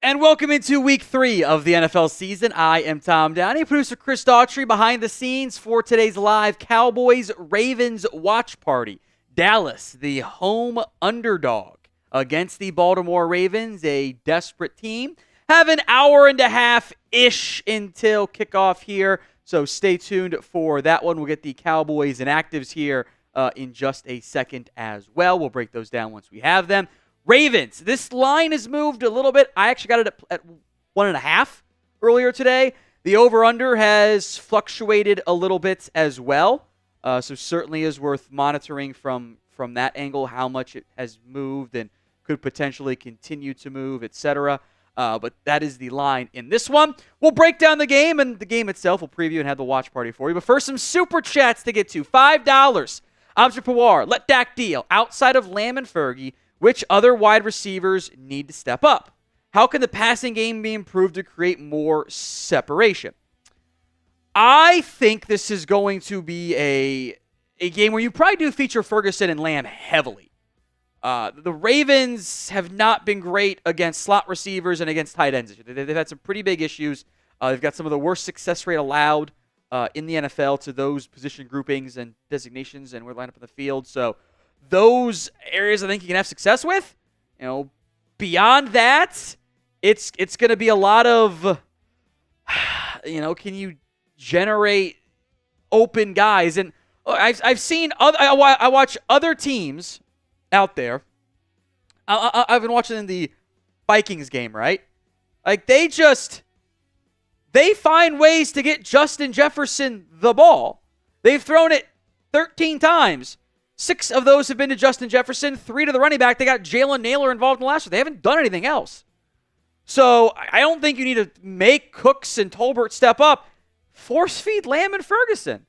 And welcome into week 3 of the NFL season. I am Tom Downey, producer Chris Daughtry behind the scenes for today's live Cowboys-Ravens watch party. Dallas, the home underdog against the Baltimore Ravens, a desperate team. Have an hour and a half-ish until kickoff here, so stay tuned for that one. We'll get the Cowboys Inactives here in just a second as well. We'll break those down once we have them. Ravens, this line has moved a little bit. I actually got it at 1.5 earlier today. The over-under has fluctuated a little bit as well, so certainly is worth monitoring from that angle, how much it has moved and could potentially continue to move, etc. But that is the line in this one. We'll break down the game, and the game itself we'll preview and have the watch party for you. But first, some super chats to get to. $5. Aubrey Pawar, let Dak deal. Outside of Lamb and Fergie, which other wide receivers need to step up? How can the passing game be improved to create more separation? I think this is going to be a game where you probably do feature Ferguson and Lamb heavily. The Ravens have not been great against slot receivers and against tight ends. They've had some pretty big issues. They've got some of the worst success rate allowed in the NFL to those position groupings and designations and where they line up in the field. So those areas I think you can have success with. Beyond that, it's going to be a lot of, can you generate open guys? And I've seen I watch other teams out there. I've been watching the Vikings game, right? Like they find ways to get Justin Jefferson the ball. They've thrown it 13 times. 6 of those have been to Justin Jefferson, 3 to the running back. They got Jalen Naylor involved in the last one. They haven't done anything else. So I don't think you need to make Cooks and Tolbert step up. Force feed Lamb and Ferguson.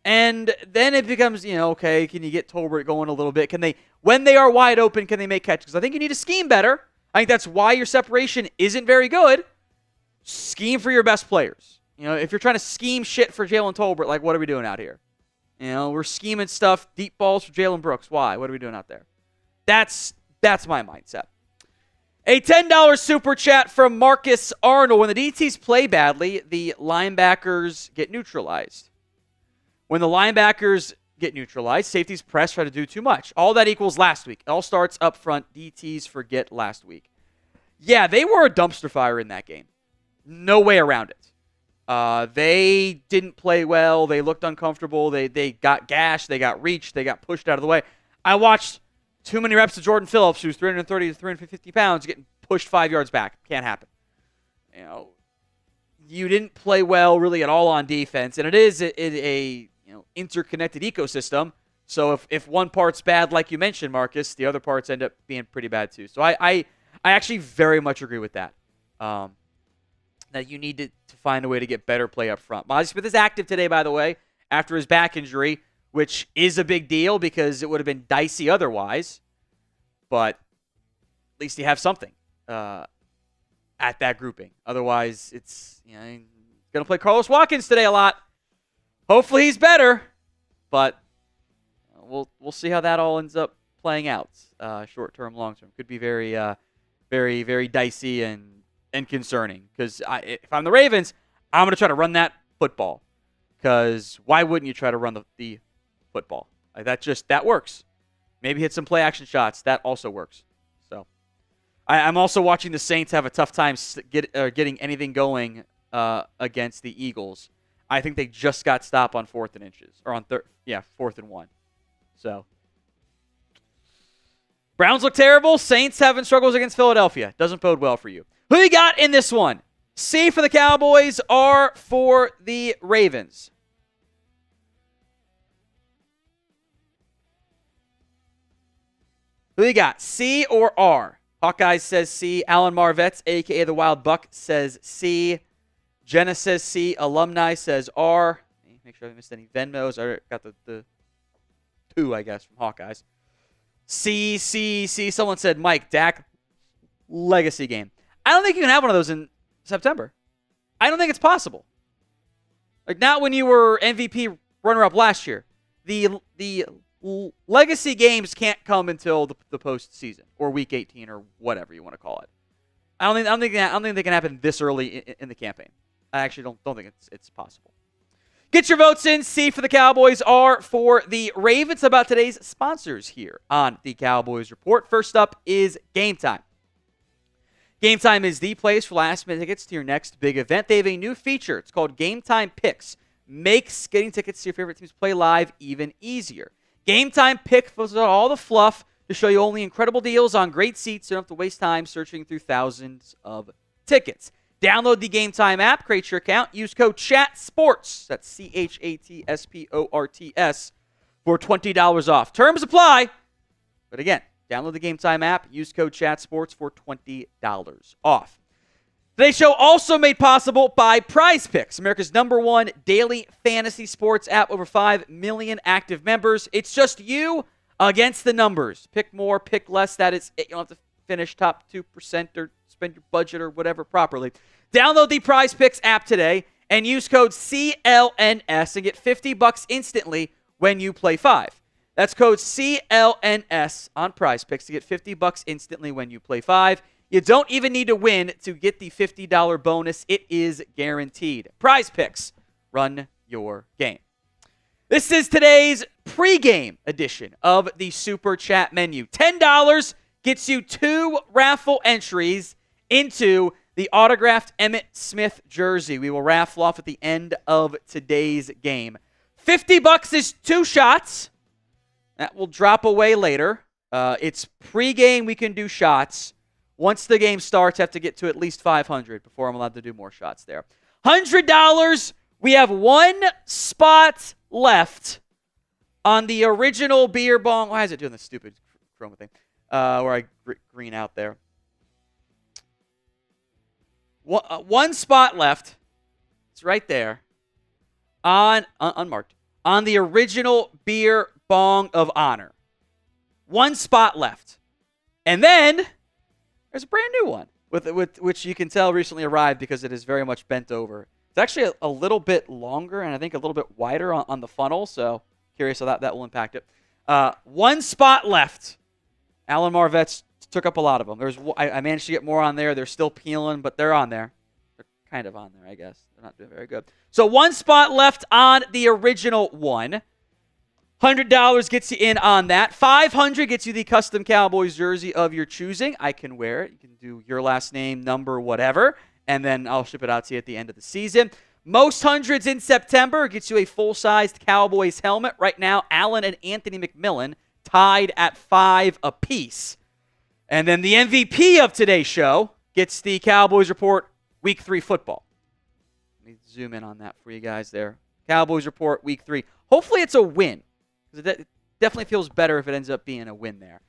And then it becomes, okay, can you get Tolbert going a little bit? Can they, when they are wide open, can they make catches? Because I think you need to scheme better. I think that's why your separation isn't very good. Scheme for your best players. If you're trying to scheme shit for Jalen Tolbert, like what are we doing out here? We're scheming stuff, deep balls for Jalen Brooks. Why? What are we doing out there? That's my mindset. A $10 super chat from Marcus Arnold. When the DTs play badly, the linebackers get neutralized. When the linebackers get neutralized, safeties press, try to do too much. All that equals last week. It all starts up front. DTs forget last week. Yeah, they were a dumpster fire in that game. No way around it. They didn't play well. They looked uncomfortable. They got gashed. They got reached. They got pushed out of the way. I watched too many reps of Jordan Phillips, who's 330 to 350 pounds, getting pushed 5 yards back. Can't happen. You didn't play well really at all on defense, and it is a interconnected ecosystem. So if one part's bad, like you mentioned, Marcus, the other parts end up being pretty bad too. So I actually very much agree with that. That you need to find a way to get better play up front. Mozzie Smith is active today, by the way, after his back injury, which is a big deal because it would have been dicey otherwise. But at least you have something at that grouping. Otherwise, it's going to play Carlos Watkins today a lot. Hopefully he's better, but we'll see how that all ends up playing out. Short term, long term, could be very, very, very dicey and concerning. Because if I'm the Ravens, I'm going to try to run that football. Because why wouldn't you try to run the football? That works. Maybe hit some play action shots. That also works. So I'm also watching the Saints have a tough time getting anything going against the Eagles. I think they just got stopped on 4th and inches. Or on 4th and 1. So Browns look terrible. Saints having struggles against Philadelphia. Doesn't bode well for you. Who you got in this one? C for the Cowboys, R for the Ravens. Who you got? C or R? Hawkeye says C. Alan Marvets, a.k.a. the Wild Buck, says C. Jenna says C. Alumni says R. Make sure I haven't missed any Venmos. I got the 2, I guess, from Hawkeyes. C. Someone said Mike. Dak. Legacy game. I don't think you can have one of those in September. I don't think it's possible. Like, not when you were MVP runner-up last year. The legacy games can't come until the postseason or week 18 or whatever you want to call it. I don't think they can happen this early in the campaign. I actually don't think it's possible. Get your votes in. C for the Cowboys, R for the Ravens. About today's sponsors here on the Cowboys Report. First up is Game Time. Game Time is the place for last-minute tickets to your next big event. They have a new feature. It's called Game Time Picks. Makes getting tickets to your favorite teams play live even easier. Game Time Pick fills out all the fluff to show you only incredible deals on great seats. So you don't have to waste time searching through thousands of tickets. Download the Game Time app, create your account, use code CHATSPORTS, that's CHATSPORTS, for $20 off. Terms apply. But again, download the Game Time app, use code CHATSPORTS for $20 off. Today's show also made possible by Prize Picks, America's #1 daily fantasy sports app, over 5 million active members. It's just you against the numbers. Pick more, pick less. That is it. You don't have to finish top 2% or spend your budget or whatever properly. Download the Prize Picks app today and use code CLNS and get $50 instantly when you play 5. That's code CLNS on Prize Picks to get $50 instantly when you play 5. You don't even need to win to get the $50 bonus. It is guaranteed. Prize Picks. Run your game. This is today's pregame edition of the Super Chat menu. $10 gets you 2 raffle entries into the autographed Emmitt Smith jersey. We will raffle off at the end of today's game. $50 is 2 shots. That will drop away later. It's pregame. We can do shots. Once the game starts, I have to get to at least 500 before I'm allowed to do more shots there. $100. We have 1 spot left on the original beer bong. Why is it doing this stupid chroma thing? Where I green out there. 1 spot left. It's right there. Unmarked. On the original beer bong of honor. 1 spot left. And then there's a brand new one, with which you can tell recently arrived because it is very much bent over. It's actually a little bit longer and I think a little bit wider on the funnel, so curious how that will impact it. 1 spot left. Alan Marvetts took up a lot of them. I managed to get more on there. They're still peeling, but they're on there. They're kind of on there, I guess. They're not doing very good. So 1 spot left on the original one. $100 gets you in on that. $500 gets you the custom Cowboys jersey of your choosing. I can wear it. You can do your last name, number, whatever, and then I'll ship it out to you at the end of the season. Most hundreds in September gets you a full-sized Cowboys helmet. Right now, Allen and Anthony McMillan tied at 5 apiece. And then the MVP of today's show gets the Cowboys Report Week 3 football. Let me zoom in on that for you guys there. Cowboys Report Week 3. Hopefully it's a win, because it definitely feels better if it ends up being a win there.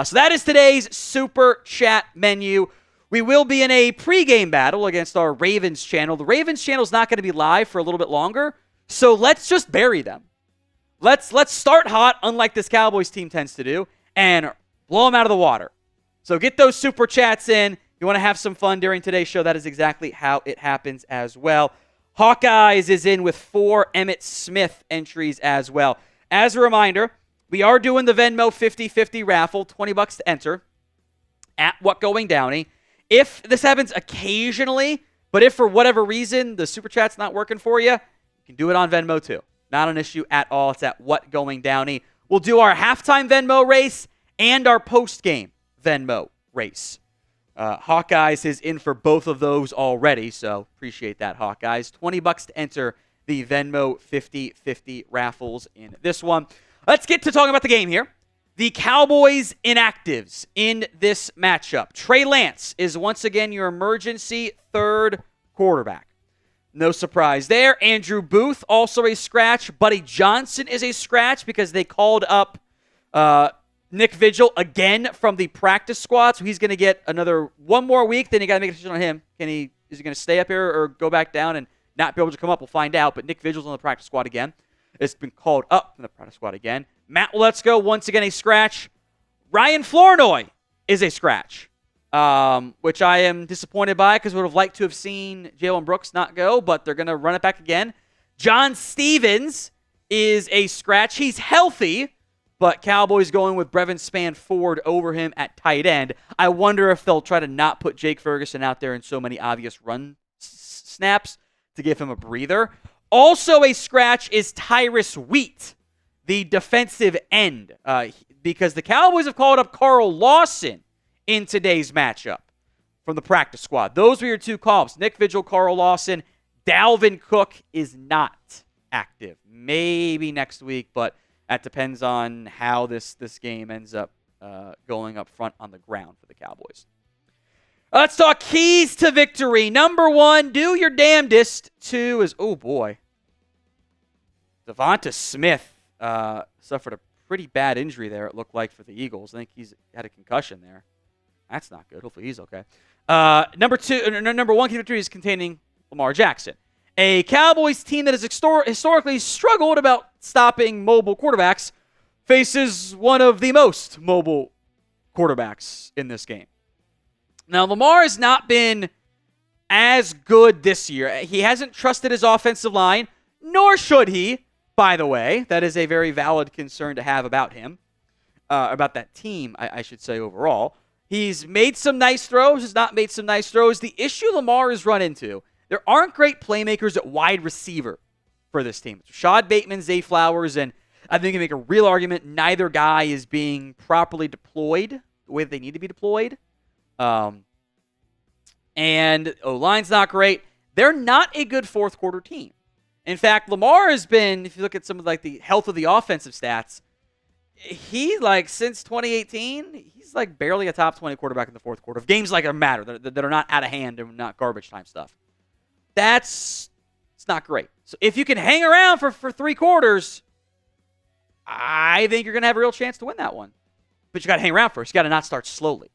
So that is today's Super Chat menu. We will be in a pregame battle against our Ravens channel. The Ravens channel is not going to be live for a little bit longer, so let's just bury them. Let's start hot, unlike this Cowboys team tends to do, and blow them out of the water. So get those Super Chats in. You want to have some fun during today's show, that is exactly how it happens as well. Hawkeyes is in with 4 Emmitt Smith entries as well. As a reminder, we are doing the Venmo 50-50 raffle, $20 to enter, at What Going Downey. If this happens occasionally, but if for whatever reason the Super Chat's not working for you, you can do it on Venmo too. Not an issue at all. It's at What Going Downey. We'll do our halftime Venmo race and our post-game Venmo race. Hawkeyes is in for both of those already, so appreciate that, Hawkeyes. $20 to enter the Venmo 50-50 raffles in this one. Let's get to talking about the game here. The Cowboys inactives in this matchup. Trey Lance is once again your emergency third quarterback. No surprise there. Andrew Booth, also a scratch. Buddy Johnson is a scratch because they called up Nick Vigil again from the practice squad, so he's going to get one more week. Then you got to make a decision on him. Is he going to stay up here or go back down and not be able to come up? We'll find out. But Nick Vigil's on the practice squad again. It's been called up from the practice squad again. Matt Let's-Go, once again a scratch. Ryan Flournoy is a scratch, which I am disappointed by because would have liked to have seen Jalen Brooks not go, but they're going to run it back again. John Stevens is a scratch. He's healthy, but Cowboys going with Brevin Spann-Ford over him at tight end. I wonder if they'll try to not put Jake Ferguson out there in so many obvious run snaps to give him a breather. Also a scratch is Tyrus Wheat, the defensive end, because the Cowboys have called up Carl Lawson in today's matchup from the practice squad. Those were your two call-ups. Nick Vigil, Carl Lawson. Dalvin Cook is not active. Maybe next week, but that depends on how this game ends up going up front on the ground for the Cowboys. Let's talk keys to victory. Number one, do your damnedest. Two is, oh boy, Devonta Smith suffered a pretty bad injury there, it looked like, for the Eagles. I think he's had a concussion there. That's not good. Hopefully he's okay. Number one key to victory is containing Lamar Jackson. A Cowboys team that has historically struggled about stopping mobile quarterbacks faces one of the most mobile quarterbacks in this game. Now, Lamar has not been as good this year. He hasn't trusted his offensive line, nor should he, by the way. That is a very valid concern to have about him, about that team, I should say, overall. He's made some nice throws, has not made some nice throws. The issue Lamar has run into, there aren't great playmakers at wide receiver for this team. It's Rashad Bateman, Zay Flowers, and I think you can make a real argument neither guy is being properly deployed the way that they need to be deployed. And O-line's not great. They're not a good fourth quarter team. In fact, Lamar has been, if you look at some of like the health of the offensive stats, he, like, since 2018, he's like barely a top 20 quarterback in the fourth quarter of games like that matter, that are not out of hand and not garbage time stuff. It's not great. So if you can hang around for three quarters, I think you're going to have a real chance to win that one. But you got to hang around first. You got to not start slowly.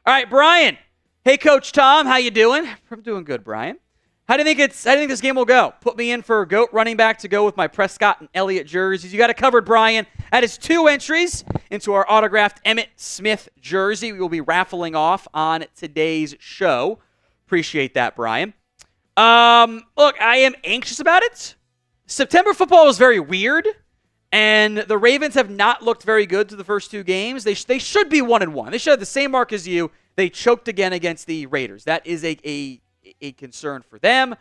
All right, Brian. Hey, Coach Tom, how you doing? I'm doing good, Brian. How do you think this game will go? Put me in for GOAT running back to go with my Prescott and Elliott jerseys. You got it covered, Brian. That is 2 entries into our autographed Emmitt Smith jersey we will be raffling off on today's show. Appreciate that, Brian. Look, I am anxious about it. September football is very weird, and the Ravens have not looked very good through the first 2 games. They should be 1-1. They should have the same mark as you. They choked again against the Raiders. That is a concern for them.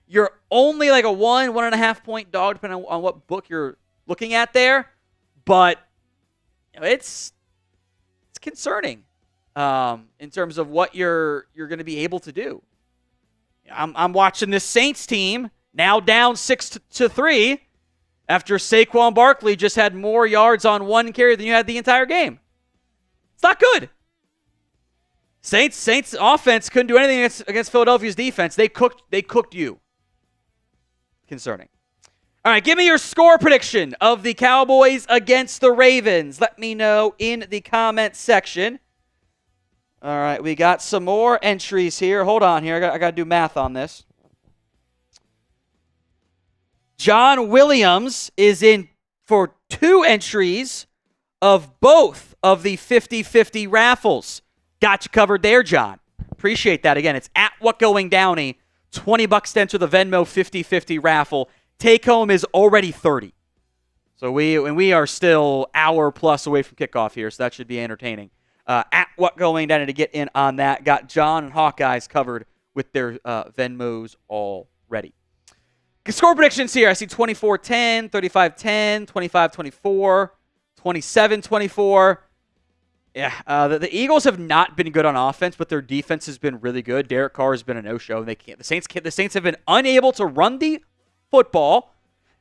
You're only like a 1.5 point dog, depending on what book you're looking at there. But it's concerning in terms of what you're going to be able to do. I'm watching this Saints team now down 6-3 after Saquon Barkley just had more yards on 1 carry than you had the entire game. It's not good. Saints offense couldn't do anything against Philadelphia's defense. They cooked you. Concerning. All right, give me your score prediction of the Cowboys against the Ravens. Let me know in the comment section. All right, we got some more entries here. Hold on here. I got to do math on this. John Williams is in for 2 entries of both of the 50-50 raffles. Got you covered there, John. Appreciate that. Again, it's at WhatGoingDowney. $20 to enter the Venmo 50-50 raffle. Take home is already 30. So we are still hour plus away from kickoff here, so that should be entertaining. At WhatGoingDowney to get in on that. Got John and Hawkeyes covered with their Venmos already. Score predictions here. I see 24-10, 35-10, 25-24, 27-24. Yeah, the Eagles have not been good on offense, but their defense has been really good. Derek Carr has been a no-show. The Saints have been unable to run the football.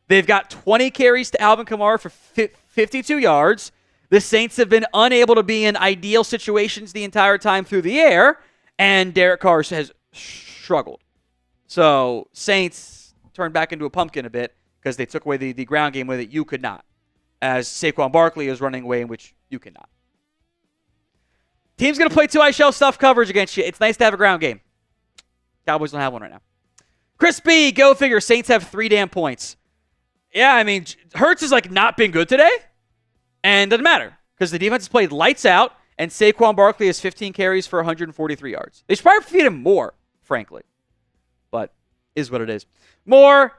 They've got 20 carries to Alvin Kamara for 52 yards. The Saints have been unable to be in ideal situations the entire time through the air, and Derek Carr has struggled. So Saints turned back into a pumpkin a bit because they took away the ground game way that you could not, as Saquon Barkley is running away in which you cannot. Team's going to play 2 ice shell stuff coverage against you. It's nice to have a ground game. Cowboys don't have one right now. Chris B, go figure. Saints have 3 damn points. Yeah, I mean, Hurts has like not been good today, and doesn't matter because the defense has played lights out, and Saquon Barkley has 15 carries for 143 yards. They should probably feed him more, frankly, but is what it is. More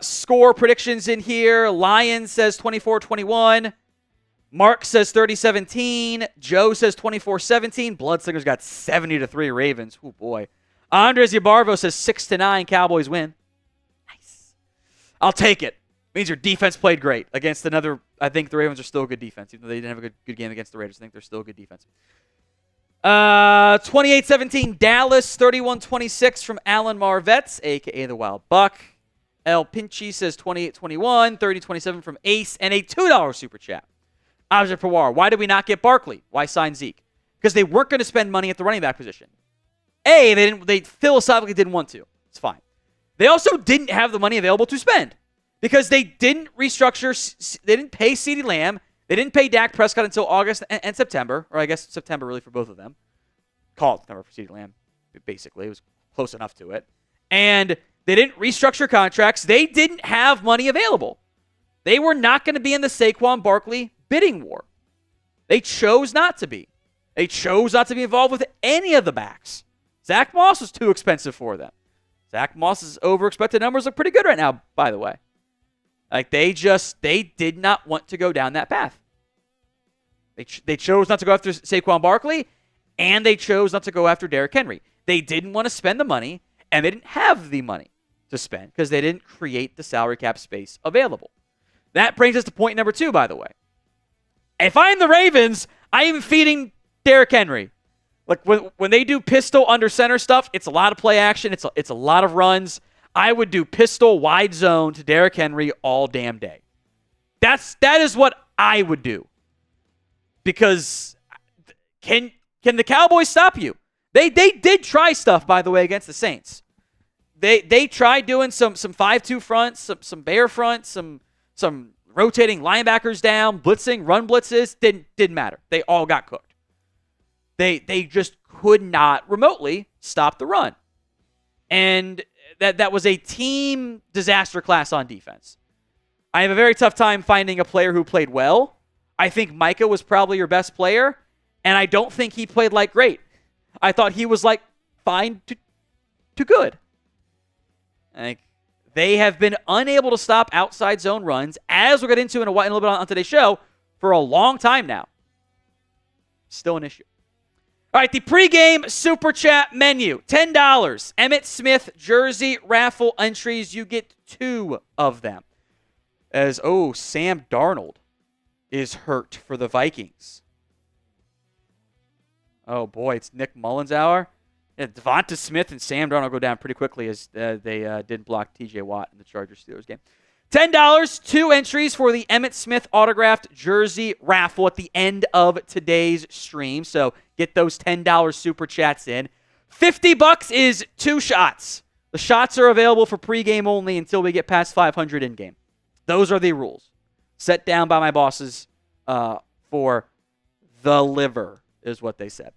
Score predictions in here. Lions says 24-21. Mark says 30-17. Joe says 24-17. Bloodslingers got 70-3 Ravens. Oh, boy. Andres Yabarvo says 6-9 Cowboys win. Nice. I'll take it. Means your defense played great against another. I think the Ravens are still a good defense. Even though they didn't have a good game against the Raiders, I think they're still a good defense. 28-17 Dallas. 31-26 from Alan Marvetts, a.k.a. the Wild Buck. El Pinchy says 28-21, 30-27 from Ace, and a $2 super chat. Aubrey Pawar, why did we not get Barkley? Why sign Zeke? Because they weren't going to spend money at the running back position. They philosophically didn't want to. It's fine. They also didn't have the money available to spend because they didn't restructure. They didn't pay CeeDee Lamb. They didn't pay Dak Prescott until August and September, or I guess September really for both of them. Called September for CeeDee Lamb, basically. It was close enough to it. And they didn't restructure contracts. They didn't have money available. They were not going to be in the Saquon Barkley bidding war. They chose not to be. They chose not to be involved with any of the backs. Zach Moss was too expensive for them. Zach Moss's over-expected numbers look pretty good right now, by the way. Like, they did not want to go down that path. They chose not to go after Saquon Barkley, and they chose not to go after Derrick Henry. They didn't want to spend the money, and they didn't have the money to spend because they didn't create the salary cap space available. That brings us to point number 2, by the way. If I'm the Ravens, I am feeding Derrick Henry. Like, when they do pistol under center stuff, it's a lot of play action. It's a lot of runs. I would do pistol wide zone to Derrick Henry all damn day. That is what I would do. Because can the Cowboys stop you? They did try stuff, by the way, against the Saints. They tried doing some 5-2 fronts, some bear fronts, some rotating linebackers down, blitzing, run blitzes. Didn't matter. They all got cooked. They just could not remotely stop the run. And that was a team disaster class on defense. I have a very tough time finding a player who played well. I think Micah was probably your best player, and I don't think he played like great. I thought he was like fine to good. Like, they have been unable to stop outside zone runs, as we'll get into in a little bit on today's show, for a long time now. Still an issue. All right, the pregame Super Chat menu, $10. Emmitt Smith jersey raffle entries. You get 2 of them. Sam Darnold is hurt for the Vikings. Oh, boy, it's Nick Mullins hour. Yeah, Devonta Smith and Sam Darnold go down pretty quickly as they didn't block TJ Watt in the Chargers-Steelers game. $10, 2 entries for the Emmitt Smith autographed jersey raffle at the end of today's stream. So get those $10 super chats in. $50 is 2 shots. The shots are available for pregame only until we get past 500 in-game. Those are the rules set down by my bosses for the liver, is what they said.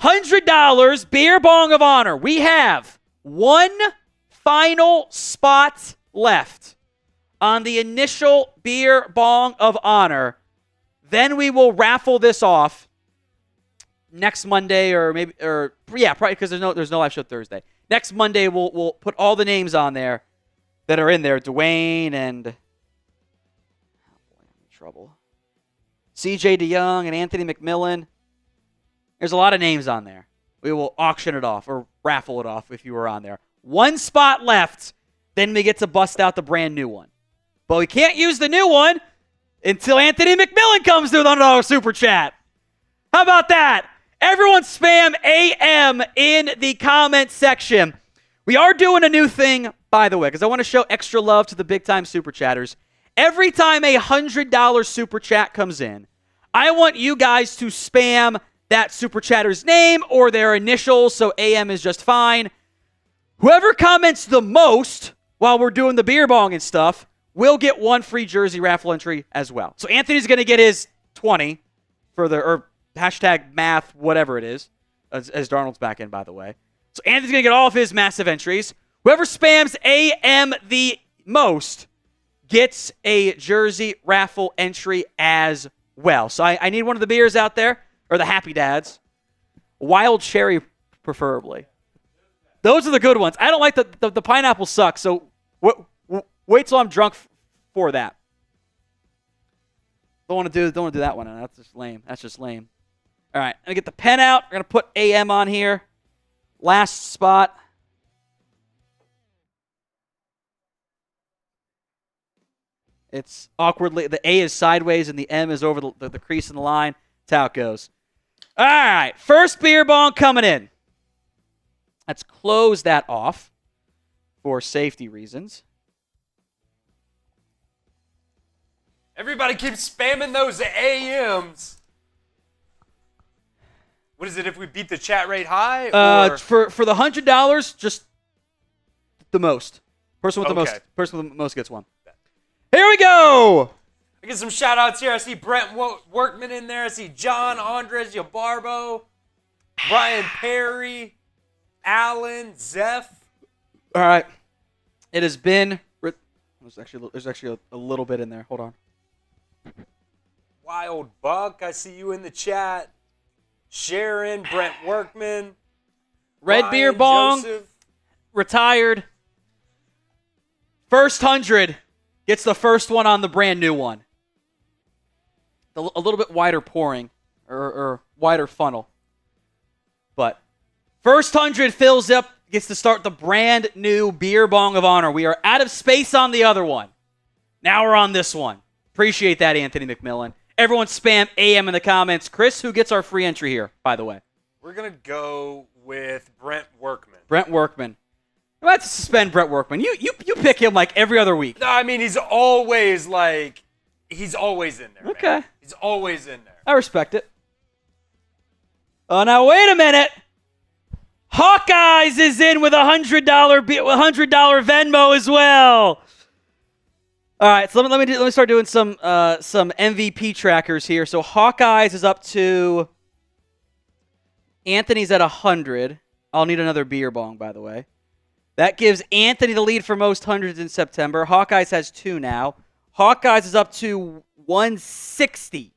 $100 beer bong of honor. We have one final spot left on the initial beer bong of honor. Then we will raffle this off next Monday, probably because there's no live show Thursday. Next Monday we'll put all the names on there that are in there. Dwayne and I'm in trouble. CJ DeYoung and Anthony McMillan. There's a lot of names on there. We will auction it off or raffle it off if you were on there. One spot left. Then we get to bust out the brand new one. But we can't use the new one until Anthony McMillan comes through with $100 super chat. How about that? Everyone spam AM in the comment section. We are doing a new thing, by the way, because I want to show extra love to the big-time super chatters. Every time a $100 super chat comes in, I want you guys to spam that super chatter's name or their initials, so AM is just fine. Whoever comments the most while we're doing the beer bong and stuff will get one free jersey raffle entry as well. So Anthony's going to get his 20 for or hashtag math, whatever it is, as Darnold's back in, by the way. So Anthony's going to get all of his massive entries. Whoever spams AM the most gets a jersey raffle entry as well. So I need one of the beers out there, or the Happy Dads. Wild cherry, preferably. Those are the good ones. I don't like the pineapple sucks, so Wait till I'm drunk for that. Don't want to do that one. That's just lame. All right, I'm going to get the pen out. We're going to put AM on here. Last spot. It's awkwardly, the A is sideways and the M is over the crease in the line. That's how it goes. All right, first beer bong coming in. Let's close that off for safety reasons. Everybody keeps spamming those AMs. What is it if we beat the chat rate high? Or? For the $100, just the most. Person with the most gets one. Here we go. I get some shout outs here. I see Brent Workman in there. I see John Andres Yabarbo, Brian Perry, Alan, Zeph. All right. It has been. There's actually a little bit in there. Hold on. Wild Buck, I see you in the chat. Sharon, Brent Workman. Red Ryan Beer Bong. Joseph. Retired. First 100 gets the first one on the brand new one. A little bit wider pouring or wider funnel. But first 100 fills up, gets to start the brand new Beer Bong of Honor. We are out of space on the other one. Now we're on this one. Appreciate that, Anthony McMillan. Everyone spam AM in the comments. Chris, who gets our free entry here, by the way? We're going to go with Brent Workman. Brent Workman. I'm about to suspend Brent Workman. You pick him like every other week. No, I mean, he's always in there. Okay. Man. He's always in there. I respect it. Oh, now wait a minute. Hawkeyes is in with $100 Venmo as well. All right, so let me start doing some MVP trackers here. So Hawkeyes is up to Anthony's at 100. I'll need another beer bong, by the way. That gives Anthony the lead for most hundreds in September. Hawkeyes has 2 now. Hawkeyes is up to 160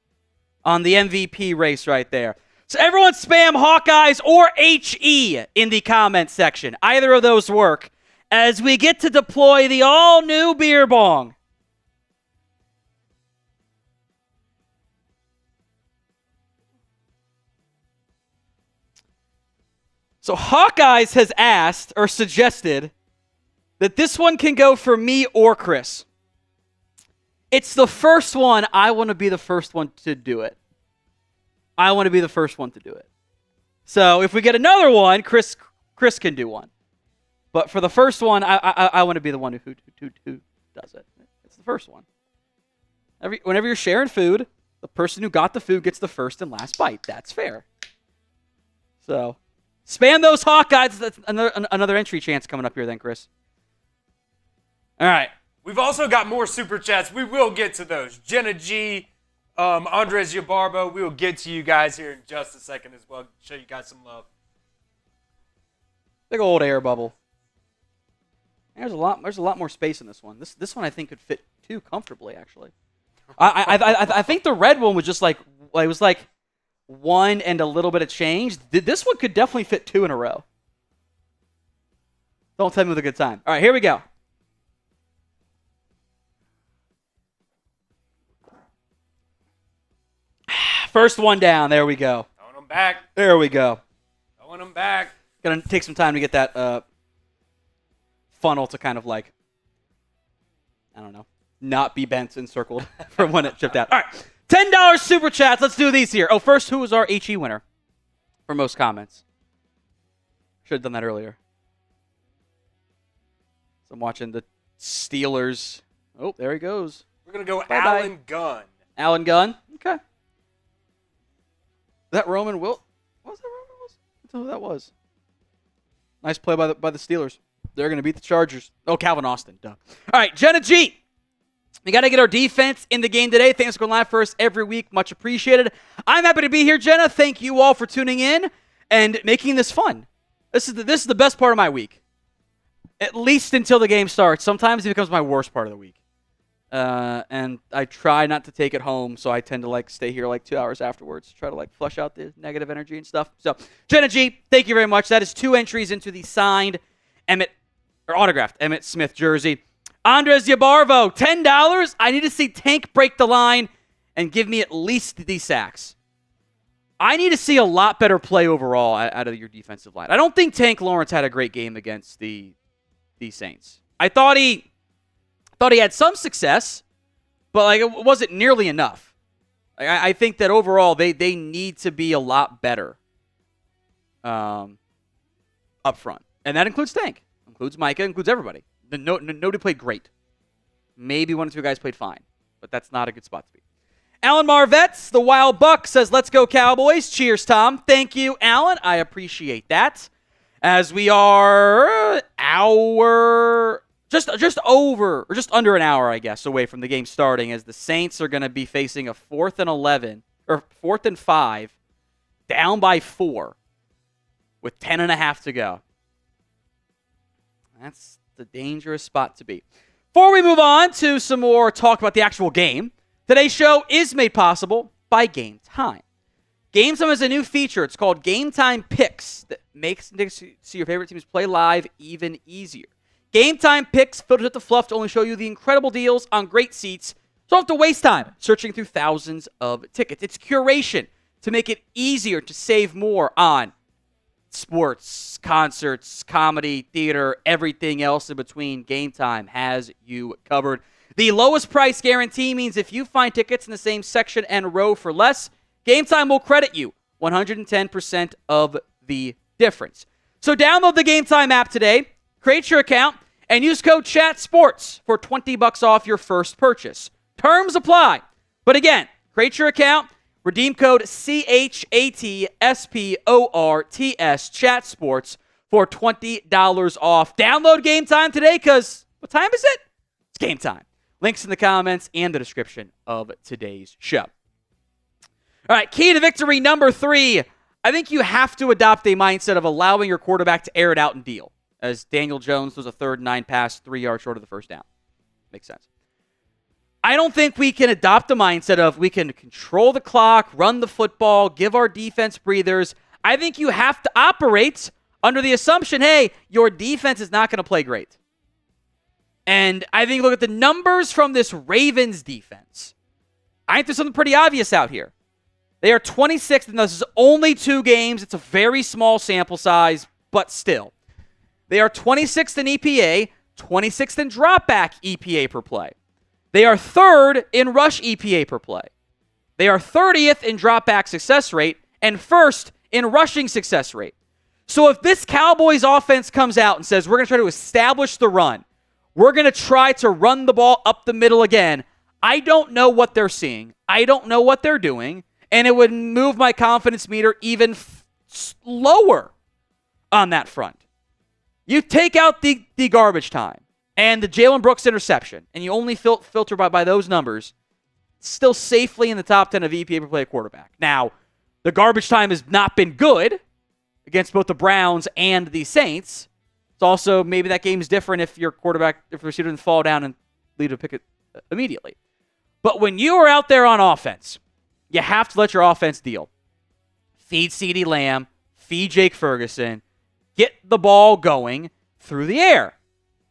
on the MVP race right there. So everyone spam Hawkeyes or HE in the comment section. Either of those work as we get to deploy the all-new beer bong. So Hawkeyes has asked or suggested that this one can go for me or Chris. It's the first one. I want to be the first one to do it. So if we get another one, Chris can do one. But for the first one, I want to be the one who does it. It's the first one. Whenever you're sharing food, the person who got the food gets the first and last bite. That's fair. So spam those Hawkeyes. That's another entry chance coming up here then, Chris. All right. We've also got more super chats. We will get to those. Jenna G, Andres Yabarbo, we will get to you guys here in just a second as well. Show you guys some love. Big old air bubble. There's a lot more space in this one. This one I think could fit 2 comfortably, actually. I think the red one was just like it was like 1 and a little bit of change. This one could definitely fit 2 in a row. Don't tell me with a good time. All right, here we go. First one down. There we go. Throwing them back. There we go. Throwing them back. Gonna take some time to get that funnel to kind of like, I don't know, not be bent and circled from when it chipped out. All right, $10 super chats. Let's do these here. Oh, first, who was our HE winner for most comments? Should have done that earlier. So I'm watching the Steelers. Oh, there he goes. We're gonna go Bye-bye. Alan Gunn. Alan Gunn. Okay. That Roman Wilt? What was that Roman Wilson? I don't know who that was. Nice play by the Steelers. They're going to beat the Chargers. Oh, Calvin Austin. Duh. All right, Jenna G. We got to get our defense in the game today. Thanks for going live for us every week. Much appreciated. I'm happy to be here, Jenna. Thank you all for tuning in and making this fun. This is the best part of my week. At least until the game starts. Sometimes it becomes my worst part of the week. And I try not to take it home, so I tend to stay here 2 hours afterwards to try to flush out the negative energy and stuff. So, Jenna G, thank you very much. That is 2 entries into the signed autographed Emmitt Smith jersey. Andres Yabarvo, $10. I need to see Tank break the line and give me at least these sacks. I need to see a lot better play overall out of your defensive line. I don't think Tank Lawrence had a great game against the Saints. I thought he had some success, but it wasn't nearly enough. I think that overall they need to be a lot better up front. And that includes Tank, includes Micah, includes everybody. Nobody played great. Maybe one or two guys played fine, but that's not a good spot to be. Alan Marvetts, the Wild Buck, says, let's go Cowboys. Cheers, Tom. Thank you, Alan. I appreciate that. As we are just under an hour, I guess, away from the game starting, as the Saints are going to be facing a 4th and 5, down by 4, with 10.5 to go. That's the dangerous spot to be. Before we move on to some more talk about the actual game, today's show is made possible by Game Time. Game Time is a new feature. It's called Game Time Picks that makes see your favorite teams play live even easier. Game Time Picks filters up the fluff to only show you the incredible deals on great seats, so you don't have to waste time searching through thousands of tickets. It's curation to make it easier to save more on sports, concerts, comedy, theater, everything else in between. Game Time has you covered. The lowest price guarantee means if you find tickets in the same section and row for less, Game Time will credit you 110% of the difference. So download the Game Time app today, create your account, and use code CHATSPORTS for $20 off your first purchase. Terms apply. But again, create your account, redeem code CHATSPORTS, CHATSPORTS, for $20 off. Download Game Time today because what time is it? It's game time. Links in the comments and the description of today's show. All right, key to victory number 3. I think you have to adopt a mindset of allowing your quarterback to air it out and deal. As Daniel Jones was a 3rd and 9 pass, 3 yards short of the first down. Makes sense. I don't think we can adopt the mindset of we can control the clock, run the football, give our defense breathers. I think you have to operate under the assumption, hey, your defense is not going to play great. And I think look at the numbers from this Ravens defense. I think there's something pretty obvious out here. They are 26th, and this is only 2 games. It's a very small sample size, but still. They are 26th in EPA, 26th in dropback EPA per play. They are 3rd in rush EPA per play. They are 30th in dropback success rate and 1st in rushing success rate. So if this Cowboys offense comes out and says, we're going to try to establish the run, we're going to try to run the ball up the middle again, I don't know what they're seeing. I don't know what they're doing, and it would move my confidence meter even lower on that front. You take out the garbage time and the Jalen Brooks interception, and you only filter by those numbers, still safely in the top 10 of EPA per play quarterback. Now, the garbage time has not been good against both the Browns and the Saints. It's also maybe that game's different if your receiver doesn't fall down and lead to pick it immediately. But when you are out there on offense, you have to let your offense deal. Feed CeeDee Lamb, feed Jake Ferguson, get the ball going through the air.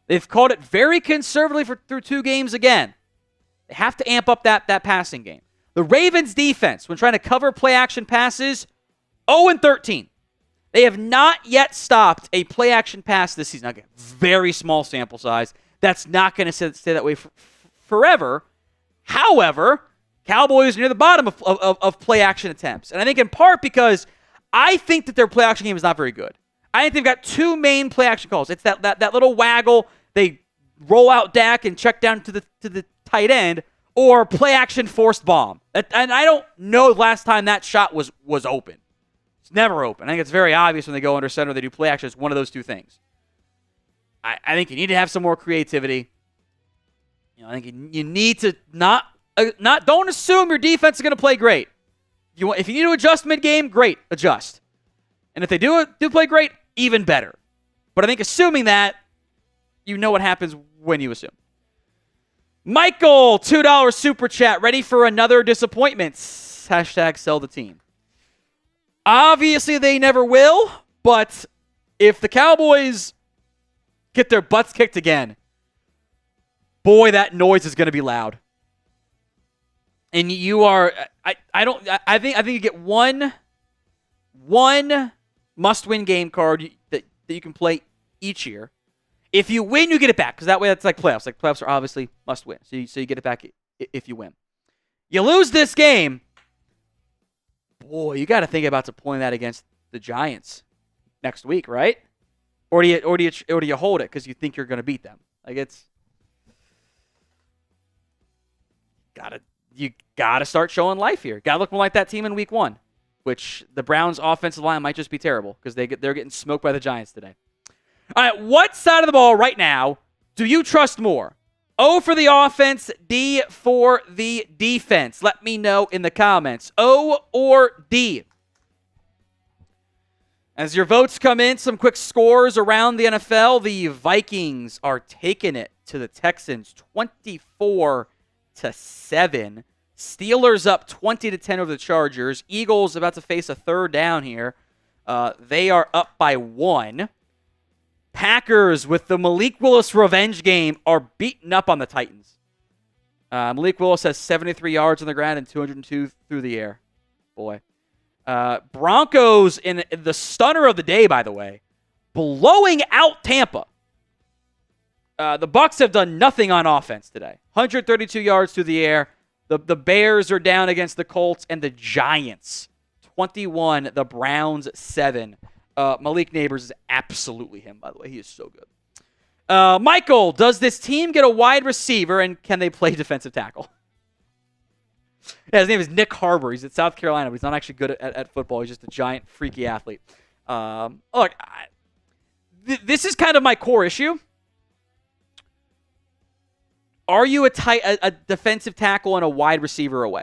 They've called it very conservatively through 2 games again. They have to amp up that passing game. The Ravens defense, when trying to cover play-action passes, 0-13. They have not yet stopped a play-action pass this season. Again, very small sample size. That's not going to stay that way forever. However, Cowboys are near the bottom of play-action attempts. And I think in part because I think that their play-action game is not very good. I think they've got 2 main play-action calls. It's that little waggle. They roll out Dak and check down to the tight end, or play-action forced bomb. And I don't know the last time that shot was open. It's never open. I think it's very obvious when they go under center, they do play-action. It's one of those 2 things. I think you need to have some more creativity. I think you need to don't assume your defense is going to play great. If you need to adjust mid-game, great, adjust. And if they do play great, even better. But I think assuming that, you know what happens when you assume. Michael, $2 super chat, ready for another disappointment. Hashtag sell the team. Obviously, they never will, but if the Cowboys get their butts kicked again, boy, that noise is going to be loud. And you are, I think you get one must-win game card that you can play each year. If you win, you get it back, because that way that's like playoffs. Like, playoffs are obviously must-win, so you get it back if you win. You lose this game, boy, you got to think about deploying that against the Giants next week, right? Or do you hold it because you think you're going to beat them? Like, you gotta start showing life here. Gotta look more like that team in week 1, which the Browns' offensive line might just be terrible because they're getting smoked by the Giants today. All right, what side of the ball right now do you trust more? O for the offense, D for the defense. Let me know in the comments. O or D? As your votes come in, some quick scores around the NFL. The Vikings are taking it to the Texans 24-7. Steelers up 20-10 over the Chargers. Eagles about to face a third down here. They are up by 1. Packers with the Malik Willis revenge game are beating up on the Titans. Malik Willis has 73 yards on the ground and 202 through the air. Boy. Broncos in the stunner of the day, by the way, blowing out Tampa. The Bucs have done nothing on offense today. 132 yards through the air. The Bears are down against the Colts, and the Giants 21, the Browns 7. Malik Neighbors is absolutely him, by the way. He is so good. Michael, does this team get a wide receiver, and can they play defensive tackle? Yeah, his name is Nick Harbor. He's at South Carolina, but he's not actually good at football. He's just a giant, freaky athlete. Look, this is kind of my core issue. Are you a defensive tackle and a wide receiver away?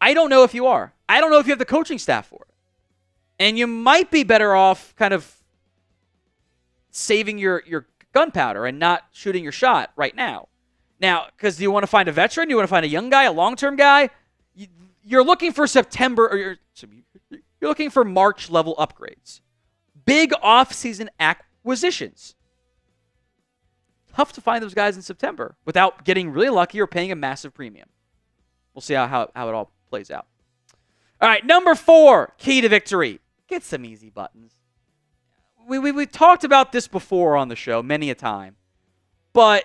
I don't know if you are. I don't know if you have the coaching staff for it. And you might be better off kind of saving your gunpowder and not shooting your shot right now. Now, because do you want to find a veteran? Do you want to find a young guy, a long-term guy? You're looking for September, or you're looking for March-level upgrades. Big off-season acquisitions. Tough to find those guys in September without getting really lucky or paying a massive premium. We'll see how it all plays out. All right, number 4, key to victory. Get some easy buttons. We talked about this before on the show many a time, but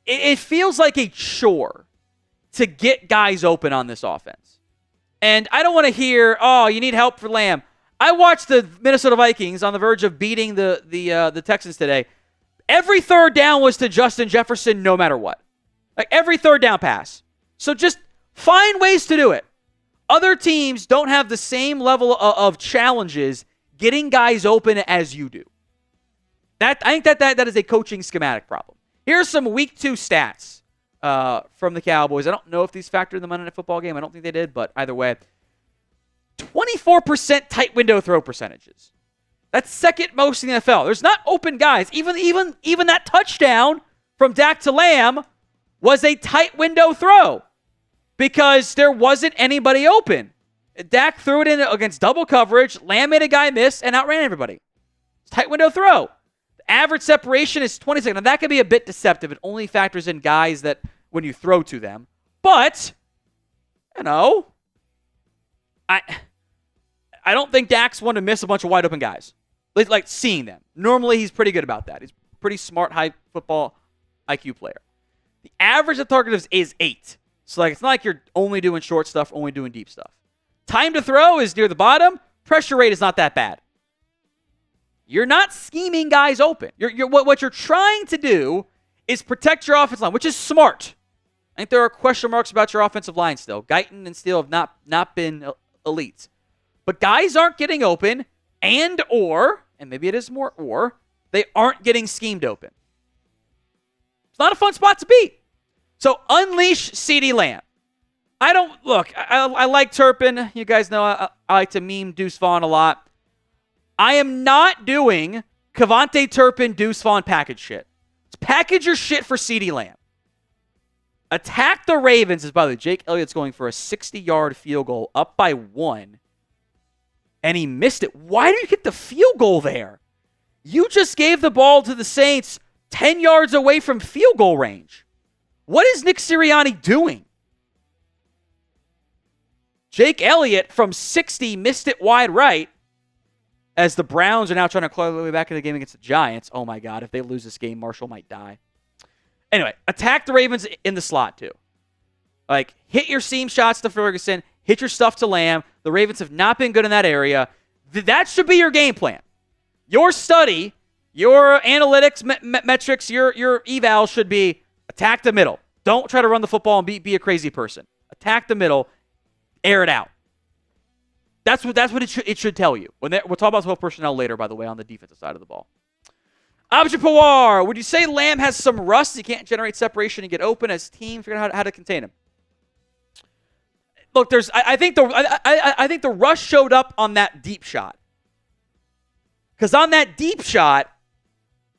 it feels like a chore to get guys open on this offense. And I don't want to hear, oh, you need help for Lamb. I watched the Minnesota Vikings on the verge of beating the Texans today. Every third down was to Justin Jefferson no matter what. Like every third down pass. So just find ways to do it. Other teams don't have the same level of challenges getting guys open as you do. I think that is a coaching schematic problem. Here's some week 2 stats from the Cowboys. I don't know if these factored in the Monday Night Football game. I don't think they did, but either way. 24% tight window throw percentages. That's second most in the NFL. There's not open guys. Even that touchdown from Dak to Lamb was a tight window throw because there wasn't anybody open. Dak threw it in against double coverage. Lamb made a guy miss and outran everybody. It's tight window throw. The average separation is 26. Now, that can be a bit deceptive. It only factors in guys that when you throw to them. But, I don't think Dak's one to miss a bunch of wide open guys. Like seeing them. Normally, he's pretty good about that. He's a pretty smart, high football IQ player. The average of target is 8. So, it's not like you're only doing short stuff, only doing deep stuff. Time to throw is near the bottom. Pressure rate is not that bad. You're not scheming guys open. What you're trying to do is protect your offensive line, which is smart. I think there are question marks about your offensive line still. Guyton and Steele have not been elite. But guys aren't getting open and maybe it is more they aren't getting schemed open. It's not a fun spot to be. So unleash CeeDee Lamb. I like Turpin. You guys know I like to meme Deuce Vaughn a lot. I am not doing Cavante Turpin, Deuce Vaughn package shit. Let's package your shit for CeeDee Lamb. Attack the Ravens is, by the way, Jake Elliott's going for a 60-yard field goal up by 1. And he missed it. Why do you get the field goal there? You just gave the ball to the Saints 10 yards away from field goal range. What is Nick Sirianni doing? Jake Elliott from 60 missed it wide right as the Browns are now trying to claw their way back in the game against the Giants. Oh, my God. If they lose this game, Marshall might die. Anyway, attack the Ravens in the slot, too. Like, hit your seam shots to Ferguson. Hit your stuff to Lamb. The Ravens have not been good in that area. That should be your game plan. Your study, your analytics metrics, your eval should be attack the middle. Don't try to run the football and be a crazy person. Attack the middle. Air it out. That's what it should tell you. We'll talk about 12 personnel later, by the way, on the defensive side of the ball. Abja Pawar, would you say Lamb has some rust? He can't generate separation and get open as team figure out how to contain him. Look, I think the rush showed up on that deep shot. Because on that deep shot,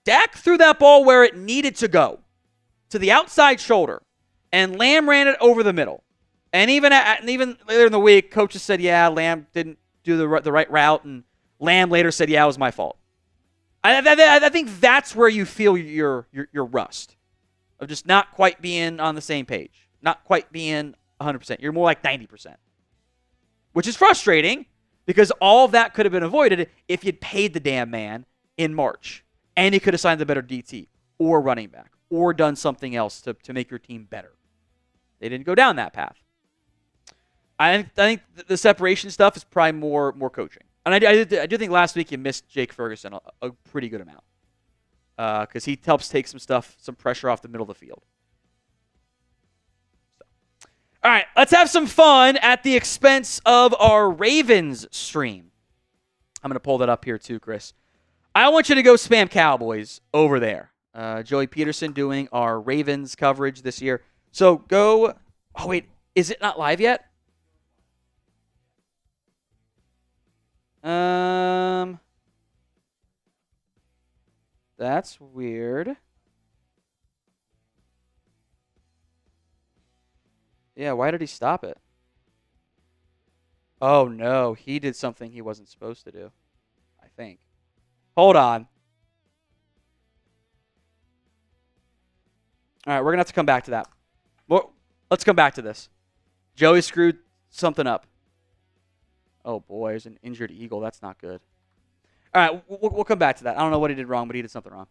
Dak threw that ball where it needed to go, to the outside shoulder, and Lamb ran it over the middle. And even later in the week, coaches said, yeah, Lamb didn't do the right route, and Lamb later said, yeah, it was my fault. I think that's where you feel your rust, of just not quite being on the same page, not quite being 100%. You're more like 90%, which is frustrating because all of that could have been avoided if you'd paid the damn man in March, and he could have signed a better DT or running back or done something else to make your team better. They didn't go down that path. I think the separation stuff is probably more coaching. And I do think last week you missed Jake Ferguson a pretty good amount because he helps take some pressure off the middle of the field. So. All right, let's have some fun at the expense of our Ravens stream. I'm going to pull that up here too, Chris. I want you to go spam Cowboys over there. Joey Peterson doing our Ravens coverage this year. So go. Oh, wait. Is it not live yet? That's weird. Yeah, why did he stop it? Oh, no. He did something he wasn't supposed to do, I think. Hold on. All right, we're going to have to come back to that. Well, let's come back to this. Joey screwed something up. Oh, boy, there's an injured Eagle. That's not good. All right, we'll come back to that. I don't know what he did wrong, but he did something wrong.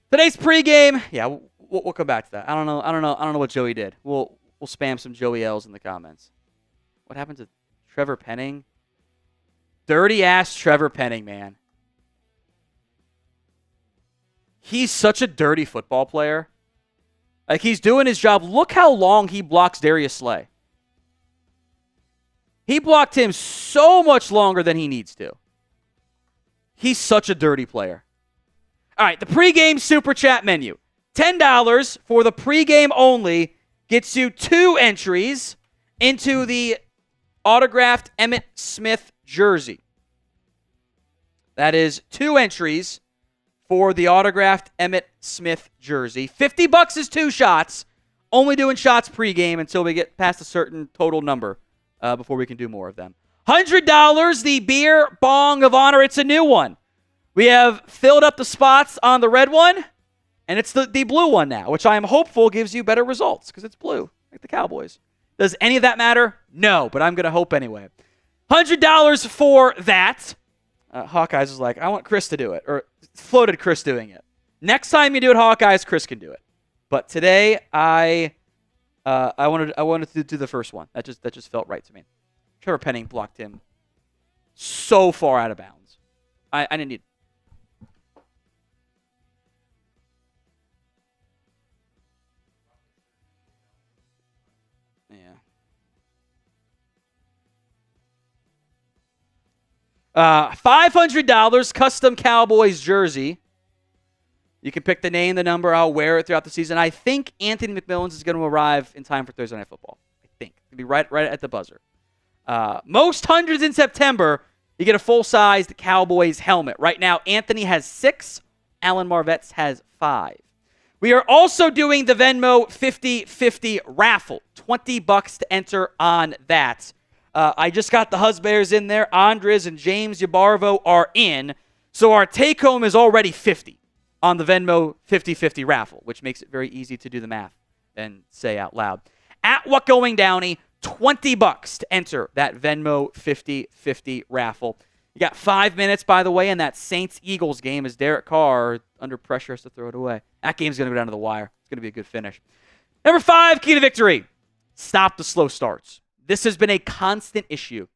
Today's pregame. Yeah, we'll come back to that. I don't know what Joey did. We'll spam some Joey L's in the comments. What happened to Trevor Penning? Dirty-ass Trevor Penning, man. He's such a dirty football player. Like, he's doing his job. Look how long he blocks Darius Slay. He blocked him so much longer than he needs to. He's such a dirty player. All right, the pregame super chat menu. $10 for the pregame only gets you 2 entries into the autographed Emmitt Smith jersey. That is 2 entries for the autographed Emmitt Smith jersey. $50 is 2 shots. Only doing shots pregame until we get past a certain total number before we can do more of them. $100, the beer bong of honor. It's a new one. We have filled up the spots on the red one, and it's the blue one now, which I am hopeful gives you better results because it's blue, like the Cowboys. Does any of that matter? No, but I'm going to hope anyway. $100 for that. Hawkeyes was like, I want Chris to do it, or floated Chris doing it. Next time you do it, Hawkeyes, Chris can do it. But today, I wanted to do the first one. That just felt right to me. Trevor Penning blocked him so far out of bounds. I didn't need. Yeah. $500 custom Cowboys jersey. You can pick the name, the number. I'll wear it throughout the season. I think Anthony McMillan's is going to arrive in time for Thursday Night Football. I think. It'll be right at the buzzer. Most hundreds in September, you get a full-sized Cowboys helmet. Right now, Anthony has 6. Alan Marvetts has 5. We are also doing the Venmo 50-50 raffle. $20 to enter on that. I just got the Husbears in there. Andres and James Yabarvo are in. So our take-home is already 50. on the Venmo 50-50 raffle, which makes it very easy to do the math and say out loud. At What Going Downey, $20 to enter that Venmo 50-50 raffle. You got 5 minutes, by the way, in that Saints-Eagles game as Derek Carr, under pressure, has to throw it away. That game's going to go down to the wire. It's going to be a good finish. Number 5, key to victory. Stop the slow starts. This has been a constant issue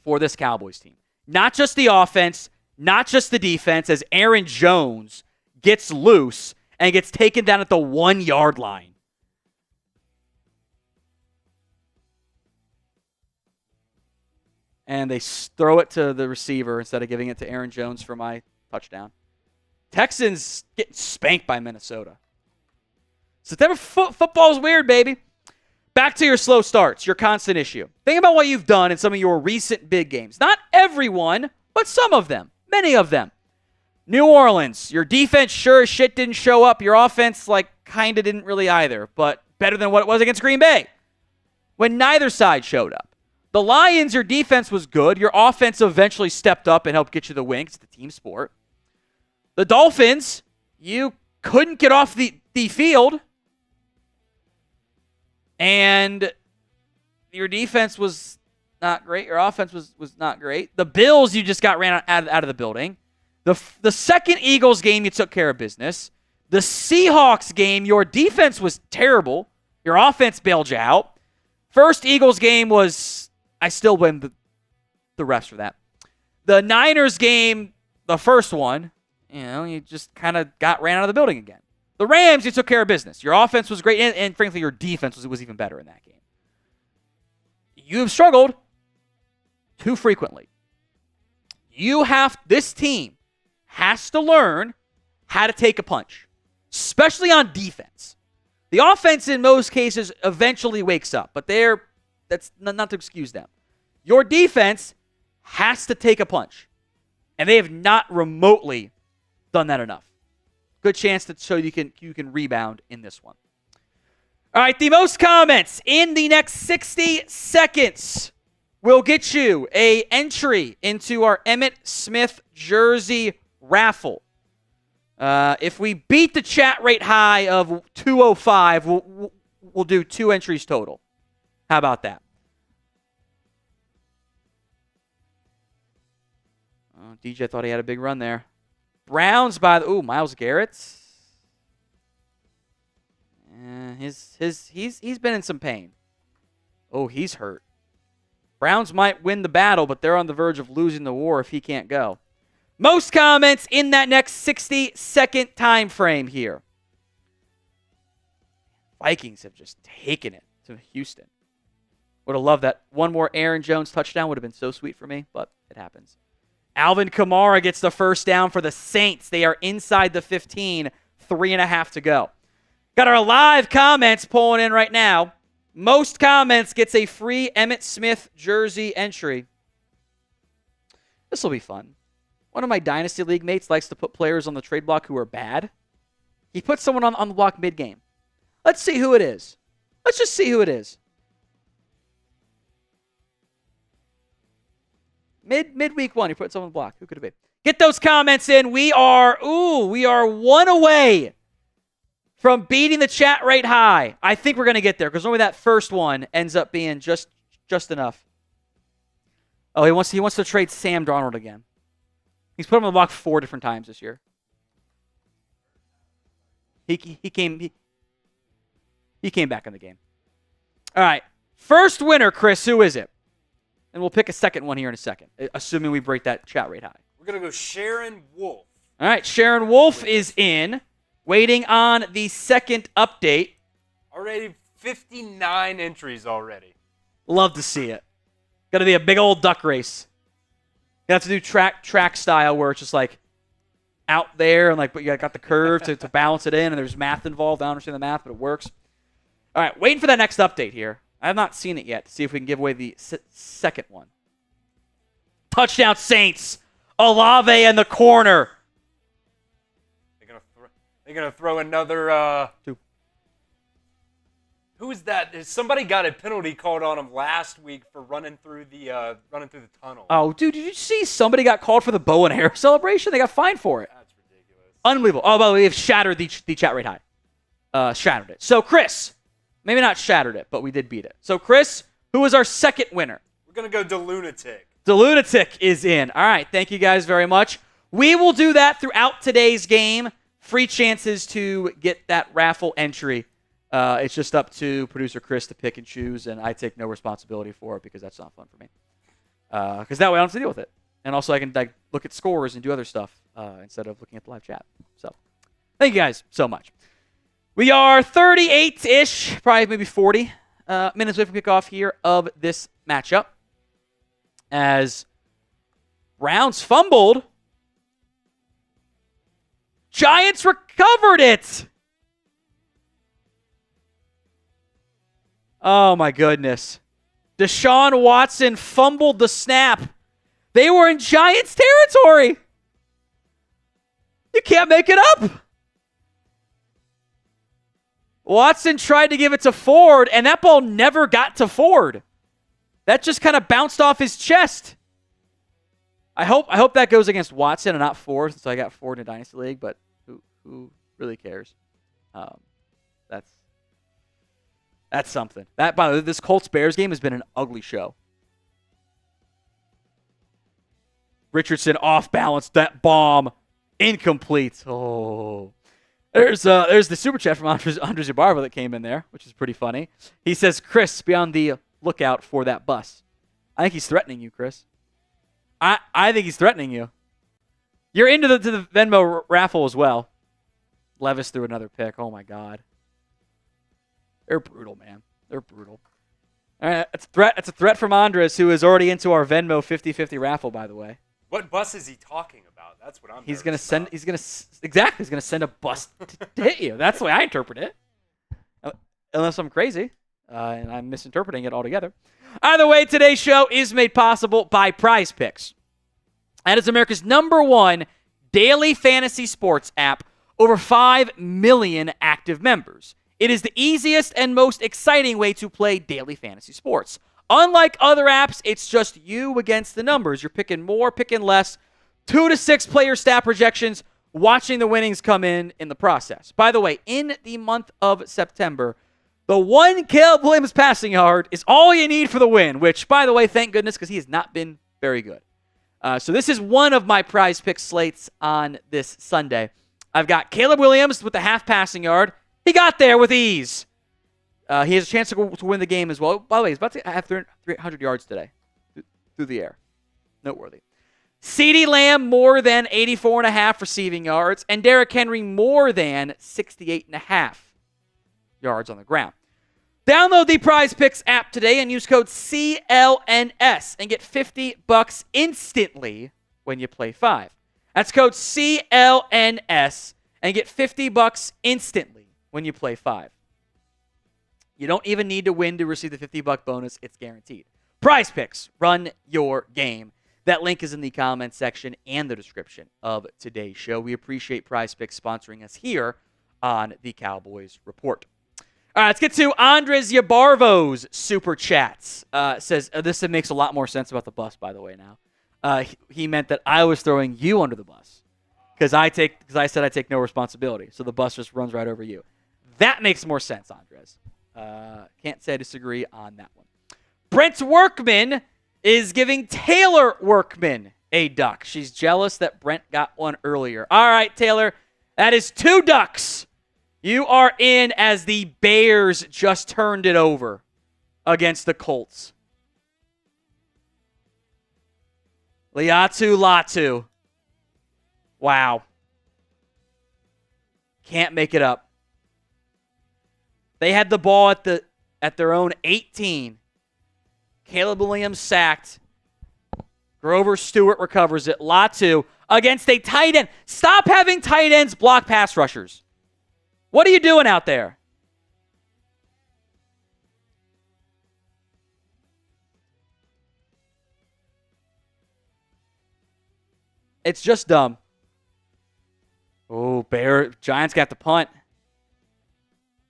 for this Cowboys team. Not just the offense, not just the defense, as Aaron Jones gets loose and gets taken down at the 1-yard line. And they throw it to the receiver instead of giving it to Aaron Jones for my touchdown. Texans getting spanked by Minnesota. September football's weird, baby. Back to your slow starts, your constant issue. Think about what you've done in some of your recent big games. Not everyone, but some of them. Many of them. New Orleans, your defense sure as shit didn't show up. Your offense, kind of didn't really either, but better than what it was against Green Bay when neither side showed up. The Lions, your defense was good. Your offense eventually stepped up and helped get you the win. It's the team sport. The Dolphins, you couldn't get off the field. And your defense was not great. Your offense was not great. The Bills, you just got ran out of the building. The second Eagles game, you took care of business. The Seahawks game, your defense was terrible. Your offense bailed you out. First Eagles game was... I still blame the refs for that. The Niners game, the first one, you just kind of ran out of the building again. The Rams, you took care of business. Your offense was great, and frankly, your defense was even better in that game. You have struggled too frequently. This team has to learn how to take a punch, especially on defense. The offense, in most cases, eventually wakes up, but that's not to excuse them. Your defense has to take a punch, and they have not remotely done that enough. Good chance that so you can rebound in this one. All right, the most comments in the next 60 seconds will get you an entry into our Emmitt Smith jersey raffle. If we beat the chat rate high of 205, we'll do 2 entries total. How about that? Oh, DJ thought he had a big run there. Browns Myles Garrett. He's been in some pain. Oh, he's hurt. Browns might win the battle, but they're on the verge of losing the war if he can't go. Most comments in that next 60-second time frame here. Vikings have just taken it to Houston. Would have loved that. One more Aaron Jones touchdown would have been so sweet for me, but it happens. Alvin Kamara gets the first down for the Saints. They are inside the 15, 3.5 to go. Got our live comments pulling in right now. Most comments gets a free Emmitt Smith jersey entry. This will be fun. One of my Dynasty League mates likes to put players on the trade block who are bad. He puts someone on the block mid-game. Let's see who it is. Let's just see who it is. Midweek 1, he put someone on the block. Who could it be? Get those comments in. We are one away from beating the chat rate high. I think we're going to get there because normally that first one ends up being just enough. Oh, he wants to trade Sam Darnold again. He's put him on the block 4 different times this year. He came back in the game. All right. First winner, Chris, who is it? And we'll pick a second one here in a second, assuming we break that chat rate high. We're going to go Sharon Wolf. All right, Sharon Wolf is in, waiting on the second update. Already 59 entries already. Love to see it. Got to be a big old duck race. You have to do track style where it's just out there and but you got the curve to balance it in, and there's math involved. I don't understand the math, but it works. All right, waiting for that next update here. I have not seen it yet to see if we can give away the second one. Touchdown Saints. Olave in the corner. They're gonna throw another. 2. Who is that? Somebody got a penalty called on him last week for running through the tunnel. Oh, dude, did you see somebody got called for the bow and arrow celebration? They got fined for it. That's ridiculous. Unbelievable. Oh, by the way, we have shattered the chat rate high. Shattered it. So, Chris, maybe not shattered it, but we did beat it. So, Chris, who was our second winner? We're going to go to Lunatic. The Lunatic is in. All right. Thank you guys very much. We will do that throughout today's game. Free chances to get that raffle entry. It's just up to producer Chris to pick and choose, and I take no responsibility for it because that's not fun for me. Because that way I don't have to deal with it. And also I can look at scores and do other stuff instead of looking at the live chat. So thank you guys so much. We are 38-ish, probably maybe 40 minutes away from kickoff here of this matchup. As Browns fumbled, Giants recovered it. Oh, my goodness. Deshaun Watson fumbled the snap. They were in Giants territory. You can't make it up. Watson tried to give it to Ford, and that ball never got to Ford. That just kind of bounced off his chest. I hope that goes against Watson and not Ford, since I got Ford in a Dynasty League, but who really cares? That's something. By the way, this Colts-Bears game has been an ugly show. Richardson off balance, that bomb incomplete. Oh. There's the super chat from Andres Yabarva that came in there, which is pretty funny. He says, Chris, be on the lookout for that bus. I think he's threatening you, Chris. I think he's threatening you. You're into the Venmo raffle as well. Levis threw another pick. Oh, my God. They're brutal, man. They're brutal. All right, it's a threat from Andres, who is already into our Venmo 50-50 raffle, by the way. What bus is he talking about? That's what I'm He's going to send a bus to hit you. That's the way I interpret it. Unless I'm crazy and I'm misinterpreting it altogether. Either way, today's show is made possible by Prize Picks. That is America's #1 daily fantasy sports app, over 5 million active members. It is the easiest and most exciting way to play daily fantasy sports. Unlike other apps, it's just you against the numbers. You're picking more, picking less, 2 to 6 player stat projections, watching the winnings come in the process. By the way, in the month of September, the one Caleb Williams passing yard is all you need for the win, which, by the way, thank goodness, because he has not been very good. So this is one of my Prize Pick slates on this Sunday. I've got Caleb Williams with the half passing yard. He got there with ease. He has a chance to win the game as well. By the way, he's about to have 300 yards today through the air. Noteworthy. CeeDee Lamb more than 84.5 receiving yards, and Derrick Henry more than 68.5 yards on the ground. Download the Prize Picks app today and use code CLNS and get $50 instantly when you play 5. That's code CLNS and get $50 instantly when you play 5. You don't even need to win to receive the $50 bonus. It's guaranteed. Prize Picks. Run your game. That link is in the comments section and the description of today's show. We appreciate Prize Picks sponsoring us here on the Cowboys Report. All right, let's get to Andres Yabarvo's super chats. Says, this makes a lot more sense about the bus, by the way, now. He meant that I was throwing you under the bus because I said I take no responsibility. So the bus just runs right over you. That makes more sense, Andres. Can't say I disagree on that one. Brent Workman is giving Taylor Workman a duck. She's jealous that Brent got one earlier. All right, Taylor, that is 2 ducks. You are in as the Bears just turned it over against the Colts. Liatu Latu. Wow. Can't make it up. They had the ball at their own 18. Caleb Williams sacked. Grover Stewart recovers it. Latu against a tight end. Stop having tight ends block pass rushers. What are you doing out there? It's just dumb. Oh, Giants got the punt.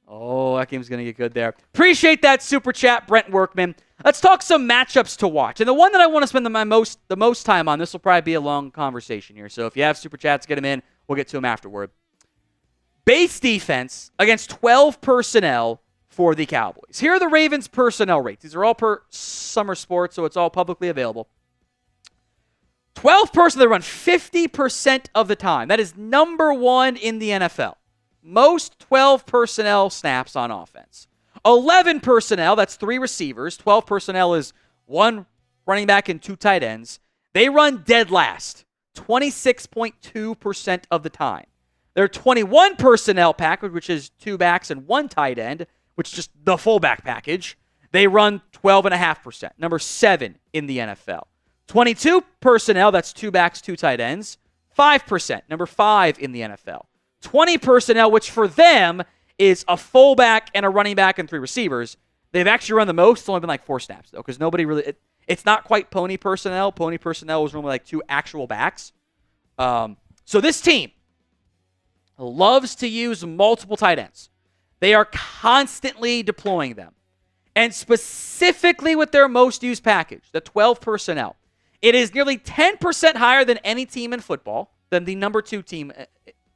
Oh, that game's going to get good there. Appreciate that super chat, Brent Workman. Let's talk some matchups to watch. And the one that I want to spend the most time on, this will probably be a long conversation here. So if you have super chats, get them in. We'll get to them afterward. Base defense against 12 personnel for the Cowboys. Here are the Ravens' personnel rates. These are all per Summer Sports, so it's all publicly available. 12 personnel, they run 50% of the time. That is number one in the NFL. Most 12 personnel snaps on offense. 11 personnel, that's 3 receivers. 12 personnel is 1 running back and 2 tight ends. They run dead last, 26.2% of the time. Their 21 personnel package, which is 2 backs and 1 tight end, which is just the fullback package, they run 12.5%, number 7 in the NFL. 22 personnel, that's 2 backs, 2 tight ends, 5%, number 5 in the NFL. 20 personnel, which for them is a fullback and a running back and 3 receivers. They've actually run the most. It's only been like 4 snaps, though, because nobody really... It's not quite pony personnel. Pony personnel was normally like 2 actual backs. So this team loves to use multiple tight ends. They are constantly deploying them. And specifically with their most used package, the 12 personnel, it is nearly 10% higher than any team in football, than the number 2 team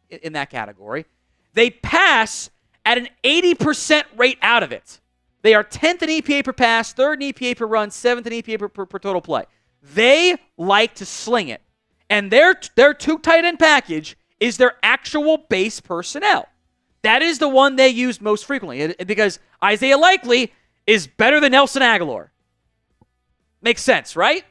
in that category. They pass at an 80% rate out of it. They are 10th in EPA per pass, 3rd in EPA per run, 7th in EPA per total play. They like to sling it. And their 2 tight end package is their actual base personnel. That is the one they use most frequently, because Isaiah Likely is better than Nelson Aguilar. Makes sense, right?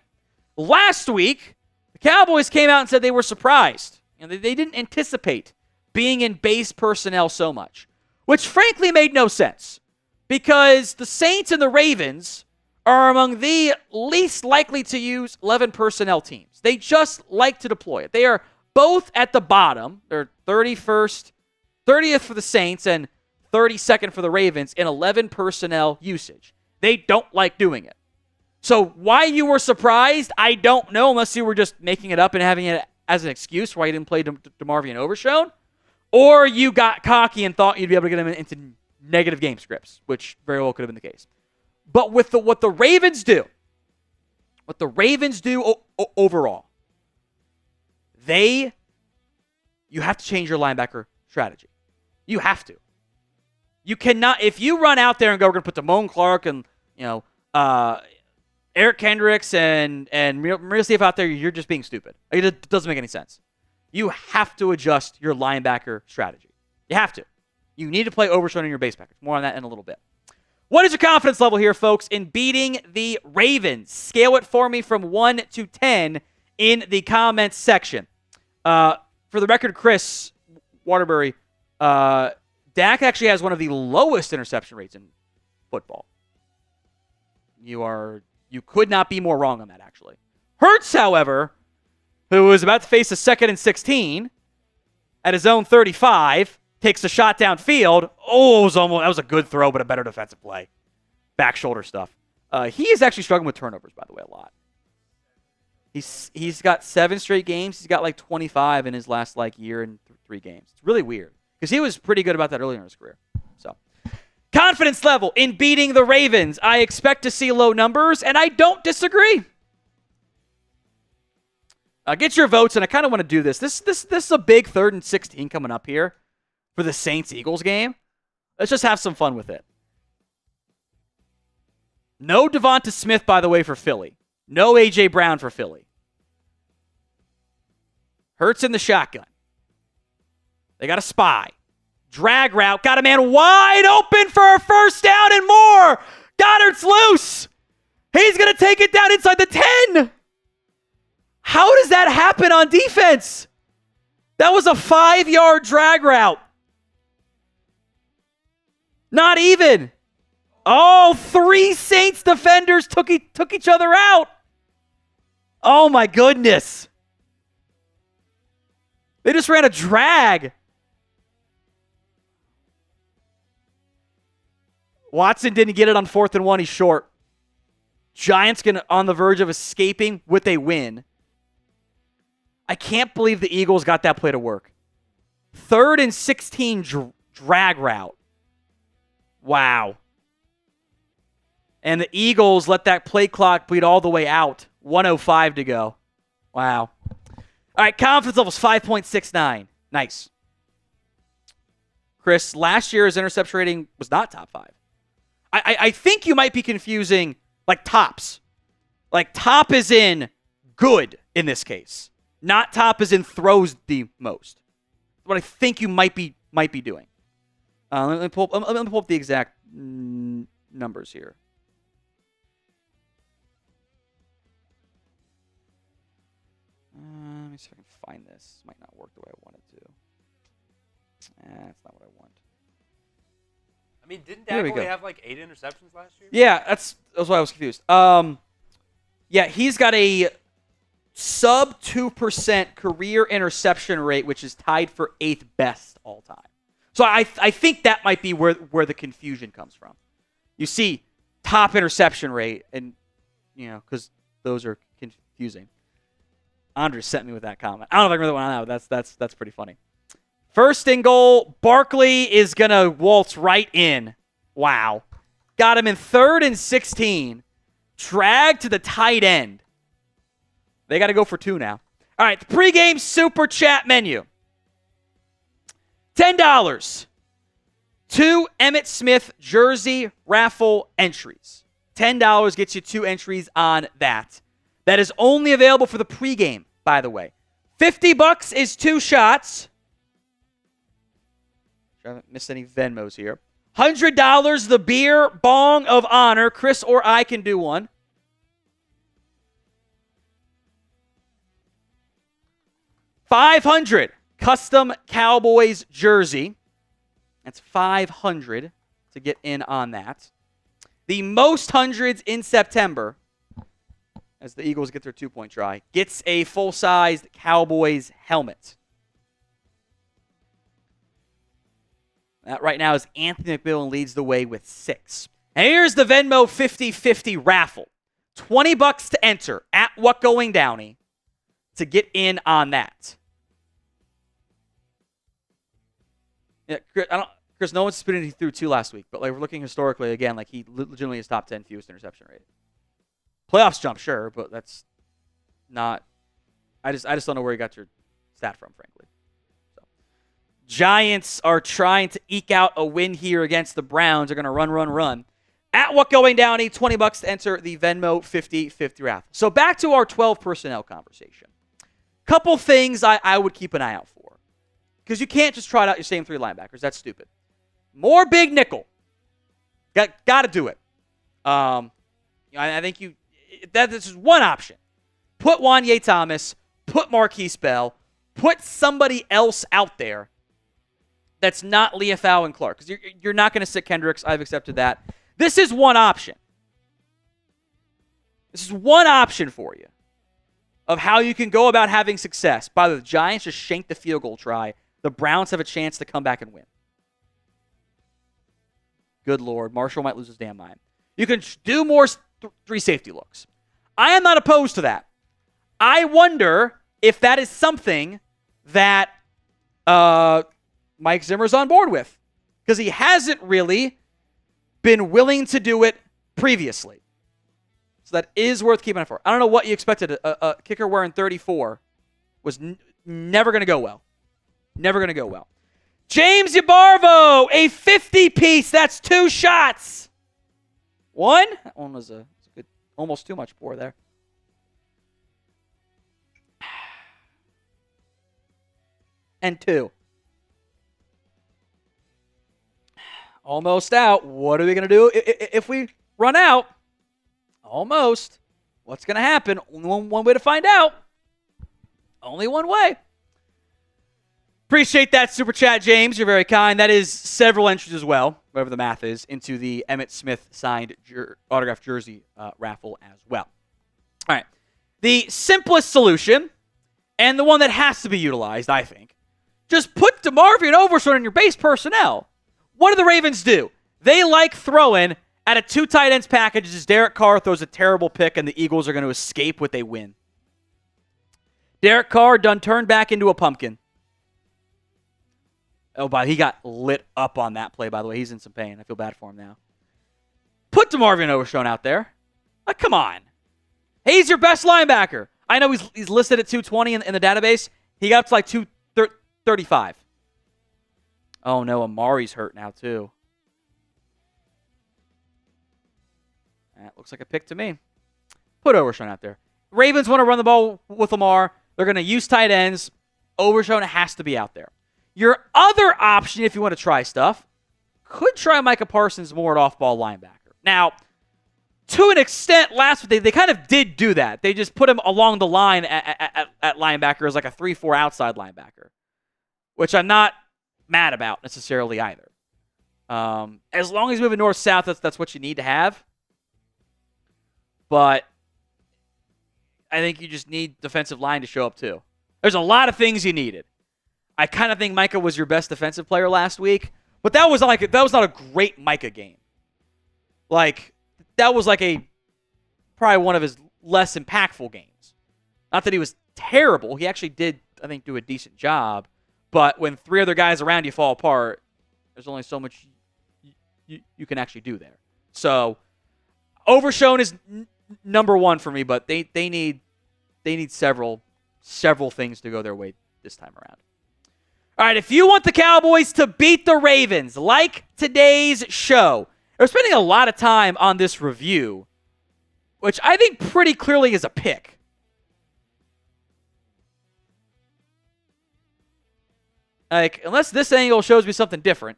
Last week, the Cowboys came out and said they were surprised. They didn't anticipate being in base personnel so much, which frankly made no sense, because the Saints and the Ravens are among the least likely to use 11 personnel teams. They just like to deploy it. They are both at the bottom. They're 30th for the Saints and 32nd for the Ravens in 11 personnel usage. They don't like doing it. So why you were surprised, I don't know, unless you were just making it up and having it as an excuse for why you didn't play DeMarvion Overshown, or you got cocky and thought you'd be able to get him into negative game scripts, which very well could have been the case. But with what the Ravens do overall, you have to change your linebacker strategy. You have to. You cannot, if you run out there and go, we're going to put Damone Clark and, Eric Kendricks and Maria Steve out there, you're just being stupid. It doesn't make any sense. You have to adjust your linebacker strategy. You have to. You need to play Overshown in your base package. More on that in a little bit. What is your confidence level here, folks, in beating the Ravens? Scale it for me from 1 to 10 in the comments section. For the record, Chris Waterbury, Dak actually has one of the lowest interception rates in football. You could not be more wrong on that, actually. Hurts, however, who was about to face a 2nd and 16 at his own 35, takes a shot downfield. That was a good throw, but a better defensive play. Back shoulder stuff. He is actually struggling with turnovers, by the way, a lot. He's got 7 straight games. He's got like 25 in his last year and 3 games. It's really weird, because he was pretty good about that earlier in his career. So, confidence level in beating the Ravens. I expect to see low numbers, and I don't disagree. Get your votes, and I kind of want to do this. This is a big 3rd and 16 coming up here for the Saints-Eagles game. Let's just have some fun with it. No Devonta Smith, by the way, for Philly. No A.J. Brown for Philly. Hurts in the shotgun. They got a spy. Drag route. Got a man wide open for a first down and more. Goddard's loose. He's going to take it down inside the 10. How does that happen on defense? That was a 5-yard drag route. Not even. Oh, 3 Saints defenders took each other out. Oh, my goodness. They just ran a drag. Watson didn't get it on 4th and 1. He's short. Giants on the verge of escaping with a win. I can't believe the Eagles got that play to work. 3rd and 16 drag route. Wow. And the Eagles let that play clock bleed all the way out. 1:05 to go. Wow. All right, confidence level's 5.69. Nice. Chris, last year's interception rating was not top 5. I think you might be confusing like tops. Like top is in good in this case. Not top is in throws the most. What I think you might be doing. Let me pull up the exact numbers here. Let me see if I can find this. This might not work the way I want it to. That's not what I want. I mean, didn't Dak only have like 8 interceptions last year? Yeah, that's why I was confused. Yeah, he's got a sub 2% career interception rate, which is tied for 8th best all time. So I think that might be where the confusion comes from. You see top interception rate, and because those are confusing. Andres sent me with that comment. I don't know if I can really want to know. That's pretty funny. First and goal, Barkley is going to waltz right in. Wow. Got him in 3rd and 16. Drag to the tight end. They got to go for 2 now. All right, the pregame super chat menu. $10. 2 Emmitt Smith jersey raffle entries. $10 gets you 2 entries on that. That is only available for the pregame, by the way. $50 is 2 shots. I haven't missed any Venmos here. $100, the beer bong of honor. Chris or I can do one. $500, custom Cowboys jersey. That's $500 to get in on that. The most hundreds in September, as the Eagles get their 2-point try, gets a full-sized Cowboys helmet. That right now is Anthony McMillan leads the way with 6. And here's the Venmo 50-50 raffle. $20 to enter at What Going Downey to get in on that. Yeah, Chris, no one's spinning through 2 last week, but like we're looking historically again, like he legitimately is top 10 fewest interception rate. Playoffs jump, sure, but that's not. I just don't know where you got your stat from, frankly. So, Giants are trying to eke out a win here against the Browns. They're going to run. At What Going Downey, $20 to enter the Venmo 50-50 raffle. So back to our 12 personnel conversation. Couple things I would keep an eye out for. Because you can't just trot out your same 3 linebackers. That's stupid. More big nickel. Got to do it. I think this is one option. Put Wanye Thomas, put Marquise Bell, put somebody else out there that's not Leafau and Clark. Because you're not going to sit Kendricks. I've accepted that. This is one option. This is one option for you of how you can go about having success. By the way, the Giants just shanked the field goal try. The Browns have a chance to come back and win. Good Lord. Marshall might lose his damn mind. You can do more 3 safety looks. I am not opposed to that. I wonder if that is something that Mike Zimmer's on board with. Because he hasn't really been willing to do it previously. So that is worth keeping an eye for. I don't know what you expected. A kicker wearing 34 was never going to go well. Never going to go well. James Yabarvo, a 50-piece. That's 2 shots. 1? That one was a good, almost too much pour there. And 2. Almost out. What are we going to do if we run out? Almost. What's going to happen? Only one way to find out. Only one way. Appreciate that super chat, James. You're very kind. That is several entries as well, whatever the math is, into the Emmitt Smith signed autographed jersey raffle as well. All right. The simplest solution, and the one that has to be utilized, I think, just put DeMarvion Overshown in your base personnel. What do the Ravens do? They like throwing at a 2 tight ends package as Derek Carr throws a terrible pick and the Eagles are going to escape what they win. Derek Carr done turned back into a pumpkin. Oh, but he got lit up on that play, by the way. He's in some pain. I feel bad for him now. Put DeMarvion Overshown out there. Like, come on. Hey, he's your best linebacker. I know he's listed at 220 in the database. He got up to like 230 35. Oh, no, Amari's hurt now, too. That looks like a pick to me. Put Overshown out there. Ravens want to run the ball with Lamar. They're going to use tight ends. Overshown has to be out there. Your other option, if you want to try stuff, could try Micah Parsons more at off-ball linebacker. Now, to an extent, last week, they kind of did do that. They just put him along the line at linebacker as like a 3-4 outside linebacker, which I'm not mad about necessarily either. As long as you're moving north-south, that's what you need to have. But I think you just need defensive line to show up too. There's a lot of things you needed. I kind of think Micah was your best defensive player last week, but that was not a great Micah game. Like, that was like probably one of his less impactful games. Not that he was terrible. He actually did, I think, do a decent job. But when three other guys around you fall apart, there's only so much you can actually do there. So, Overshown is number one for me, but they need several things to go their way this time around. All right, if you want the Cowboys to beat the Ravens, like today's show, we're spending a lot of time on this review, which I think pretty clearly is a pick. Like, unless this angle shows me something different,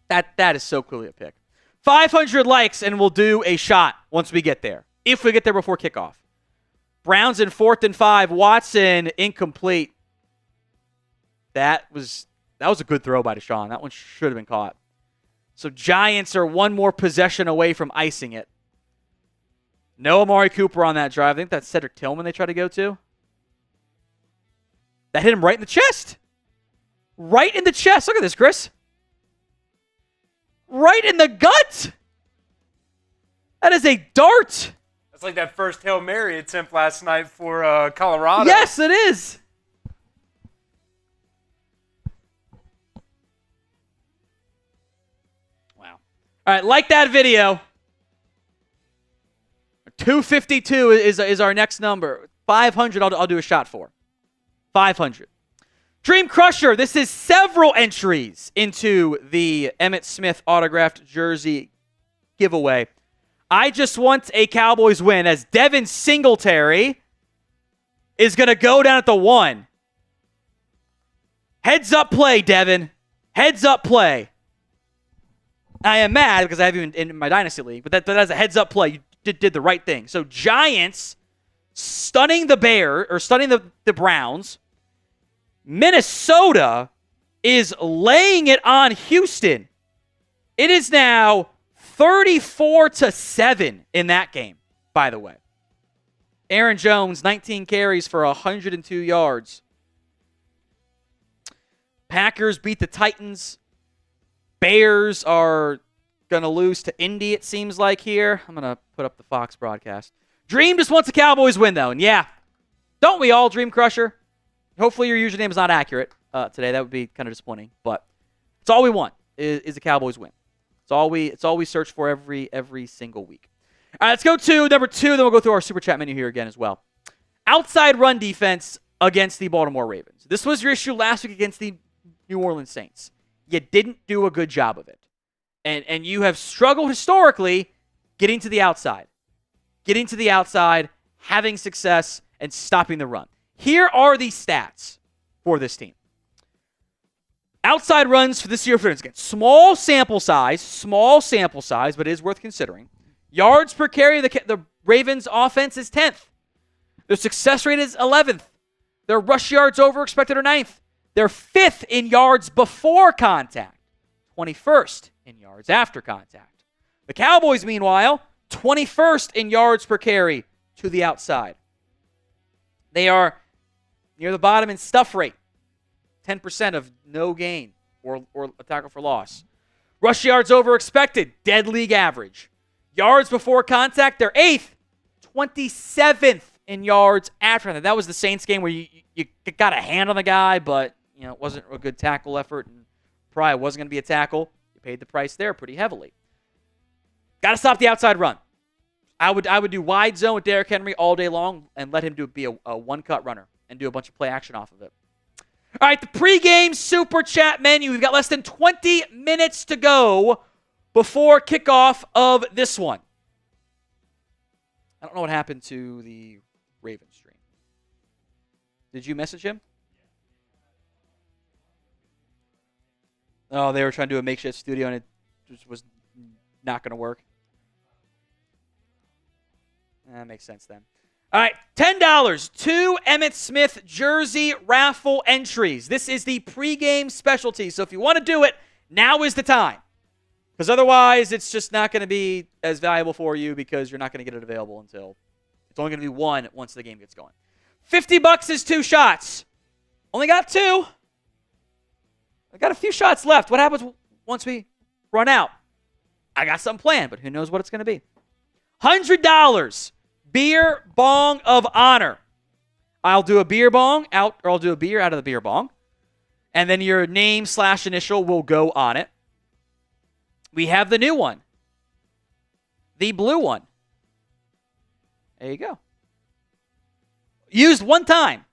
that is so clearly a pick. 500 likes, and we'll do a shot once we get there, if we get there before kickoff. Browns in 4th and 5. Watson, incomplete. That was a good throw by Deshaun. That one should have been caught. So Giants are one more possession away from icing it. No Amari Cooper on that drive. I think that's Cedric Tillman they tried to go to. That hit him right in the chest. Right in the chest. Look at this, Chris. Right in the gut. That is a dart. That's like that first Hail Mary attempt last night for Colorado. Yes, it is. Wow. All right, like that video. 252 is our next number. 500 I'll do a shot for. 500. Dream Crusher, this is several entries into the Emmitt Smith autographed jersey giveaway. I just want a Cowboys win as Devin Singletary is going to go down at the 1. Heads up play, Devin. Heads up play. I am mad because I have you in my Dynasty League, but that's a heads up play. You did the right thing. So Giants stunning the Browns. Minnesota is laying it on Houston. It is now 34-7 in that game, by the way. Aaron Jones, 19 carries for 102 yards. Packers beat the Titans. Bears are going to lose to Indy, it seems like here. I'm going to put up the Fox broadcast. Dream just wants the Cowboys win, though. And yeah, don't we all, Dream Crusher? Hopefully your username is not accurate today. That would be kind of disappointing. But it's all we want is the Cowboys win. It's all we search for every single week. All right, let's go to number 2. Then we'll go through our Super Chat menu here again as well. Outside run defense against the Baltimore Ravens. This was your issue last week against the New Orleans Saints. You didn't do a good job of it. And you have struggled historically getting to the outside. Getting to the outside, having success, and stopping the run. Here are the stats for this team. Outside runs for this year for again. Small sample size, but it is worth considering. Yards per carry, the Ravens' offense is 10th. Their success rate is 11th. Their rush yards over expected are 9th. They're 5th in yards before contact, 21st in yards after contact. The Cowboys, meanwhile, 21st in yards per carry to the outside. They are near the bottom in stuff rate, 10% of no gain or a tackle for loss. Rush yards over expected, dead league average. Yards before contact, they're 8th, 27th in yards after contact. That was the Saints game where you got a hand on the guy, but it wasn't a good tackle effort and probably wasn't going to be a tackle. You paid the price there pretty heavily. Got to stop the outside run. I would do wide zone with Derrick Henry all day long and let him be a one-cut runner and do a bunch of play action off of it. All right, the pregame Super Chat menu. We've got less than 20 minutes to go before kickoff of this one. I don't know what happened to the Ravens stream. Did you message him? Oh, they were trying to do a makeshift studio, and it just was not going to work. That makes sense then. All right, $10, 2 Emmitt Smith jersey raffle entries. This is the pregame specialty, so if you want to do it, now is the time. Because otherwise, it's just not going to be as valuable for you because you're not going to get it available until it's only going to be one once the game gets going. $50 is 2 shots. Only got 2. I got a few shots left. What happens once we run out? I got something planned, but who knows what it's going to be. $100. Beer bong of honor. I'll do a beer bong out, or I'll do a beer out of the beer bong. And then your name/initial will go on it. We have the new one. The blue one. There you go. Used one time.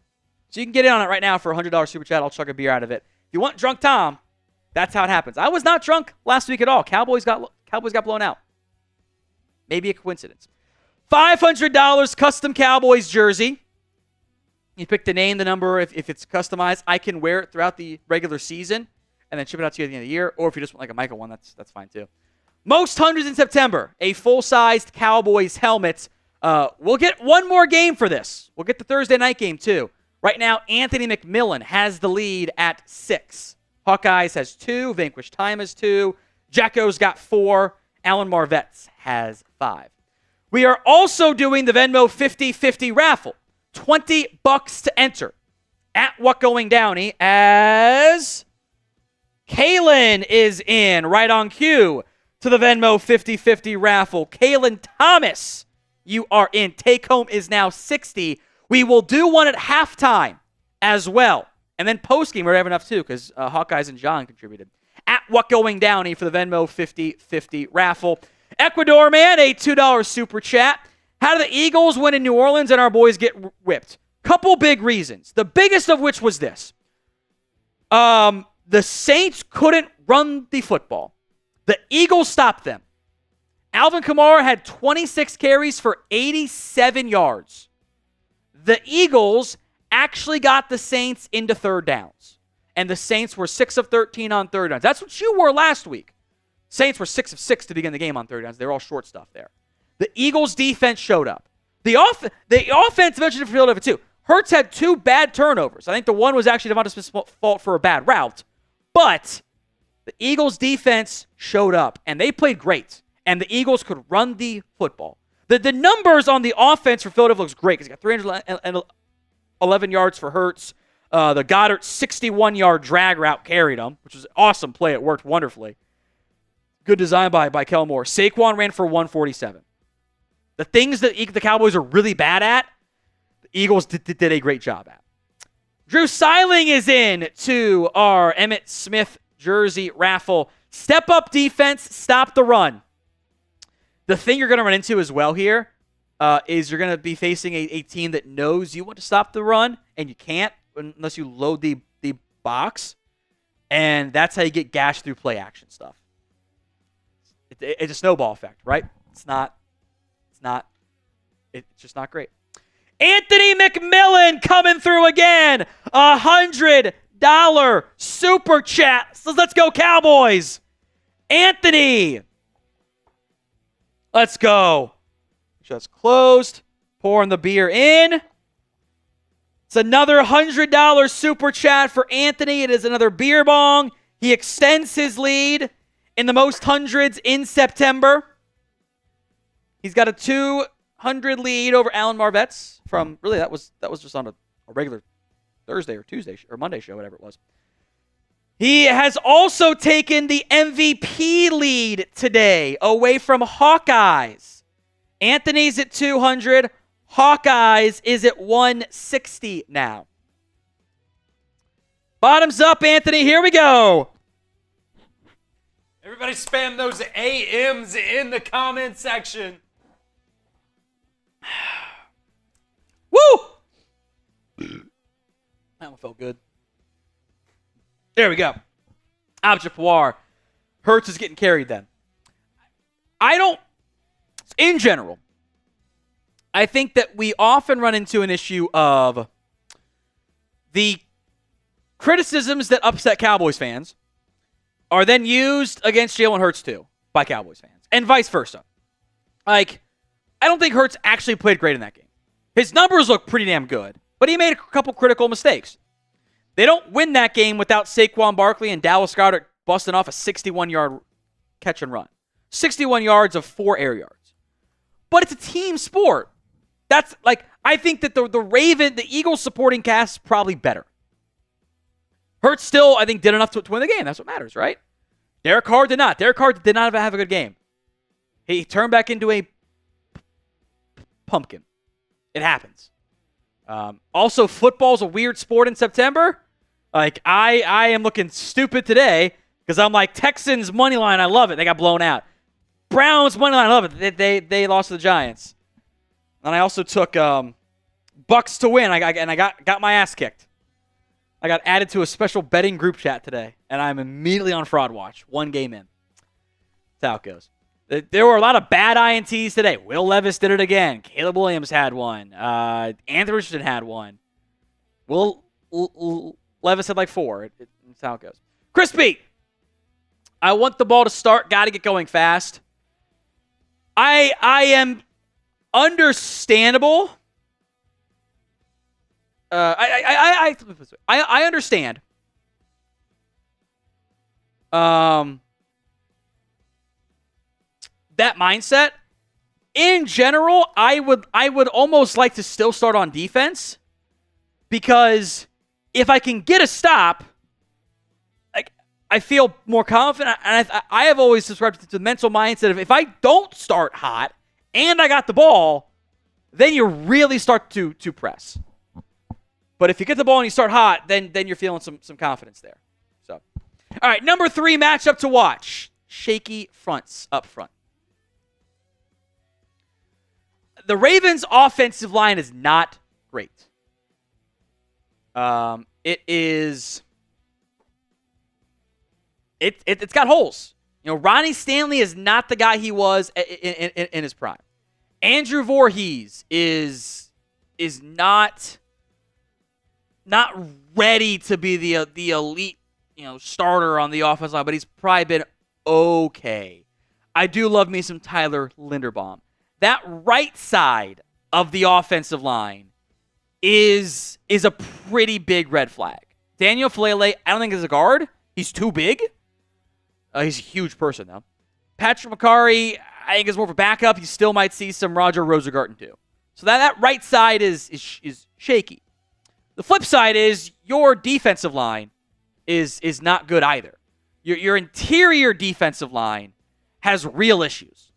So you can get in on it right now for a $100 super chat. I'll chuck a beer out of it. If you want Drunk Tom, that's how it happens. I was not drunk last week at all. Cowboys got blown out. Maybe a coincidence. $500 custom Cowboys jersey. You pick the name, the number. If it's customized, I can wear it throughout the regular season and then ship it out to you at the end of the year. Or if you just want like a Michael one, that's fine too. Most hundreds in September. A full-sized Cowboys helmet. We'll get one more game for this. We'll get the Thursday night game too. Right now, Anthony McMillan has the lead at 6. Hawkeyes has 2. Vanquish Time has 2. Jacko's got 4. Alan Marvetts has 5. We are also doing the Venmo 50-50 raffle. $20 to enter. At What Going Downey as Kalen is in right on cue to the Venmo 50-50 raffle. Kalen Thomas, you are in. Take home is now 60. We will do one at halftime as well. And then postgame, we're having enough too because Hawkeyes and John contributed. At What Going Downey for the Venmo 50-50 raffle. Ecuador man, a $2 super chat. How do the Eagles win in New Orleans and our boys get whipped? Couple big reasons. The biggest of which was this. The Saints couldn't run the football. The Eagles stopped them. Alvin Kamara had 26 carries for 87 yards. The Eagles actually got the Saints into third downs. And the Saints were 6 of 13 on third downs. That's what you were last week. Saints were 6 of 6 to begin the game on third downs. They were all short stuff there. The Eagles' defense showed up. The offense eventually filled it too. Hurts had 2 bad turnovers. I think the one was actually Devonta Smith's fault for a bad route. But the Eagles' defense showed up, and they played great. And the Eagles could run the football. The numbers on the offense for Philadelphia looks great because he got 311 yards for Hurts. The Goddard 61-yard drag route carried him, which was an awesome play. It worked wonderfully. Good design by Kellen Moore. Saquon ran for 147. The things that the Cowboys are really bad at, the Eagles did a great job at. Drew Seiling is in to our Emmitt Smith jersey raffle. Step up defense, stop the run. The thing you're going to run into as well here is you're going to be facing a team that knows you want to stop the run, and you can't unless you load the box. And that's how you get gashed through play action stuff. It's a snowball effect, right? It's just not great. Anthony McMillan coming through again. $100 super chat. So let's go Cowboys. Anthony. Let's go. Just closed. Pouring the beer in. It's another $100 super chat for Anthony. It is another beer bong. He extends his lead in the most hundreds in September. He's got a 200 lead over Alan Marvetts from, really, that was just on a regular Thursday or Tuesday or Monday show, whatever it was. He has also taken the MVP lead today away from Hawkeyes. Anthony's at 200. Hawkeyes is at 160 now. Bottoms up, Anthony. Here we go. Everybody spam those AMs in the comment section. Woo! That one felt good. There we go. Object Puar. Hurts is getting carried then. In general, I think that we often run into an issue of the criticisms that upset Cowboys fans are then used against Jalen Hurts too by Cowboys fans, and vice versa. Like, I don't think Hurts actually played great in that game. His numbers look pretty damn good, but he made a couple critical mistakes. They don't win that game without Saquon Barkley and Dallas Goedert busting off a 61-yard catch and run. 61 yards of 4 air yards. But it's a team sport. That's like, I think that the Eagles supporting cast is probably better. Hurts still, I think, did enough to win the game. That's what matters, right? Derek Carr did not. Derek Carr did not have a good game. He turned back into a pumpkin. It happens. Also, football's a weird sport in September. Like, I am looking stupid today because I'm like, Texans money line, I love it. They got blown out. Browns money line, I love it. They lost to the Giants. And I also took Bucks to win. I got my ass kicked. I got added to a special betting group chat today, and I'm immediately on fraud watch. 1 game in. That's how it goes. There were a lot of bad INTs today. Will Levis did it again. Caleb Williams had one. Anthony Richardson had one. Will Levis had like 4. That's how it goes. Crispy, I want the ball to start. Got to get going fast. I am understandable. I understand. That mindset. In general, I would almost like to still start on defense because if I can get a stop, like, I feel more confident. And I have always subscribed to the mental mindset of if I don't start hot and I got the ball, then you really start to press. But if you get the ball and you start hot, then you're feeling some confidence there. So, all right, number 3 matchup to watch. Shaky fronts up front. The Ravens' offensive line is not great. It's got holes. You know, Ronnie Stanley is not the guy he was in his prime. Andrew Voorhees is not ready to be the elite, starter on the offensive line, but he's probably been okay. I do love me some Tyler Linderbaum. That right side of the offensive line is a pretty big red flag. Daniel Falele, I don't think is a guard. He's too big. He's a huge person, though. Patrick McCarry, I think is more of a backup. You still might see some Roger Rosengarten, too. So that right side is shaky. The flip side is your defensive line is not good either. Your interior defensive line has real issues.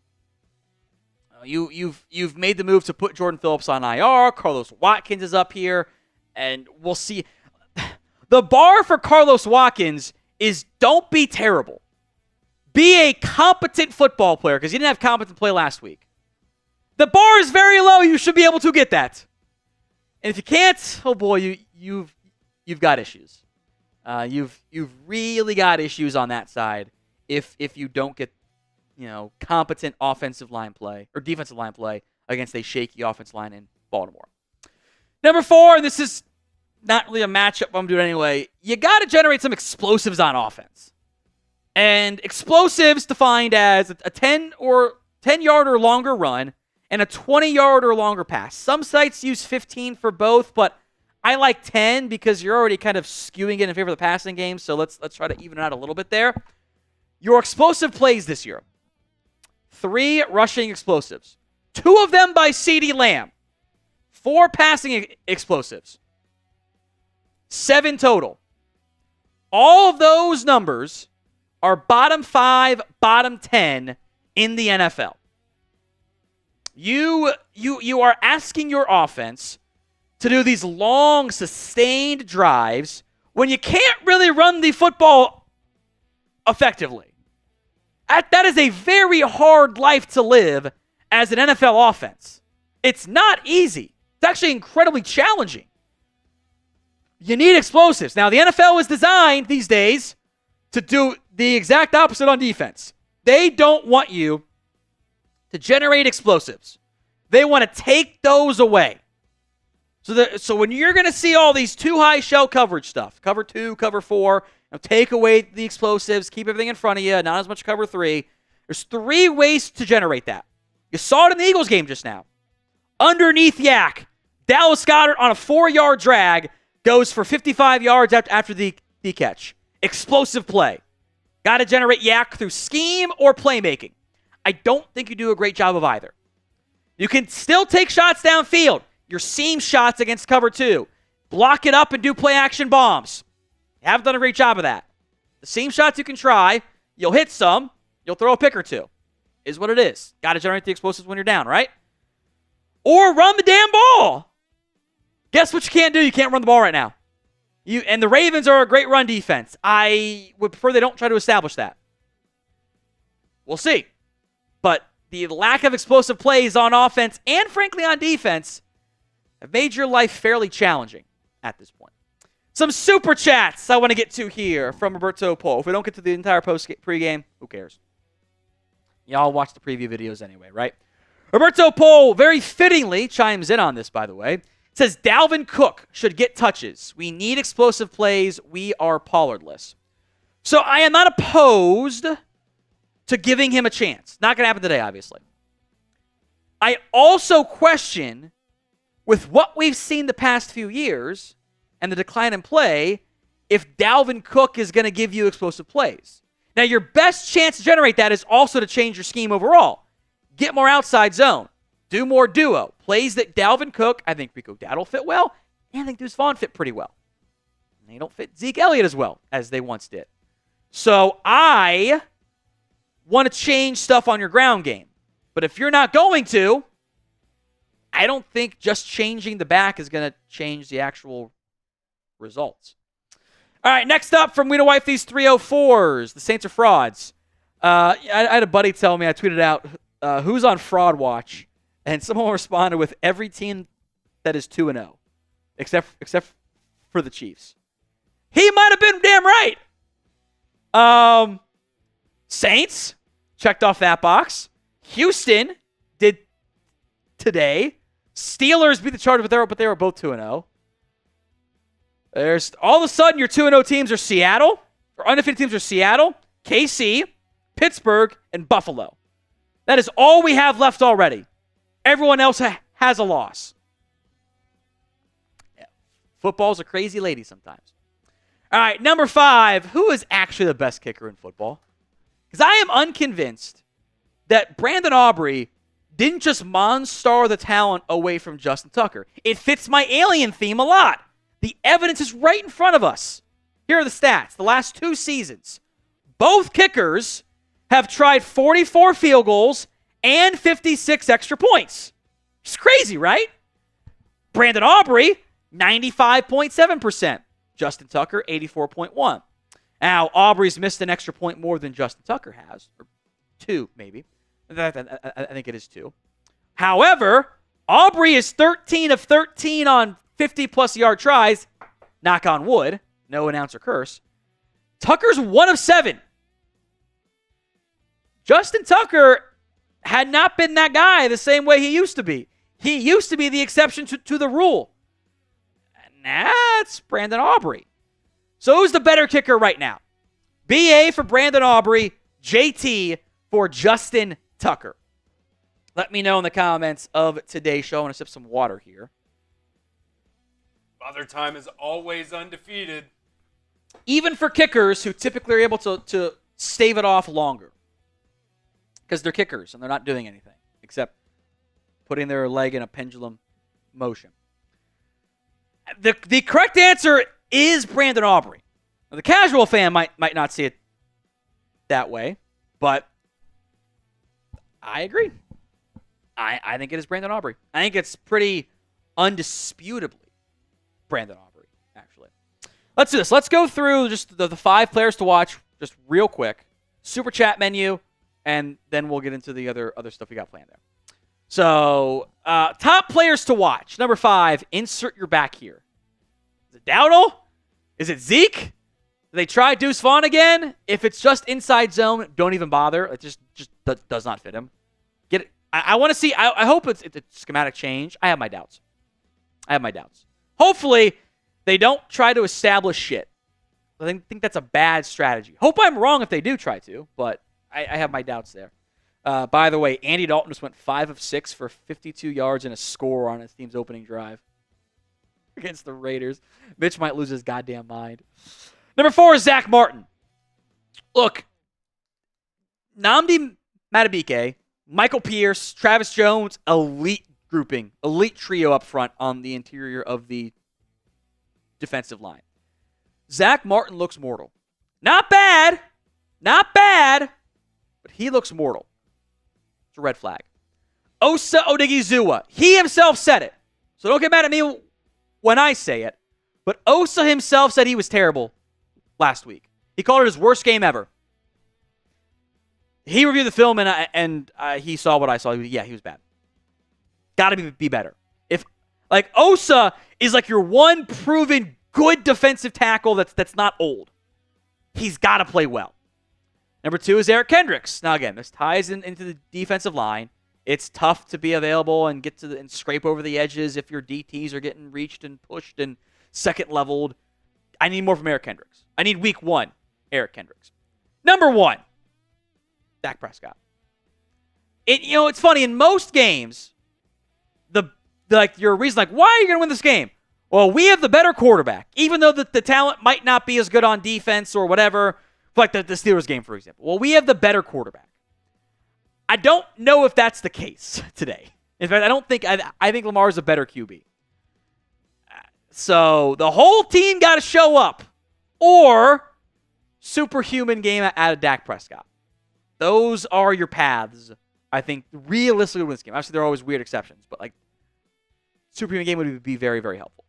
You've made the move to put Jordan Phillips on IR. Carlos Watkins is up here, and we'll see. The bar for Carlos Watkins is don't be terrible. Be a competent football player, because you didn't have competent play last week. The bar is very low. You should be able to get that. And if you can't, oh boy, you've got issues. You've really got issues on that side if you don't get competent offensive line play or defensive line play against a shaky offensive line in Baltimore. Number 4, and this is not really a matchup, but I'm doing it anyway. You got to generate some explosives on offense. And explosives defined as a 10-yard or longer run and a 20-yard or longer pass. Some sites use 15 for both, but I like 10 because you're already kind of skewing it in favor of the passing game. So let's try to even it out a little bit there. Your explosive plays this year. 3 rushing explosives. 2 of them by CeeDee Lamb. 4 passing explosives. 7 total. All of those numbers are bottom 5, bottom 10 in the NFL. You are asking your offense to do these long, sustained drives when you can't really run the football effectively. That is a very hard life to live as an NFL offense. It's not easy. It's actually incredibly challenging. You need explosives. Now, the NFL is designed these days to do the exact opposite on defense. They don't want you to generate explosives. They want to take those away. So when you're going to see all these too high shell coverage stuff, cover 2, cover 4, take away the explosives, keep everything in front of you, not as much cover 3. There's 3 ways to generate that. You saw it in the Eagles game just now. Underneath yak, Dallas Goedert on a 4-yard drag goes for 55 yards after the catch. Explosive play. Got to generate yak through scheme or playmaking. I don't think you do a great job of either. You can still take shots downfield. Your seam shots against cover 2. Block it up and do play action bombs. You haven't done a great job of that. The seam shots you can try. You'll hit some. You'll throw a pick or 2. Is what it is. Got to generate the explosives when you're down, right? Or run the damn ball. Guess what you can't do? You can't run the ball right now. And the Ravens are a great run defense. I would prefer they don't try to establish that. We'll see. But the lack of explosive plays on offense and, frankly, on defense have made your life fairly challenging at this point. Some super chats I want to get to here from Roberto Pohl. If we don't get to the entire pregame, who cares? Y'all watch the preview videos anyway, right? Roberto Pohl very fittingly chimes in on this, by the way. Says, Dalvin Cook should get touches. We need explosive plays. We are Pollardless. So I am not opposed to giving him a chance. Not going to happen today, obviously. I also question, with what we've seen the past few years and the decline in play, if Dalvin Cook is going to give you explosive plays. Now, your best chance to generate that is also to change your scheme overall. Get more outside zone. Do more duo. Plays that Dalvin Cook, I think Rico Dowdle fit well, and I think Deuce Vaughn fit pretty well. And they don't fit Zeke Elliott as well as they once did. So I want to change stuff on your ground game. But if you're not going to, I don't think just changing the back is going to change the actual results. All right, next up from We Don't Wipe These 304s, the Saints are frauds. I had a buddy tell me, I tweeted out, who's on Fraud Watch? And someone responded with every team that is 2-0, except for the Chiefs. He might have been damn right. Saints checked off that box. Houston did today. Steelers beat the Chargers, but they were both 2-0. There's all of a sudden your 2-0 teams are Seattle, or undefeated teams are Seattle, KC, Pittsburgh, and Buffalo. That is all we have left already. Everyone else has a loss. Yeah. Football's a crazy lady sometimes. All right, number 5. Who is actually the best kicker in football? Because I am unconvinced that Brandon Aubrey didn't just monstar the talent away from Justin Tucker. It fits my alien theme a lot. The evidence is right in front of us. Here are the stats. The last 2 seasons, both kickers have tried 44 field goals and 56 extra points. It's crazy, right? Brandon Aubrey, 95.7%. Justin Tucker, 84.1%. Now, Aubrey's missed an extra point more than Justin Tucker has. Or 2, maybe. I think it is 2. However, Aubrey is 13 of 13 on 50-plus yard tries. Knock on wood. No announcer curse. Tucker's 1 of 7. Justin Tucker had not been that guy the same way he used to be. He used to be the exception to the rule. And that's Brandon Aubrey. So who's the better kicker right now? BA for Brandon Aubrey, JT for Justin Tucker. Let me know in the comments of today's show. I want to sip some water here. Father Time is always undefeated. Even for kickers who typically are able to stave it off longer. Because they're kickers and they're not doing anything except putting their leg in a pendulum motion. The correct answer is Brandon Aubrey. Now, the casual fan might not see it that way, but I agree. I think it is Brandon Aubrey. I think it's pretty undisputably Brandon Aubrey, actually. Let's do this. Let's go through just the 5 players to watch just real quick. Super chat menu. And then we'll get into the other stuff we got planned there. So, top players to watch. Number 5, insert your back here. Is it Dowdle? Is it Zeke? Do they try Deuce Vaughn again? If it's just inside zone, don't even bother. It just does not fit him. Get it. I want to see. I hope it's a schematic change. I have my doubts. Hopefully, they don't try to establish shit. I think that's a bad strategy. Hope I'm wrong if they do try to, but I have my doubts there. By the way, Andy Dalton just went 5 of 6 for 52 yards and a score on his team's opening drive against the Raiders. Mitch might lose his goddamn mind. Number 4 is Zach Martin. Look, Nnamdi Madubuike, Michael Pierce, Travis Jones, elite grouping, elite trio up front on the interior of the defensive line. Zach Martin looks mortal. Not bad, but he looks mortal. It's a red flag. Osa Odigizua, he himself said it, so don't get mad at me when I say it, but Osa himself said he was terrible last week. He called it his worst game ever. He reviewed the film and he saw what I saw. He was bad. Got to be better. If like Osa is like your one proven good defensive tackle that's not old. He's got to play well. Number 2 is Eric Kendricks. Now again, this ties into the defensive line. It's tough to be available and get to and scrape over the edges if your DTs are getting reached and pushed and second leveled. I need more from Eric Kendricks. I need week 1 Eric Kendricks. Number 1, Dak Prescott. It's funny, in most games, your reason, why are you going to win this game? Well, we have the better quarterback, even though the talent might not be as good on defense or whatever, like the Steelers game, for example. Well, we have the better quarterback. I don't know if that's the case today. In fact, I think Lamar is a better QB. So the whole team got to show up, or superhuman game out of Dak Prescott. Those are your paths, I think, realistically to win this game. Obviously, there are always weird exceptions, but superhuman game would be very, very helpful.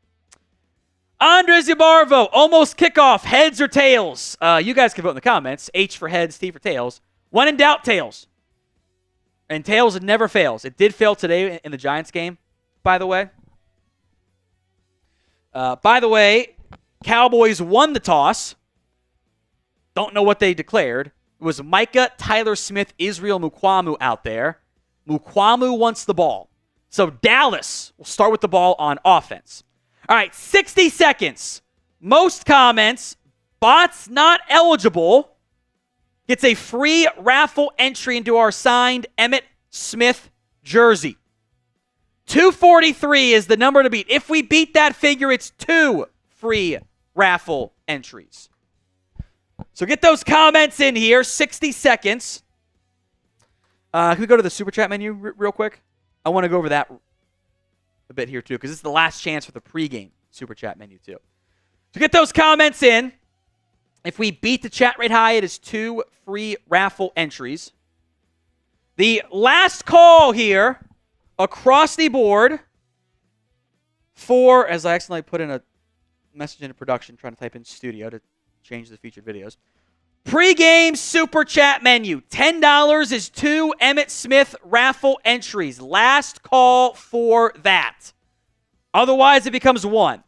Andres Yabarvo, almost kickoff, heads or tails? You guys can vote in the comments. H for heads, T for tails. When in doubt, tails. And tails, it never fails. It did fail today in the Giants game, by the way. Cowboys won the toss. Don't know what they declared. It was Micah, Tyler Smith, Israel Mukuamu out there. Mukuamu wants the ball. So Dallas will start with the ball on offense. All right, 60 seconds. Most comments, bots not eligible, gets a free raffle entry into our signed Emmitt Smith jersey. 243 is the number to beat. If we beat that figure, it's 2 free raffle entries. So get those comments in here. 60 seconds. Can we go to the Super Chat menu real quick? I want to go over that a bit here, too, because this is the last chance for the pregame Super Chat menu, too. So get those comments in. If we beat the chat rate high, it is 2 free raffle entries. The last call here across the board for, as I accidentally put in a message into production trying to type in studio to change the featured videos. Pre-game Super Chat menu. $10 is 2 Emmitt Smith raffle entries. Last call for that. Otherwise, it becomes 1.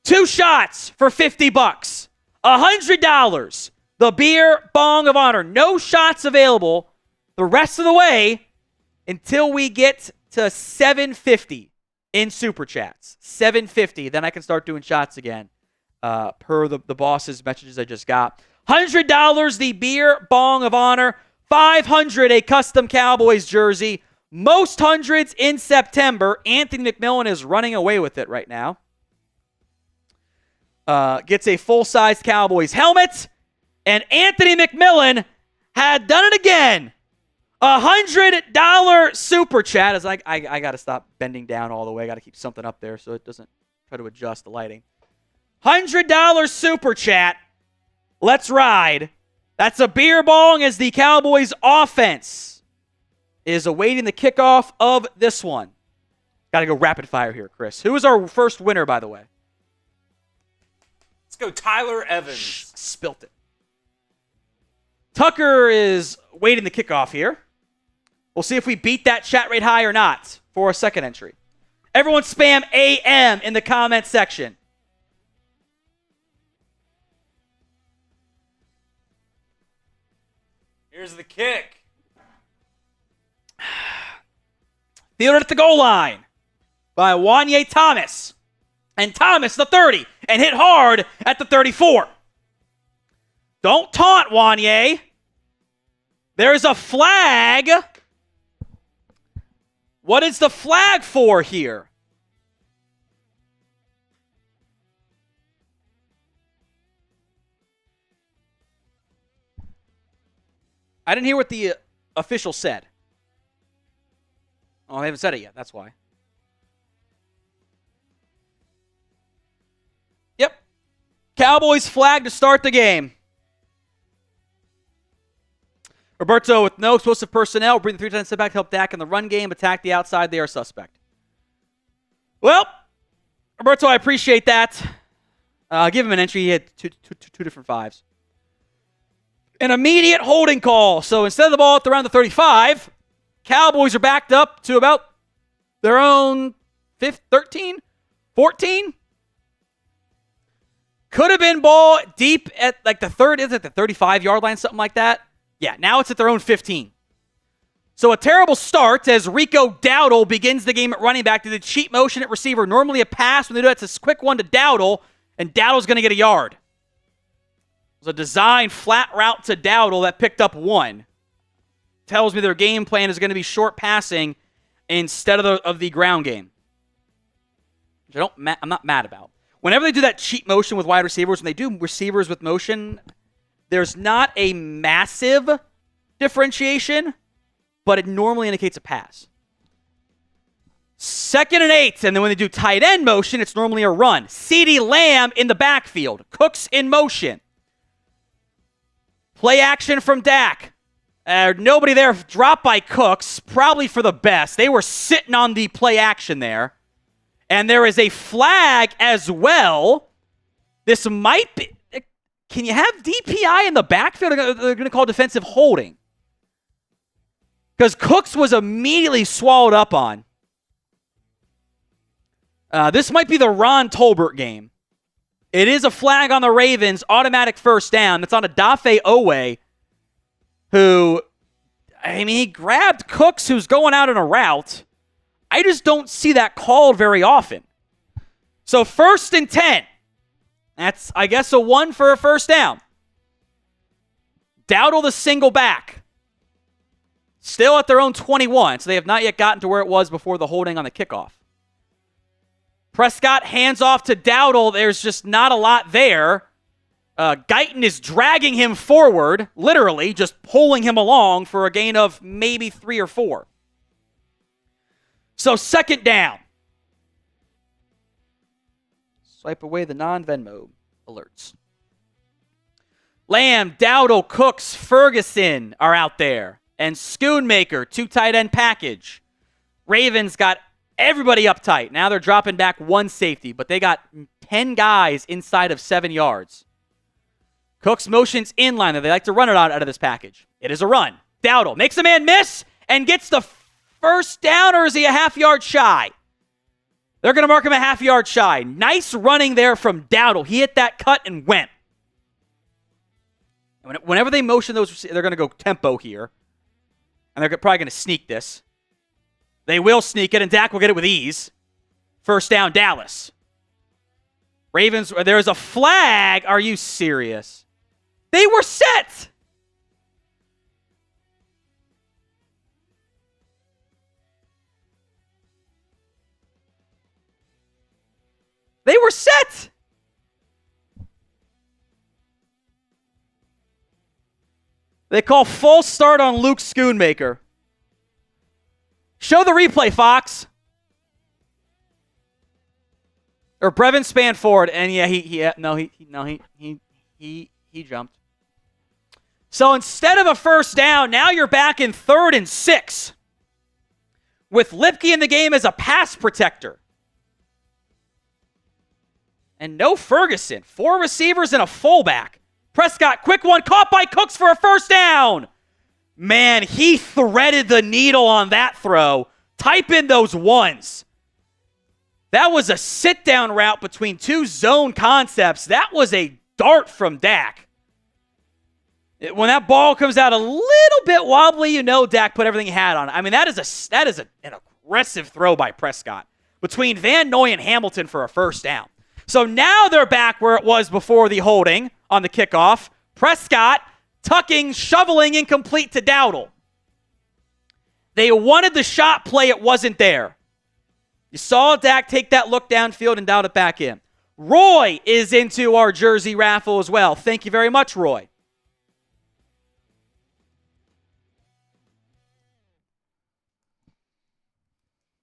2 shots for $50. $100. The beer bong of honor. No shots available the rest of the way until we get to $750 in Super Chats. $750. Then I can start doing shots again per the boss's messages I just got. $100, the beer bong of honor. $500, a custom Cowboys jersey. Most hundreds in September. Anthony McMillan is running away with it right now. Gets a full-size Cowboys helmet. And Anthony McMillan had done it again. $100 Super Chat. As I got to stop bending down all the way. I got to keep something up there so it doesn't try to adjust the lighting. $100 Super Chat. Let's ride. That's a beer bong as the Cowboys offense is awaiting the kickoff of this one. Got to go rapid fire here, Chris. Who is our first winner, by the way? Let's go Tyler Evans. Spilt it. Tucker is waiting the kickoff here. We'll see if we beat that chat rate high or not for a second entry. Everyone spam AM in the comment section. Here's the kick. Fielded at the goal line by Wanye Thomas. And Thomas, the 30, and hit hard at the 34. Don't taunt, Wanye. There's a flag. What is the flag for here? I didn't hear what the official said. Oh, they haven't said it yet. That's why. Yep. Cowboys flag to start the game. Roberto with no explosive personnel. Bring the 3 tight end setback to help Dak in the run game. Attack the outside. They are suspect. Well, Roberto, I appreciate that. Give him an entry. He had two different 5s. An immediate holding call. So instead of the ball at around the 35, Cowboys are backed up to about their own 13, 14. Could have been ball deep at like the 35-yard line, something like that. Yeah, now it's at their own 15. So a terrible start as Rico Dowdle begins the game at running back to the cheat motion at receiver. Normally a pass. When they do that, it's a quick one to Dowdle, and Dowdle's going to get a yard. It was a design flat route to Dowdle that picked up 1. Tells me their game plan is going to be short passing instead of the ground game. Which I'm not mad about. Whenever they do that cheat motion with wide receivers, when they do receivers with motion, there's not a massive differentiation, but it normally indicates a pass. 2nd and 8, and then when they do tight end motion, it's normally a run. CeeDee Lamb in the backfield. Cooks in motion. Play action from Dak. Nobody there. Dropped by Cooks, probably for the best. They were sitting on the play action there. And there is a flag as well. This might be... Can you have DPI in the backfield? They're going to call defensive holding. Because Cooks was immediately swallowed up on. This might be the Ron Tolbert game. It is a flag on the Ravens, automatic first down. It's on Adafe Owe, who, he grabbed Cooks, who's going out in a route. I just don't see that called very often. So 1st and 10. That's, I guess, a 1 for a first down. Dowdle the single back. Still at their own 21, so they have not yet gotten to where it was before the holding on the kickoff. Prescott hands off to Dowdle. There's just not a lot there. Guyton is dragging him forward, literally, just pulling him along for a gain of maybe 3 or 4. So 2nd down. Swipe away the non-Venmo alerts. Lamb, Dowdle, Cooks, Ferguson are out there. And Schoonmaker, 2 tight end package. Ravens got everybody up tight. Now they're dropping back 1 safety, but they got 10 guys inside of 7 yards. Cooks motions inline. They like to run it out of this package. It is a run. Dowdle makes a man miss and gets the first down, or is he a half-yard shy? They're going to mark him a half-yard shy. Nice running there from Dowdle. He hit that cut and went. Whenever they motion those, they're going to go tempo here. And they're probably going to sneak this. They will sneak it, and Dak will get it with ease. First down, Dallas. Ravens, there's a flag. Are you serious? They were set. They were set. They call false start on Luke Schoonmaker. Show the replay, Fox. Or Brevin Spanford, and yeah, he jumped. So instead of a first down, now you're back in 3rd and 6 with Lipke in the game as a pass protector. And no Ferguson. 4 receivers and a fullback. Prescott, quick one, caught by Cooks for a first down. Man, he threaded the needle on that throw. Type in those ones. That was a sit-down route between 2 zone concepts. That was a dart from Dak. When that ball comes out a little bit wobbly, you know Dak put everything he had on it. I mean, that is an aggressive throw by Prescott between Van Noy and Hamilton for a first down. So now they're back where it was before the holding on the kickoff. Prescott tucking, shoveling incomplete to Dowdle. They wanted the shot play. It wasn't there. You saw Dak take that look downfield and dialed it back in. Roy is into our jersey raffle as well. Thank you very much, Roy.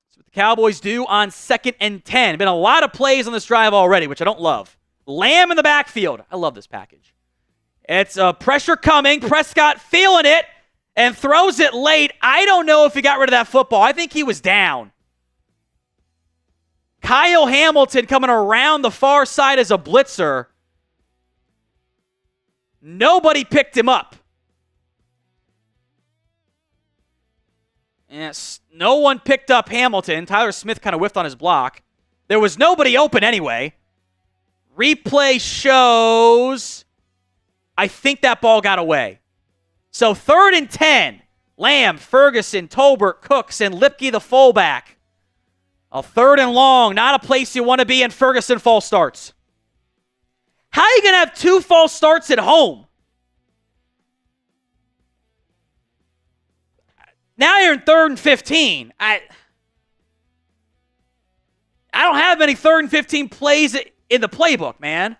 So what the Cowboys do on 2nd and 10. Been a lot of plays on this drive already, which I don't love. Lamb in the backfield. I love this package. It's pressure coming. Prescott feeling it and throws it late. I don't know if he got rid of that football. I think he was down. Kyle Hamilton coming around the far side as a blitzer. Nobody picked him up. Yes, no one picked up Hamilton. Tyler Smith kind of whiffed on his block. There was nobody open anyway. Replay shows I think that ball got away. So 3rd and 10. Lamb, Ferguson, Tolbert, Cooks, and Lipke the fullback. A 3rd and long, not a place you want to be in. Ferguson false starts. How are you going to have 2 false starts at home? Now you're in 3rd and 15. I don't have any 3rd and 15 plays in the playbook, man.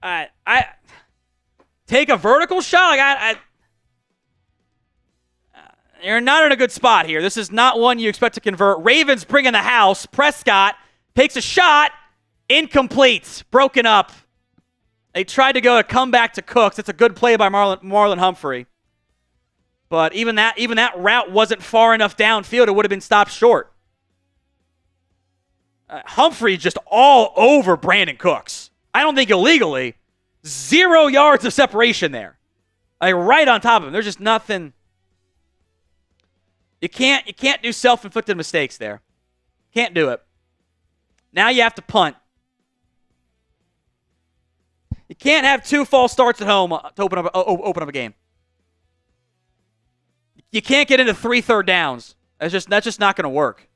I take a vertical shot. You're not in a good spot here. This is not one you expect to convert. Ravens bring in the house. Prescott takes a shot. Incomplete. Broken up. They tried to go a comeback to Cooks. It's a good play by Marlon Humphrey. But even that route wasn't far enough downfield. It would have been stopped short. Humphrey just all over Brandon Cooks. I don't think illegally. 0 yards of separation there. Like right on top of him. There's just nothing. You can't do self-inflicted mistakes there. Can't do it. Now you have to punt. You can't have 2 false starts at home to open up a game. You can't get into 3 third downs. That's just not going to work.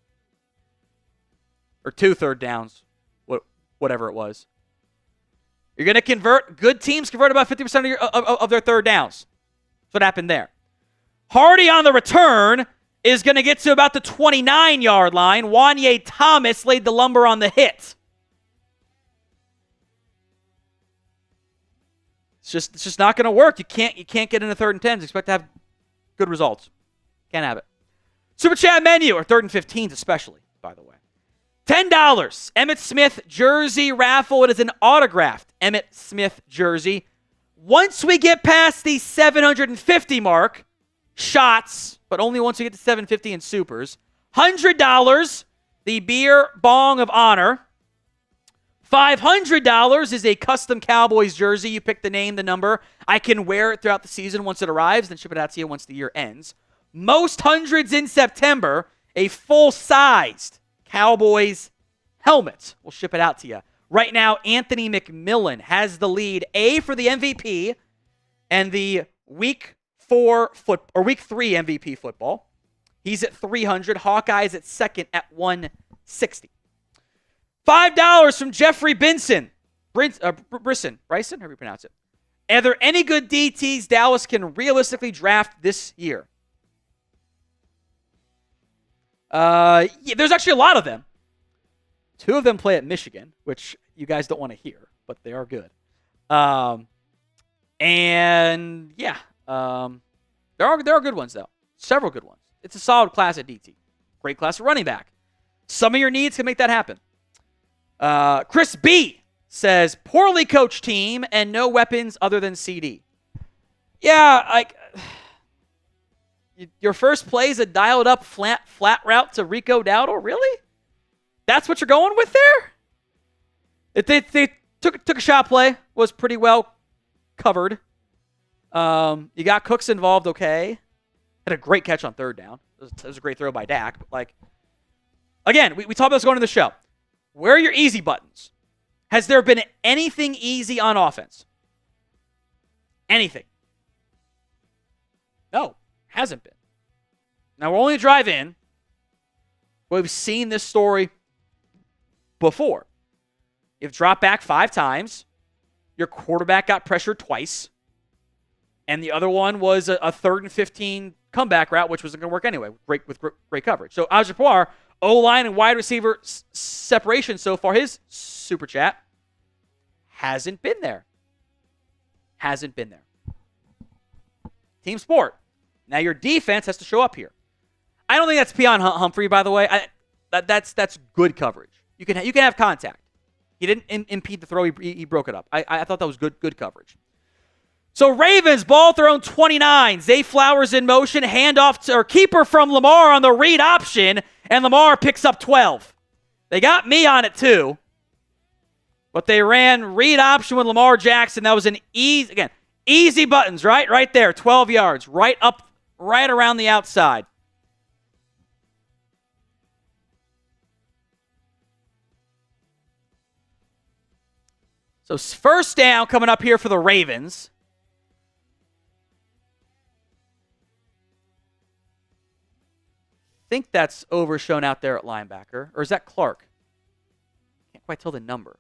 Or 2 third downs. Whatever it was. You're going to convert. Good teams convert about 50% of their third downs. That's what happened there. Hardy on the return is going to get to about the 29-yard line. Wanye Thomas laid the lumber on the hit. It's just not going to work. You can't get into 3rd and 10s. Expect to have good results. Can't have it. Super Chat menu, or 3rd and 15s especially, by the way. $10. Emmitt Smith jersey raffle. It is an autographed Emmitt Smith jersey. Once we get past the 750 mark, shots, but only once we get to 750 in supers. $100, the beer bong of honor. $500 is a custom Cowboys jersey. You pick the name, the number. I can wear it throughout the season once it arrives, then ship it out to you once the year ends. Most hundreds in September, a full-sized Cowboys helmet. We'll ship it out to you. Right now, Anthony McMillan has the lead. A for the MVP and the Week 3 MVP football. He's at 300. Hawkeyes at 2nd at 160. $5 from Jeffrey Brisson. Bryson, how do you pronounce it? Are there any good DTs Dallas can realistically draft this year? Yeah, there's actually a lot of them. 2 of them play at Michigan, which you guys don't want to hear, but they are good. And yeah, there are good ones though. Several good ones. It's a solid class at DT. Great class at running back. Some of your needs can make that happen. Chris B says poorly coached team and no weapons other than CD. Yeah, like. Your first play is a dialed-up flat route to Rico Dowdle? Really? That's what you're going with there? They took a shot play. Was pretty well covered. You got Cooks involved, okay. Had a great catch on third down. It was a great throw by Dak. But again, we talked about this going into the show. Where are your easy buttons? Has there been anything easy on offense? Anything? No, hasn't been. Now, we're only a drive in. We've seen this story before. You've dropped back 5 times. Your quarterback got pressured twice. And the other one was a 3rd and 15 comeback route, which wasn't going to work anyway, with great coverage. So, Ajapar, O-line and wide receiver separation so far, his super chat hasn't been there. Hasn't been there. Team sport. Now your defense has to show up here. I don't think that's Pion Humphrey, by the way. That's good coverage. You can have contact. He didn't impede the throw. He broke it up. I thought that was good coverage. So Ravens, ball thrown 29. Zay Flowers in motion. Handoff or keeper from Lamar on the read option. And Lamar picks up 12. They got me on it too. But they ran read option with Lamar Jackson. That was an easy buttons, right? Right there. 12 yards. Right around the outside. So first down coming up here for the Ravens. I think that's overshown out there at linebacker. Or is that Clark? Can't quite tell the number.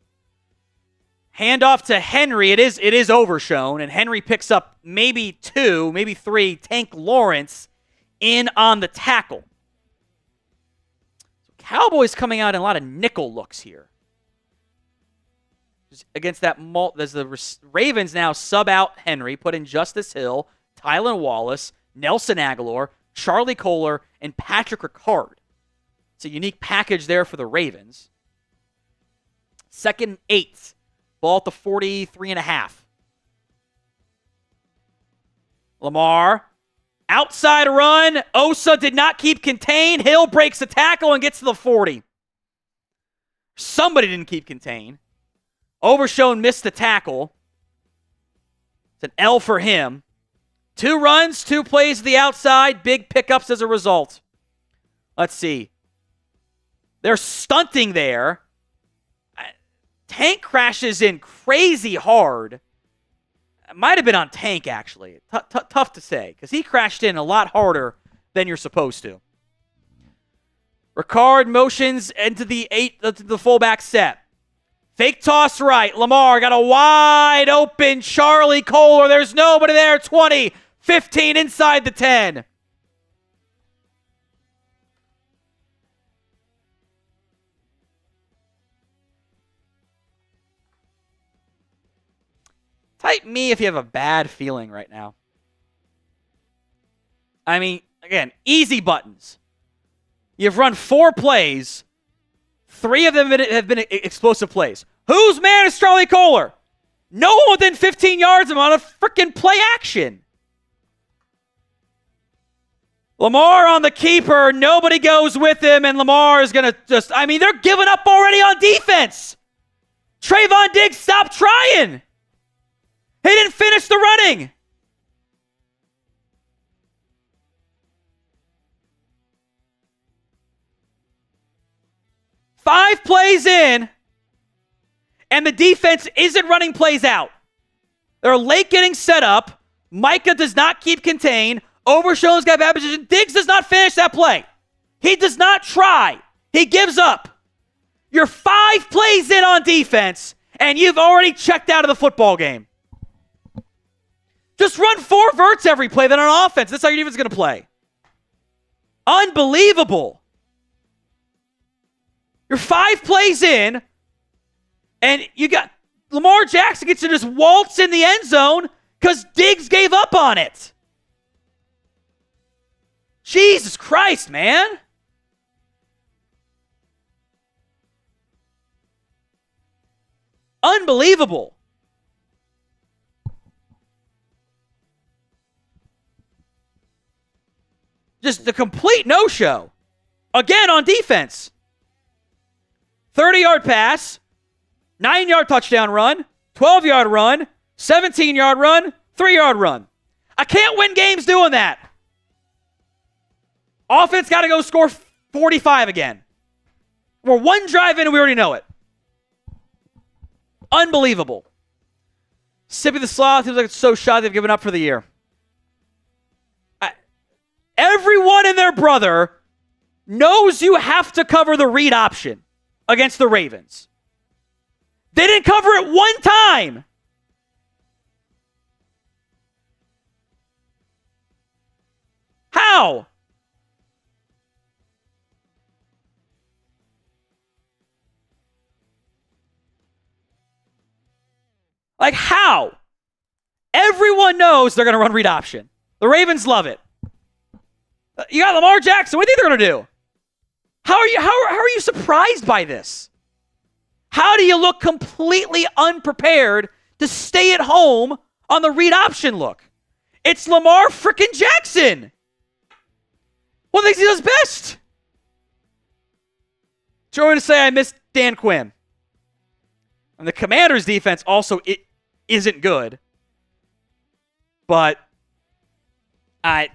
Handoff to Henry. It is overshown, and Henry picks up maybe 2, maybe 3. Tank Lawrence in on the tackle. So Cowboys coming out in a lot of nickel looks here. Against that, there's the Ravens now sub out Henry, put in Justice Hill, Tylan Wallace, Nelson Aguilar, Charlie Kohler, and Patrick Ricard. It's a unique package there for the Ravens. 2nd and 8. Ball at the 43.5. Lamar. Outside run. Osa did not keep contained. Hill breaks the tackle and gets to the 40. Somebody didn't keep contained. Overshown missed the tackle. It's an L for him. 2 runs, 2 plays to the outside. Big pickups as a result. Let's see. They're stunting there. Tank crashes in crazy hard. It might have been on Tank, actually. Tough to say, because he crashed in a lot harder than you're supposed to. Ricard motions into the fullback set. Fake toss right. Lamar got a wide open Charlie Kohler. There's nobody there. 20, 15 inside the 10. Type me if you have a bad feeling right now. I mean, again, easy buttons. You've run 4 plays. 3 of them have been explosive plays. Whose man is Charlie Kohler? No one within 15 yards of him on a freaking play action. Lamar on the keeper. Nobody goes with him, and Lamar is going to they're giving up already on defense. Trayvon Diggs, stop trying. He didn't finish the running. Five plays in, and the defense isn't running plays out. They're late getting set up. Micah does not keep contained. Overshown's got bad position. Diggs does not finish that play. He does not try. He gives up. You're 5 plays in on defense, and you've already checked out of the football game. Just run 4 verts every play, then on offense. That's how your defense is going to play. Unbelievable. You're 5 plays in, and you got Lamar Jackson gets to just waltz in the end zone because Diggs gave up on it. Jesus Christ, man. Unbelievable. Just the complete no-show. Again on defense. 30-yard pass, 9-yard touchdown run, 12-yard run, 17-yard run, 3-yard run. I can't win games doing that. Offense got to go score 45 again. We're one drive in and we already know it. Unbelievable. Sippy the Sloth seems like it's so shot they've given up for the year. Everyone and their brother knows you have to cover the read option against the Ravens. They didn't cover it one time. How? Like, how? Everyone knows they're going to run read option. The Ravens love it. You got Lamar Jackson. What do you think they're going to do? How are you surprised by this? How do you look completely unprepared to stay at home on the read option look? It's Lamar frickin' Jackson. What thinks he does best? Joey to say I missed Dan Quinn. And the Commanders' defense also isn't good. But I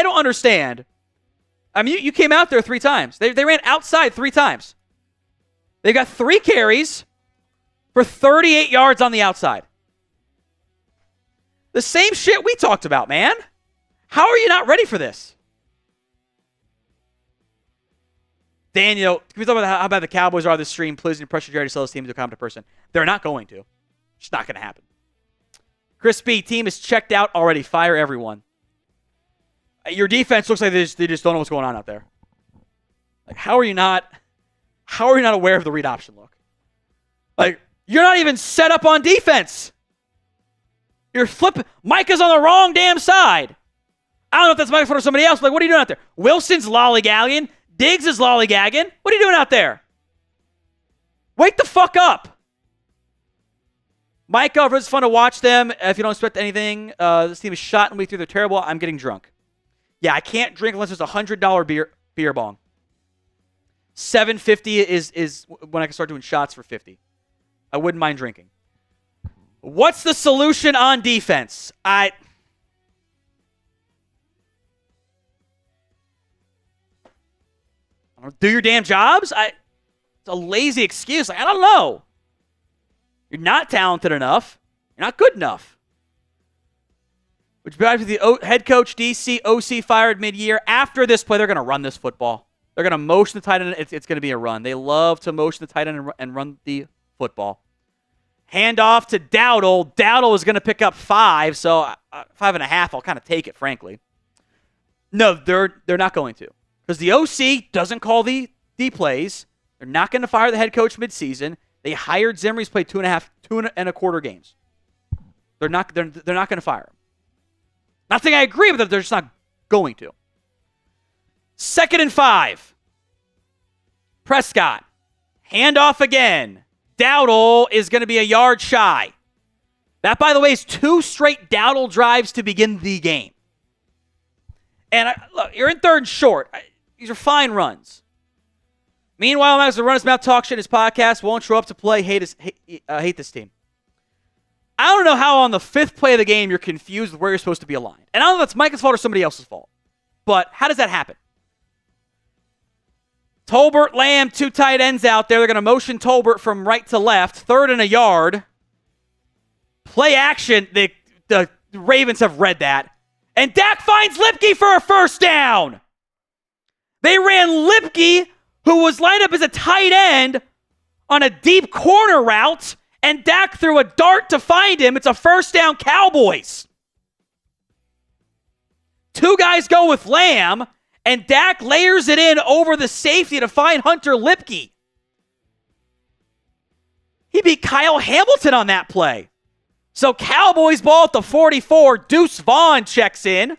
don't understand. I mean, you came out there 3 times. They ran outside 3 times. They got 3 carries for 38 yards on the outside. The same shit we talked about, man. How are you not ready for this? Daniel, can we talk about how bad the Cowboys are this stream? Please pressure Jerry to sell his team to a competent person. They're not going to. It's not going to happen. Chris B, team is checked out already. Fire everyone. Your defense looks like they just don't know what's going on out there. Like, how are you not aware of the read option look? Like, you're not even set up on defense. You're flipping. Micah's on the wrong damn side. I don't know if that's Micah or somebody else. Like, what are you doing out there? Wilson's lollygagging. Diggs is lollygagging. What are you doing out there? Wake the fuck up. Micah, it's fun to watch them. If you don't expect anything, this team is shot and week 3. They're terrible. I'm getting drunk. Yeah, I can't drink unless it's $100 beer bong. $7.50 is when I can start doing shots for $50. I wouldn't mind drinking. What's the solution on defense? Do your damn jobs? It's a lazy excuse. Like, I don't know. You're not talented enough. You're not good enough. Which brings me to the head coach, DC, OC fired mid-year. After this play, they're going to run this football. They're going to motion the tight end. It's going to be a run. They love to motion the tight end and run the football. Hand off to Dowdle. Dowdle is going to pick up 5, so 5.5. I'll kind of take it, frankly. No, they're not going to. Because the OC doesn't call the plays. They're not going to fire the head coach midseason. They hired Zimmer. He's played 2.25 games. They're not going to fire him. Not saying I agree with it. They're just not going to. 2nd and 5. Prescott. Handoff again. Dowdle is going to be a yard shy. That, by the way, is 2 straight Dowdle drives to begin the game. And look, you're in 3rd and short. These are fine runs. Meanwhile, Max will run his mouth, talk shit in his podcast, won't show up to play, hate this team. I don't know how on the 5th play of the game you're confused with where you're supposed to be aligned. And I don't know if that's Micah's fault or somebody else's fault. But how does that happen? Tolbert, Lamb, 2 tight ends out there. They're going to motion Tolbert from right to left. 3rd and a yard. Play action. The Ravens have read that. And Dak finds Lipke for a 1st down. They ran Lipke, who was lined up as a tight end, on a deep corner route, and Dak threw a dart to find him. It's a 1st down, Cowboys. 2 guys go with Lamb, and Dak layers it in over the safety to find Hunter Lipke. He beat Kyle Hamilton on that play. So Cowboys ball at the 44. Deuce Vaughn checks in.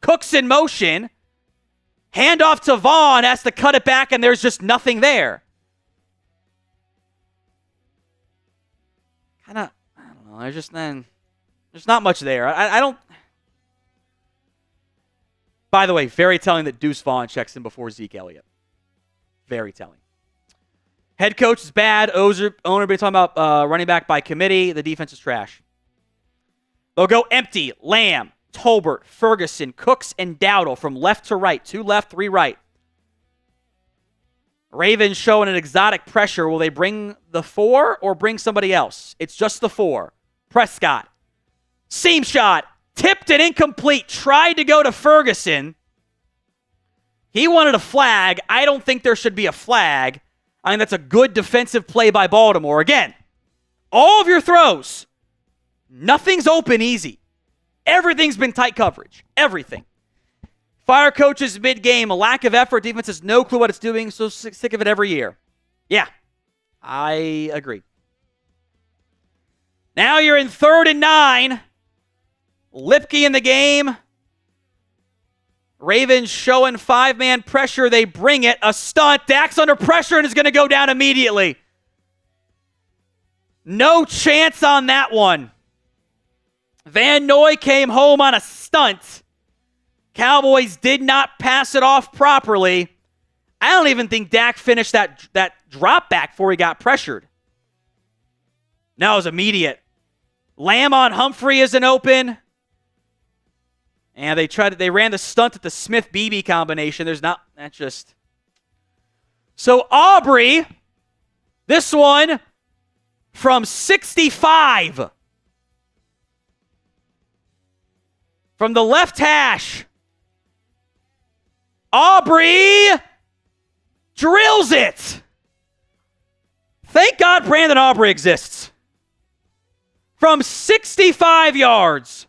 Cook's in motion. Handoff to Vaughn, has to cut it back, and there's just nothing there. I don't know. There's not much there. I don't. By the way, very telling that Deuce Vaughn checks in before Zeke Elliott. Very telling. Head coach is bad. Owner been talking about running back by committee. The defense is trash. They'll go empty. Lamb. Tolbert, Ferguson, Cooks, and Dowdle from left to right. 2 left, 3 right. Ravens showing an exotic pressure. Will they bring the 4 or bring somebody else? It's just the 4. Prescott. Seam shot. Tipped and incomplete. Tried to go to Ferguson. He wanted a flag. I don't think there should be a flag. I mean, that's a good defensive play by Baltimore. Again, all of your throws, nothing's open easy. Everything's been tight coverage. Everything. Fire coaches mid-game, a lack of effort. Defense has no clue what it's doing, so sick of it every year. Yeah, I agree. Now you're in 3rd and 9. Lipke in the game. Ravens showing 5-man pressure. They bring it. A stunt. Dak's under pressure and is going to go down immediately. No chance on that one. Van Noy came home on a stunt. Cowboys did not pass it off properly. I don't even think Dak finished that drop back before he got pressured. No, it was immediate. Lamb on Humphrey isn't open. And they ran the stunt at the Smith-Beebe combination. That's just. So Aubrey, this one from 65. From the left hash. Aubrey drills it. Thank God Brandon Aubrey exists. From 65 yards.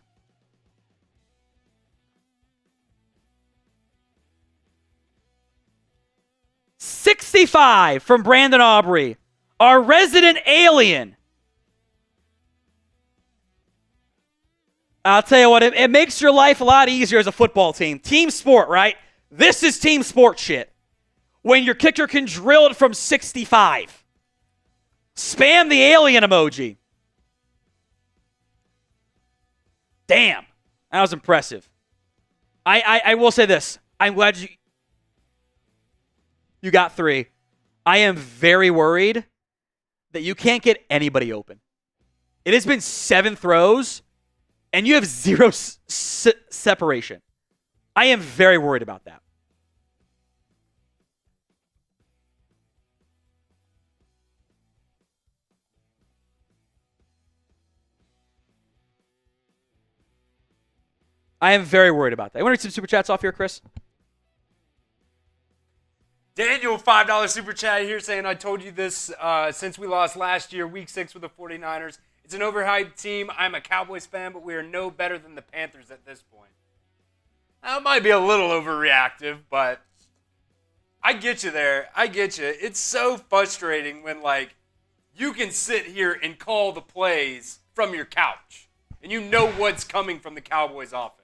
.65 from Brandon Aubrey. Our resident alien. I'll tell you what, it makes your life a lot easier as a football team. Team sport, right? This is team sport shit. When your kicker can drill it from 65. Spam the alien emoji. Damn. That was impressive. I will say this. I'm glad you got 3. I am very worried that you can't get anybody open. It has been 7 throws, and you have 0 separation. I am very worried about that. I am very worried about that. You want to read some super chats off here, Chris? Daniel, $5 super chat here saying, I told you this since we lost last year, week 6 with the 49ers. It's an overhyped team. I'm a Cowboys fan, but we are no better than the Panthers at this point. That might be a little overreactive, but I get you there. I get you. It's so frustrating when, you can sit here and call the plays from your couch, and you know what's coming from the Cowboys offense.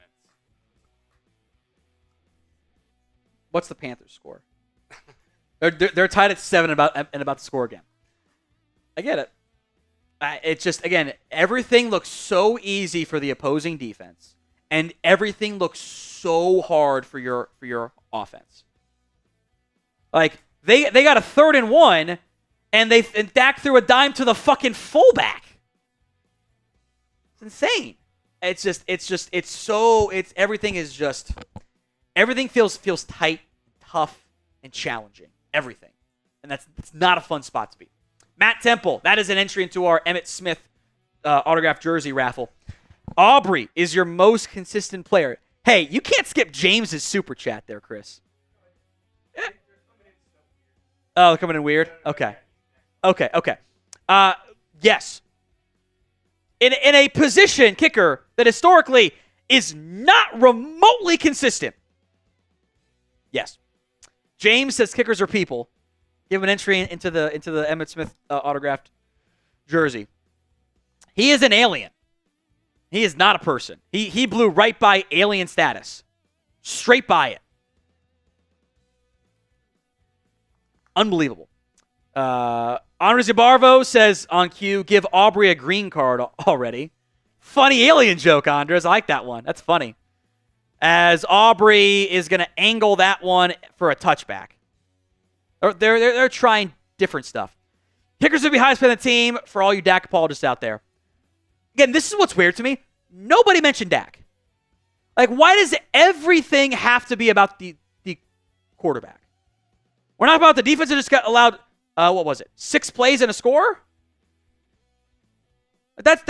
What's the Panthers score? They're tied at 7 and about to score again. I get it. It's just, again, everything looks so easy for the opposing defense, and everything looks so hard for your offense. They got a 3rd and 1, and Dak threw a dime to the fucking fullback. It's insane. Everything feels tight, tough, and challenging. Everything. And it's not a fun spot to be. Matt Temple, that is an entry into our Emmitt Smith autographed jersey raffle. Aubrey is your most consistent player. Hey, you can't skip James's super chat there, Chris. Yeah. Oh, they're coming in weird? Okay. Yes. In a position, kicker, that historically is not remotely consistent. Yes. James says kickers are people. Give him an entry into the Emmitt Smith autographed jersey. He is an alien. He is not a person. He blew right by alien status. Straight by it. Unbelievable. Andres Yabarvo says on cue, give Aubrey a green card already. Funny alien joke, Andres. I like that one. That's funny. As Aubrey is going to angle that one for a touchback. They're trying different stuff. Kickers will be highest paid on the team for all you Dak apologists out there. Again, this is what's weird to me. Nobody mentioned Dak. Like, why does everything have to be about the quarterback? We're not about the defense that just got allowed, 6 plays and a score? That's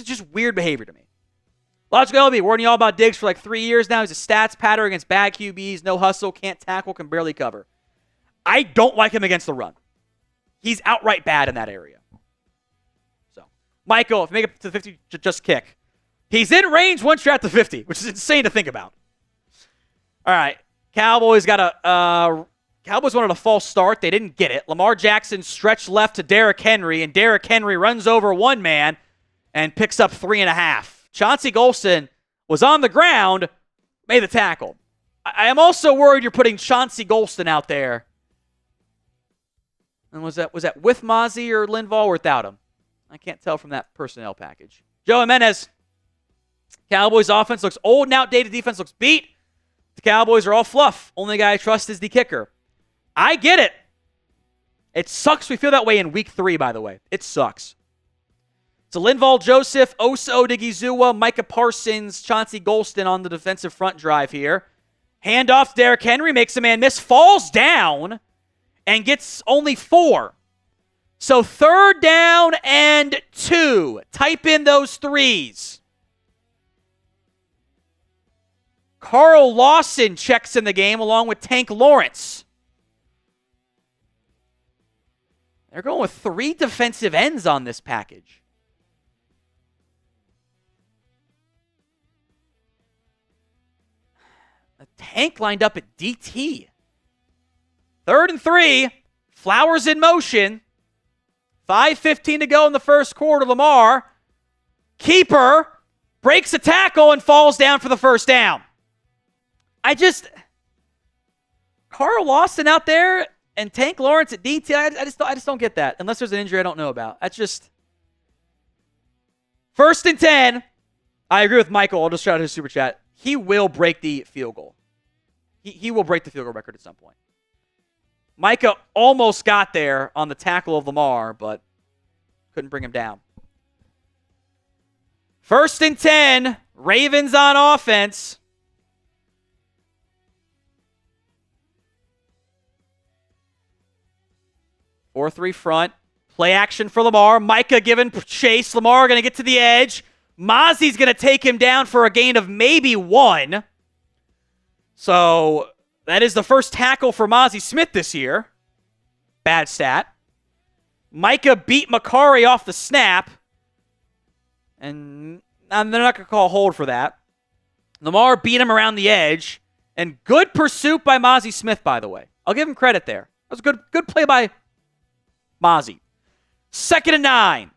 just weird behavior to me. Logical LB, warning y'all about Diggs for like 3 years now. He's a stats patter against bad QBs, no hustle, can't tackle, can barely cover. I don't like him against the run. He's outright bad in that area. So, Michael, if you make it to the 50, just kick. He's in range once you're at the 50, which is insane to think about. All right, Cowboys wanted a false start. They didn't get it. Lamar Jackson stretched left to Derrick Henry, and Derrick Henry runs over one man and picks up 3.5. Chauncey Golston was on the ground, made the tackle. I am also worried you're putting Chauncey Golston out there. And was that with Mozzie or Linval or without him? I can't tell from that personnel package. Joe Jimenez. Cowboys offense looks old and outdated. Defense looks beat. The Cowboys are all fluff. Only guy I trust is the kicker. I get it. It sucks we feel that way in week 3, by the way. It sucks. So Linval Joseph, Osa Odigizua, Micah Parsons, Chauncey Golston on the defensive front drive here. Handoff to Derrick Henry, makes a man miss, falls down, and gets only 4. So 3rd down and 2. Type in those 3s. Carl Lawson checks in the game along with Tank Lawrence. They're going with 3 defensive ends on this package. The Tank lined up at DT. 3rd and 3. Flowers in motion. 5:15 to go in the first quarter. Lamar. Keeper. Breaks a tackle and falls down for the first down. Carl Lawson out there and Tank Lawrence at DT, I just don't get that. Unless there's an injury I don't know about. That's just... 1st and 10. I agree with Michael. I'll just shout out his super chat. He will break the field goal. He will break the field goal record at some point. Micah almost got there on the tackle of Lamar, but couldn't bring him down. 1st and 10. Ravens on offense. 4-3 front. Play action for Lamar. Micah giving chase. Lamar going to get to the edge. Mozzie's going to take him down for a gain of maybe 1. So that is the first tackle for Mozzie Smith this year. Bad stat. Micah beat Macari off the snap. And they're not going to call a hold for that. Lamar beat him around the edge. And good pursuit by Mozzie Smith, by the way. I'll give him credit there. That was a good play by Mozzie. 2nd and 9.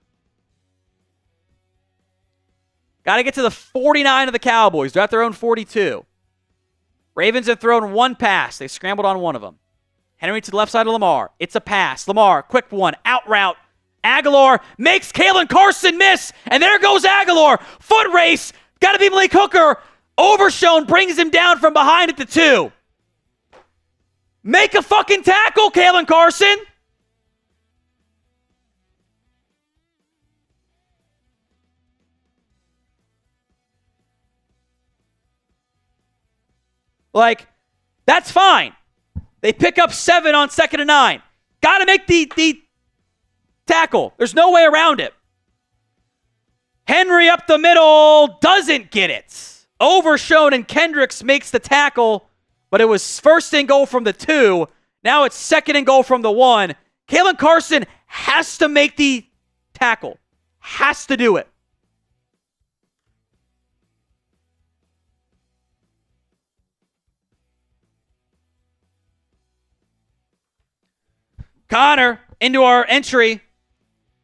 Got to get to the 49 of the Cowboys. They're at their own 42. Ravens have thrown 1 pass. They scrambled on 1 of them. Henry to the left side of Lamar. It's a pass. Lamar, quick one. Out route. Aguilar makes Kalen Carson miss. And there goes Aguilar. Foot race. Got to be Malik Hooker. Overshown brings him down from behind at the 2. Make a fucking tackle, Kalen Carson. Like, that's fine. They pick up 7 on 2nd and 9. Got to make the tackle. There's no way around it. Henry up the middle doesn't get it. Overshown and Kendricks makes the tackle, but it was 1st and goal from the 2. Now it's 2nd and goal from the 1. Kalen Carson has to make the tackle. Has to do it. Connor, into our entry.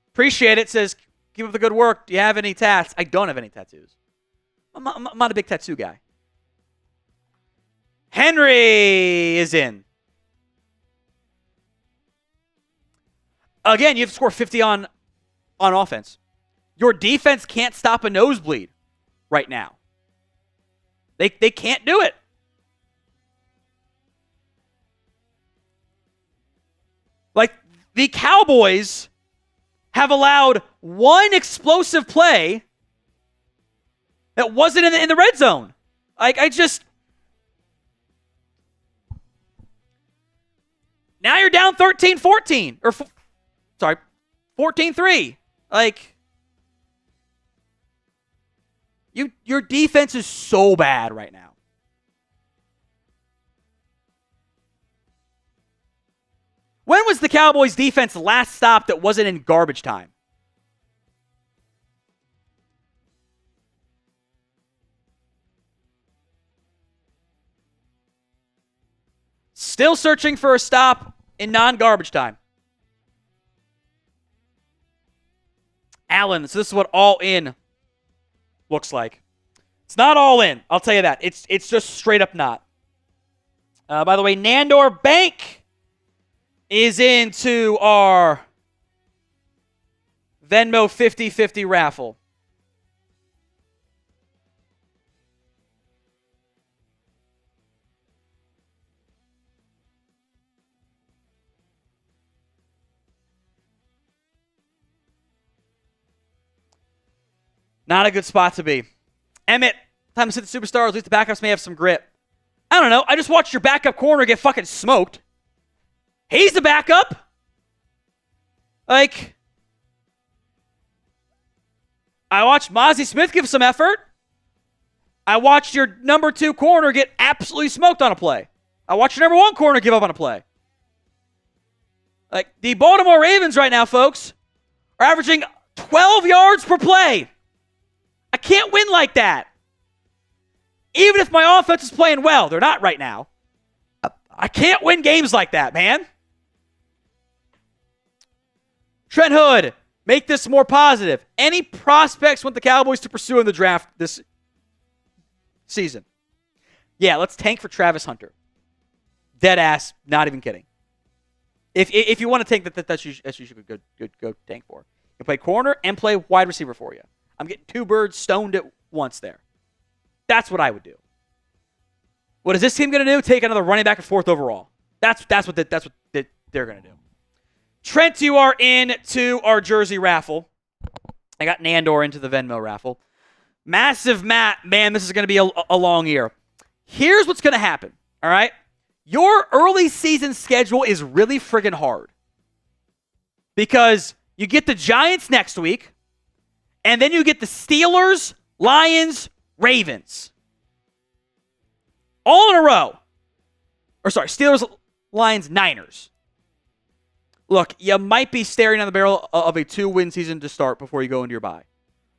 Appreciate it. Says, keep up the good work. Do you have any tats? I don't have any tattoos. I'm not a big tattoo guy. Henry is in. Again, you have to score 50 on offense. Your defense can't stop a nosebleed right now. They can't do it. Like, the Cowboys have allowed 1 explosive play that wasn't in the red zone. Like, now you're down 13-14. Or, 14-3. Like, your defense is so bad right now. When was the Cowboys defense last stopped that wasn't in garbage time? Still searching for a stop in non-garbage time. Allen, so this is what all in looks like. It's not all in, I'll tell you that. It's just straight up not. By the way, Nandor Bank is into our Venmo 50-50 raffle. Not a good spot to be. Emmett, time to sit the superstars. At least the backups may have some grit. I don't know. I just watched your backup corner get fucking smoked. He's the backup. Like, I watched Mozzie Smith give some effort. I watched your number 2 corner get absolutely smoked on a play. I watched your number 1 corner give up on a play. Like, the Baltimore Ravens right now, folks, are averaging 12 yards per play. I can't win like that. Even if my offense is playing well, they're not right now. I can't win games like that, man. Trent Hood, make this more positive. Any prospects want the Cowboys to pursue in the draft this season? Yeah, let's tank for Travis Hunter. Dead ass, not even kidding. If you want to tank, that's you should go tank for. You play corner and play wide receiver for you. I'm getting 2 birds stoned at once there. That's what I would do. What is this team going to do? Take another running back and 4th overall. That's what they're going to do. Trent, you are in to our jersey raffle. I got Nandor into the Venmo raffle. Massive Matt, man, this is going to be a long year. Here's what's going to happen, all right? Your early season schedule is really friggin' hard. Because you get the Giants next week, and then you get the Steelers, Lions, Ravens. All in a row. Steelers, Lions, Niners. Look, you might be staring on the barrel of a 2-win season to start before you go into your bye.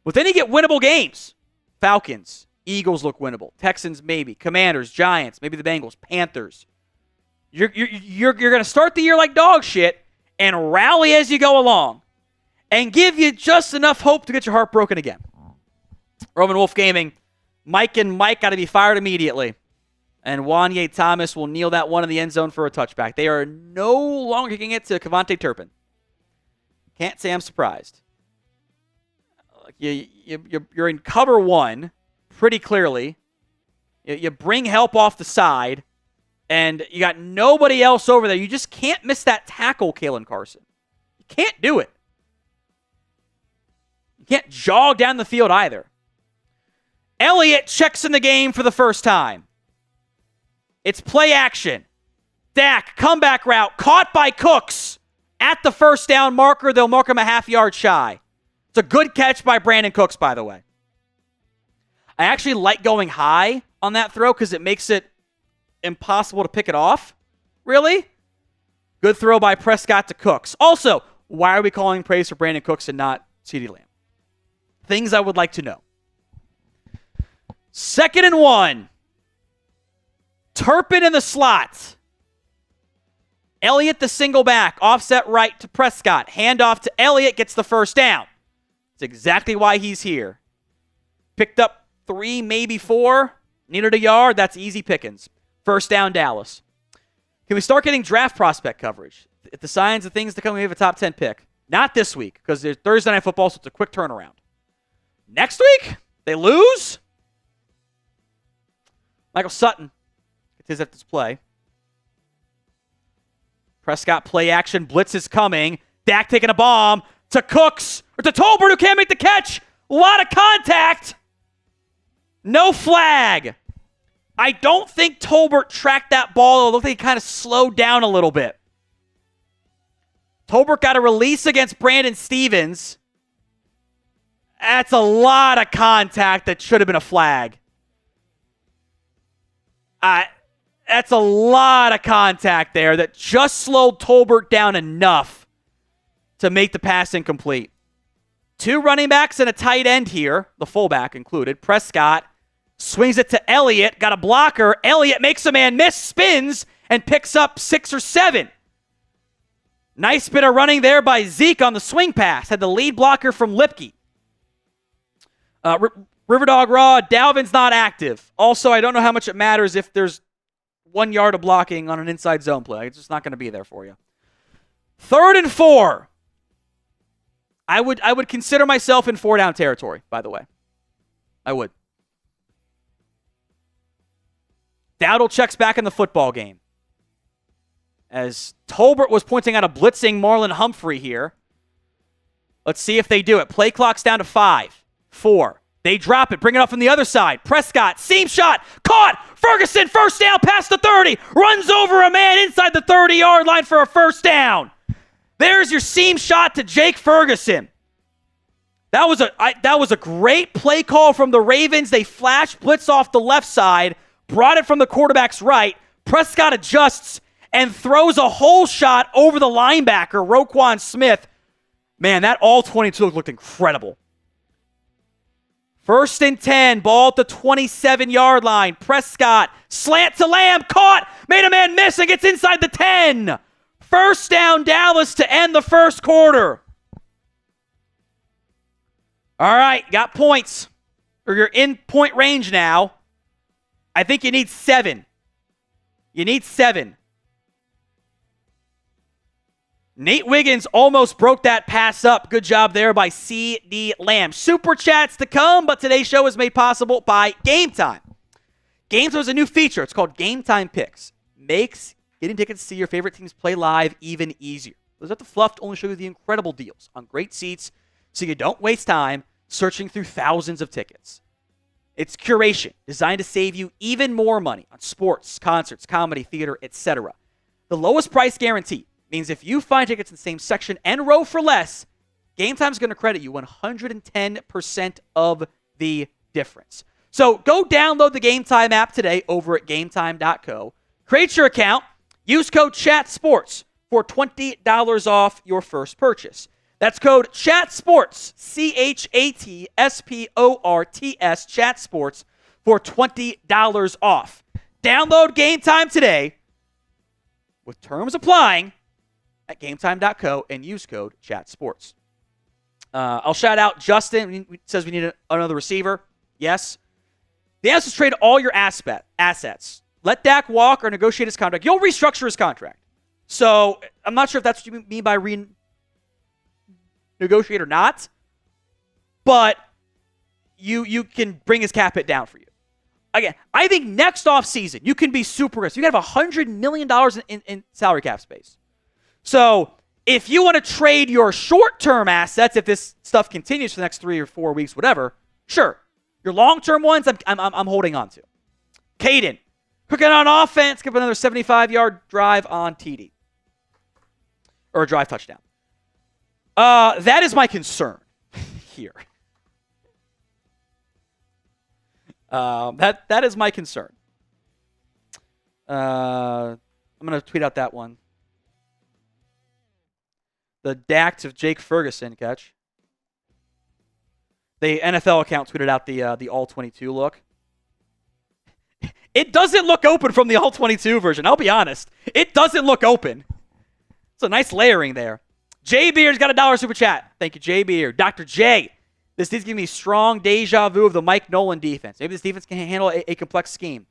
But then you get winnable games. Falcons, Eagles look winnable. Texans, maybe. Commanders, Giants, maybe the Bengals, Panthers. You're going to start the year like dog shit and rally as you go along and give you just enough hope to get your heart broken again. Roman Wolf Gaming, Mike and Mike got to be fired immediately. And Wanye Thomas will kneel that one in the end zone for a touchback. They are no longer kicking it to Kevontae Turpin. Can't say I'm surprised. You're in cover 1 pretty clearly. You bring help off the side, and you got nobody else over there. You just can't miss that tackle, Kalen Carson. You can't do it. You can't jog down the field either. Elliott checks in the game for the first time. It's play action. Dak, comeback route, caught by Cooks at the first down marker. They'll mark him a half yard shy. It's a good catch by Brandon Cooks, by the way. I actually like going high on that throw because it makes it impossible to pick it off. Really? Good throw by Prescott to Cooks. Also, why are we calling praise for Brandon Cooks and not CeeDee Lamb? Things I would like to know. 2nd and 1. Turpin in the slot. Elliott the single back. Offset right to Prescott. Handoff to Elliott. Gets the first down. That's exactly why he's here. Picked up 3, maybe 4. Needed a yard. That's easy pickings. First down, Dallas. Can we start getting draft prospect coverage? If the signs of things to come, we have a top 10 pick. Not this week, because there's Thursday Night Football, so it's a quick turnaround. Next week, they lose. Michael Sutton gets his at this play. Prescott play action. Blitz is coming. Dak taking a bomb to Cooks, or to Tolbert, who can't make the catch. A lot of contact. No flag. I don't think Tolbert tracked that ball. It looked like he kind of slowed down a little bit. Tolbert got a release against Brandon Stevens. That's a lot of contact that should have been a flag. That's a lot of contact there that just slowed Tolbert down enough to make the pass incomplete. 2 running backs and a tight end here, the fullback included. Prescott swings it to Elliott, got a blocker. Elliott makes a man miss, spins, and picks up 6 or 7. Nice bit of running there by Zeke on the swing pass. Had the lead blocker from Lipke. Riverdog Raw, Dalvin's not active. Also, I don't know how much it matters if there's 1 yard of blocking on an inside zone play. It's just not going to be there for you. 3rd and 4. I would consider myself in 4-down territory, by the way. I would. Dowdle checks back in the football game. As Tolbert was pointing out a blitzing Marlon Humphrey here. Let's see if they do it. Play clock's down to 5, 4. They drop it, bring it up from the other side. Prescott, seam shot, caught. Ferguson, first down past the 30. Runs over a man inside the 30-yard line for a first down. There's your seam shot to Jake Ferguson. That was a great play call from the Ravens. They flash blitz off the left side, brought it from the quarterback's right. Prescott adjusts and throws a hole shot over the linebacker, Roquan Smith. Man, that all-22 looked incredible. 1st and 10, ball at the 27-yard line. Prescott, slant to Lamb, caught, made a man miss and gets inside the 10. First down, Dallas to end the first quarter. All right, got points. Or you're in point range now. I think you need 7. You need 7. Nate Wiggins almost broke that pass up. Good job there by C.D. Lamb. Super chats to come, but today's show is made possible by Game Time. Game Time is a new feature. It's called Game Time Picks. Makes getting tickets to see your favorite teams play live even easier. Those at the fluff to only show you the incredible deals on great seats so you don't waste time searching through thousands of tickets. It's curation designed to save you even more money on sports, concerts, comedy, theater, etc. The lowest price guarantee means if you find tickets in the same section and row for less, Game Time is going to credit you 110% of the difference. So go download the Game Time app today over at gametime.co. Create your account. Use code CHATSPORTS for $20 off your first purchase. That's code CHATSPORTS, CHATSPORTS, CHATSPORTS for $20 off. Download Game Time today with terms applying at gametime.co and use code CHATSPORTS. I'll shout out Justin. He says we need another receiver. Yes. The answer is trade all your assets. Let Dak walk or negotiate his contract. You'll restructure his contract. So I'm not sure if that's what you mean by renegotiate or not, but you can bring his cap hit down for you. Again, I think next offseason you can be super aggressive. You can have $100 million in salary cap space. So if you want to trade your short-term assets, if this stuff continues for the next 3 or 4 weeks, whatever, sure. Your long-term ones, I'm holding on to. Caden, cooking on offense, give another 75-yard drive on TD. Or a drive touchdown. That is my concern here. That is my concern. I'm going to tweet out that one. The Dak to Jake Ferguson catch. The NFL account tweeted out the all-22 look. It doesn't look open from the all-22 version. I'll be honest. It doesn't look open. It's a nice layering there. Jay Beard's got $1 super chat. Thank you, Jay Beard. Dr. J. This is giving me strong deja vu of the Mike Nolan defense. Maybe this defense can handle a complex scheme.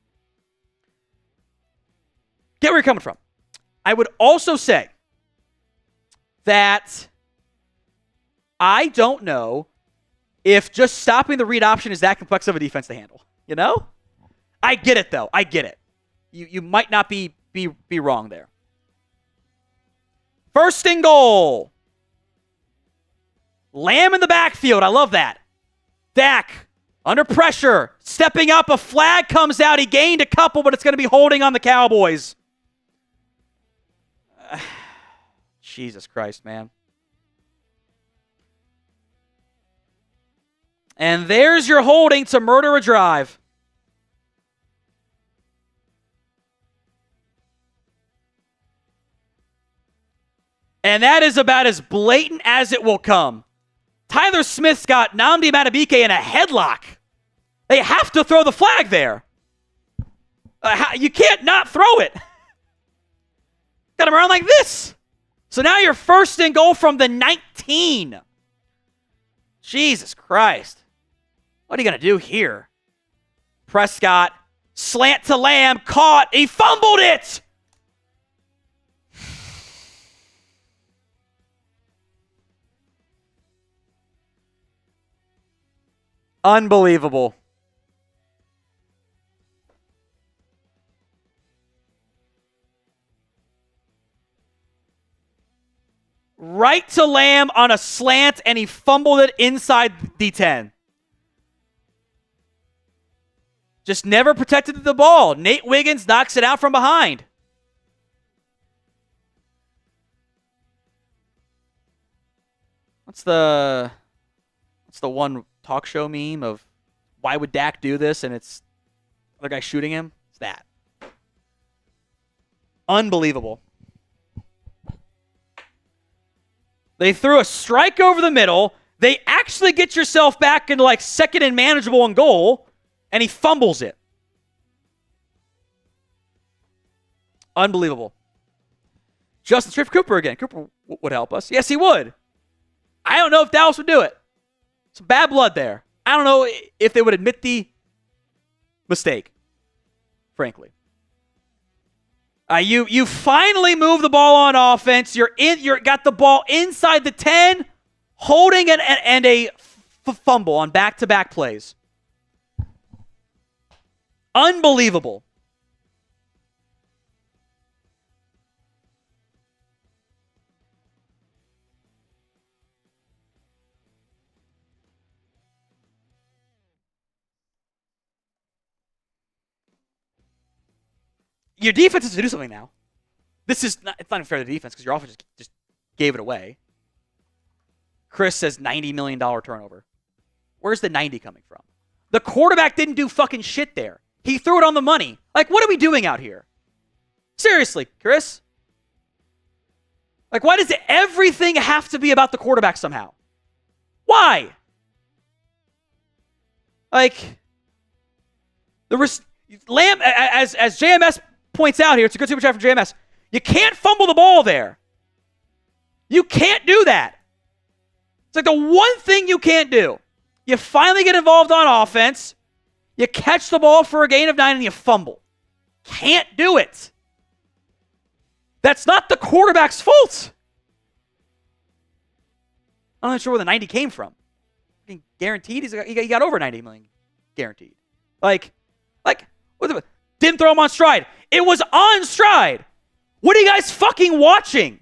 Get where you're coming from. I would also say that I don't know if just stopping the read option is that complex of a defense to handle. You know? I get it, though. I get it. You might not be wrong there. 1st and goal. Lamb in the backfield. I love that. Dak Under pressure. Stepping up. A flag comes out. He gained a couple, but it's going to be holding on the Cowboys. Jesus Christ, man. And there's your holding to murder a drive. And that is about as blatant as it will come. Tyler Smith's got Nnamdi Madubuike in a headlock. They have to throw the flag there. You can't not throw it. Got him around like this. So now you're first and goal from the 19. Jesus Christ. What are you going to do here? Prescott, slant to Lamb, caught. He fumbled it. Unbelievable. Right to Lamb on a slant, and he fumbled it inside the 10. Just never protected the ball. Nate Wiggins knocks it out from behind. What's the one talk show meme of why would Dak do this and it's other guy shooting him? It's that. Unbelievable. They threw a strike over the middle. They actually get yourself back into like second and manageable and goal, and he fumbles it. Unbelievable. Justin Swift Cooper again. Cooper would help us. Yes, he would. I don't know if Dallas would do it. Some bad blood there. I don't know if they would admit the mistake, frankly. You finally move the ball on offense. You're got the ball inside the 10, holding and a fumble on back-to-back plays. Unbelievable. Your defense has to do something now. It's not unfair to the defense because your offense just gave it away. Chris says $90 million turnover. Where's the 90 coming from? The quarterback didn't do fucking shit there. He threw it on the money. Like, what are we doing out here? Seriously, Chris? Like, why does everything have to be about the quarterback somehow? Why? Like, Lamb, as JMS points out here, it's a good super chat from JMS. You can't fumble the ball there. You can't do that. It's like the one thing you can't do. You finally get involved on offense. You catch the ball for a gain of 9 and you fumble. Can't do it. That's not the quarterback's fault. I'm not sure where the 90 came from. Guaranteed, he got over 90 million guaranteed. Like, didn't throw him on stride. It was on stride. What are you guys fucking watching?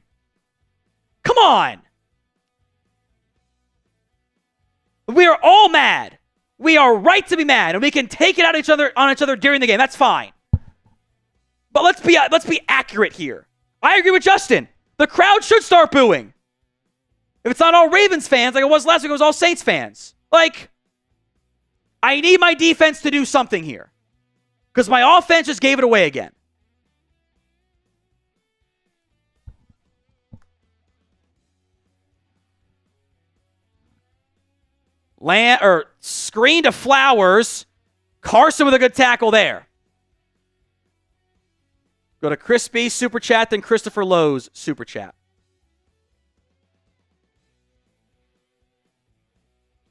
Come on. We are all mad. We are right to be mad, and we can take it out on each other during the game. That's fine. But let's be accurate here. I agree with Justin. The crowd should start booing. If it's not all Ravens fans like it was last week, it was all Saints fans. Like, I need my defense to do something here. Because my offense just gave it away again. Screen to Flowers. Carson with a good tackle there. Go to Chris B, Super Chat, then Christopher Lowe's Super Chat.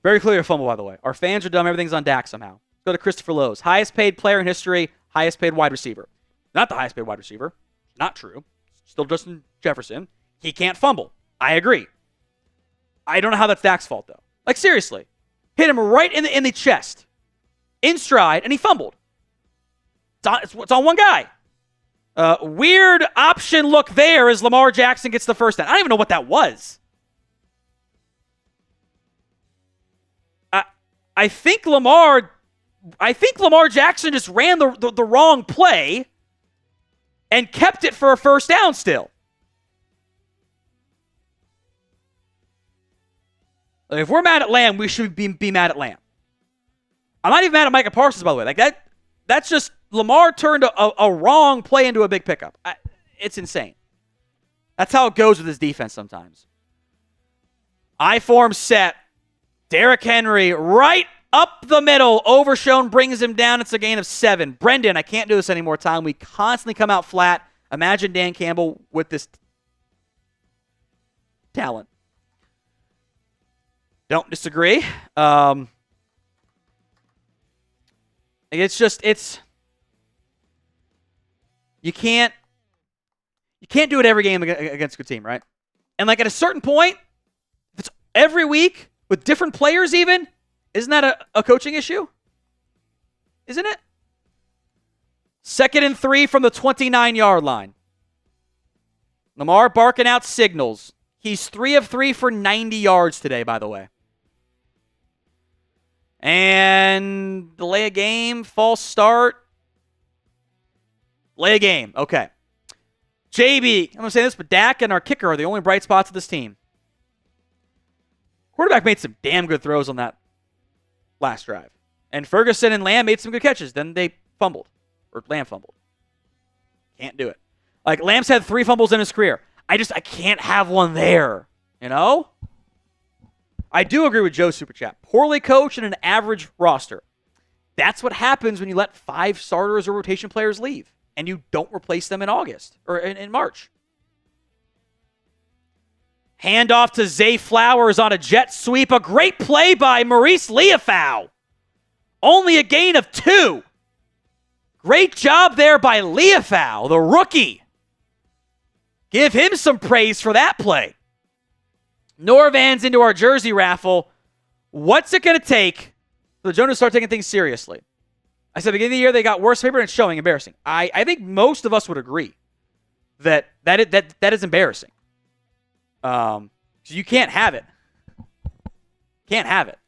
Very clear a fumble, by the way. Our fans are dumb. Everything's on Dak somehow. Go to Christopher Lowe's. Highest paid player in history, highest paid wide receiver. Not the highest paid wide receiver. Not true. Still Justin Jefferson. He can't fumble. I agree. I don't know how that's Dak's fault, though. Like, seriously. Hit him right in the chest. In stride, and he fumbled. It's on one guy. Weird option look there as Lamar Jackson gets the first down. I don't even know what that was. I think Lamar Jackson just ran the wrong play and kept it for a first down still. If we're mad at Lamb, we should be mad at Lamb. I'm not even mad at Micah Parsons, by the way. That's just Lamar turned a wrong play into a big pickup. It's insane. That's how it goes with his defense sometimes. I-form set. Derrick Henry right up the middle. Overshown brings him down. It's a gain of 7. Brendan, I can't do this anymore, Tom. We constantly come out flat. Imagine Dan Campbell with this talent. Don't disagree. You can't do it every game against a good team, right? And like at a certain point, if it's every week with different players even, isn't that a coaching issue? Isn't it? 2nd and 3 from the 29-yard line. Lamar barking out signals. He's 3 of 3 for 90 yards today, by the way. And delay a game, false start. Delay a game. Okay. JB, I'm going to say this, but Dak and our kicker are the only bright spots of this team. Quarterback made some damn good throws on that last drive. And Ferguson and Lamb made some good catches. Then they fumbled. Or Lamb fumbled. Can't do it. Like, Lamb's had 3 fumbles in his career. I can't have one there. You know? I do agree with Joe's Super Chat. Poorly coached and an average roster. That's what happens when you let 5 starters or rotation players leave. And you don't replace them in August. Or in March. Handoff to Zay Flowers on a jet sweep. A great play by Maurice Leafau. Only a gain of 2. Great job there by Leafau, the rookie. Give him some praise for that play. Norvan's into our jersey raffle. What's it going to take for the Jonas to start taking things seriously? I said at the beginning of the year they got worse paper and it's showing embarrassing. I think most of us would agree that is embarrassing. So you can't have it. Can't have it.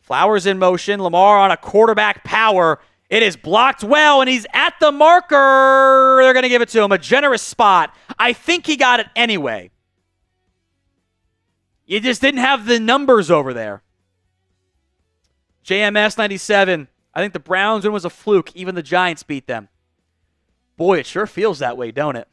Flowers in motion. Lamar on a quarterback power. It is blocked well, and he's at the marker. They're going to give it to him. A generous spot. I think he got it anyway. You just didn't have the numbers over there. JMS 97. I think the Browns win was a fluke. Even the Giants beat them. Boy, it sure feels that way, don't it?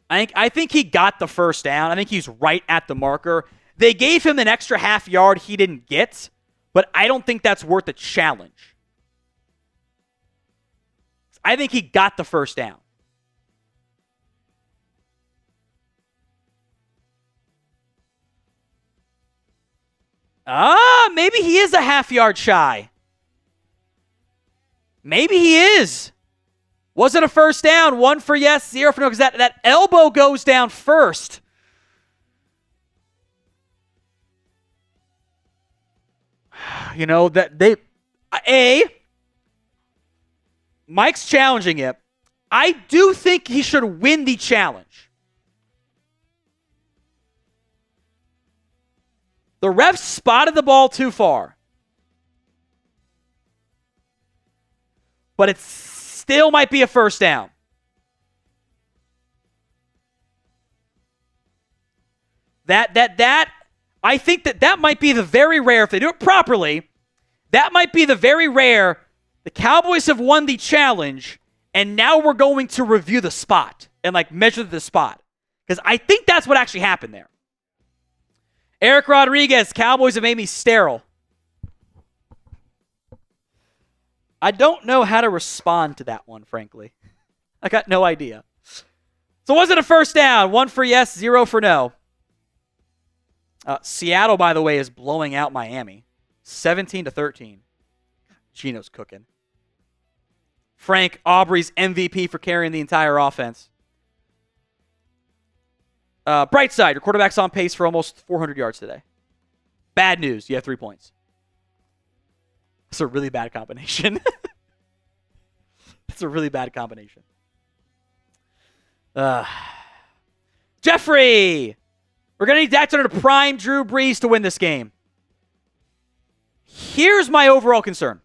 I think he got the first down. I think he's right at the marker. They gave him an extra half yard he didn't get, but I don't think that's worth a challenge. I think he got the first down. Maybe he is a half yard shy. Maybe he is. Was it a first down? 1 for yes, 0 for no, because that elbow goes down first. You know, Mike's challenging it. I do think he should win the challenge. The ref spotted the ball too far. But it still might be a first down. I think that might be the very rare, if they do it properly, that might be the very rare, the Cowboys have won the challenge, and now we're going to review the spot and measure the spot. Because I think that's what actually happened there. Eric Rodriguez, Cowboys have made me sterile. I don't know how to respond to that one, frankly. I got no idea. So was it a first down? 1 for yes, 0 for no. Seattle, by the way, is blowing out Miami. 17-13. Gino's cooking. Frank, Aubrey's MVP for carrying the entire offense. Bright side, your quarterback's on pace for almost 400 yards today. Bad news, you have 3 points. That's a really bad combination. It's a really bad combination. Jeffrey! We're going to need Dak Turner to prime Drew Brees to win this game. Here's my overall concern.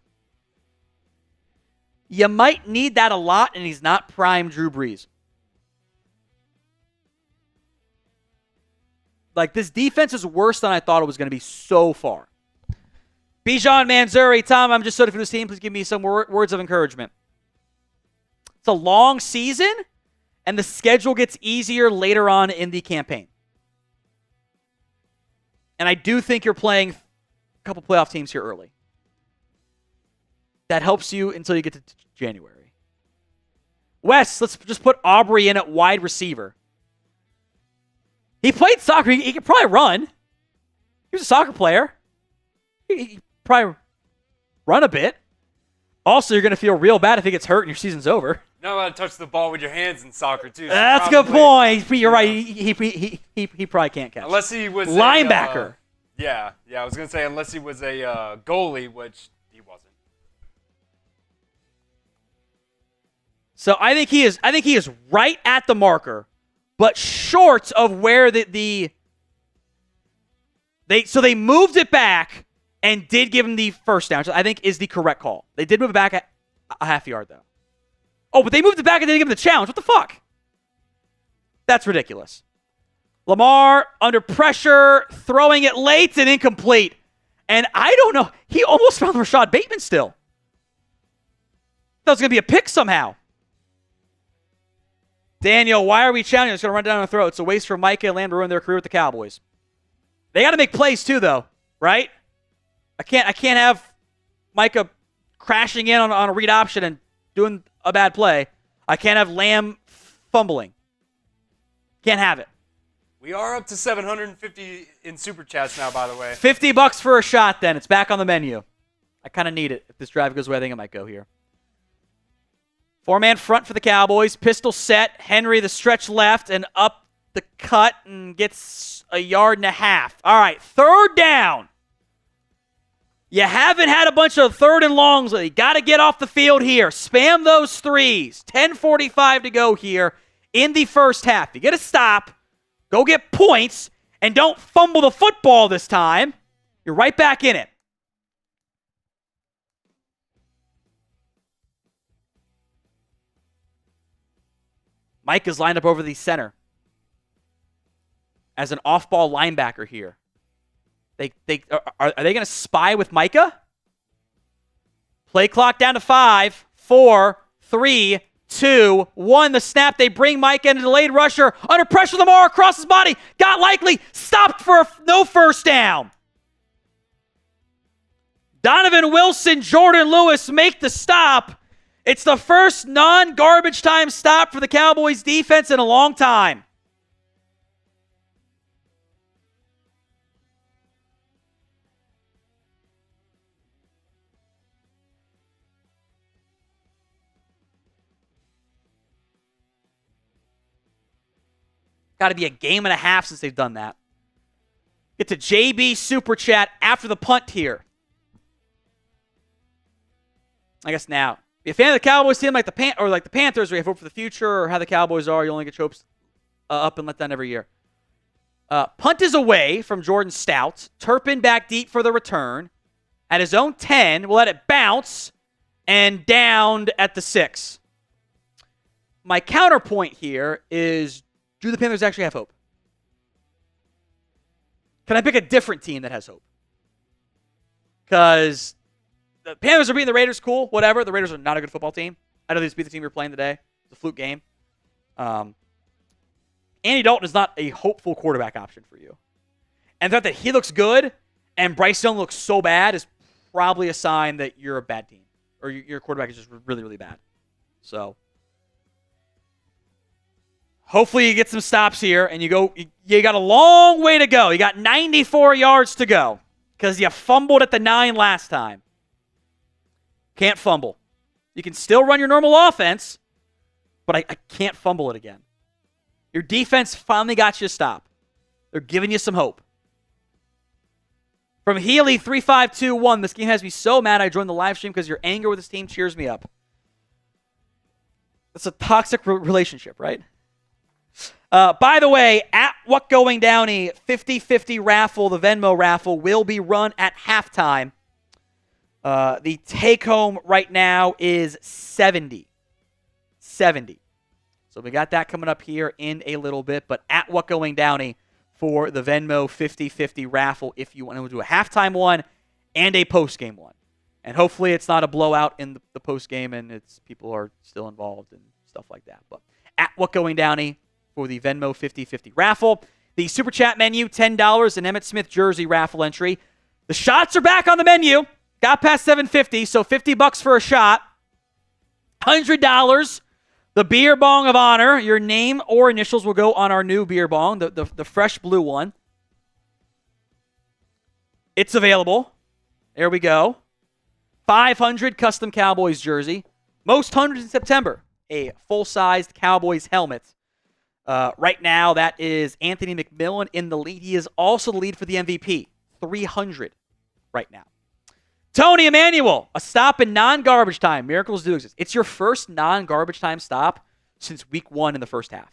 You might need that a lot, and he's not prime Drew Brees. Like, this defense is worse than I thought it was going to be so far. Bijan Manzuri, Tom, I'm just sorry for this team. Please give me some words of encouragement. It's a long season, and the schedule gets easier later on in the campaign. And I do think you're playing a couple playoff teams here early. That helps you until you get to January. Wes, let's just put Aubrey in at wide receiver. He played soccer. He could probably run. He was a soccer player. He could probably run a bit. Also, you're going to feel real bad if he gets hurt and your season's over. Not allowed to touch the ball with your hands in soccer, too. So that's a good point. You're right. He probably can't catch. Unless he was linebacker. Yeah, I was going to say unless he was a goalie, which he wasn't. So I think he is right at the marker, but short of where they moved it back and did give him the first down, which I think is the correct call. They did move it back a half yard, though. Oh, but they moved it back and didn't give him the challenge. What the fuck? That's ridiculous. Lamar under pressure, throwing it late and incomplete. And I don't know. He almost found Rashad Bateman still. That was going to be a pick somehow. Daniel, why are we challenging? It's going to run down our throat. It's a waste for Micah and Lamb to ruin their career with the Cowboys. They got to make plays too, though, right? I can't have Micah crashing in on a read option and doing a bad play. I can't have Lamb fumbling. Can't have it. We are up to 750 in Super Chats now, by the way. $50 for a shot, then. It's back on the menu. I kind of need it. If this drive goes away, I think it might go here. Four-man front for the Cowboys. Pistol set. Henry, the stretch left, and up the cut and gets a yard and a half. All right, third down. You haven't had a bunch of third and longs. You got to get off the field here. Spam those threes. 10:45 to go here in the first half. You get a stop. Go get points, and don't fumble the football this time. You're right back in it. Mike is lined up over the center as an off-ball linebacker here. Are they going to spy with Micah? Play clock down to 5, 4, 3, 2, 1. The snap. They bring Micah in a delayed rusher. Under pressure, Lamar across his body. Got likely. Stopped for no first down. Donovan Wilson, Jordan Lewis make the stop. It's the first non-garbage time stop for the Cowboys defense in a long time. Got to be a game and a half since they've done that. Get to JB Super Chat after the punt here. I guess now. Be a fan of the Cowboys team like the Panthers, where you have hope for the future, or how the Cowboys are. You only get chokes up and let down every year. Punt is away from Jordan Stout. Turpin back deep for the return. At his own 10, we'll let it bounce and downed at the 6. My counterpoint here is, do the Panthers actually have hope? Can I pick a different team that has hope? Because the Panthers are beating the Raiders, cool, whatever. The Raiders are not a good football team. I know they just beat the team we were playing today. It's a fluke game. Andy Dalton is not a hopeful quarterback option for you. And the fact that he looks good and Bryce Young looks so bad is probably a sign that you're a bad team. Or your quarterback is just really, really bad. So hopefully you get some stops here and you got a long way to go. You got 94 yards to go because you fumbled at the 9 last time. Can't fumble. You can still run your normal offense, but I can't fumble it again. Your defense finally got you a stop. They're giving you some hope. From Healy 3521, this game has me so mad I joined the live stream because your anger with this team cheers me up. That's a toxic relationship, right? By the way, What Going Downey 50-50 raffle, the Venmo raffle, will be run at halftime. The take-home right now is 70. 70. So we got that coming up here in a little bit. But at What Going Downey for the Venmo 50-50 raffle if you want to do a halftime one and a post-game one. And hopefully it's not a blowout in the post-game and it's people are still involved and stuff like that. But at What Going Downey for the Venmo 50-50 raffle. The Super Chat menu, $10, an Emmitt Smith jersey raffle entry. The shots are back on the menu. Got past $7.50, so $50 for a shot. $100, the beer bong of honor. Your name or initials will go on our new beer bong, the fresh blue one. It's available. There we go. 500 custom Cowboys jersey. Most hundreds in September. A full-sized Cowboys helmet. Right now, that is Anthony McMillan in the lead. He is also the lead for the MVP. 300 right now. Tony Emanuel, a stop in non-garbage time. Miracles do exist. It's your first non-garbage time stop since week 1 in the first half.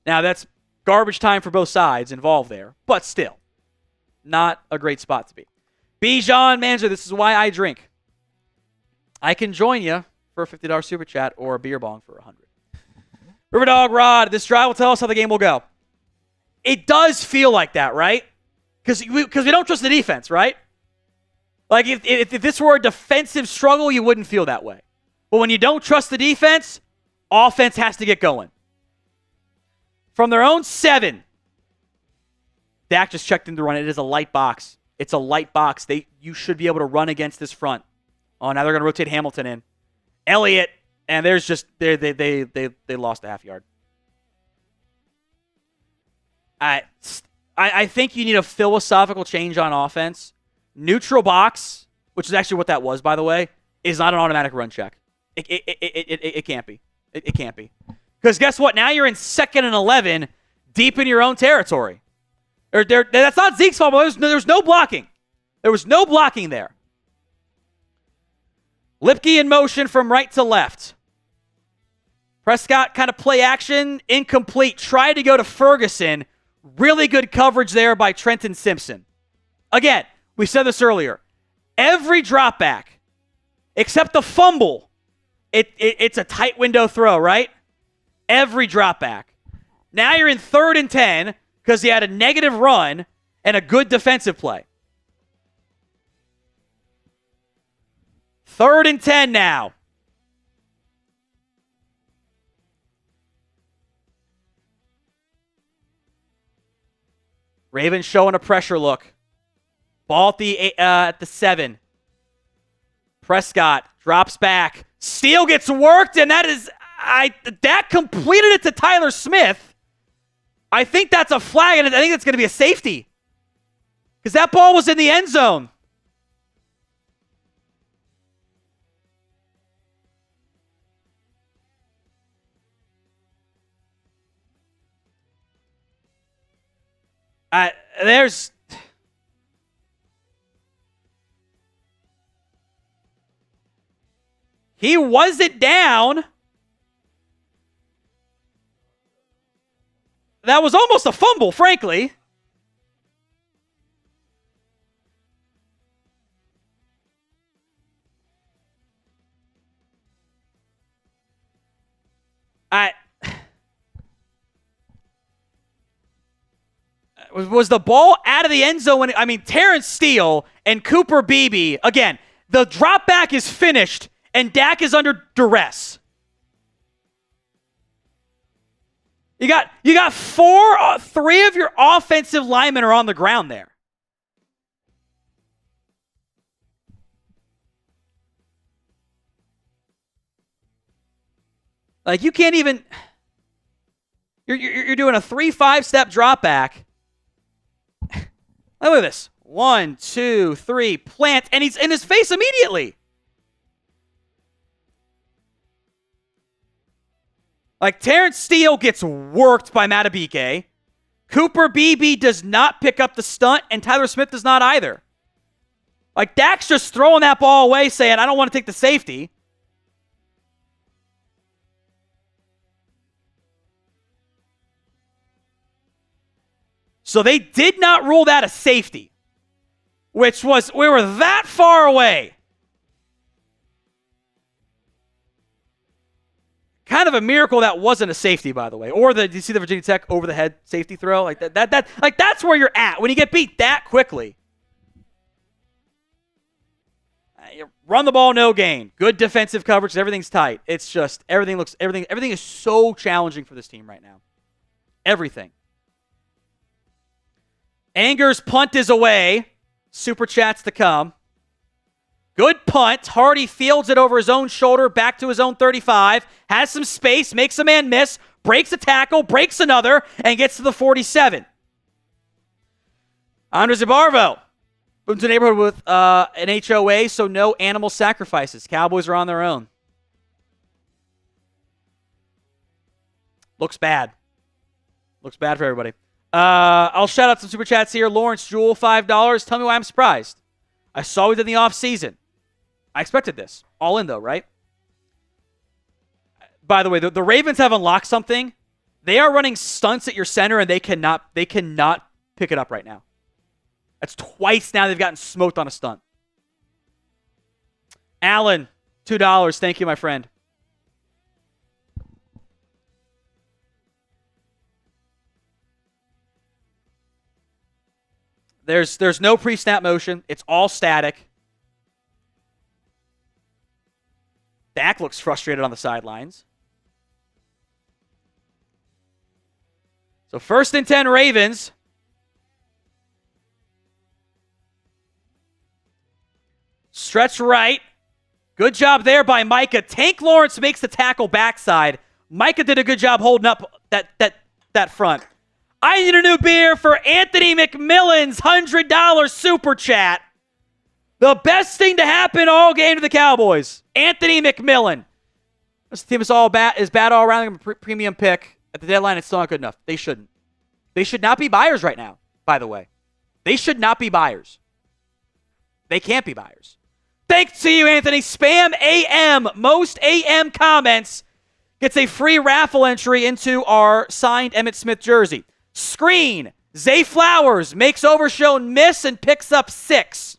Now, that's garbage time for both sides involved there, but still, not a great spot to be. Bijan Manager, this is why I drink. I can join you for a $50 super chat or a beer bong for $100. Riverdog Rod, this drive will tell us how the game will go. It does feel like that, right? Because we don't trust the defense, right? Like, if this were a defensive struggle, you wouldn't feel that way. But when you don't trust the defense, offense has to get going. From their own 7, Dak just checked in to run. It is a light box. It's a light box. You should be able to run against this front. Oh, now they're going to rotate Hamilton in. Elliott, and there's just they lost a half yard. I think you need a philosophical change on offense. Neutral box, which is actually what that was, by the way, is not an automatic run check. It can't be. It can't be. Because guess what? Now you're in 2nd and 11, deep in your own territory. That's not Zeke's fault, but there was no blocking. There was no blocking there. Lipke in motion from right to left. Prescott kind of play action, incomplete. Tried to go to Ferguson. Really good coverage there by Trenton Simpson. Again, we said this earlier. Every drop back, except the fumble, it's a tight window throw, right? Every drop back. Now you're in 3rd and 10 because he had a negative run and a good defensive play. 3rd and 10 now. Ravens showing a pressure look. Ball at the 7. Prescott drops back. Steele gets worked, and that completed it to Tyler Smith. I think that's a flag, and I think that's going to be a safety. Because that ball was in the end zone. He wasn't down. That was almost a fumble, frankly. Was the ball out of the end zone? Terrence Steele and Cooper Beebe, again, the drop back is finished and Dak is under duress. You got 3 of your offensive linemen are on the ground there. Like, you can't even. You're doing a 3-5 step drop back. Look at this. 1, 2, 3, plant, and he's in his face immediately. Like, Terrence Steele gets worked by Matabike. Cooper Beebe does not pick up the stunt, and Tyler Smith does not either. Like, Dak's just throwing that ball away, saying, I don't want to take the safety. So they did not rule that a safety, which was, we were that far away. Kind of a miracle that wasn't a safety, by the way. Or did you see the Virginia Tech over the head safety throw? Like that's where you're at when you get beat that quickly. You run the ball, no gain. Good defensive coverage. Everything's tight. It's just everything is so challenging for this team right now. Everything. Anger's punt is away. Super chats to come. Good punt. Hardy fields it over his own shoulder, back to his own 35. Has some space, makes a man miss, breaks a tackle, breaks another, and gets to the 47. Andres Ibarvo moved to the neighborhood with an HOA, so no animal sacrifices. Cowboys are on their own. Looks bad. Looks bad for everybody. I'll shout out some super chats here. Lawrence Jewell, $5. Tell me why I'm surprised. I saw it in the offseason. I expected this. All in, though, right? By the way, the Ravens have unlocked something. They are running stunts at your center, and they cannot pick it up right now. That's twice now they've gotten smoked on a stunt. Allen, $2. Thank you, my friend. There's no pre-snap motion. It's all static. Dak looks frustrated on the sidelines. So 1st and 10 Ravens. Stretch right. Good job there by Micah. Tank Lawrence makes the tackle backside. Micah did a good job holding up that front. I need a new beer for Anthony McMillan's $100 super chat. The best thing to happen all game to the Cowboys. Anthony McMillan. This team is bad all around. Premium pick. At the deadline, it's still not good enough. They shouldn't. They should not be buyers right now, by the way. They should not be buyers. They can't be buyers. Thanks to you, Anthony. Spam AM. Most AM comments gets a free raffle entry into our signed Emmitt Smith jersey. Screen. Zay Flowers makes Overshown miss and picks up 6.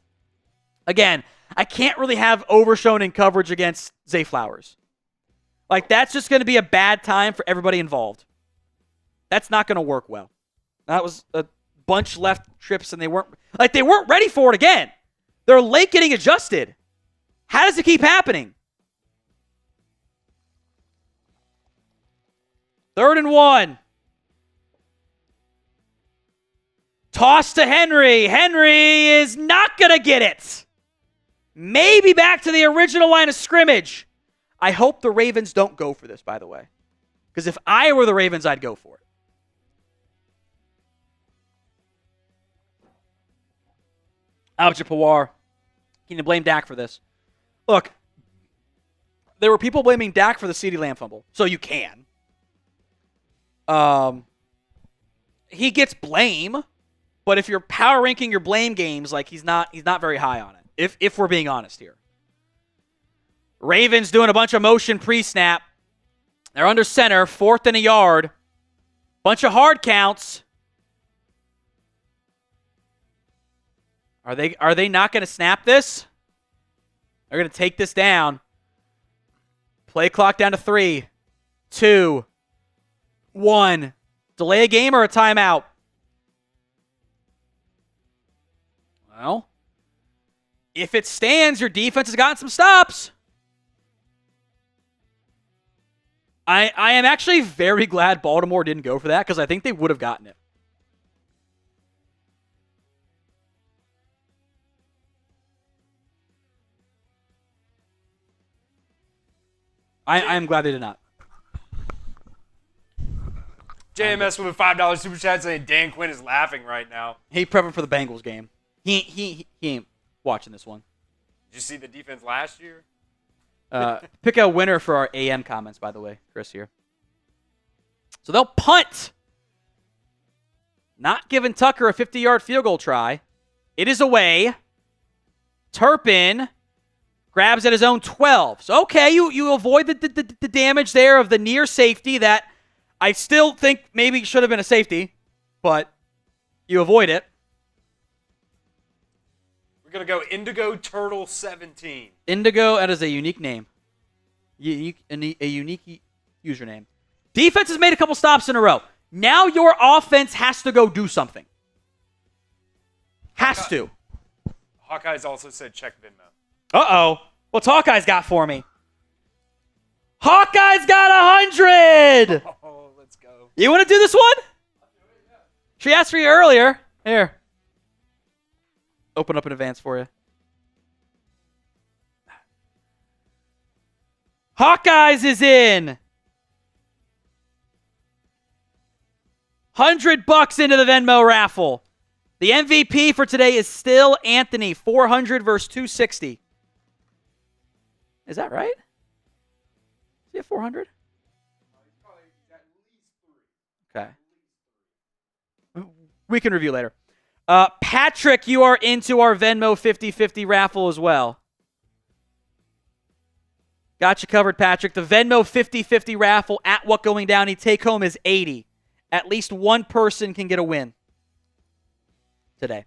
Again, I can't really have Overshown in coverage against Zay Flowers. Like, that's just going to be a bad time for everybody involved. That's not going to work well. That was a bunch left trips, and they weren't ready for it again. They're late getting adjusted. How does it keep happening? 3rd and 1. Toss to Henry. Henry is not going to get it. Maybe back to the original line of scrimmage. I hope the Ravens don't go for this, by the way. Because if I were the Ravens, I'd go for it. Albert Pawar. Can you blame Dak for this? Look, there were people blaming Dak for the CeeDee Lamb fumble. So you can. He gets blame. But if you're power ranking your blame games, like he's not very high on it. If we're being honest here. Ravens doing a bunch of motion pre-snap. They're under center, 4th and a yard. Bunch of hard counts. Are they not going to snap this? They're going to take this down. Play clock down to 3, 2, 1. Delay a game or a timeout? Well, if it stands, your defense has gotten some stops. I am actually very glad Baltimore didn't go for that because I think they would have gotten it. I am glad they did not. JMS with a $5 super chat saying Dan Quinn is laughing right now. He prepping for the Bengals game. He ain't watching this one. Did you see the defense last year? Pick a winner for our AM comments, by the way, Chris here. So they'll punt. Not giving Tucker a 50-yard field goal try. It is away. Turpin grabs at his own 12. So, okay, you avoid the damage there of the near safety that I still think maybe should have been a safety, but You avoid it. We're going to go Indigo Turtle 17. Indigo, that is a unique name. A unique username. Defense has made a couple stops in a row. Now your offense has to go do something. Has to. Hawkeyes also said check Venmo. Uh-oh. What's Hawkeyes got for me? Hawkeyes got 100! Oh, let's go. You want to do this one? She asked for you earlier. Here. Open up in advance for you. Hawkeyes is in. $100 into the Venmo raffle. The MVP for today is still Anthony. 400 versus 260. Is that right? Is he at 400? Okay. We can review later. Patrick, you are into our Venmo 50-50 raffle as well. Got you covered, Patrick. The Venmo 50-50 raffle at What Going Down, take home is 80. At least one person can get a win today.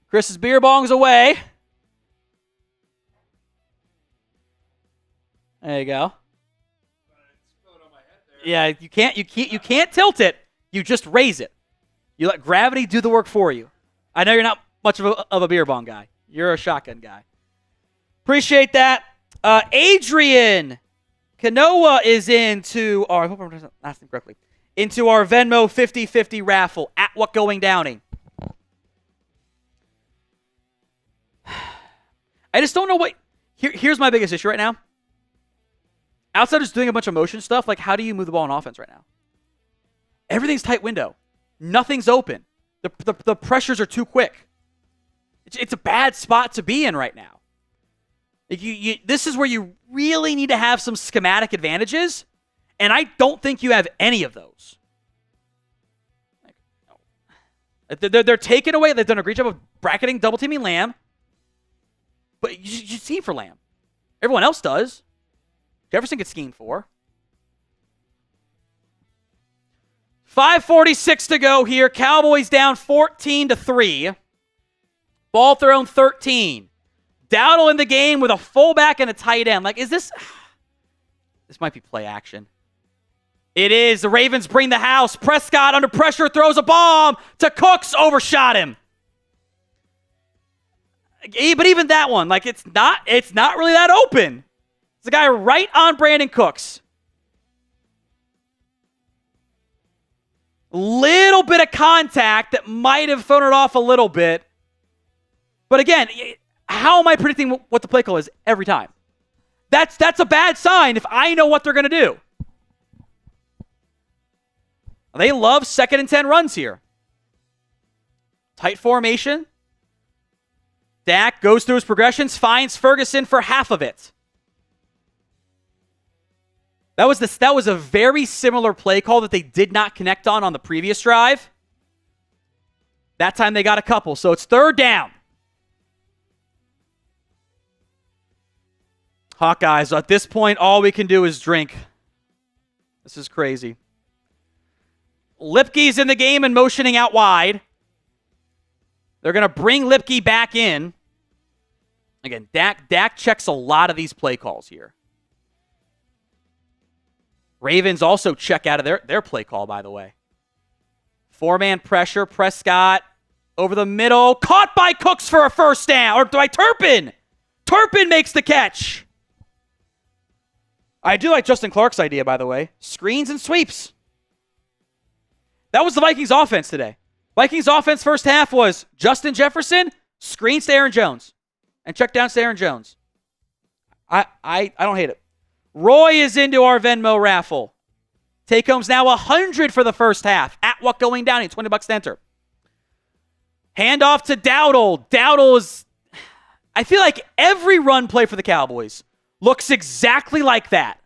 Chris's beer bong's away. There you go. Yeah, you can't tilt it. You just raise it. You let gravity do the work for you. I know you're not much of a beer bong guy. You're a shotgun guy. Appreciate that. Adrian Kanoa is into our, I hope I'm asking correctly, into our Venmo 50-50 raffle at What Going Downing. I just don't know what, here's my biggest issue right now. Outside of just doing a bunch of motion stuff, like how do you move the ball in offense right now? Everything's tight window. Nothing's open. The pressures are too quick. It's a bad spot to be in right now. This is where you really need to have some schematic advantages, and I don't think you have any of those. They're taken away. They've done a great job of bracketing, double-teaming Lamb, but you scheme for Lamb. Everyone else does. Jefferson gets schemed for. 5:46 to go here. Cowboys down 14-3. Ball thrown 13. Dowdle in the game with a fullback and a tight end. Like, is this... This might be play action. It is. The Ravens bring the house. Prescott under pressure throws a bomb to Cooks. Overshot him. But even that one, like, it's not really that open. It's the guy right on Brandon Cooks. Little bit of contact that might have thrown it off a little bit. But again, how am I predicting what the play call is every time? That's a bad sign if I know what they're going to do. They love 2nd and 10 runs here. Tight formation. Dak goes through his progressions, finds Ferguson for half of it. That was a very similar play call that they did not connect on the previous drive. That time they got a couple, so it's 3rd down. Hawkeyes, at this point, all we can do is drink. This is crazy. Lipke's in the game and motioning out wide. They're going to bring Lipke back in. Again, Dak checks a lot of these play calls here. Ravens also check out of their play call, by the way. 4-man pressure. Prescott over the middle. Caught by Cooks for a first down. Or by Turpin. Turpin makes the catch. I do like Justin Clark's idea, by the way. Screens and sweeps. That was the Vikings offense today. Vikings offense first half was Justin Jefferson, screens to Aaron Jones, and check downs to Aaron Jones. I don't hate it. Roy is into our Venmo raffle. Take home's now 100 for the first half. At What Going Down, $20 to enter. Handoff to Dowdle. Dowdle is, I feel like every run play for the Cowboys looks exactly like that.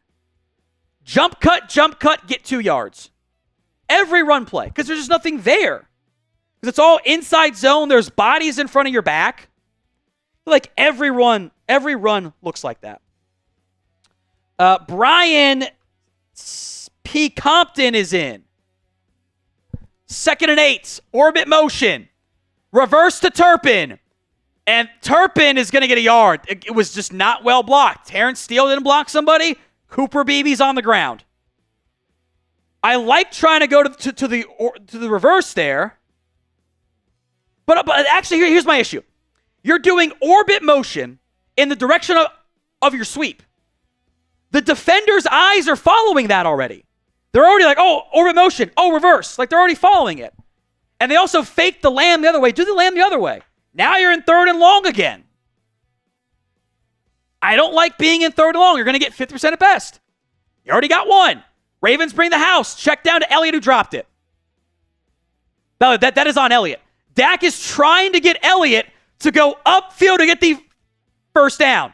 Jump cut, get 2 yards. Every run play, because there's just nothing there. Because it's all inside zone. There's bodies in front of your back. Like every run looks like that. Brian P. Compton is in. 2nd and 8. Orbit motion. Reverse to Turpin. And Turpin is going to get a yard. It was just not well blocked. Terrence Steele didn't block somebody. Cooper Beebe's on the ground. I like trying to go to the reverse there. But actually, here's my issue. You're doing orbit motion in the direction of your sweep. The defender's eyes are following that already. They're already like, oh, orbit motion. Oh, reverse. Like, they're already following it. And they also fake the lamb the other way. Do the lamb the other way. Now you're in 3rd and long again. I don't like being in 3rd and long. You're going to get 50% at best. You already got one. Ravens bring the house. Check down to Elliott, who dropped it. No, that is on Elliott. Dak is trying to get Elliott to go upfield to get the first down.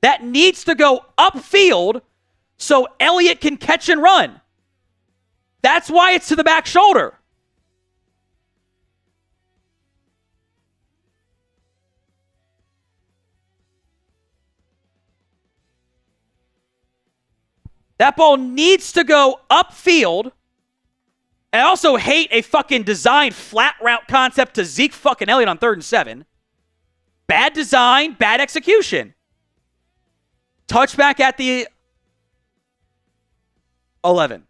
That needs to go upfield so Elliott can catch and run. That's why it's to the back shoulder. That ball needs to go upfield. I also hate a fucking design flat route concept to Zeke fucking Elliott on 3rd and 7. Bad design, bad execution. Touchback at the 11.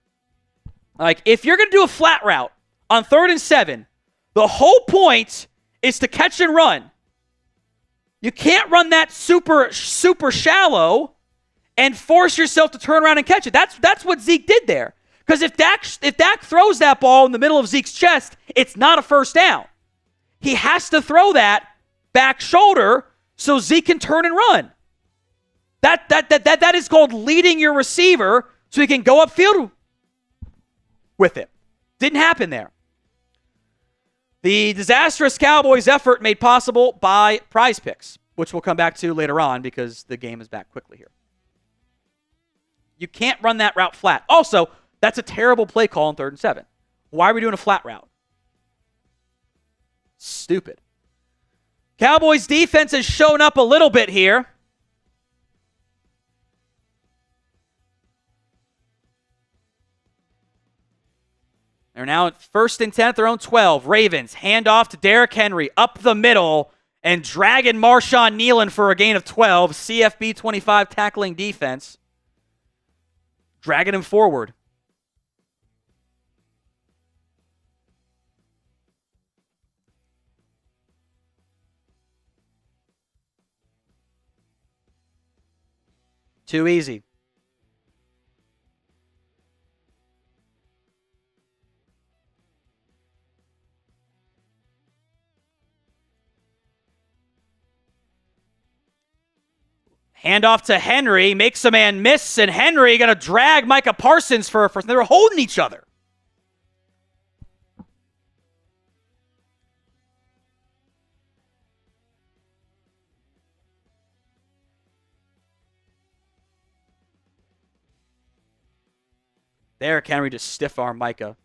Like, if you're going to do a flat route on 3rd and 7, the whole point is to catch and run. You can't run that super shallow and force yourself to turn around and catch it. That's what Zeke did there. Because if Dak throws that ball in the middle of Zeke's chest, it's not a first down. He has to throw that back shoulder so Zeke can turn and run. That is called leading your receiver so he can go upfield with it. Didn't happen there. The disastrous Cowboys effort made possible by Prize Picks, which we'll come back to later on because the game is back quickly here. You can't run that route flat. Also, that's a terrible play call on 3rd and 7. Why are we doing a flat route? Stupid. Cowboys defense has shown up a little bit here. They're now at 1st and 10 at their own 12. Ravens hand off to Derrick Henry up the middle and dragging Marshawn Nealon for a gain of 12. CFB 25 tackling defense. Dragging him forward. Too easy. Handoff to Henry, makes a man miss, and Henry going to drag Micah Parsons for a first. They were holding each other. Derrick Henry just stiff-arm Micah.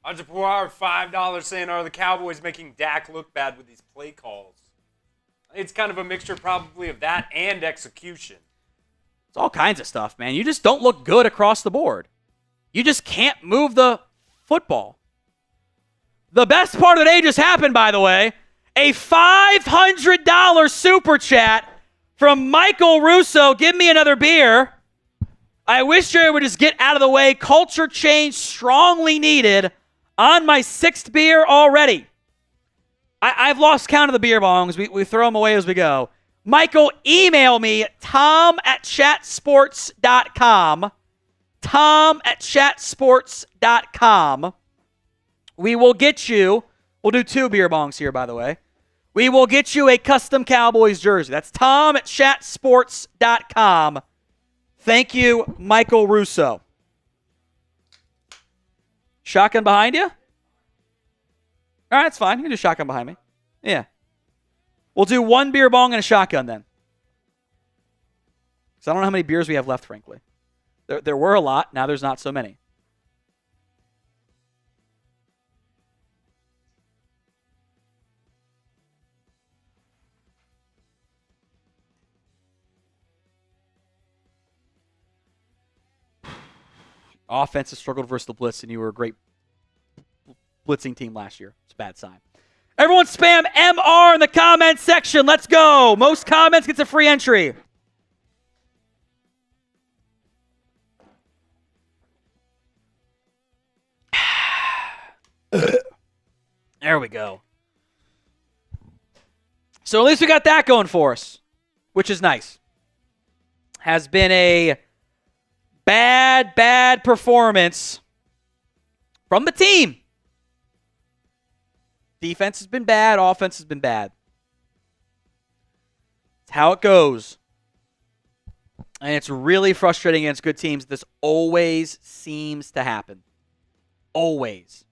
Entrepreneur, $5 saying, are the Cowboys making Dak look bad with these play calls? It's kind of a mixture probably of that and execution. It's all kinds of stuff, man. You just don't look good across the board. You just can't move the football. The best part of the day just happened, by the way. A $500 super chat from Michael Russo. Give me another beer. I wish Jerry would just get out of the way. Culture change strongly needed. On my 6th beer already. I've lost count of the beer bongs. We throw them away as we go. Michael, email me, tom@chatsports.com. tom@chatsports.com. We will get you, we'll do 2 beer bongs here, by the way. We will get you a custom Cowboys jersey. That's tom@chatsports.com. Thank you, Michael Russo. Shotgun behind you? All right, that's fine. You can do shotgun behind me. Yeah. We'll do 1 beer bong and a shotgun then. Because I don't know how many beers we have left, frankly. There were a lot. Now there's not so many. Offense has struggled versus the blitz, and you were a great blitzing team last year. It's a bad sign. Everyone spam MR in the comment section. Let's go. Most comments gets a free entry. There we go. So at least we got that going for us, which is nice. Has been a bad performance from the team. Defense has been bad. Offense has been bad. It's how it goes. And it's really frustrating against good teams. This always seems to happen. Always.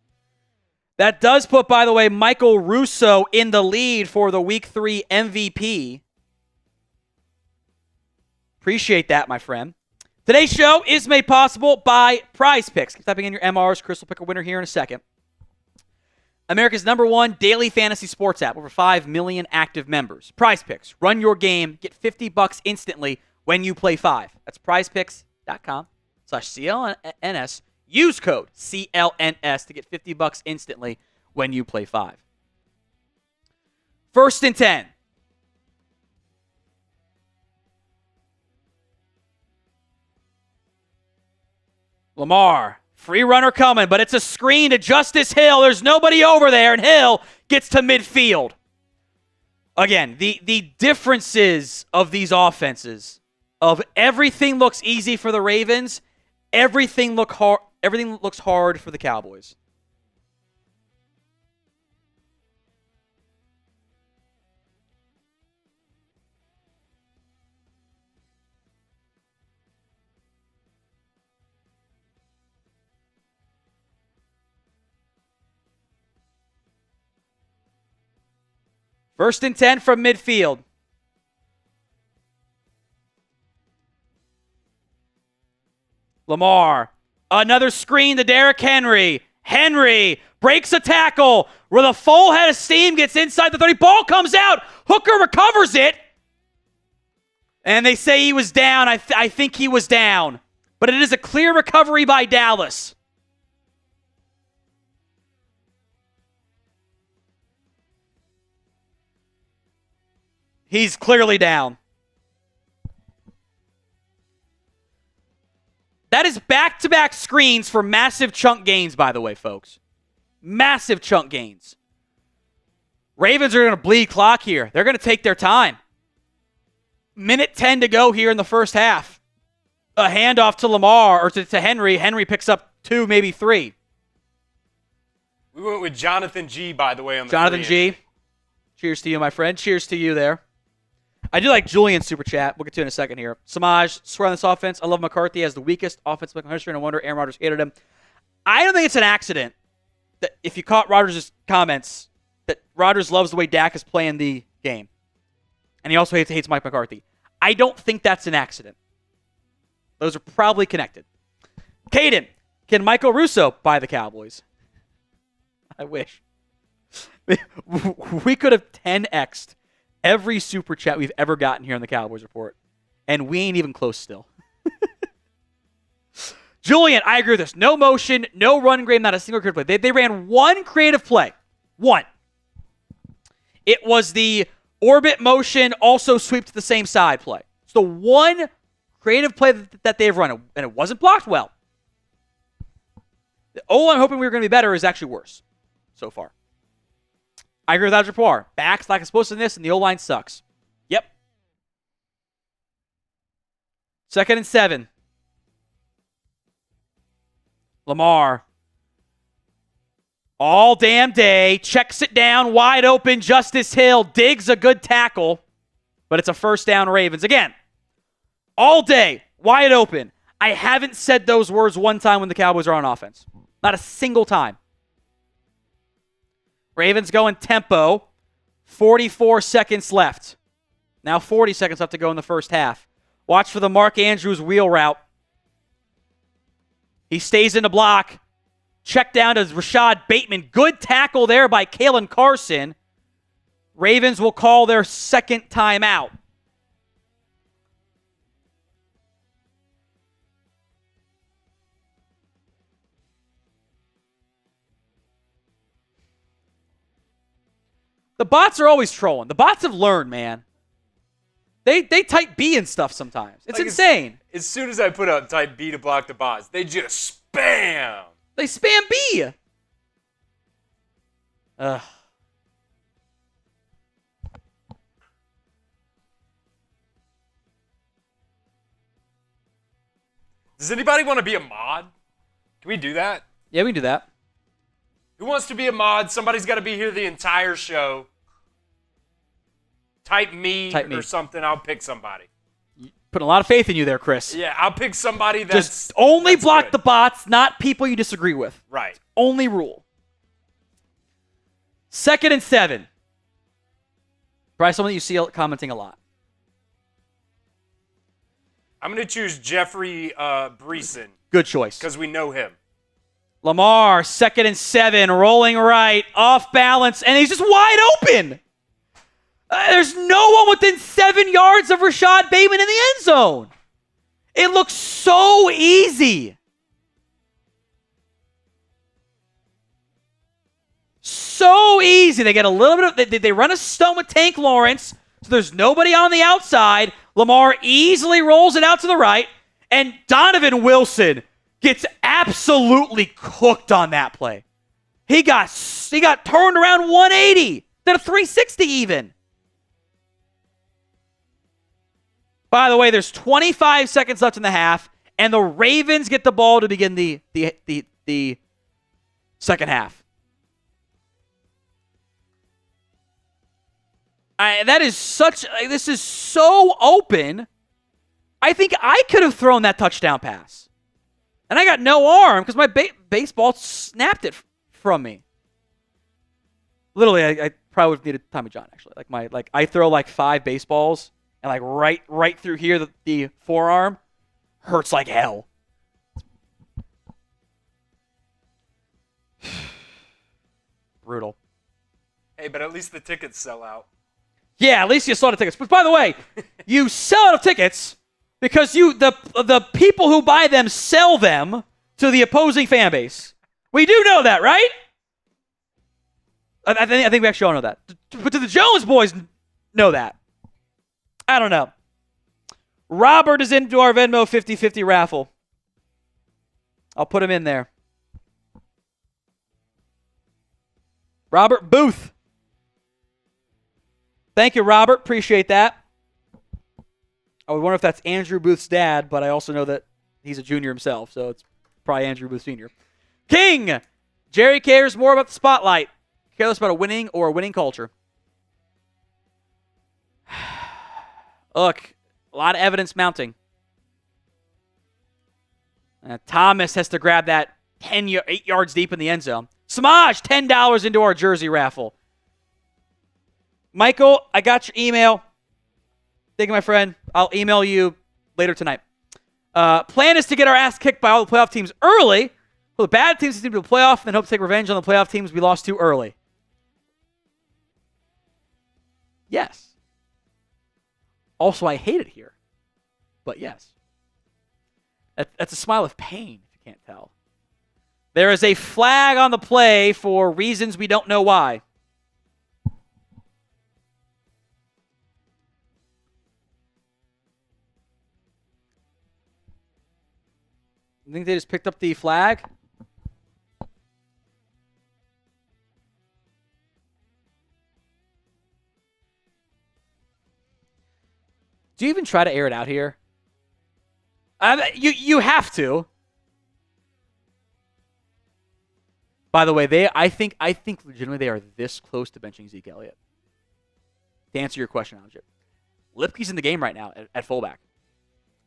That does put, by the way, Michael Russo in the lead for the Week 3 MVP. Appreciate that, my friend. Today's show is made possible by Prize Picks. Keep typing in your MRs. Chris will pick a winner here in a second. America's #1 daily fantasy sports app. Over 5 million active members. Prize Picks. Run your game. Get $50 instantly when you play 5. That's prizepicks.com/CLNS. Use code CLNS to get $50 instantly when you play 5. 1st and 10. Lamar. Free runner coming, but it's a screen to Justice Hill. There's nobody over there, and Hill gets to midfield. Again, the differences of these offenses, of everything looks easy for the Ravens, everything looks hard for the Cowboys. First and 10 from midfield. Lamar. Another screen to Derrick Henry. Henry breaks a tackle with a full head of steam, gets inside the 30. Ball comes out. Hooker recovers it. And they say he was down. I think he was down. But it is a clear recovery by Dallas. He's clearly down. That is back-to-back screens for massive chunk gains, by the way, folks. Massive chunk gains. Ravens are going to bleed clock here. They're going to take their time. Minute 10 to go here in the first half. A handoff to Lamar, or to Henry. Henry picks up 2, maybe 3. We went with Jonathan G, by the way, on the Jonathan G. Cheers to you, my friend. Cheers to you there. I do like Julian's super chat. We'll get to it in a second here. Samaj, swear on this offense. I love McCarthy as the weakest offensive history, and I wonder Aaron Rodgers hated him. I don't think it's an accident that if you caught Rodgers' comments, that Rodgers loves the way Dak is playing the game. And he also hates Mike McCarthy. I don't think that's an accident. Those are probably connected. Caden, can Michael Russo buy the Cowboys? I wish. We could have 10x'd every super chat we've ever gotten here on the Cowboys Report. And we ain't even close still. Julian, I agree with this. No motion, no run game, not a single creative play. They ran one creative play. One. It was the orbit motion, also sweep to the same side play. It's the one creative play that they've run, and it wasn't blocked well. The O-line hoping we were going to be better is actually worse so far. I agree with Aubrey Poir. Backs like explosiveness, and the O-line sucks. Yep. 2nd and 7. Lamar. All damn day. Checks it down. Wide open. Justice Hill digs a good tackle. But it's a first down Ravens. Again, all day. Wide open. I haven't said those words one time when the Cowboys are on offense. Not a single time. Ravens going tempo. 44 seconds left. Now 40 seconds left to go in the first half. Watch for the Mark Andrews wheel route. He stays in the block. Check down to Rashad Bateman. Good tackle there by Kalen Carson. Ravens will call their second timeout. The bots are always trolling. The bots have learned, man. They type B and stuff sometimes. It's like insane. As soon as I put up type B to block the bots, they just spam. They spam B. Ugh. Does anybody want to be a mod? Can we do that? Yeah, we can do that. Who wants to be a mod? Somebody's got to be here the entire show. Type me or something. I'll pick somebody. Putting a lot of faith in you there, Chris. Yeah, I'll pick somebody that's just only that's block good. the bots, not people you disagree with. Right. Only rule. 2nd and 7. Probably someone that you see commenting a lot. I'm going to choose Jeffrey Breeson. Good choice. Because we know him. Lamar, 2nd and 7, rolling right, off balance, and he's just wide open. There's no one within 7 yards of Rashad Bateman in the end zone. It looks so easy. So easy. They get a little bit of, they run a stunt with Tank Lawrence, so there's nobody on the outside. Lamar easily rolls it out to the right, and Donovan Wilson gets absolutely cooked on that play. He got turned around 180, then a 360 even. By the way, there's 25 seconds left in the half, and the Ravens get the ball to begin the second half. This is so open. I think I could have thrown that touchdown pass. And I got no arm because my baseball snapped it from me. Literally, I probably would have needed Tommy John, actually. I throw like 5 baseballs, and like right through here, the forearm hurts like hell. Brutal. Hey, but at least the tickets sell out. Yeah, at least you saw the tickets. But by the way, you sell out of tickets because the people who buy them sell them to the opposing fan base. We do know that, right? I think we actually all know that. But do the Jones boys know that? I don't know. Robert is into our Venmo 50-50 raffle. I'll put him in there. Robert Booth. Thank you, Robert. Appreciate that. I would wonder if that's Andrew Booth's dad, but I also know that he's a junior himself, so it's probably Andrew Booth Sr. King! Jerry cares more about the spotlight. Careless about a winning culture. Look, a lot of evidence mounting. Thomas has to grab that 8 yards deep in the end zone. Samaj, $10 into our jersey raffle. Michael, I got your email. Thank you, my friend. I'll email you later tonight. Plan is to get our ass kicked by all the playoff teams early. Well, the bad teams to the playoff and then hope to take revenge on the playoff teams we lost to early. Yes. Also, I hate it here. But yes. That's a smile of pain, if you can't tell. There is a flag on the play for reasons we don't know why. You think they just picked up the flag? Do you even try to air it out here? You have to. By the way, I think legitimately they are this close to benching Zeke Elliott. To answer your question, Alger. Lipke's in the game right now at fullback.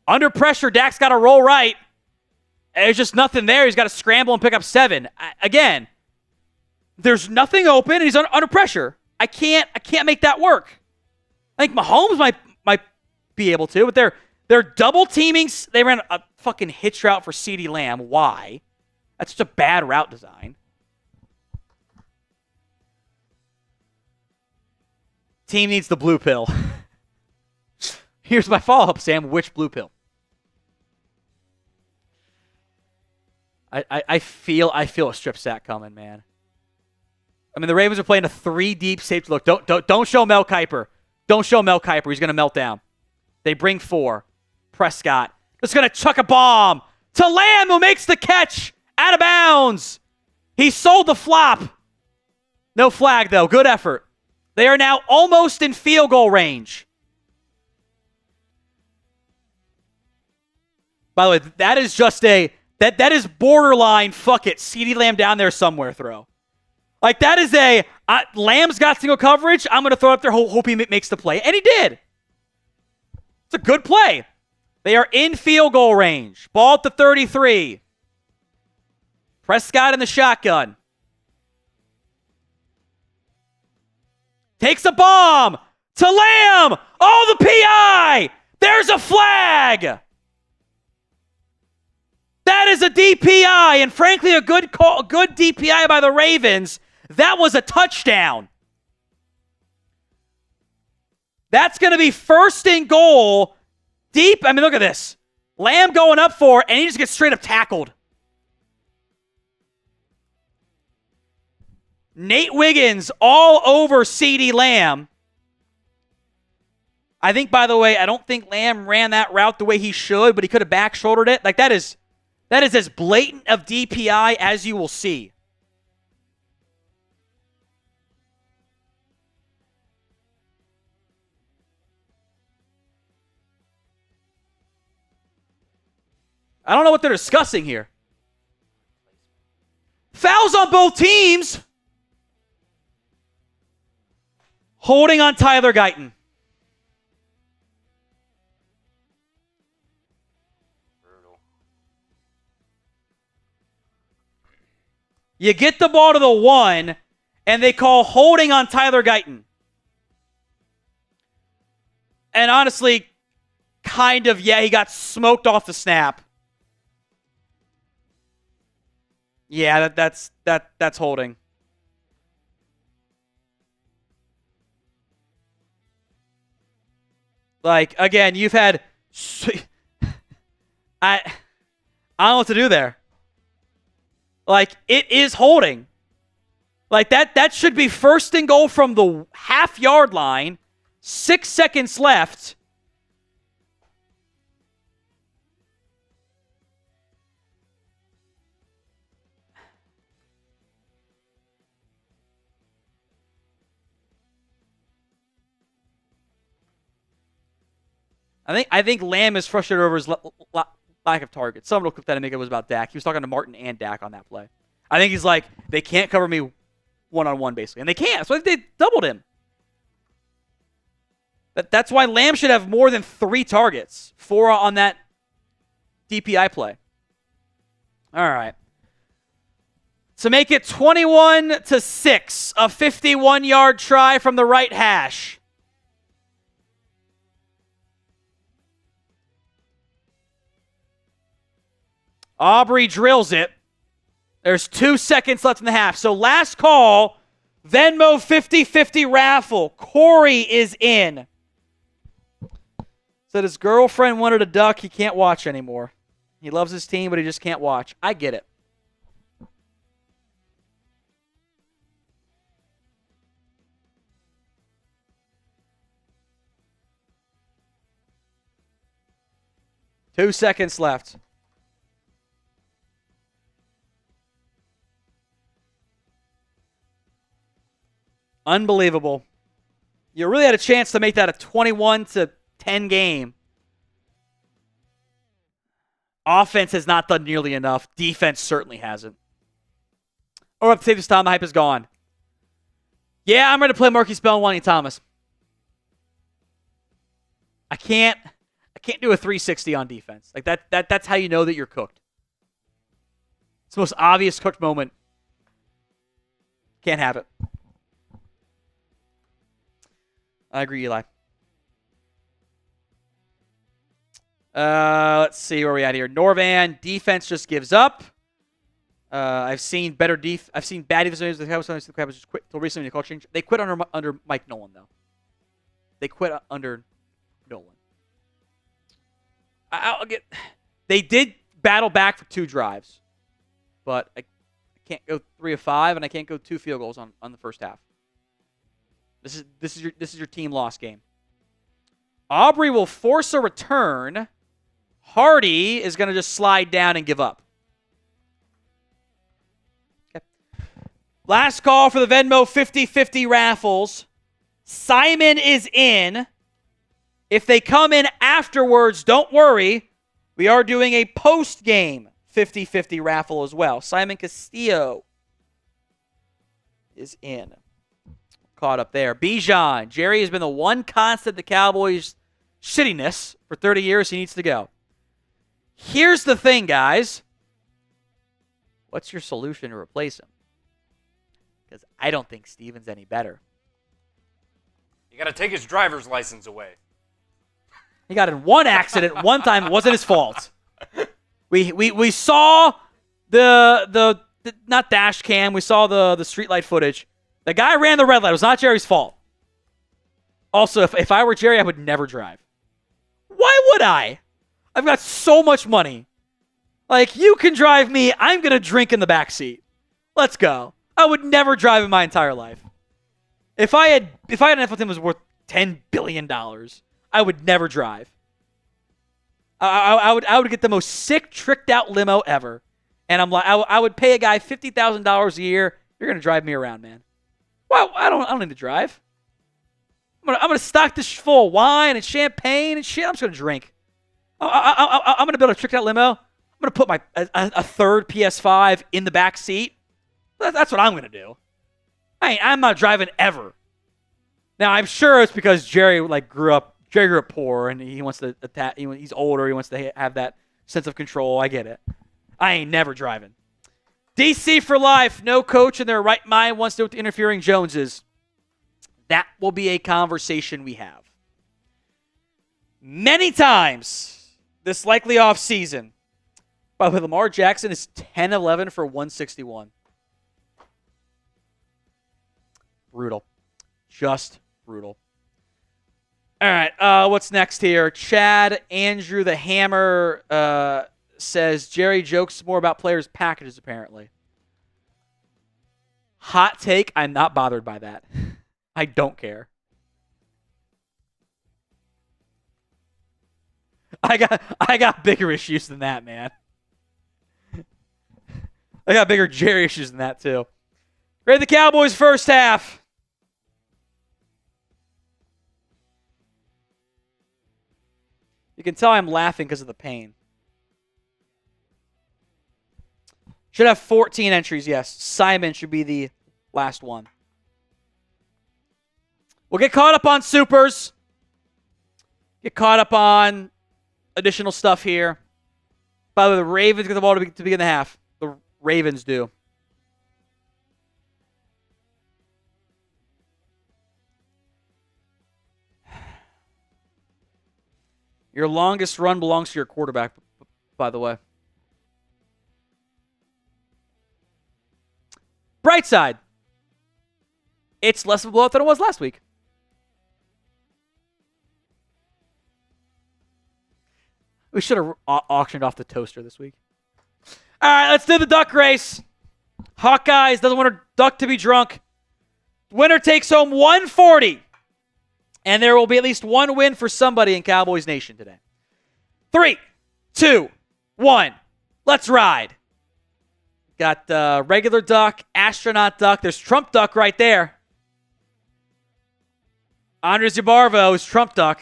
Under pressure, Dak's got to roll right. There's just nothing there. He's got to scramble and pick up 7. Again, there's nothing open, and he's under pressure. I can't make that work. I think Mahomes might be able to, but they're double teaming. They ran a fucking hitch route for CeeDee Lamb. Why? That's just a bad route design. Team needs the blue pill. Here's my follow-up, Sam. Which blue pill? I feel a strip sack coming, man. I mean, the Ravens are playing a 3 deep safety look. Don't show Mel Kiper. Don't show Mel Kiper. He's going to melt down. They bring 4. Prescott is going to chuck a bomb to Lamb, who makes the catch out of bounds. He sold the flop. No flag, though. Good effort. They are now almost in field goal range. By the way, that is just that is borderline, fuck it, CeeDee Lamb down there somewhere throw. Like, that is Lamb's got single coverage. I'm going to throw up there, hope he makes the play. And he did. It's a good play. They are in field goal range. Ball at the 33. Prescott in the shotgun. Takes a bomb to Lamb. Oh, the PI. There's a flag. That is a DPI, and frankly, a good call, good DPI by the Ravens. That was a touchdown. That's going to be first and goal. Deep. I mean, look at this. Lamb going up for it, and he just gets straight up tackled. Nate Wiggins all over CeeDee Lamb. I think, by the way, I don't think Lamb ran that route the way he should, but he could have back-shouldered it. Like, that is as blatant of DPI as you will see. I don't know what they're discussing here. Fouls on both teams. Holding on Tyler Guyton. Brutal. You get the ball to the 1, and they call holding on Tyler Guyton. And honestly, kind of, yeah, he got smoked off the snap. Yeah, that's holding. Like, again, you've had I don't know what to do there. Like, it is holding. Like, that should be first and goal from the half-yard line. 6 seconds left. I think Lamb is frustrated over his lack of targets. Someone will clip that and make it was about Dak. He was talking to Martin and Dak on that play. I think he's like, they can't cover me one-on-one, basically. And they can't. So they doubled him. That's why Lamb should have more than 3 targets. 4 on that DPI play. All right. To make it 21-6, a 51-yard try from the right hash. Aubrey drills it. There's 2 seconds left in the half. So last call, Venmo 50-50 raffle. Corey is in. Said his girlfriend wanted a duck. He can't watch anymore. He loves his team, but he just can't watch. I get it. Two seconds left. Unbelievable. You really had a chance to make that a 21-10 game. Offense has not done nearly enough. Defense certainly hasn't. Or up to this time, the hype is gone. Yeah, I'm ready to play Marquise Bell and Wanya Thomas. I can't do a 360 on defense. Like that's how you know that you're cooked. It's the most obvious cooked moment. Can't have it. I agree, Eli. Let's see where we at here. Norvan, defense just gives up. I've seen bad defense. The Cowboys just quit until recently. Call change. They quit under Mike Nolan though. They quit under Nolan. I'll get. They did battle back for 2 drives, but I can't go 3 of 5, and I can't go 2 field goals on the first half. This is your team loss game. Aubrey will force a return. Hardy is going to just slide down and give up. Okay. Last call for the Venmo 50-50 raffles. Simon is in. If they come in afterwards, don't worry. We are doing a post-game 50-50 raffle as well. Simon Castillo is in. Caught up there. Bijan. Jerry has been the one constant the Cowboys' shittiness for 30 years. He needs to go. Here's the thing, guys. What's your solution to replace him? Because I don't think Steven's any better. You got to take his driver's license away. He got in one accident one time. It wasn't his fault. We saw the not dash cam. We saw the street light footage. The guy ran the red light. It was not Jerry's fault. Also, if I were Jerry, I would never drive. Why would I? I've got so much money. Like, you can drive me. I'm going to drink in the back seat. Let's go. I would never drive in my entire life. If I had an NFL team that was worth $10 billion, I would never drive. I would get the most sick, tricked out limo ever. And I'm like, I would pay a guy $50,000 a year. You're going to drive me around, man. Well, I don't need to drive. I'm gonna stock this full of wine and champagne and shit. I'm just gonna drink. I'm gonna build a tricked out limo. I'm gonna put a third PS5 in the back seat. That's what I'm gonna do. I'm not driving ever. Now I'm sure it's because Jerry grew up poor and he wants to attack. He's older. He wants to have that sense of control. I get it. I ain't never driving. DC for life. No coach in their right mind wants to do with the interfering Joneses. That will be a conversation we have. Many times this likely offseason. By the way, Lamar Jackson is 10-11 for 161. Brutal. Just brutal. All right, what's next here? Chad Andrew the Hammer says Jerry jokes more about players' packages, apparently. Hot take, I'm not bothered by that. I don't care. I got bigger issues than that, man. I got bigger Jerry issues than that, too. Grade the Cowboys first half. You can tell I'm laughing because of the pain. Should have 14 entries, yes. Simon should be the last one. We'll get caught up on supers. Get caught up on additional stuff here. By the way, the Ravens get the ball to begin the half. The Ravens do. Your longest run belongs to your quarterback, by the way. Bright side. It's less of a blowout than it was last week. We should have auctioned off the toaster this week. All right, let's do the duck race. Hawkeyes doesn't want her duck to be drunk. Winner takes home 140. And there will be at least one win for somebody in Cowboys Nation today. 3, 2, 1. Let's ride. Got regular duck, astronaut duck. There's Trump duck right there. Andres Yabarvo is Trump duck.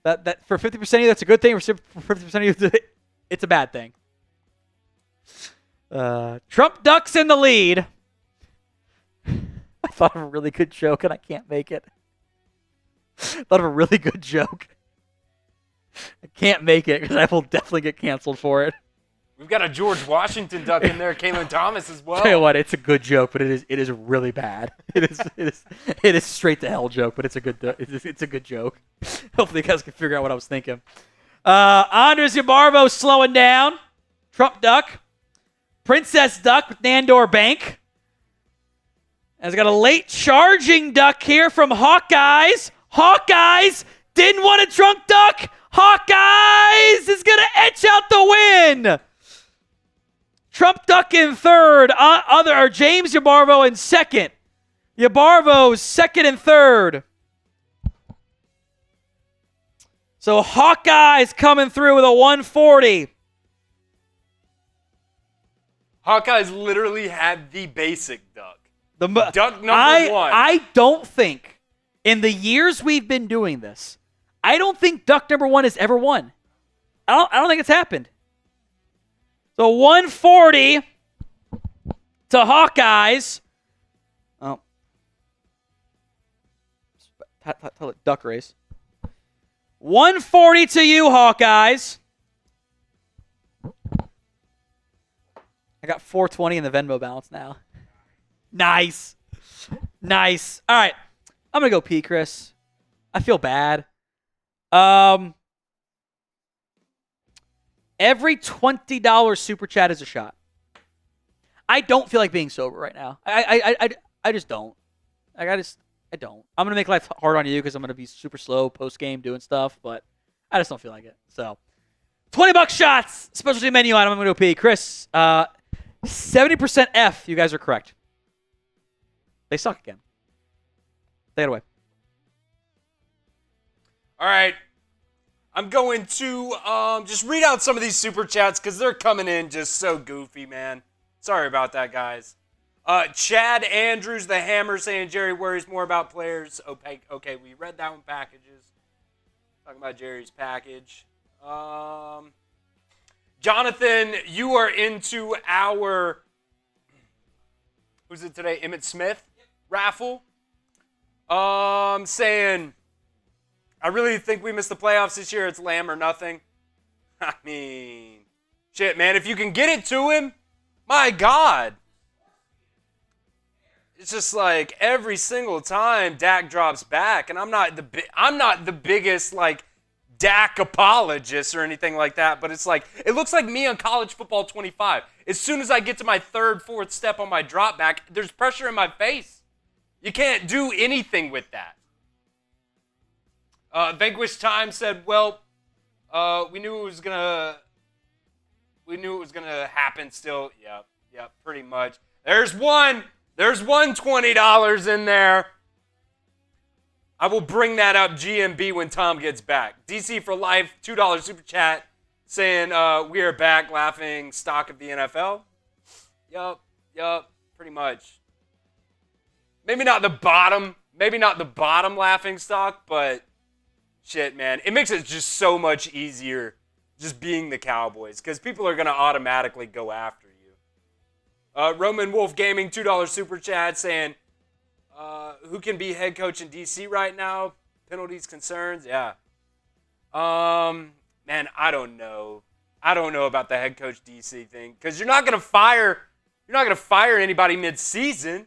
That for 50% of you, that's a good thing. For 50% of you, it's a bad thing. Trump duck's in the lead. I thought of a really good joke and I can't make it. Thought of a really good joke. I can't make it because I will definitely get canceled for it. We've got a George Washington duck in there, Kalen Thomas as well. Tell you what, it's a good joke, but it is really bad. It is straight to hell joke, but it's a good joke. Hopefully you guys can figure out what I was thinking. Andres Yabarvo slowing down. Trump duck. Princess duck with Nandor Bank. Has got a late charging duck here from Hawkeyes. Hawkeyes didn't want a drunk duck. Hawkeyes is going to etch out the win. Trump Duck in third. James Yabarvo in second. Yabarvo second and third. So Hawkeyes coming through with a 140. Hawkeyes literally had the basic duck. Duck number one. I don't think, in the years we've been doing this, I don't think duck number one has ever won. I don't think it's happened. So 140 to Hawkeyes. Oh. Tell it duck race. 140 to you, Hawkeyes. I got 420 in the Venmo balance now. Nice. Nice. All right. I'm going to go pee, Chris. I feel bad. Every $20 super chat is a shot. I don't feel like being sober right now. I just don't. I don't. I'm gonna make life hard on you because I'm gonna be super slow post game doing stuff, but I just don't feel like it. So, $20 shots, specialty menu item. I'm gonna go pee. Chris, 70% F. You guys are correct. They suck again. Take it away. All right. I'm going to just read out some of these super chats because they're coming in just so goofy, man. Sorry about that, guys. Chad Andrews, the Hammer, saying Jerry worries more about players. Okay, we read that one. Packages. Talking about Jerry's package. Jonathan, you are into our, who's it today? Emmitt Smith raffle. Saying, I really think we missed the playoffs this year. It's Lamb or nothing. I mean, shit, man. If you can get it to him, my God. It's just like every single time Dak drops back, and I'm not the biggest like Dak apologist or anything like that, but it's like it looks like me on College Football 25. As soon as I get to my third, fourth step on my drop back, there's pressure in my face. You can't do anything with that. Vanquish Time said, "Well, we knew it was gonna happen. Still, yep, pretty much. There's one $20 in there. I will bring that up GMB when Tom gets back. DC for life, $2 super chat saying we are back laughing stock of the NFL. Yup, pretty much. Maybe not the bottom laughing stock, but shit, man. It makes it just so much easier just being the Cowboys because people are going to automatically go after you. Roman Wolf Gaming, $2 super chat saying, who can be head coach in DC right now? Penalties, concerns, yeah. Man, I don't know. I don't know about the head coach DC thing because you're not gonna fire anybody mid-season.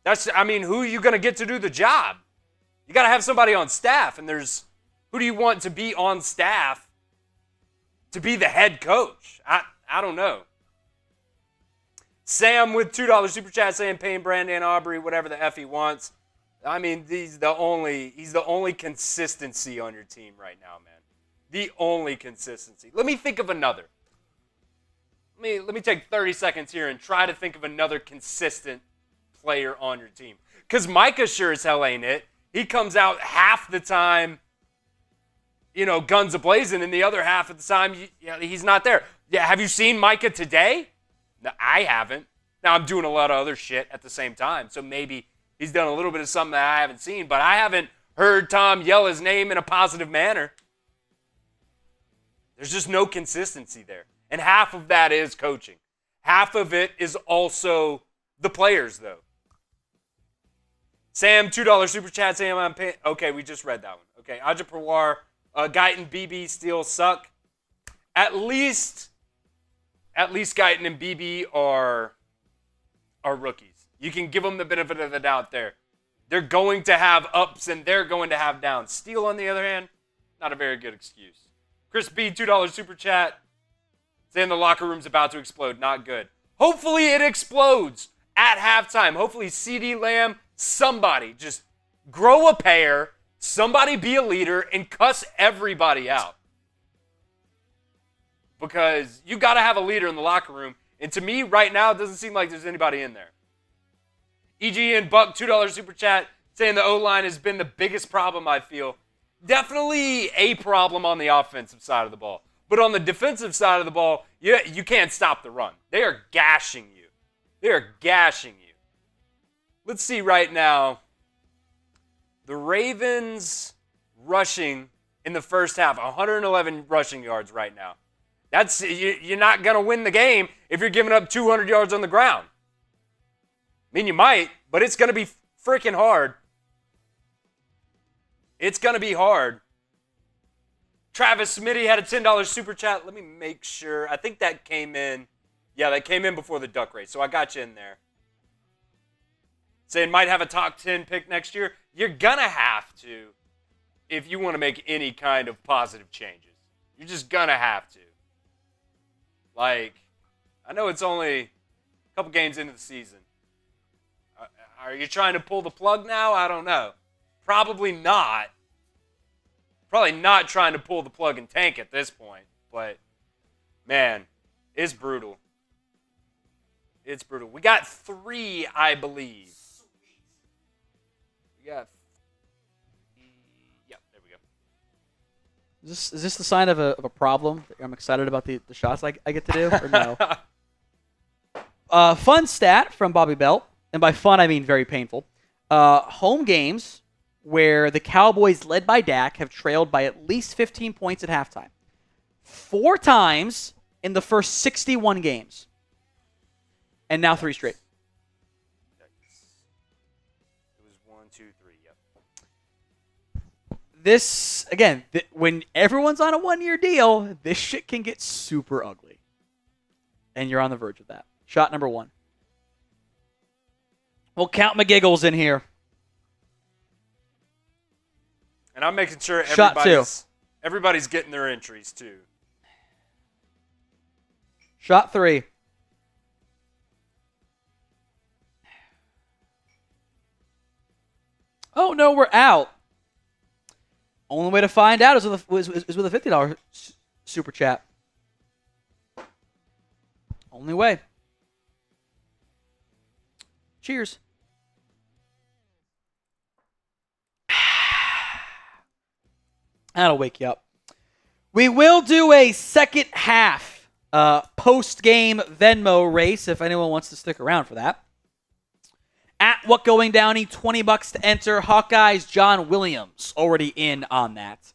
Who are you gonna get to do the job? You gotta have somebody on staff, and who do you want to be on staff to be the head coach? I don't know. Sam with $2 super chat saying Payne, Brandon, Aubrey, whatever the F he wants. I mean, he's the only consistency on your team right now, man. The only consistency. Let me think of another. Let me take 30 seconds here and try to think of another consistent player on your team. Because Micah sure as hell ain't it. He comes out half the time, guns a-blazing, and the other half of the time, he's not there. Yeah, have you seen Micah today? No, I haven't. Now, I'm doing a lot of other shit at the same time, so maybe he's done a little bit of something that I haven't seen, but I haven't heard Tom yell his name in a positive manner. There's just no consistency there. And half of that is coaching. Half of it is also the players, though. Sam, $2 super chat saying I'm paying. Okay, we just read that one. Okay, Aja Pawar, Guyton, BB, Steele suck. At least Guyton and BB are rookies. You can give them the benefit of the doubt there. They're going to have ups and they're going to have downs. Steele, on the other hand, not a very good excuse. Chris B, $2 super chat saying the locker room's about to explode. Not good. Hopefully it explodes at halftime. Hopefully CeeDee Lamb, somebody just grow a pair, somebody be a leader, and cuss everybody out. because you got to have a leader in the locker room. And to me, right now, it doesn't seem like there's anybody in there. EG and Buck, $2 super chat, saying the O-line has been the biggest problem, I feel. Definitely a problem on the offensive side of the ball. But on the defensive side of the ball, you can't stop the run. They are gashing you. They are gashing you. Let's see right now. The Ravens rushing in the first half, 111 rushing yards right now. You're not going to win the game if you're giving up 200 yards on the ground. I mean, you might, but it's going to be freaking hard. It's going to be hard. Travis Smitty had a $10 super chat. Let me make sure. I think that came in. Yeah, that came in before the duck race, so I got you in there. Saying might have a top 10 pick next year. You're going to have to if you want to make any kind of positive changes. You're just going to have to. Like, I know it's only a couple games into the season. Are you trying to pull the plug now? I don't know. Probably not. Probably not trying to pull the plug and tank at this point. But, man, it's brutal. It's brutal. We got 3, I believe. We got 3. Yep, there we go. Is this the sign of a problem? I'm excited about the shots I get to do, or no? Fun stat from Bobby Belt, and by fun I mean very painful. Home games where the Cowboys, led by Dak, have trailed by at least 15 points at halftime. 4 times in the first 61 games. And now 3 straight. It was 1, 2, 3, yep. This, again, when everyone's on a 1-year deal, this shit can get super ugly. And you're on the verge of that. Shot number 1. We'll count my giggles in here. And I'm making sure Shot 2. Everybody's getting their entries, too. Shot 3. Oh, no, we're out. Only way to find out is with a $50 super chat. Only way. Cheers. That'll wake you up. We will do a second half post-game Venmo race if anyone wants to stick around for that. At What Going Downey, $20 to enter. Hawkeyes John Williams already in on that.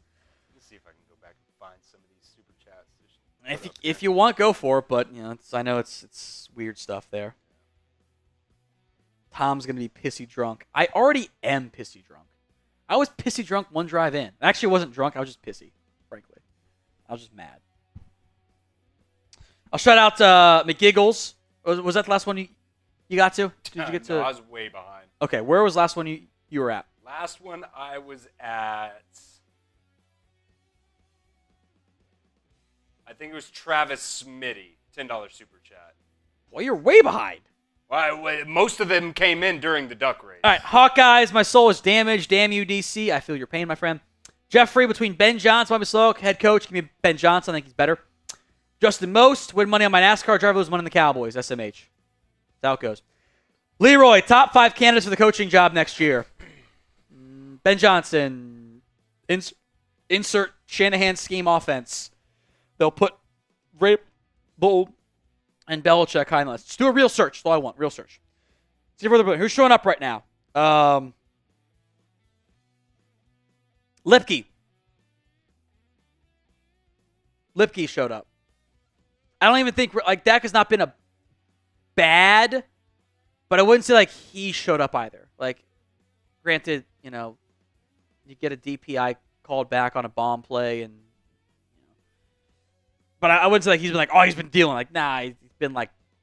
Let's see if I can go back and find some of these super chats. If you want, go for it. But I know it's weird stuff there. Tom's gonna be pissy drunk. I already am pissy drunk. I was pissy drunk one drive in. Actually, I wasn't drunk. I was just pissy, frankly. I was just mad. I'll shout out McGiggles. Was that the last one you got to? Did you get to? No, I was way behind. Okay, where was the last one you were at? Last one I was at, I think it was Travis Smitty, $10 super chat. Well, you're way behind. Well, most of them came in during the duck race. All right, Hawkeyes, my soul is damaged. Damn you, DC. I feel your pain, my friend. Jeffrey, between Ben Johnson, Bobby Slow, head coach. Give me Ben Johnson. I think he's better. Justin Most, win money on my NASCAR driver, lose money on the Cowboys. SMH. That's how it goes. Leroy, top 5 candidates for the coaching job next year. Ben Johnson, insert Shanahan scheme offense. They'll put Bull and Belichick high on the list. Just do a real search. That's all I want. Real search. See who's showing up right now. Lipke. Lipke showed up. I don't even think Dak has not been a bad, but I wouldn't say he showed up either. Granted, you get a DPI called back on a bomb play, but I wouldn't say he's been he's been dealing. Nah, he's been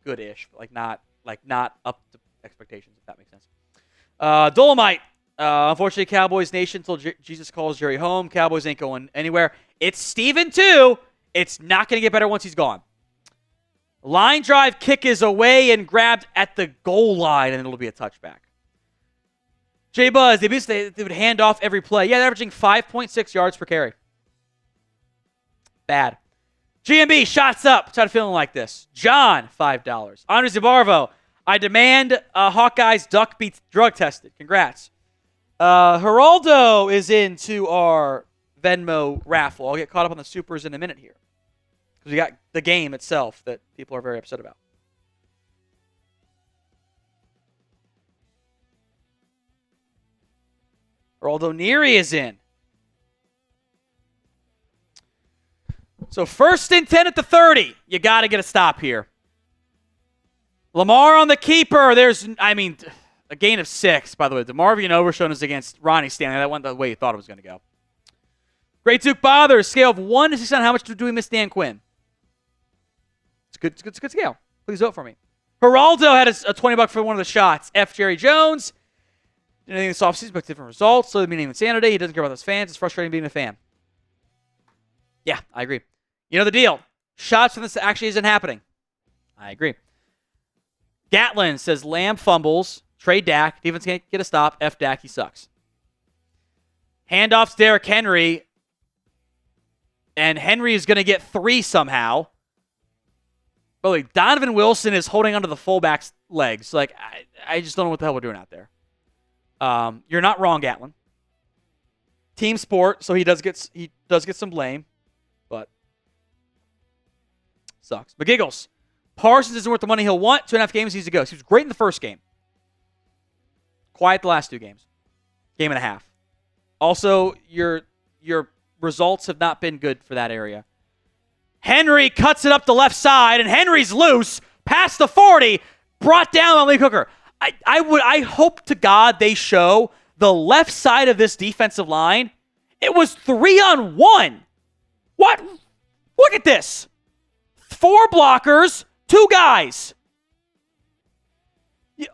good-ish, but not up to expectations, if that makes sense. Dolomite. Unfortunately, Cowboys Nation until Jesus calls Jerry home. Cowboys ain't going anywhere. It's Steven, too. It's not going to get better once he's gone. Line drive kick is away and grabbed at the goal line, and it'll be a touchback. Jay Buzz, they would hand off every play. Yeah, they're averaging 5.6 yards per carry. Bad. GMB, shots up. Started feeling like this. John, $5. Andre Zabarvo, I demand Hawkeye's duck beats drug tested. Congrats. Geraldo is into our Venmo raffle. I'll get caught up on the supers in a minute here, because we got the game itself that people are very upset about. Geraldo Neary is in. So 1st and 10 at the 30. You got to get a stop here. Lamar on the keeper. There's, a gain of 6, by the way. DeMarvion Overshown is against Ronnie Stanley. That went the way you thought it was going to go. Great Duke Bothers. Scale of 1 to 6 on how much do we miss Dan Quinn? It's a good scale. Please vote for me. Geraldo had a $20 for one of the shots. F. Jerry Jones. Didn't anything this offseason, but different results. So, meaning insanity. He doesn't care about his fans. It's frustrating being a fan. Yeah, I agree. You know the deal. Shots from this actually isn't happening. I agree. Gatlin says Lamb fumbles. Trade Dak. Defense can't get a stop. F Dak. He sucks. Handoffs Derrick Henry. And Henry is going to get 3 somehow. But like, Donovan Wilson is holding onto the fullback's legs. Like, I just don't know what the hell we're doing out there. You're not wrong, Gatlin. Team sport, so he does get some blame, but sucks. McGiggles. Parsons isn't worth the money he'll want. 2.5 games he needs to go. He was great in the first game. Quiet the last 2 games. Game and a half. Also, your results have not been good for that area. Henry cuts it up the left side, and Henry's loose. Past the 40. Brought down by Lee Cooker. I hope to God they show the left side of this defensive line. It was 3-on-1. What? Look at this. 4 blockers, 2 guys.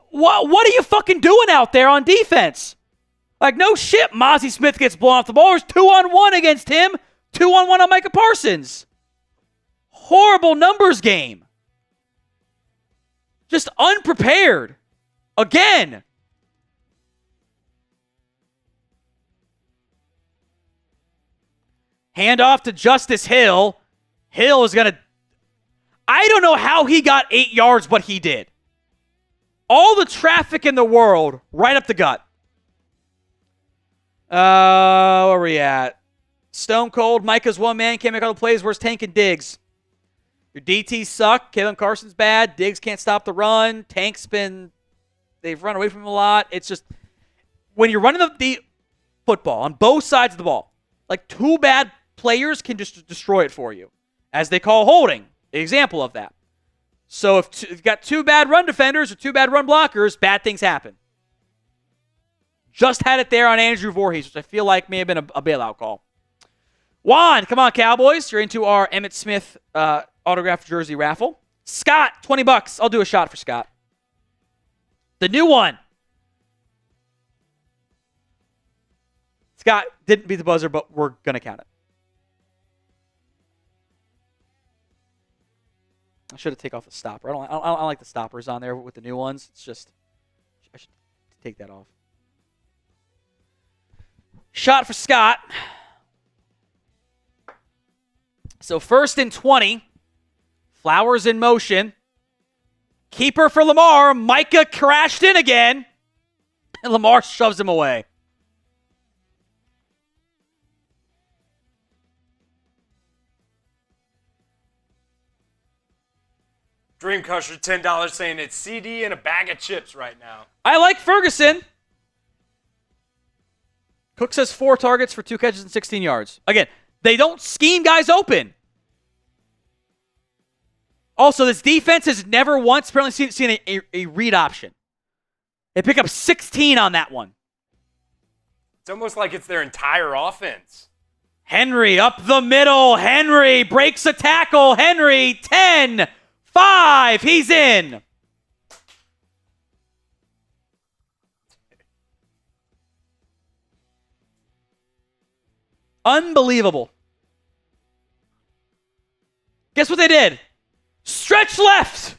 What are you fucking doing out there on defense? Like, no shit, Mozzie Smith gets blown off the ball. There's 2-on-1 against him. 2-on-1 on Micah Parsons. Horrible numbers game. Just unprepared. Again. Handoff to Justice Hill. Hill is going to... I don't know how he got 8 yards, but he did. All the traffic in the world, right up the gut. Where are we at? Stone Cold. Micah's one man. Can't make all the plays. Where's Tank and Diggs? Your DTs suck. Kalen Carson's bad. Diggs can't stop the run. Tank's been... They've run away from him a lot. It's just... When you're running the football on both sides of the ball, like 2 bad players can just destroy it for you. As they call holding. The example of that. So if you've got 2 bad run defenders or 2 bad run blockers, bad things happen. Just had it there on Andrew Voorhees, which I feel like may have been a bailout call. Juan, come on, Cowboys. You're into our Emmitt Smith autographed jersey raffle. Scott, $20. I'll do a shot for Scott. The new one. Scott didn't beat the buzzer, but we're going to count it. I should have taken off the stopper. I don't like the stoppers on there with the new ones. It's just, I should take that off. Shot for Scott. So 1st and 20. Flowers in motion. Keeper for Lamar. Micah crashed in again. And Lamar shoves him away. Dream Crusher, $10 saying it's CD and a bag of chips right now. I like Ferguson. Cook says 4 targets for 2 catches and 16 yards. Again, they don't scheme guys open. Also, this defense has never once apparently seen a read option. They pick up 16 on that one. It's almost like it's their entire offense. Henry up the middle. Henry breaks a tackle. Henry, 10, 5. He's in. Unbelievable. Guess what they did? Stretch left.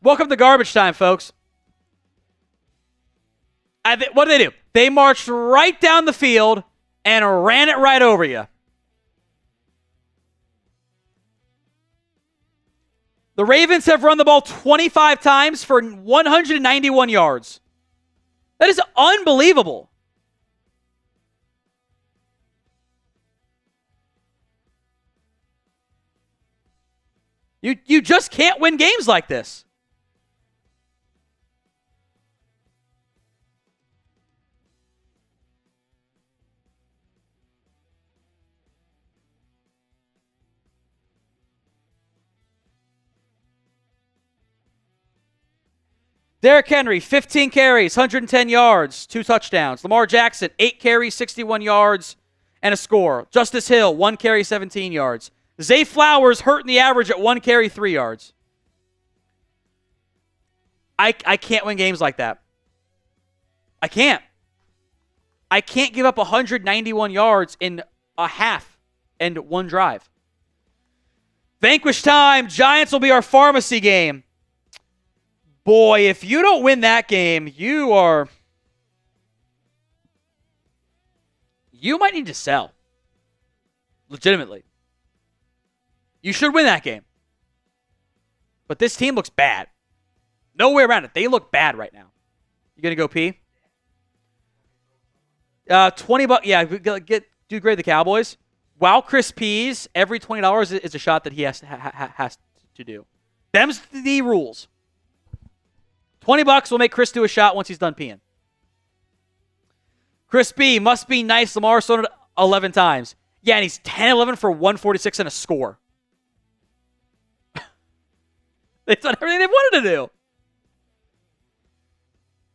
Welcome to garbage time, folks. What did they do? They marched right down the field and ran it right over you. The Ravens have run the ball 25 times for 191 yards. That is unbelievable. You just can't win games like this. Derrick Henry, 15 carries, 110 yards, 2 touchdowns. Lamar Jackson, 8 carries, 61 yards, and a score. Justice Hill, 1 carry, 17 yards. Zay Flowers hurting the average at 1 carry, 3 yards. I can't win games like that. I can't. I can't give up 191 yards in a half and 1 drive. Vanquish time. Giants will be our pharmacy game. Boy, if you don't win that game, you might need to sell. Legitimately. You should win that game. But this team looks bad. No way around it. They look bad right now. You going to go pee? $20. Yeah, do grade the Cowboys. While Chris pees, every $20 is a shot that he has to do. Them's the rules. $20 will make Chris do a shot once he's done peeing. Chris B, must be nice. Lamar thrown it 11 times. Yeah, and he's 10-11 for 146 and a score. They've done everything they wanted to do.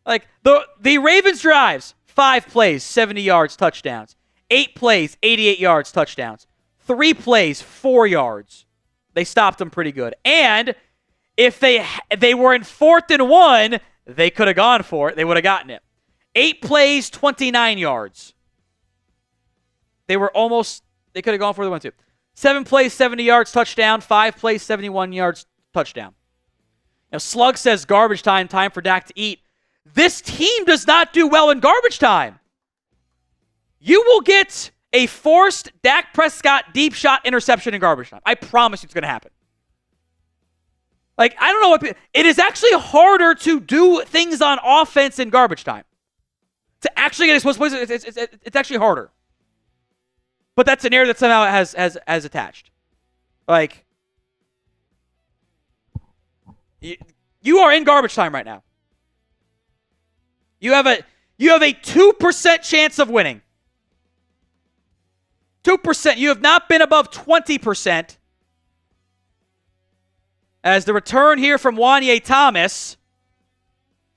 Like, the Ravens drives, 5 plays, 70 yards, touchdowns. 8 plays, 88 yards, touchdowns. 3 plays, 4 yards. They stopped them pretty good. And if they were in 4th and 1, they could have gone for it. They would have gotten it. 8 plays, 29 yards. They could have gone for it. They went to. 7 plays, 70 yards, touchdown. 5 plays, 71 yards, touchdown. Now, Slug says garbage time for Dak to eat. This team does not do well in garbage time. You will get a forced Dak Prescott deep shot interception in garbage time. I promise you it's going to happen. Like, I don't know what... It is actually harder to do things on offense in garbage time. To actually get exposed plays, it's actually harder. But that's an error that somehow has attached. Like, you are in garbage time right now. You have a 2% chance of winning. 2%. You have not been above 20%. As the return here from Wanye Thomas,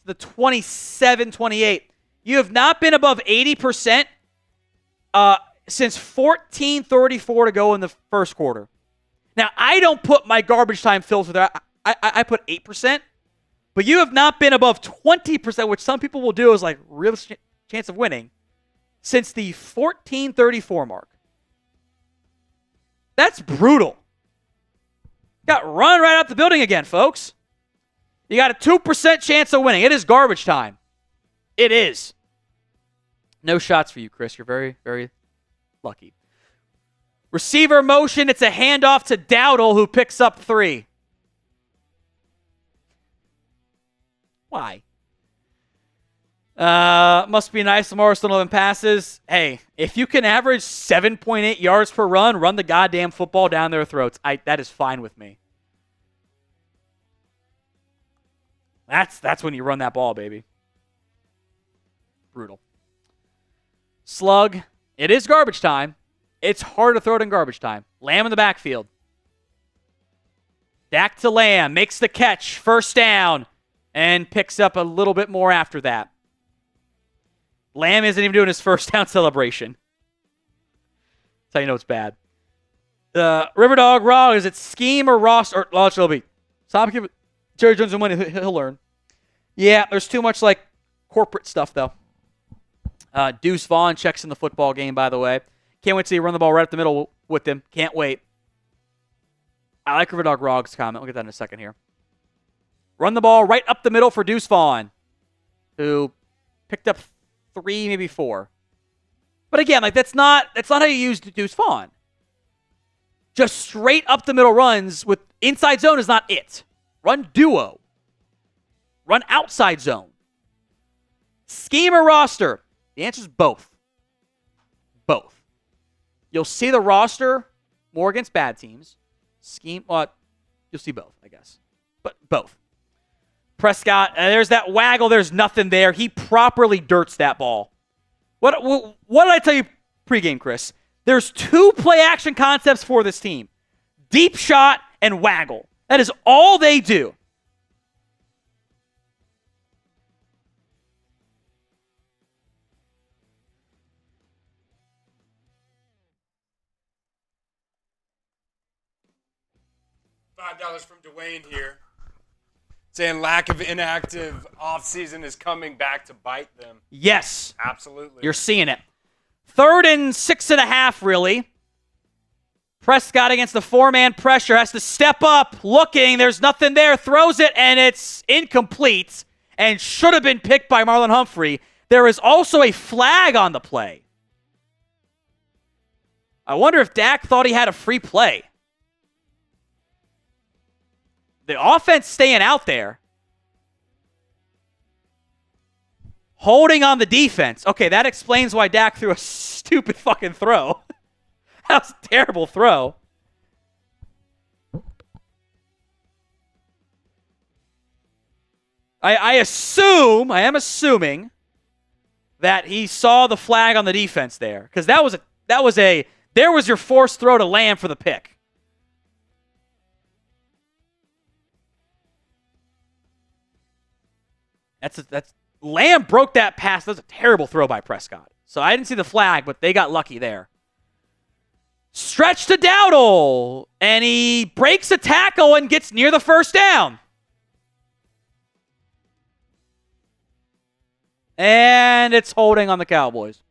the 27-28. You have not been above 80% since 14:34 to go in the first quarter. Now, I don't put my garbage time filter there. I put 8%. But you have not been above 20%, which some people will do as like real chance of winning, since the 14:34 mark. That's brutal. Got run right out the building again, folks. You got a 2% chance of winning. It is garbage time. It is. No shots for you, Chris. You're very, very lucky. Receiver motion. It's a handoff to Dowdle, who picks up 3. Why? Must be nice. Lamar still 11 passes. Hey, if you can average 7.8 yards per run the goddamn football down their throats. That is fine with me. That's when you run that ball, baby. Brutal. Slug. It is garbage time. It's hard to throw it in garbage time. Lamb in the backfield. Dak to Lamb. Makes the catch. First down. And picks up a little bit more after that. Lamb isn't even doing his first down celebration. That's how you know it's bad. Riverdog Raw, is it scheme or Ross? Or it'll be. Stop giving Jerry Jones the money, he'll learn. Yeah, there's too much like corporate stuff though. Deuce Vaughn checks in the football game, by the way. Can't wait to see you run the ball right up the middle with him. Can't wait. I like Riverdog Rog's comment. We'll get that in a second here. Run the ball right up the middle for Deuce Vaughn, who picked up 3, maybe 4. But again, like that's not how you use Deuce Vaughn. Just straight up the middle runs with inside zone is not it. Run duo. Run outside zone. Scheme or roster? The answer is both. Both. You'll see the roster more against bad teams. Scheme, well, you'll see both, I guess. But both. Prescott, there's that waggle. There's nothing there. He properly dirts that ball. What did I tell you pregame, Chris? There's 2 play action concepts for this team. Deep shot and waggle. That is all they do. $5 from Dwayne here. Saying lack of inactive offseason is coming back to bite them. Yes. Absolutely. You're seeing it. 3rd and 6.5, really. Prescott against the 4-man pressure has to step up, looking. There's nothing there. Throws it, and it's incomplete and should have been picked by Marlon Humphrey. There is also a flag on the play. I wonder if Dak thought he had a free play. The offense staying out there. Holding on the defense. Okay, that explains why Dak threw a stupid fucking throw. That was a terrible throw. I am assuming that he saw the flag on the defense there. Because there was your forced throw to Lamb for the pick. Lamb broke that pass. That was a terrible throw by Prescott. So I didn't see the flag, but they got lucky there. Stretch to Dowdle, and he breaks a tackle and gets near the first down. And it's holding on the Cowboys.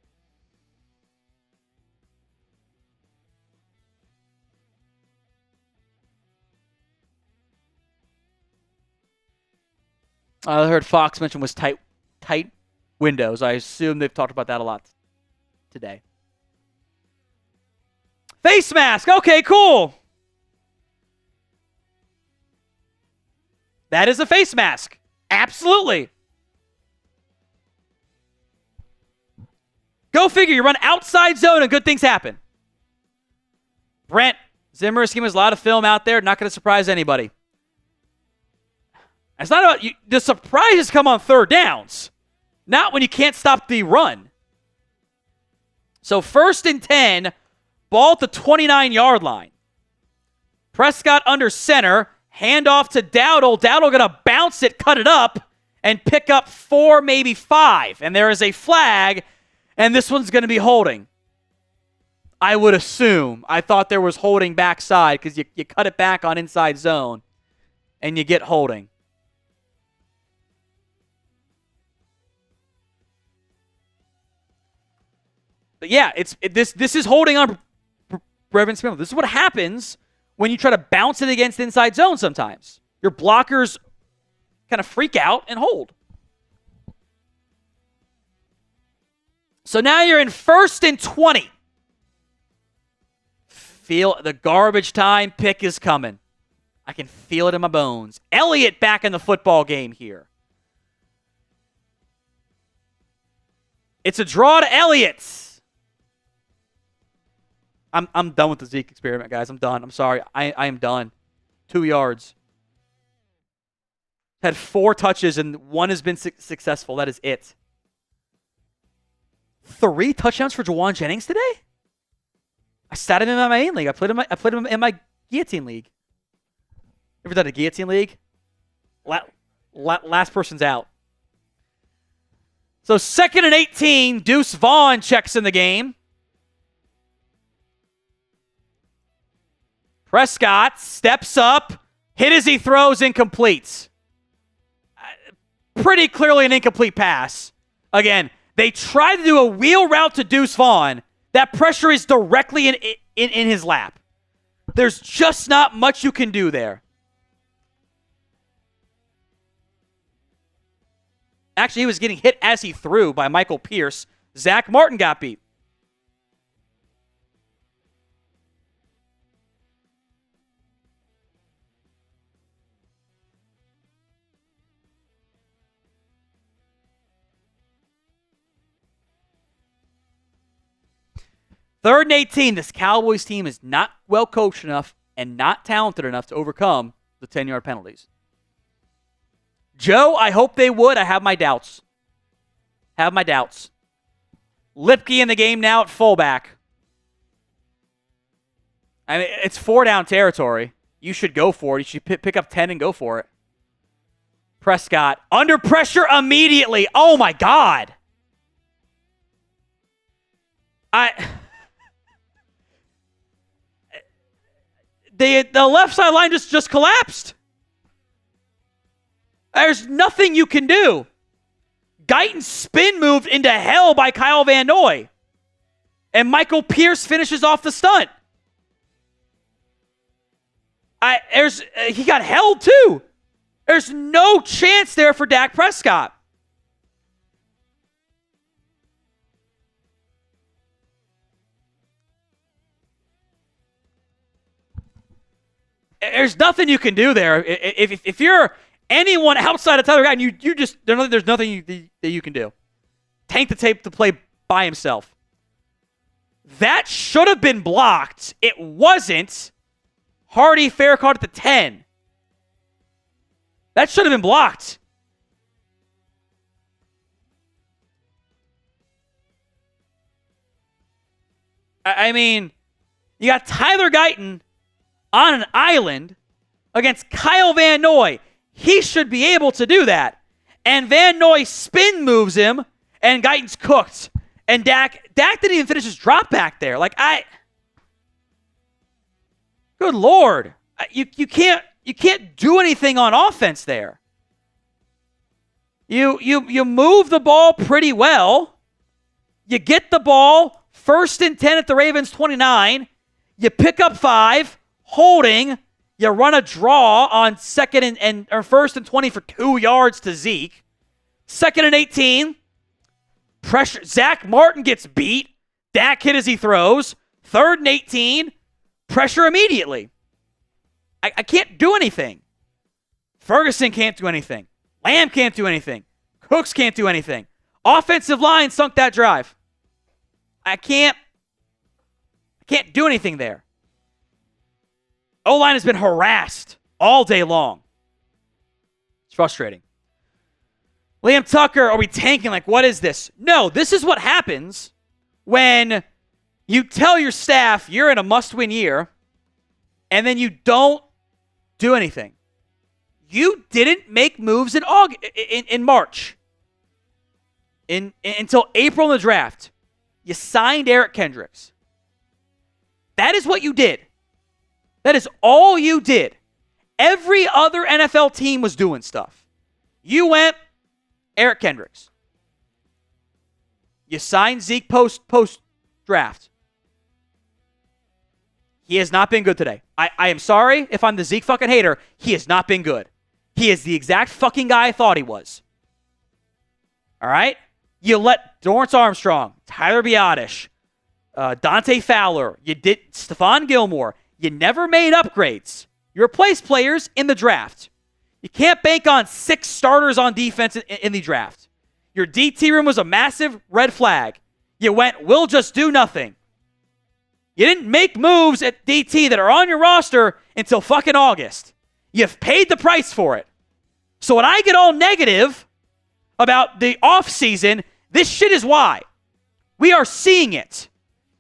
I heard Fox mention was tight windows. I assume they've talked about that a lot today. Face mask. Okay, cool. That is a face mask. Absolutely. Go figure. You run outside zone and good things happen. Brent Zimmer scheme has a lot of film out there. Not going to surprise anybody. It's not about the surprises come on 3rd downs, not when you can't stop the run. So 1st and 10, ball at the 29-yard line. Prescott under center, handoff to Dowdle. Dowdle going to bounce it, cut it up, and pick up 4, maybe 5. And there is a flag, and this one's going to be holding. I would assume. I thought there was holding backside because you cut it back on inside zone, and you get holding. But yeah, this is holding on Brevin Smith. This is what happens when you try to bounce it against inside zone sometimes. Your blockers kind of freak out and hold. So now you're in 1st and 20. Feel the garbage time pick is coming. I can feel it in my bones. Elliott back in the football game here. It's a draw to Elliott. I'm done with the Zeke experiment, guys. I'm done. I'm sorry. I am done. 2 yards. Had 4 touches, and 1 has been successful. That is it. 3 touchdowns for Jawan Jennings today? I sat him in my main league. I put him in my guillotine league. Ever done a guillotine league? Last person's out. So 2nd and 18, Deuce Vaughn checks in the game. Prescott steps up, hit as he throws, incomplete. Pretty clearly an incomplete pass. Again, they tried to do a wheel route to Deuce Vaughn. That pressure is directly in his lap. There's just not much you can do there. Actually, he was getting hit as he threw by Michael Pierce. Zach Martin got beat. Third and 18. This Cowboys team is not well coached enough and not talented enough to overcome the 10-yard penalties. Joe, I hope they would. I have my doubts. Lipke in the game now at fullback. I mean, it's 4-down territory. You should go for it. You should pick up 10 and go for it. Prescott under pressure immediately. Oh, my God. The left sideline just collapsed. There's nothing you can do. Guyton spin moved into hell by Kyle Van Noy. And Michael Pierce finishes off the stunt. He got held too. There's no chance there for Dak Prescott. There's nothing you can do there. If you're anyone outside of Tyler Guyton, you just there's nothing that you can do. Tank the tape to play by himself. That should have been blocked. It wasn't. Hardy fair caught at the 10. That should have been blocked. I mean, you got Tyler Guyton on an island against Kyle Van Noy. He should be able to do that. And Van Noy spin moves him, and Guyton's cooked. And Dak didn't even finish his drop back there. Good Lord. You can't do anything on offense there. You move the ball pretty well. You get the ball 1st and 10 at the Ravens 29. You pick up 5. Holding, you run a draw on 1st and 20 for 2 yards to Zeke. 2nd and 18, pressure. Zach Martin gets beat. Dak hit as he throws. 3rd and 18, pressure immediately. I can't do anything. Ferguson can't do anything. Lamb can't do anything. Cooks can't do anything. Offensive line sunk that drive. I can't do anything there. O-line has been harassed all day long. It's frustrating. Liam Tucker, are we tanking? What is this? No, this is what happens when you tell your staff you're in a must-win year and then you don't do anything. You didn't make moves in March. Until April in the draft. You signed Eric Kendricks. That is what you did. That is all you did. Every other NFL team was doing stuff. You went Eric Kendricks. You signed Zeke post-draft. He has not been good today. I am sorry if I'm the Zeke fucking hater. He has not been good. He is the exact fucking guy I thought he was. All right? You let Dorrance Armstrong, Tyler Biadasz, Dante Fowler, you did Stephon Gilmore. You never made upgrades. You replaced players in the draft. You can't bank on 6 starters on defense in the draft. Your DT room was a massive red flag. You went, we'll just do nothing. You didn't make moves at DT that are on your roster until fucking August. You've paid the price for it. So when I get all negative about the offseason, this shit is why. We are seeing it.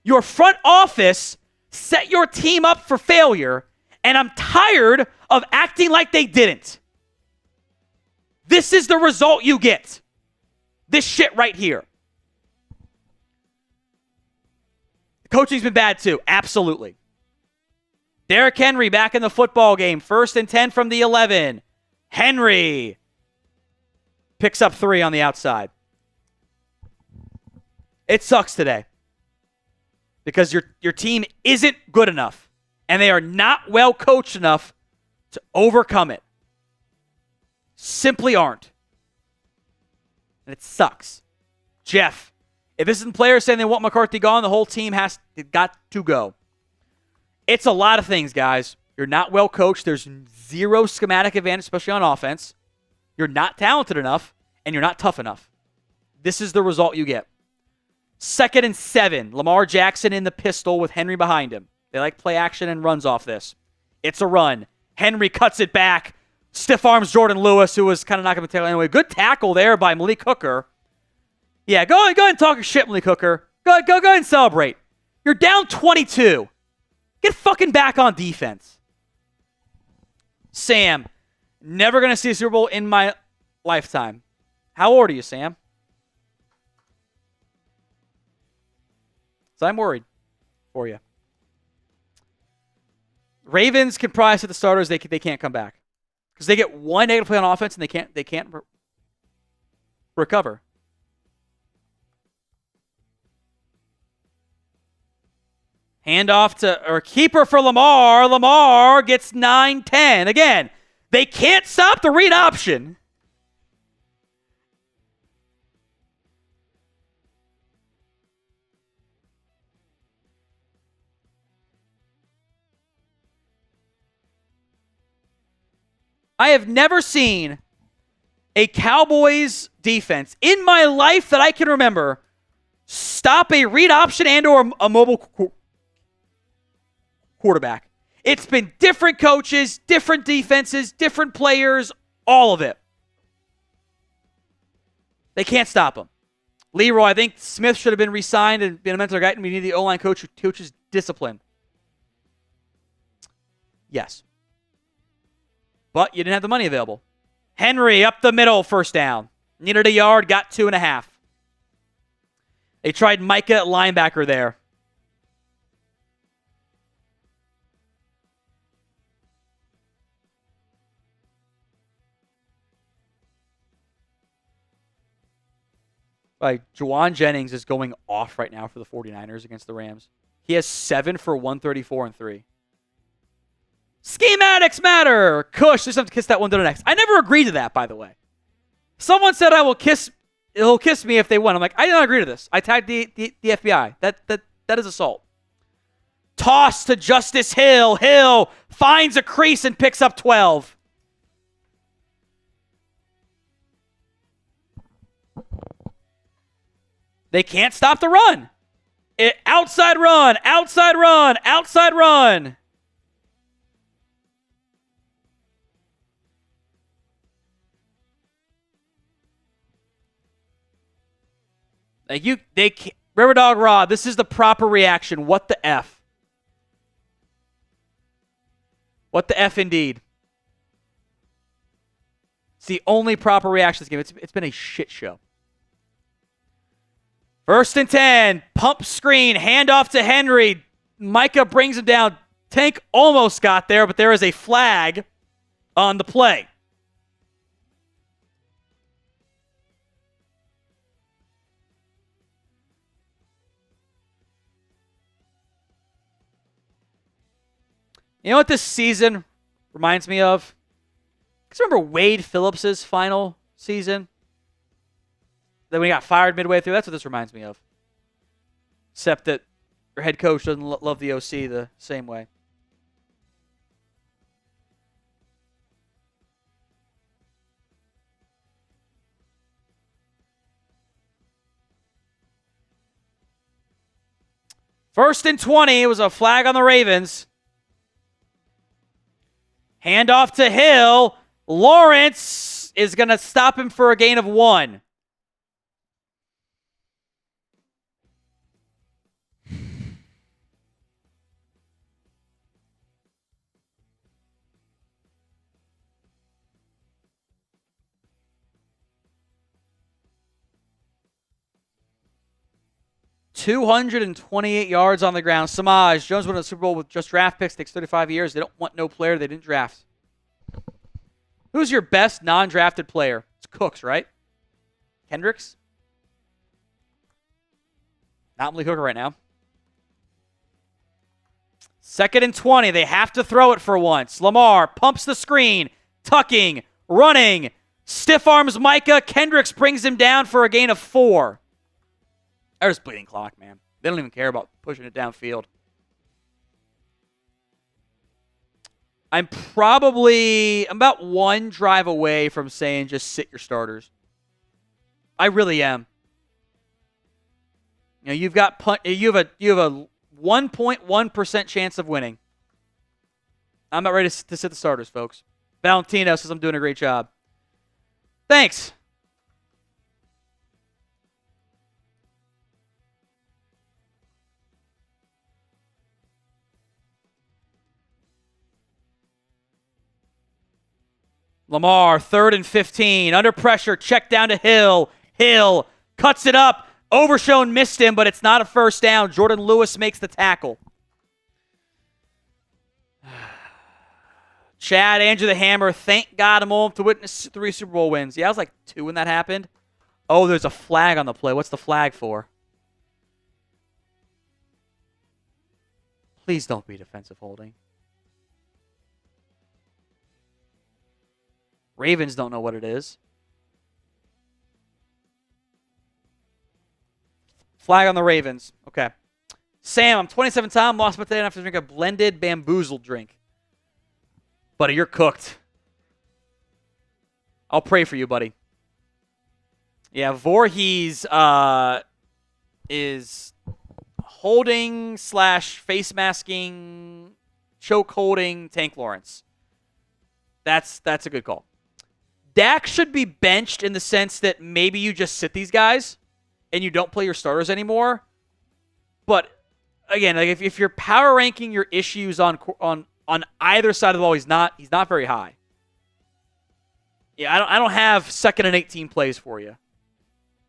Your front office set your team up for failure, and I'm tired of acting like they didn't. This is the result you get. This shit right here. The coaching's been bad too. Absolutely. Derrick Henry back in the football game. 1st and 10 from the 11. Henry picks up 3 on the outside. It sucks today. Because your team isn't good enough. And they are not well coached enough to overcome it. Simply aren't. And it sucks. Jeff, if this isn't players saying they want McCarthy gone, the whole team got to go. It's a lot of things, guys. You're not well coached. There's zero schematic advantage, especially on offense. You're not talented enough, and you're not tough enough. This is the result you get. 2nd and 7. Lamar Jackson in the pistol with Henry behind him. They like play action and runs off this. It's a run. Henry cuts it back. Stiff arms Jordan Lewis, who was kind of not going to tackle anyway. Good tackle there by Malik Hooker. Yeah, go ahead and talk shit, Malik Hooker. Go ahead and celebrate. You're down 22. Get fucking back on defense. Sam, never going to see a Super Bowl in my lifetime. How old are you, Sam? So I'm worried for you. Ravens can probably sit the starters. They can't come back because they get one negative play on offense and they can't recover. Handoff to keeper for Lamar. Lamar gets 9-10. Again, they can't stop the read option. I have never seen a Cowboys defense in my life that I can remember stop a read option and or a mobile quarterback. It's been different coaches, different defenses, different players, all of it. They can't stop them. Leroy, I think Smith should have been re-signed and been a mentor guy, and we need the O-line coach who coaches discipline. Yes. But you didn't have the money available. Henry up the middle, first down. Needed a yard, got 2.5. They tried Micah at linebacker there. Juwan Jennings is going off right now for the 49ers against the Rams. He has 7 for 134 and 3. Schematics matter. Kush, just have to kiss that one to the next. I never agreed to that, by the way. Someone said he'll kiss me if they win. I'm like, I don't agree to this. I tagged the FBI. That is assault. Toss to Justice Hill. Hill finds a crease and picks up 12. They can't stop the run. Outside run, outside run, outside run. River Dog Raw, this is the proper reaction. What the F? What the F indeed? It's the only proper reaction to this game. It's been a shit show. 1st and 10. Pump screen. Handoff to Henry. Micah brings him down. Tank almost got there, but there is a flag on the play. You know what this season reminds me of? Because remember Wade Phillips' final season? Then when he got fired midway through, that's what this reminds me of. Except that your head coach doesn't love the OC the same way. First and 20. It was a flag on the Ravens. Handoff to Hill. Lawrence is going to stop him for a gain of 1. $228 yards on the ground. Samaj, Jones won a Super Bowl with just draft picks. Takes 35 years. They don't want no player they didn't draft. Who's your best non-drafted player? It's Cooks, right? Kendricks? Not Malik Hooker right now. 2nd and 20. They have to throw it for once. Lamar pumps the screen. Tucking. Running. Stiff arms Micah. Kendricks brings him down for a gain of 4. They're just bleeding clock, man. They don't even care about pushing it downfield. I'm about 1 drive away from saying just sit your starters. I really am. You know, you have a 1.1% chance of winning. I'm not ready to sit the starters, folks. Valentino says I'm doing a great job. Thanks. Lamar, 3rd and 15. Under pressure, check down to Hill. Hill cuts it up. Overshown missed him, but it's not a first down. Jordan Lewis makes the tackle. Chad, Andrew the Hammer, thank God I'm old to witness 3 Super Bowl wins. Yeah, I was like 2 when that happened. Oh, there's a flag on the play. What's the flag for? Please don't be defensive holding. Ravens don't know what it is. Flag on the Ravens. Okay. Sam, I'm 27 time, lost my today and I have to drink a blended bamboozled drink. Buddy, you're cooked. I'll pray for you, buddy. Yeah, Voorhees is holding / face masking, choke holding Tank Lawrence. That's a good call. Dak should be benched in the sense that maybe you just sit these guys and you don't play your starters anymore. But again, like if you're power ranking your issues on either side of the ball, he's not very high. Yeah, I don't have 2nd and 18 plays for you.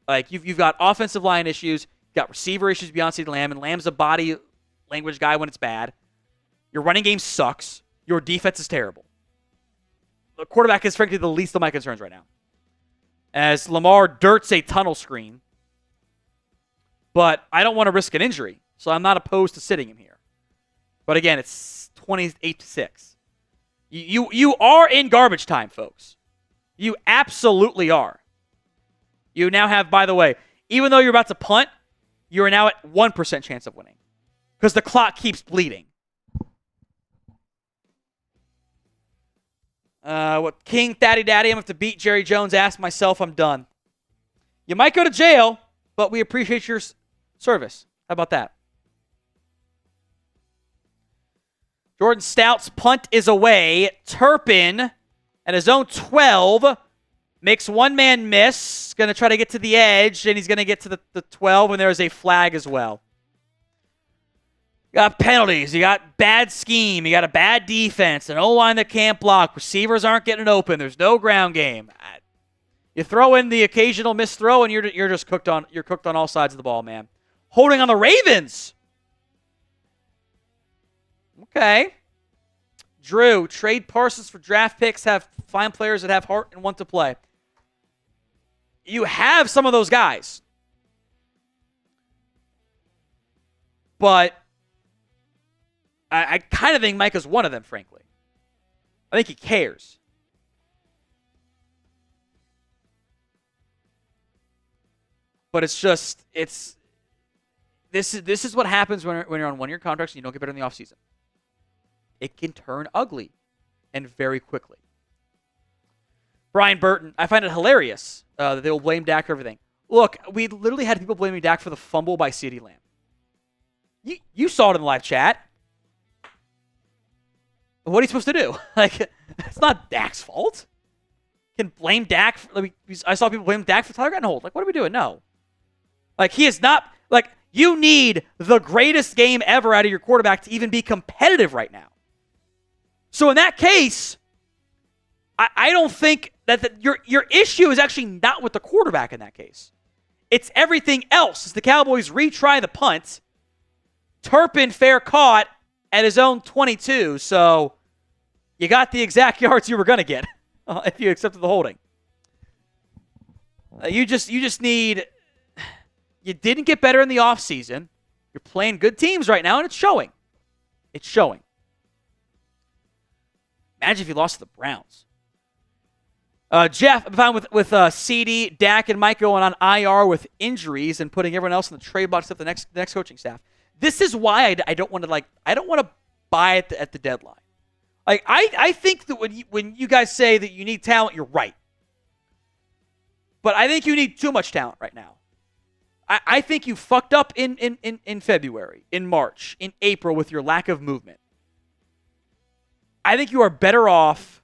Like you've got offensive line issues, you've got receiver issues beyond CeeDee Lamb, and Lamb's a body language guy when it's bad. Your running game sucks. Your defense is terrible. The quarterback is frankly the least of my concerns right now. As Lamar dirts a tunnel screen. But I don't want to risk an injury, so I'm not opposed to sitting him here. But again, it's 28-6. You are in garbage time, folks. You absolutely are. You now have, by the way, even though you're about to punt, you are now at 1% chance of winning. Because the clock keeps bleeding. What King Daddy I'm going to have to beat Jerry Jones, ask myself, I'm done. You might go to jail, but we appreciate your service. How about that? Jordan Stout's punt is away. Turpin at his own 12 makes one man miss. Going to try to get to the edge, and he's going to get to the 12, and there is a flag as well. You got penalties. You got bad scheme. You got a bad defense. An O-line that can't block. Receivers aren't getting open. There's no ground game. You throw in the occasional missed throw, and you're just cooked on. You're cooked on all sides of the ball, man. Holding on the Ravens. Okay. Drew, trade Parsons for draft picks. Find players that have heart and want to play. You have some of those guys, but I kind of think Micah's one of them, frankly. I think he cares. But it's just, this is what happens when you're on one-year contracts and you don't get better in the offseason. It can turn ugly and very quickly. Brian Burton, I find it hilarious that they will blame Dak for everything. Look, we literally had people blaming Dak for the fumble by CeeDee Lamb. You saw it in the live chat. What are you supposed to do? Like, it's not Dak's fault. You can blame Dak. I saw people blame Dak for Tyler getting hold. Like, what are we doing? No. Like, he is not. Like, you need the greatest game ever out of your quarterback to even be competitive right now. So in that case, I don't think that your issue is actually not with the quarterback in that case. It's everything else. As the Cowboys retry the punt, Turpin fair caught at his own 22, so you got the exact yards you were going to get if you accepted the holding. You just need. You didn't get better in the offseason. You're playing good teams right now, and it's showing. It's showing. Imagine if you lost to the Browns. Jeff, I'm fine with CD, Dak, and Mike going on IR with injuries and putting everyone else in the trade box except the next coaching staff. This is why I don't want to buy it at the deadline. Like I think that when you guys say that you need talent, you're right. But I think you need too much talent right now. I think you fucked up in February, in March, in April with your lack of movement. I think you are better off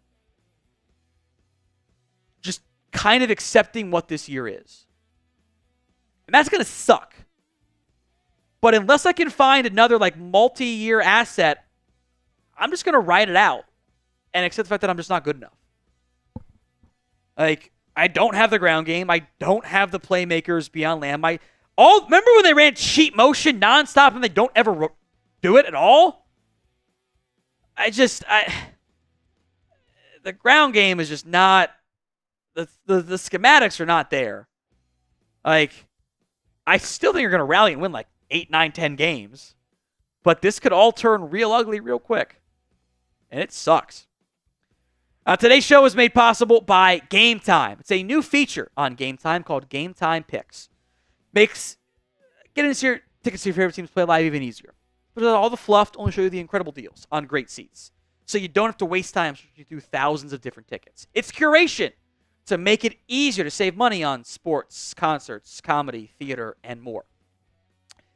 just kind of accepting what this year is. And that's going to suck. But unless I can find another multi-year asset, I'm just going to ride it out and accept the fact that I'm just not good enough. I don't have the ground game. I don't have the playmakers beyond Lamb. Remember when they ran cheat motion nonstop and they don't ever do it at all? The ground game is just not, the schematics are not there. I still think you're going to rally and win 8, 9, 10 games. But this could all turn real ugly real quick. And it sucks. Today's show is made possible by Game Time. It's a new feature on Game Time called Game Time Picks. Makes getting your tickets to your favorite teams play live even easier. Without all the fluff, to only show you the incredible deals on great seats. So you don't have to waste time searching through thousands of different tickets. It's curation to make it easier to save money on sports, concerts, comedy, theater, and more.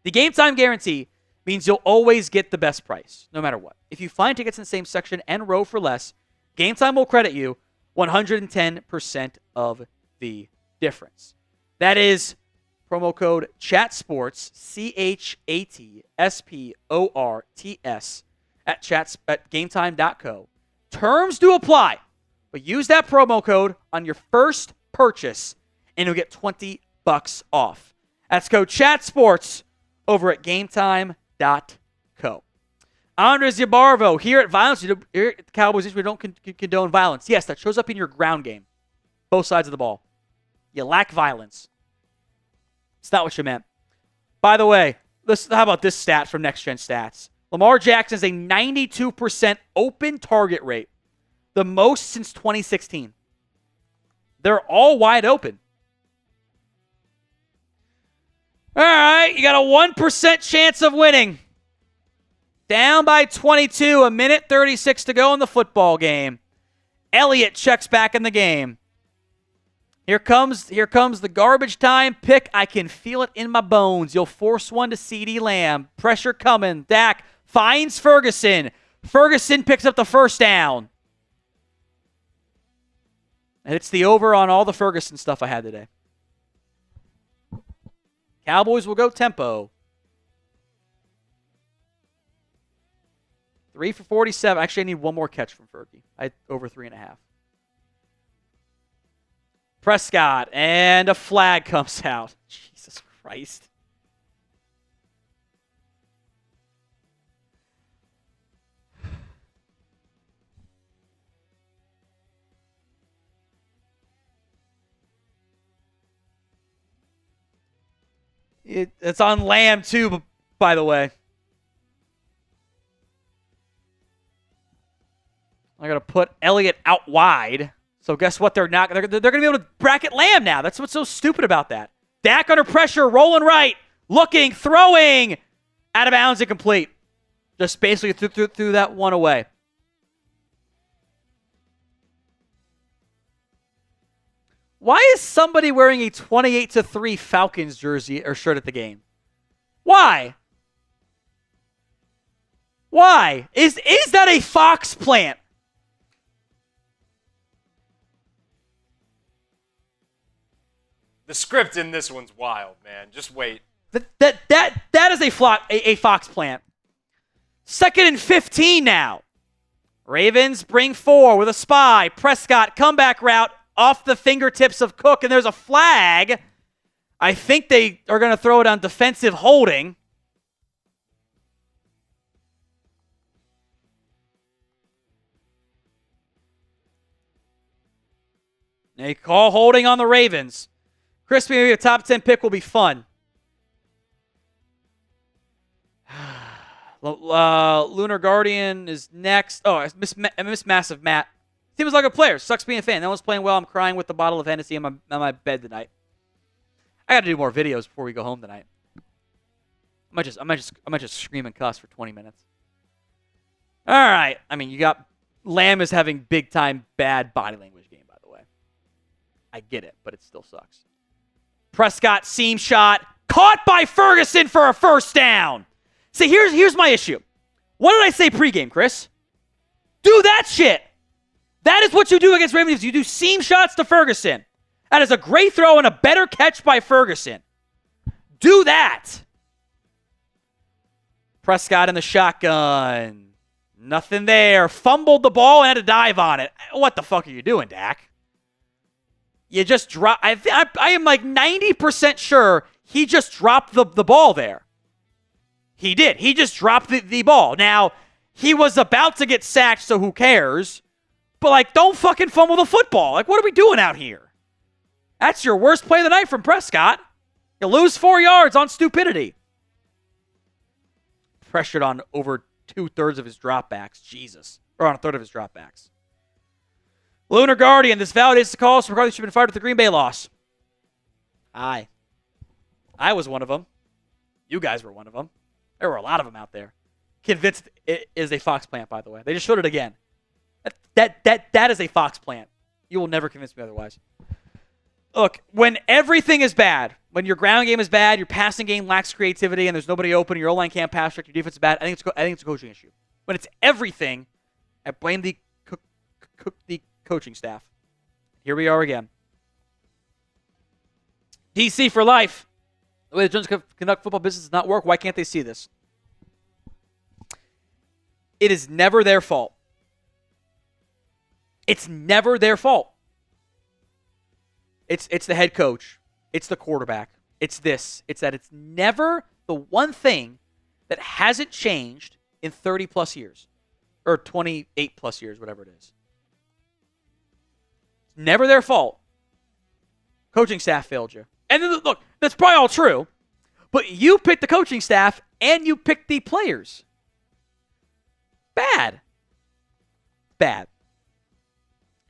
The Game Time guarantee means you'll always get the best price, no matter what. If you find tickets in the same section and row for less, Game Time will credit you 110% of the difference. That is promo code CHATSPORTS, CHATSPORTS, at GameTime.co. Terms do apply, but use that promo code on your first purchase, and you'll get $20 off. That's code CHATSPORTS over at GameTime.co. Andres Yabarvo, here at the Cowboys, we don't condone violence. Yes, that shows up in your ground game. Both sides of the ball. You lack violence. It's not what you meant. By the way, how about this stat from Next Gen Stats? Lamar Jackson has a 92% open target rate, the most since 2016. They're all wide open. All right, you got a 1% chance of winning. Down by 22, a minute 36 to go in the football game. Elliott checks back in the game. Here comes the garbage time pick. I can feel it in my bones. You'll force one to CeeDee Lamb. Pressure coming. Dak finds Ferguson. Ferguson picks up the first down. And it's the over on all the Ferguson stuff I had today. Cowboys will go tempo. 3 for 47. Actually, I need one more catch from Fergie. I had over 3.5. Prescott, and a flag comes out. Jesus Christ. It's on Lamb, too, by the way. I got to put Elliott out wide. So guess what? They're going to be able to bracket Lamb now. That's what's so stupid about that. Dak under pressure, rolling right, looking, throwing, out of bounds, incomplete. Just basically threw that one away. Why is somebody wearing a 28-3 Falcons jersey or shirt at the game? Why? Why? Is that a Fox plant? The script in this one's wild, man. Just wait. That is a Fox plant. 2nd and 15 now. Ravens bring 4 with a spy. Prescott, comeback route off the fingertips of Cook, and there's a flag. I think they are going to throw it on defensive holding. They call holding on the Ravens. Crispy, maybe a top 10 pick will be fun. Lunar Guardian is next. Oh, I missed Massive Matt. Team has a lot of good players. Sucks being a fan. No one's playing well. I'm crying with the bottle of Hennessy on my bed tonight. I got to do more videos before we go home tonight. I might just scream and cuss for 20 minutes. All right. I mean, you got Lamb is having big time bad body language game, by the way. I get it, but it still sucks. Prescott seam shot caught by Ferguson for a first down. See, here's my issue. What did I say pregame, Chris? Do that shit. That is what you do against Ravens. You do seam shots to Ferguson. That is a great throw and a better catch by Ferguson. Do that. Prescott in the shotgun. Nothing there. Fumbled the ball and had to dive on it. What the fuck are you doing, Dak? You just dropped. I am like 90% sure he just dropped the ball there. He did. He just dropped the ball. Now, he was about to get sacked, so who cares? But, like, don't fucking fumble the football. Like, what are we doing out here? That's your worst play of the night from Prescott. You lose 4 yards on stupidity. Pressured on over 2/3 of his dropbacks. Jesus. Or on 1/3 of his dropbacks. Lunar Guardian, this validates the calls for McCarthy should have been fired with the Green Bay loss. I was one of them. You guys were one of them. There were a lot of them out there. Convinced it is a Fox plant, by the way. They just showed it again. That is a Fox plant. You will never convince me otherwise. Look, when everything is bad, when your ground game is bad, your passing game lacks creativity, and there's nobody open, your O-line can't pass trick, your defense is bad, I think it's a coaching issue. When it's everything, I blame the coaching staff. Here we are again. DC for life. The way the Jones conduct football business does not work. Why can't they see this? It is never their fault. It's never their fault. It's the head coach. It's the quarterback. It's this. It's that. It's never the one thing that hasn't changed in 30 plus years. Or 28 plus years, whatever it is. It's never their fault. Coaching staff failed you. And then, look, that's probably all true. But you picked the coaching staff and you picked the players. Bad.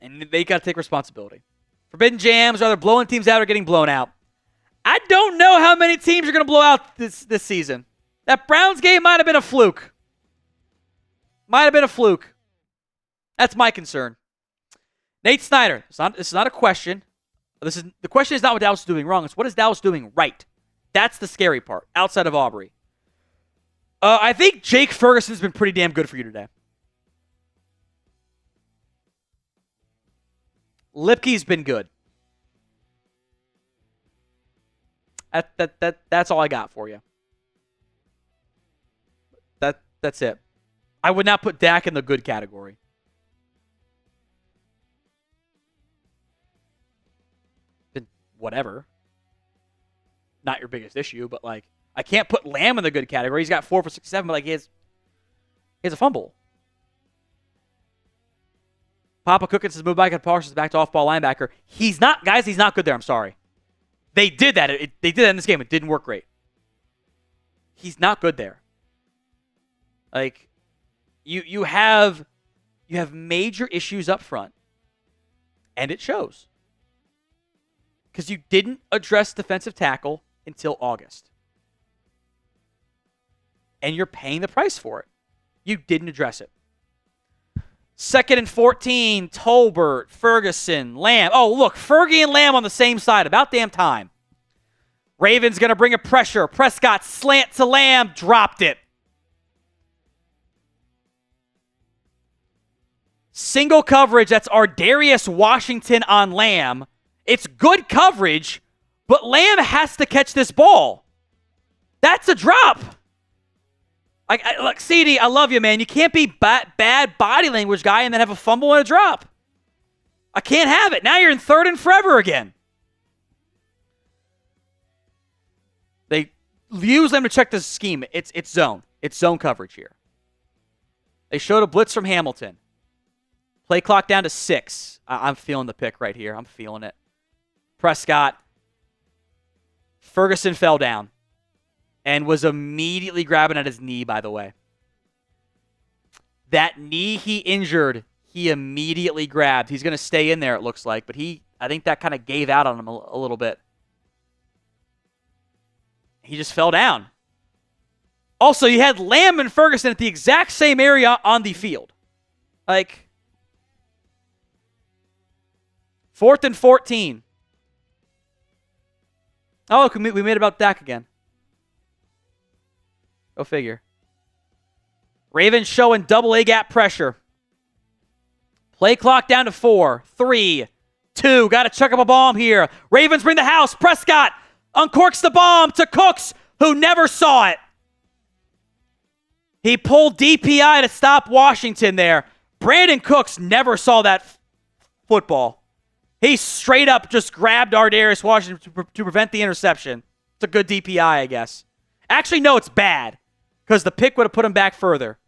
And they got to take responsibility. Forbidden Jams are either blowing teams out or getting blown out. I don't know how many teams are going to blow out this season. That Browns game might have been a fluke. That's my concern. Nate Snyder. This is not a question. The question is not what Dallas is doing wrong. It's what is Dallas doing right. That's the scary part, outside of Aubrey. I think Jake Ferguson's been pretty damn good for you today. Lipke's been good. That's all I got for you. That's it. I would not put Dak in the good category. Then whatever. Not your biggest issue, but like I can't put Lamb in the good category. He's got 4 for 67, but like he has a fumble. Papa Cookins has moved back and Parsons back to off-ball linebacker. He's not good there. I'm sorry. They did that. They did that in this game. It didn't work great. He's not good there. Like, you have major issues up front, and it shows. Because you didn't address defensive tackle until August. And you're paying the price for it. You didn't address it. 2nd and 14, Tolbert, Ferguson, Lamb. Oh, look, Fergie and Lamb on the same side. About damn time. Ravens going to bring a pressure. Prescott slant to Lamb, dropped it. Single coverage, that's Ardarius Washington on Lamb. It's good coverage, but Lamb has to catch this ball. That's a drop. Look, CD, I love you, man. You can't be bad body language guy and then have a fumble and a drop. I can't have it. Now you're in 3rd and forever again. They use them to check the scheme. It's zone. It's zone coverage here. They showed a blitz from Hamilton. Play clock down to 6. I'm feeling the pick right here. I'm feeling it. Prescott. Ferguson fell down. And was immediately grabbing at his knee, by the way. That knee he injured, he immediately grabbed. He's going to stay in there, it looks like, but I think that kind of gave out on him a little bit. He just fell down. Also, you had Lamb and Ferguson at the exact same area on the field. Like, 4th and 14. Oh, look, we made about Dak again. Go figure. Ravens showing double A gap pressure. Play clock down to 4, 3, 2. Got to chuck up a bomb here. Ravens bring the house. Prescott uncorks the bomb to Cooks, who never saw it. He pulled DPI to stop Washington there. Brandon Cooks never saw that football. He straight up just grabbed Ardarius Washington to prevent the interception. It's a good DPI, I guess. Actually, no, it's bad because the pick would have put him back further.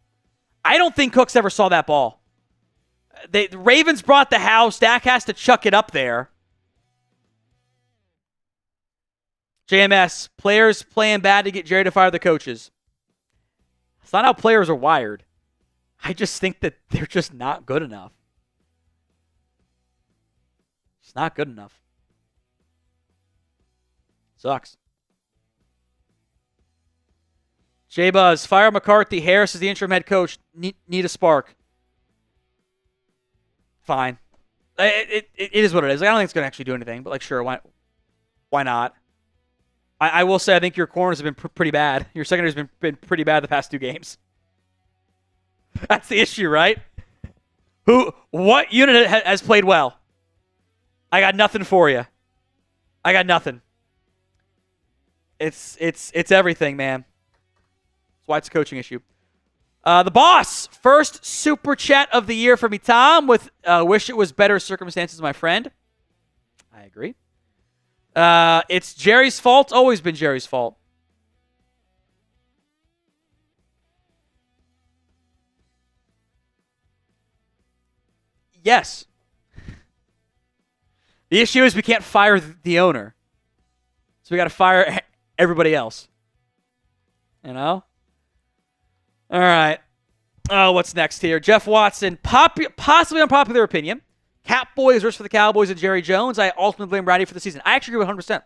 I don't think Cooks ever saw that ball. The Ravens brought the house. Dak has to chuck it up there. JMS, players playing bad to get Jerry to fire the coaches. It's not how players are wired. I just think that they're just not good enough. It's not good enough. Sucks. J-Buzz, fire McCarthy. Harris is the interim head coach. Need a spark. Fine. It is what it is. I don't think it's going to actually do anything, but like, sure, why not? I will say I think your corners have been pretty bad. Your secondary's been pretty bad the past 2 games. That's the issue, right? What unit has played well? I got nothing for you. I got nothing. It's everything, man. That's why it's a coaching issue. The boss, first super chat of the year for me, Tom, with wish it was better circumstances, my friend. I agree. It's Jerry's fault. Always been Jerry's fault. Yes. The issue is we can't fire the owner. So we got to fire everybody else. You know? All right. Oh, what's next here? Jeff Watson, possibly unpopular opinion. Catboy is worse for the Cowboys than Jerry Jones. I ultimately blame Brady for the season. I actually agree with 100%.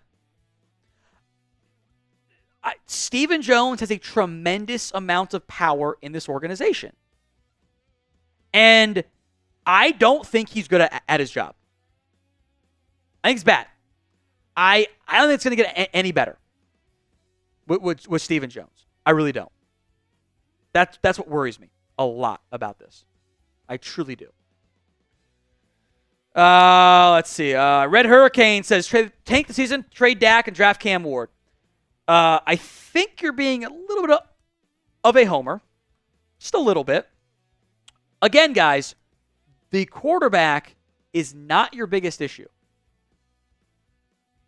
Stephen Jones has a tremendous amount of power in this organization. And I don't think he's good at his job. I think it's bad. I don't think it's going to get any better with Stephen Jones. I really don't. That's what worries me a lot about this. I truly do. Let's see. Red Hurricane says, tank the season, trade Dak, and draft Cam Ward. I think you're being a little bit of a homer. Just a little bit. Again, guys, the quarterback is not your biggest issue.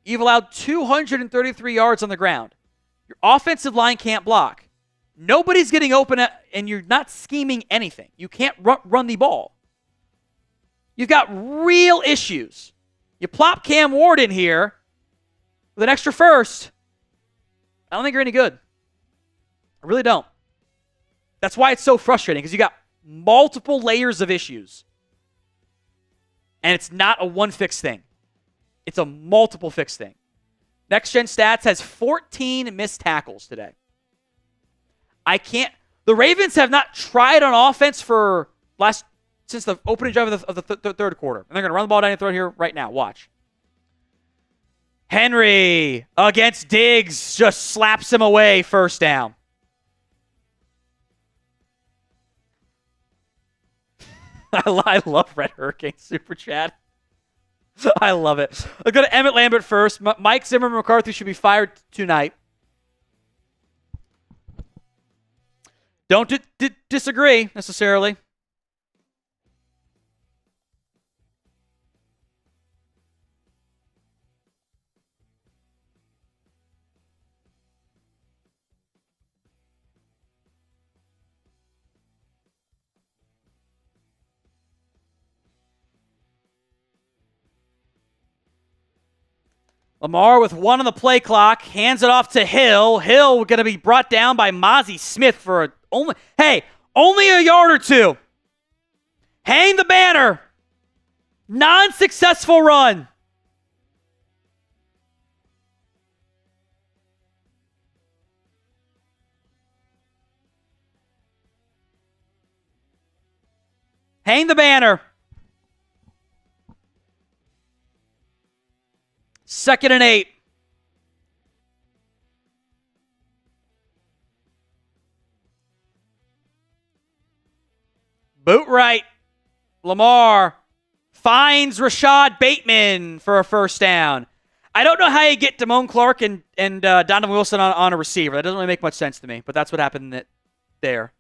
You've allowed 233 yards on the ground. Your offensive line can't block. Nobody's getting open, and you're not scheming anything. You can't run the ball. You've got real issues. You plop Cam Ward in here with an extra first. I don't think you're any good. I really don't. That's why it's so frustrating, because you got multiple layers of issues. And it's not a one-fix thing. It's a multiple-fix thing. Next Gen Stats has 14 missed tackles today. The Ravens have not tried on offense since the opening drive of the third quarter. And they're going to run the ball down your throat here right now. Watch. Henry against Diggs just slaps him away. First down. I love Red Hurricane Super Chat. I love it. I'll go to Emmett Lambert first. Mike Zimmerman McCarthy should be fired tonight. Don't disagree necessarily. Lamar with 1 on the play clock, hands it off to Hill. Hill going to be brought down by Mozzie Smith for only a yard or 2. Hang the banner. Non-successful run. Hang the banner. 2nd and 8. Boot right. Lamar finds Rashad Bateman for a first down. I don't know how you get Damone Clark and Donovan Wilson on a receiver. That doesn't really make much sense to me, but that's what happened there.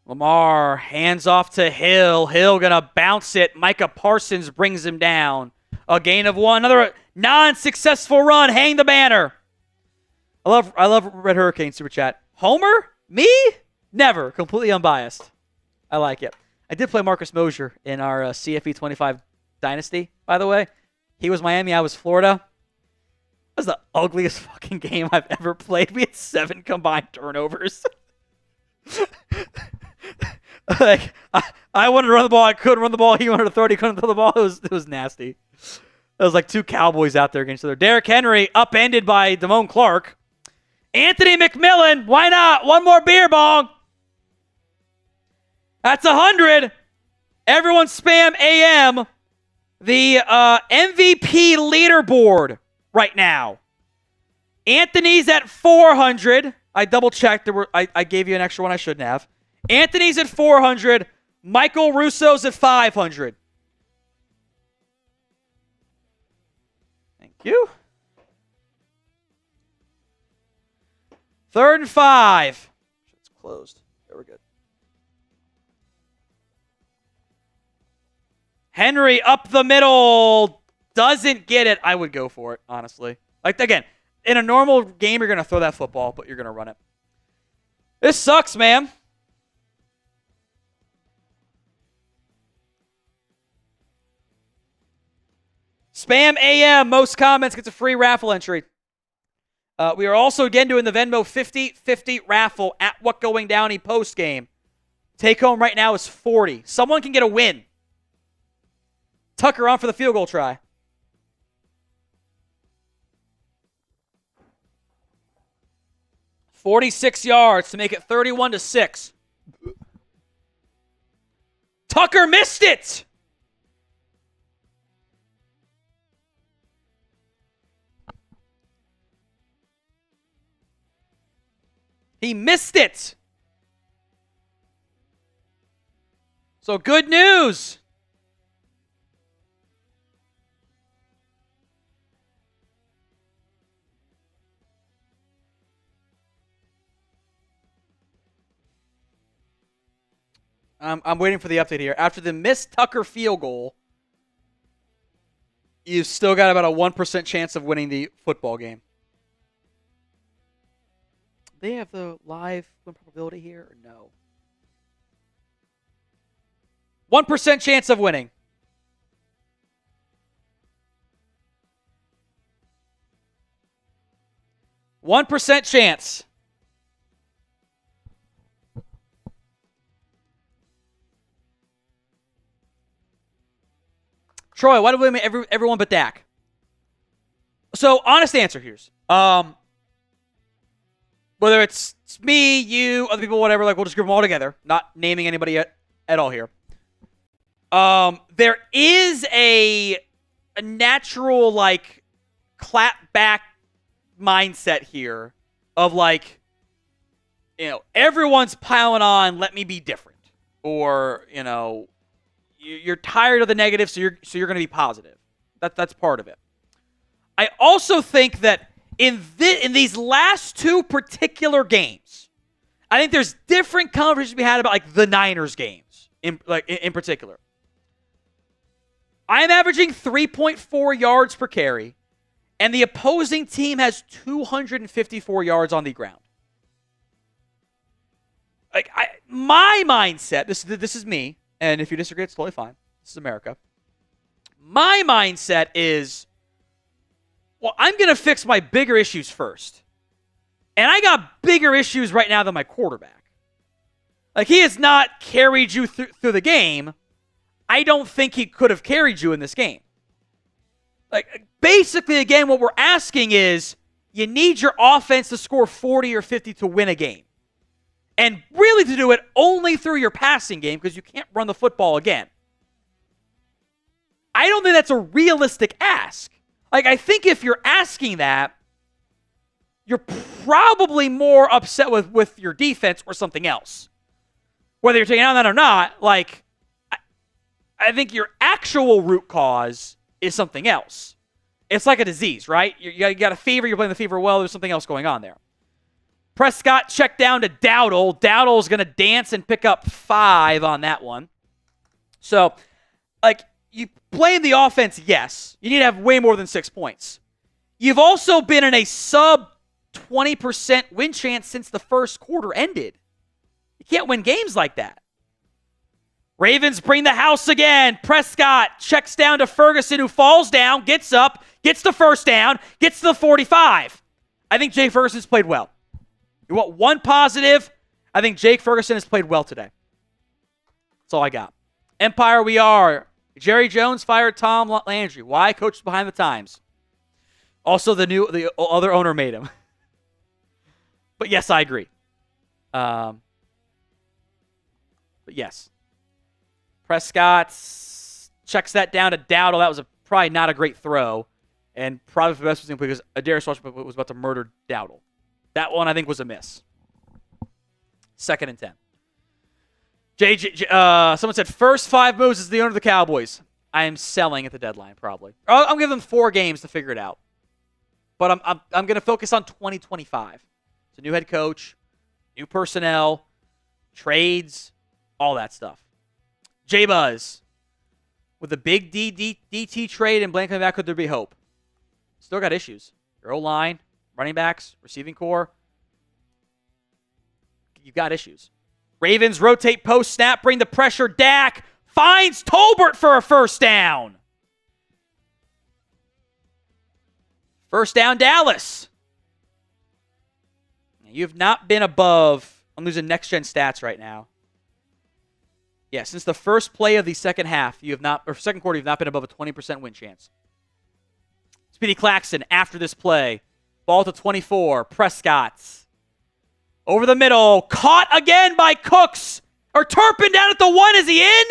Lamar hands off to Hill. Hill gonna bounce it. Micah Parsons brings him down. A gain of 1. Another non-successful run. Hang the banner. I love Red Hurricane Super Chat. Homer? Me? Never. Completely unbiased. I like it. I did play Marcus Mosier in our CFE 25 Dynasty, by the way. He was Miami. I was Florida. That was the ugliest fucking game I've ever played. We had 7 combined turnovers. Like I wanted to run the ball, I couldn't run the ball. He wanted to throw it, he couldn't throw the ball. It was nasty. It was like 2 Cowboys out there against each other. Derrick Henry upended by Damone Clark. Anthony McMillan, why not? One more beer bong. That's 100. Everyone spam AM. The MVP leaderboard right now. Anthony's at 400. I double checked. I gave you an extra one I shouldn't have. Anthony's at 400. Michael Russo's at 500. Thank you. 3rd and 5. It's closed. There we're good. Henry up the middle. Doesn't get it. I would go for it, honestly. Like, again, in a normal game, you're going to throw that football, but you're going to run it. This sucks, man. Spam AM. Most comments gets a free raffle entry. We are also again doing the Venmo 50-50 raffle at What Going Downey post game. Take home right now is 40. Someone can get a win. Tucker on for the field goal try. "46 yards to make it 31-6. Tucker missed it. He missed it. So good news. I'm waiting for the update here. After the missed Tucker field goal, you've still got about a 1% chance of winning the football game. They have the live win probability here or no? 1% chance of winning. %1 chance. Troy, why do we make everyone but Dak? So, honest answer here's. Whether it's me, you, other people, whatever, like we'll just group them all together. Not naming anybody at all here. There is a natural, like, clap back mindset here of, like, you know, everyone's piling on, let me be different. Or, you know, you're tired of the negative, so you're going to be positive. That's part of it. I also think that in these last 2 particular games, I think there's different conversations to be had about like the Niners games in particular. I'm averaging 3.4 yards per carry, and the opposing team has 254 yards on the ground. Like, my mindset, this is me, and if you disagree, it's totally fine. This is America. My mindset is, well, I'm going to fix my bigger issues first. And I got bigger issues right now than my quarterback. Like, he has not carried you through the game. I don't think he could have carried you in this game. Like, basically, again, what we're asking is you need your offense to score 40 or 50 to win a game. And really to do it only through your passing game because you can't run the football again. I don't think that's a realistic ask. Like, I think if you're asking that, you're probably more upset with your defense or something else. Whether you're taking on that or not, like, I think your actual root cause is something else. It's like a disease, right? You got a fever, you're playing the fever well, there's something else going on there. Prescott checked down to Dowdle. Dowdle's going to dance and pick up 5 on that one. So, like, you play the offense, yes. You need to have way more than 6 points. You've also been in a sub 20% win chance since the first quarter ended. You can't win games like that. Ravens bring the house again. Prescott checks down to Ferguson, who falls down, gets up, gets the first down, gets to the 45. I think Jake Ferguson's played well. You want one positive? I think Jake Ferguson has played well today. That's all I got. Empire we are. Jerry Jones fired Tom Landry. Why? Coach behind the times. Also, the other owner made him. But yes, I agree. But yes. Prescott checks that down to Dowdle. That was probably not a great throw. And probably for the best because Adarius Washington was about to murder Dowdle. That one, I think, was a miss. 2nd and 10. Someone said, first 5 moves is the owner of the Cowboys. I am selling at the deadline, probably. I'm giving them 4 games to figure it out. But I'm going to focus on 2025. It's a new head coach, new personnel, trades, all that stuff. J-Buzz, with the big DT trade and Blank coming back, could there be hope? Still got issues. Your O-line, running backs, receiving core. You've got issues. Ravens rotate post-snap, bring the pressure. Dak finds Tolbert for a first down. First down, Dallas. You've not been above, I'm losing next-gen stats right now. Yeah, since the first play of the second half, second quarter, you've not been above a 20% win chance. Speedy Claxton after this play. Ball to 24. Prescott. Over the middle. Caught again by Cooks. Or Turpin down at the 1. Is he in?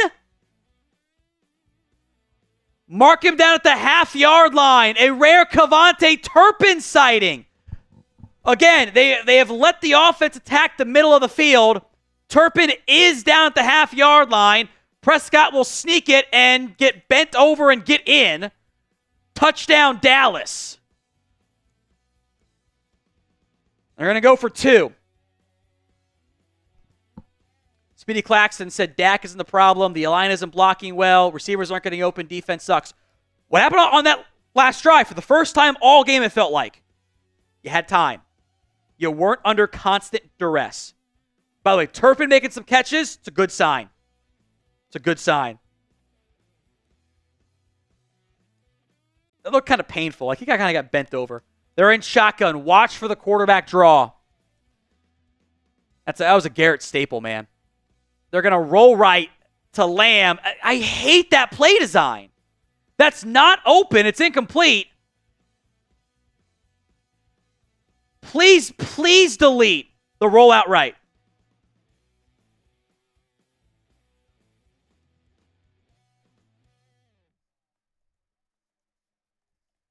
Mark him down at the half-yard line. A rare Cavante Turpin sighting. Again, they have let the offense attack the middle of the field. Turpin is down at the half-yard line. Prescott will sneak it and get bent over and get in. Touchdown, Dallas. They're going to go for 2. Speedy Claxton said Dak isn't the problem. The line isn't blocking well. Receivers aren't getting open. Defense sucks. What happened on that last drive? For the first time all game, it felt like you had time. You weren't under constant duress. By the way, Turpin making some catches, it's a good sign. It's a good sign. It looked kind of painful. Like he kind of got bent over. They're in shotgun. Watch for the quarterback draw. That was a Garrett staple, man. They're going to roll right to Lamb. I hate that play design. That's not open. It's incomplete. Please delete the rollout right.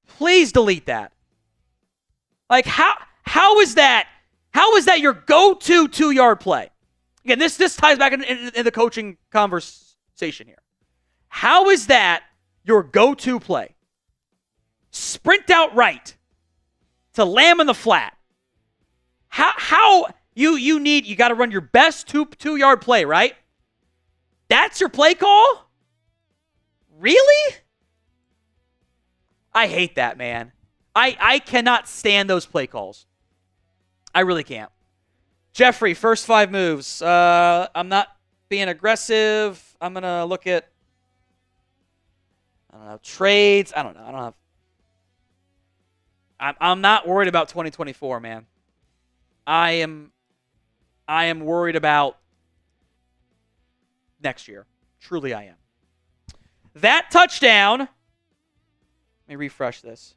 Please delete that. Like, how is that? How is that your go-to 2-yard play? Again, this ties back in the coaching conversation here. How is that your go-to play? Sprint out right to Lamb in the flat. How you got to run your best 2-yard play, right? That's your play call? Really? I hate that, man. I cannot stand those play calls. I really can't. Jeffrey, first 5 moves. I'm not being aggressive. I'm going to look at, I don't know, trades. I don't know. I don't have. I'm not worried about 2024, man. I am worried about next year. Truly, I am. That touchdown. Let me refresh this.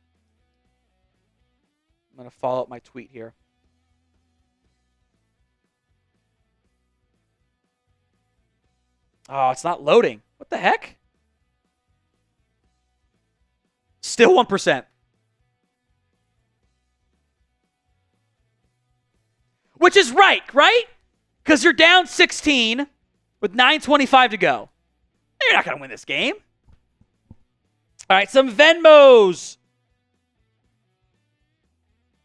I'm going to follow up my tweet here. Oh, it's not loading. What the heck? Still 1%. Which is right? Because you're down 16 with 9:25 to go. You're not going to win this game. All right, some Venmos.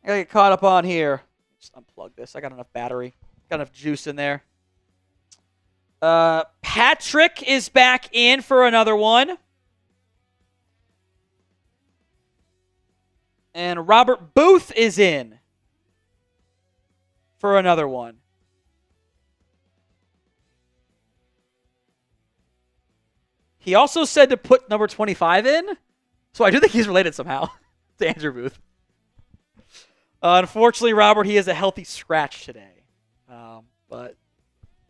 I got to get caught up on here. Just unplug this. I got enough battery. Got enough juice in there. Patrick is back in for another one. And Robert Booth is in for another one. He also said to put number 25 in, so I do think he's related somehow to Andrew Booth. Unfortunately, Robert, he is a healthy scratch today. But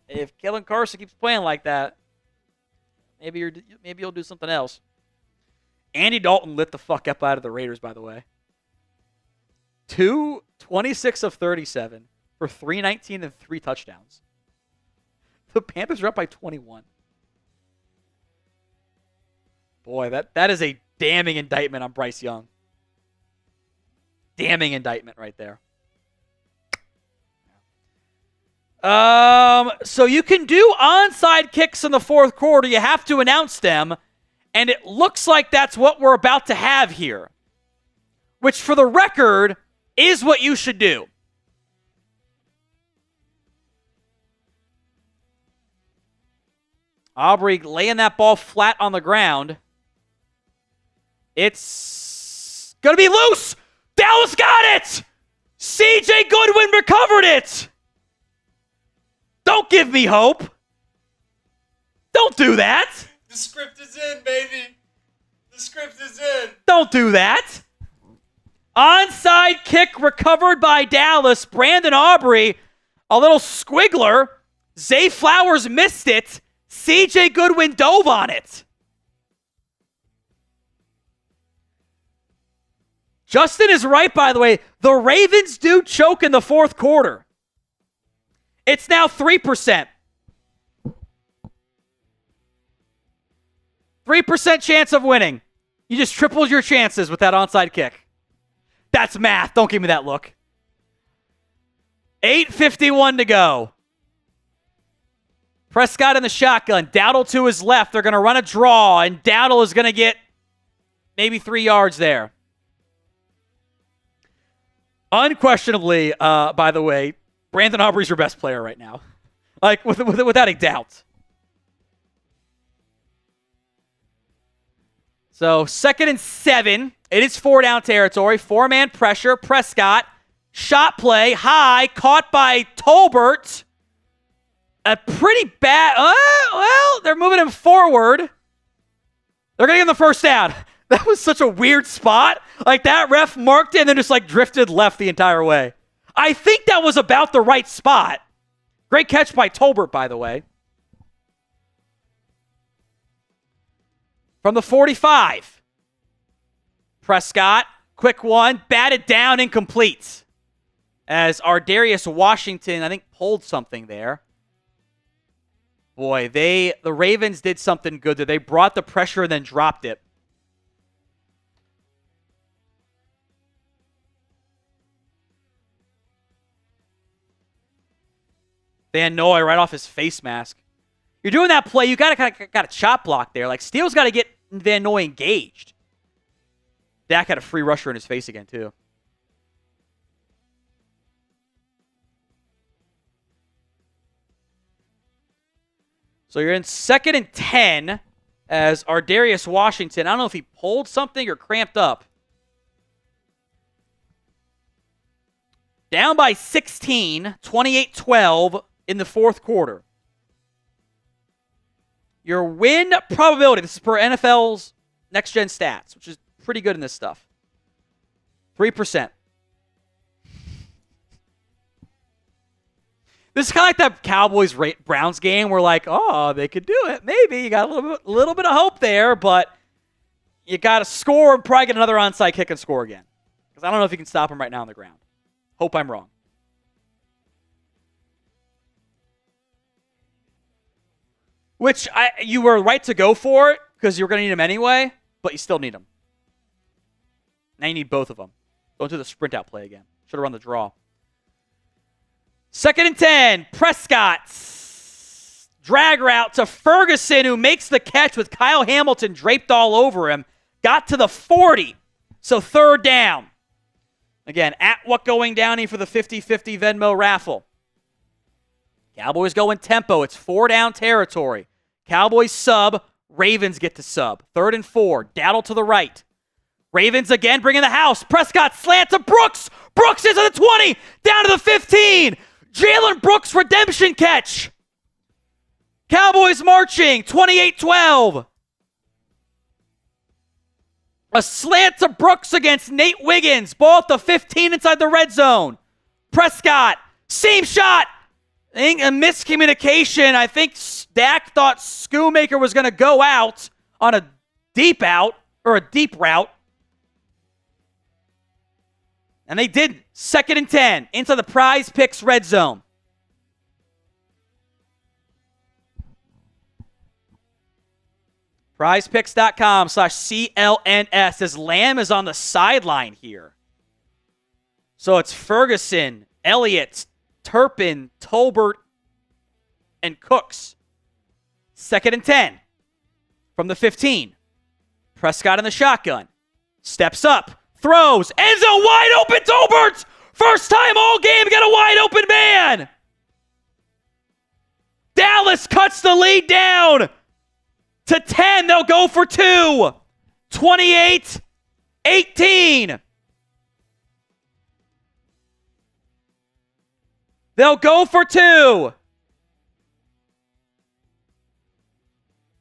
if Kellen Carson keeps playing like that, maybe you'll do something else. Andy Dalton lit the fuck up out of the Raiders, by the way. 26 of 37 for 319 and 3 touchdowns. The Panthers are up by 21. Boy, that is a damning indictment on Bryce Young. Damning indictment right there. So you can do onside kicks in the fourth quarter. You have to announce them. And it looks like that's what we're about to have here. Which, for the record, is what you should do. Aubrey laying that ball flat on the ground. It's going to be loose. Dallas got it. C.J. Goodwin recovered it. Don't give me hope. Don't do that. The script is in, baby. The script is in. Don't do that. Onside kick recovered by Dallas. Brandon Aubrey, a little squiggler. Zay Flowers missed it. C.J. Goodwin dove on it. Justin is right, by the way. The Ravens do choke in the fourth quarter. It's now 3%. 3% chance of winning. You just tripled your chances with that onside kick. That's math. Don't give me that look. 8:51 to go. Prescott in the shotgun. Dowdle to his left. They're going to run a draw, and Dowdle is going to get maybe 3 yards there. Unquestionably, by the way, Brandon Aubrey's your best player right now. Like, without a doubt. So, 2nd and 7. It is 4-down territory. 4-man pressure. Prescott. Shot play. High. Caught by Tolbert. A pretty bad... well, they're moving him forward. They're going to get him the first down. That was such a weird spot. Like, that ref marked it and then just, like, drifted left the entire way. I think that was about the right spot. Great catch by Tolbert, by the way. From the 45. Prescott, quick one, batted down, incomplete. As Ardarius Washington, I think, pulled something there. Boy, the Ravens did something good there. They brought the pressure and then dropped it. Van Noy right off his face mask. You're doing that play, you got a chop block there. Like, Steele's got to get Van Noy engaged. Dak had a free rusher in his face again, too. So you're in 2nd and 10 as Ardarius Washington. I don't know if he pulled something or cramped up. Down by 16, 28-12 in the fourth quarter. Your win probability, this is per NFL's next-gen stats, which is pretty good in this stuff. 3%. This is kind of like that Cowboys-Browns game where like, oh, they could do it. Maybe. You got a little bit of hope there, but you got to score and probably get another onside kick and score again. Because I don't know if you can stop them right now on the ground. Hope I'm wrong. Which you were right to go for it because you were going to need them anyway, but you still need them. Now you need both of them. Don't do the sprint out play again. Should have run the draw. 2nd and 10. Prescott. Drag route to Ferguson, who makes the catch with Kyle Hamilton draped all over him. Got to the 40. So 3rd down. Again, at What Going Downey for the 50-50 Venmo raffle. Cowboys go in tempo. It's 4-down territory. Cowboys sub. Ravens get to sub. 3rd and 4. Dowdle to the right. Ravens again bringing the house. Prescott slant to Brooks. Brooks is at the 20. Down to the 15. Jalen Brooks redemption catch. Cowboys marching. 28-12. A slant to Brooks against Nate Wiggins. Ball at the 15 inside the red zone. Prescott. Same shot. I think a miscommunication. I think Dak thought Schoonmaker was going to go out on a deep out or a deep route. And they didn't. 2nd and 10 into the Prize Picks red zone. PrizePicks.com/CLNS as Lamb is on the sideline here. So it's Ferguson, Elliott, Turpin, Tolbert, and Cooks. 2nd and 10 from the 15. Prescott in the shotgun. Steps up. Throws. End zone wide open. Tolbert. First time all game. Got a wide open man. Dallas cuts the lead down to 10. They'll go for 2. 28-18. They'll go for 2.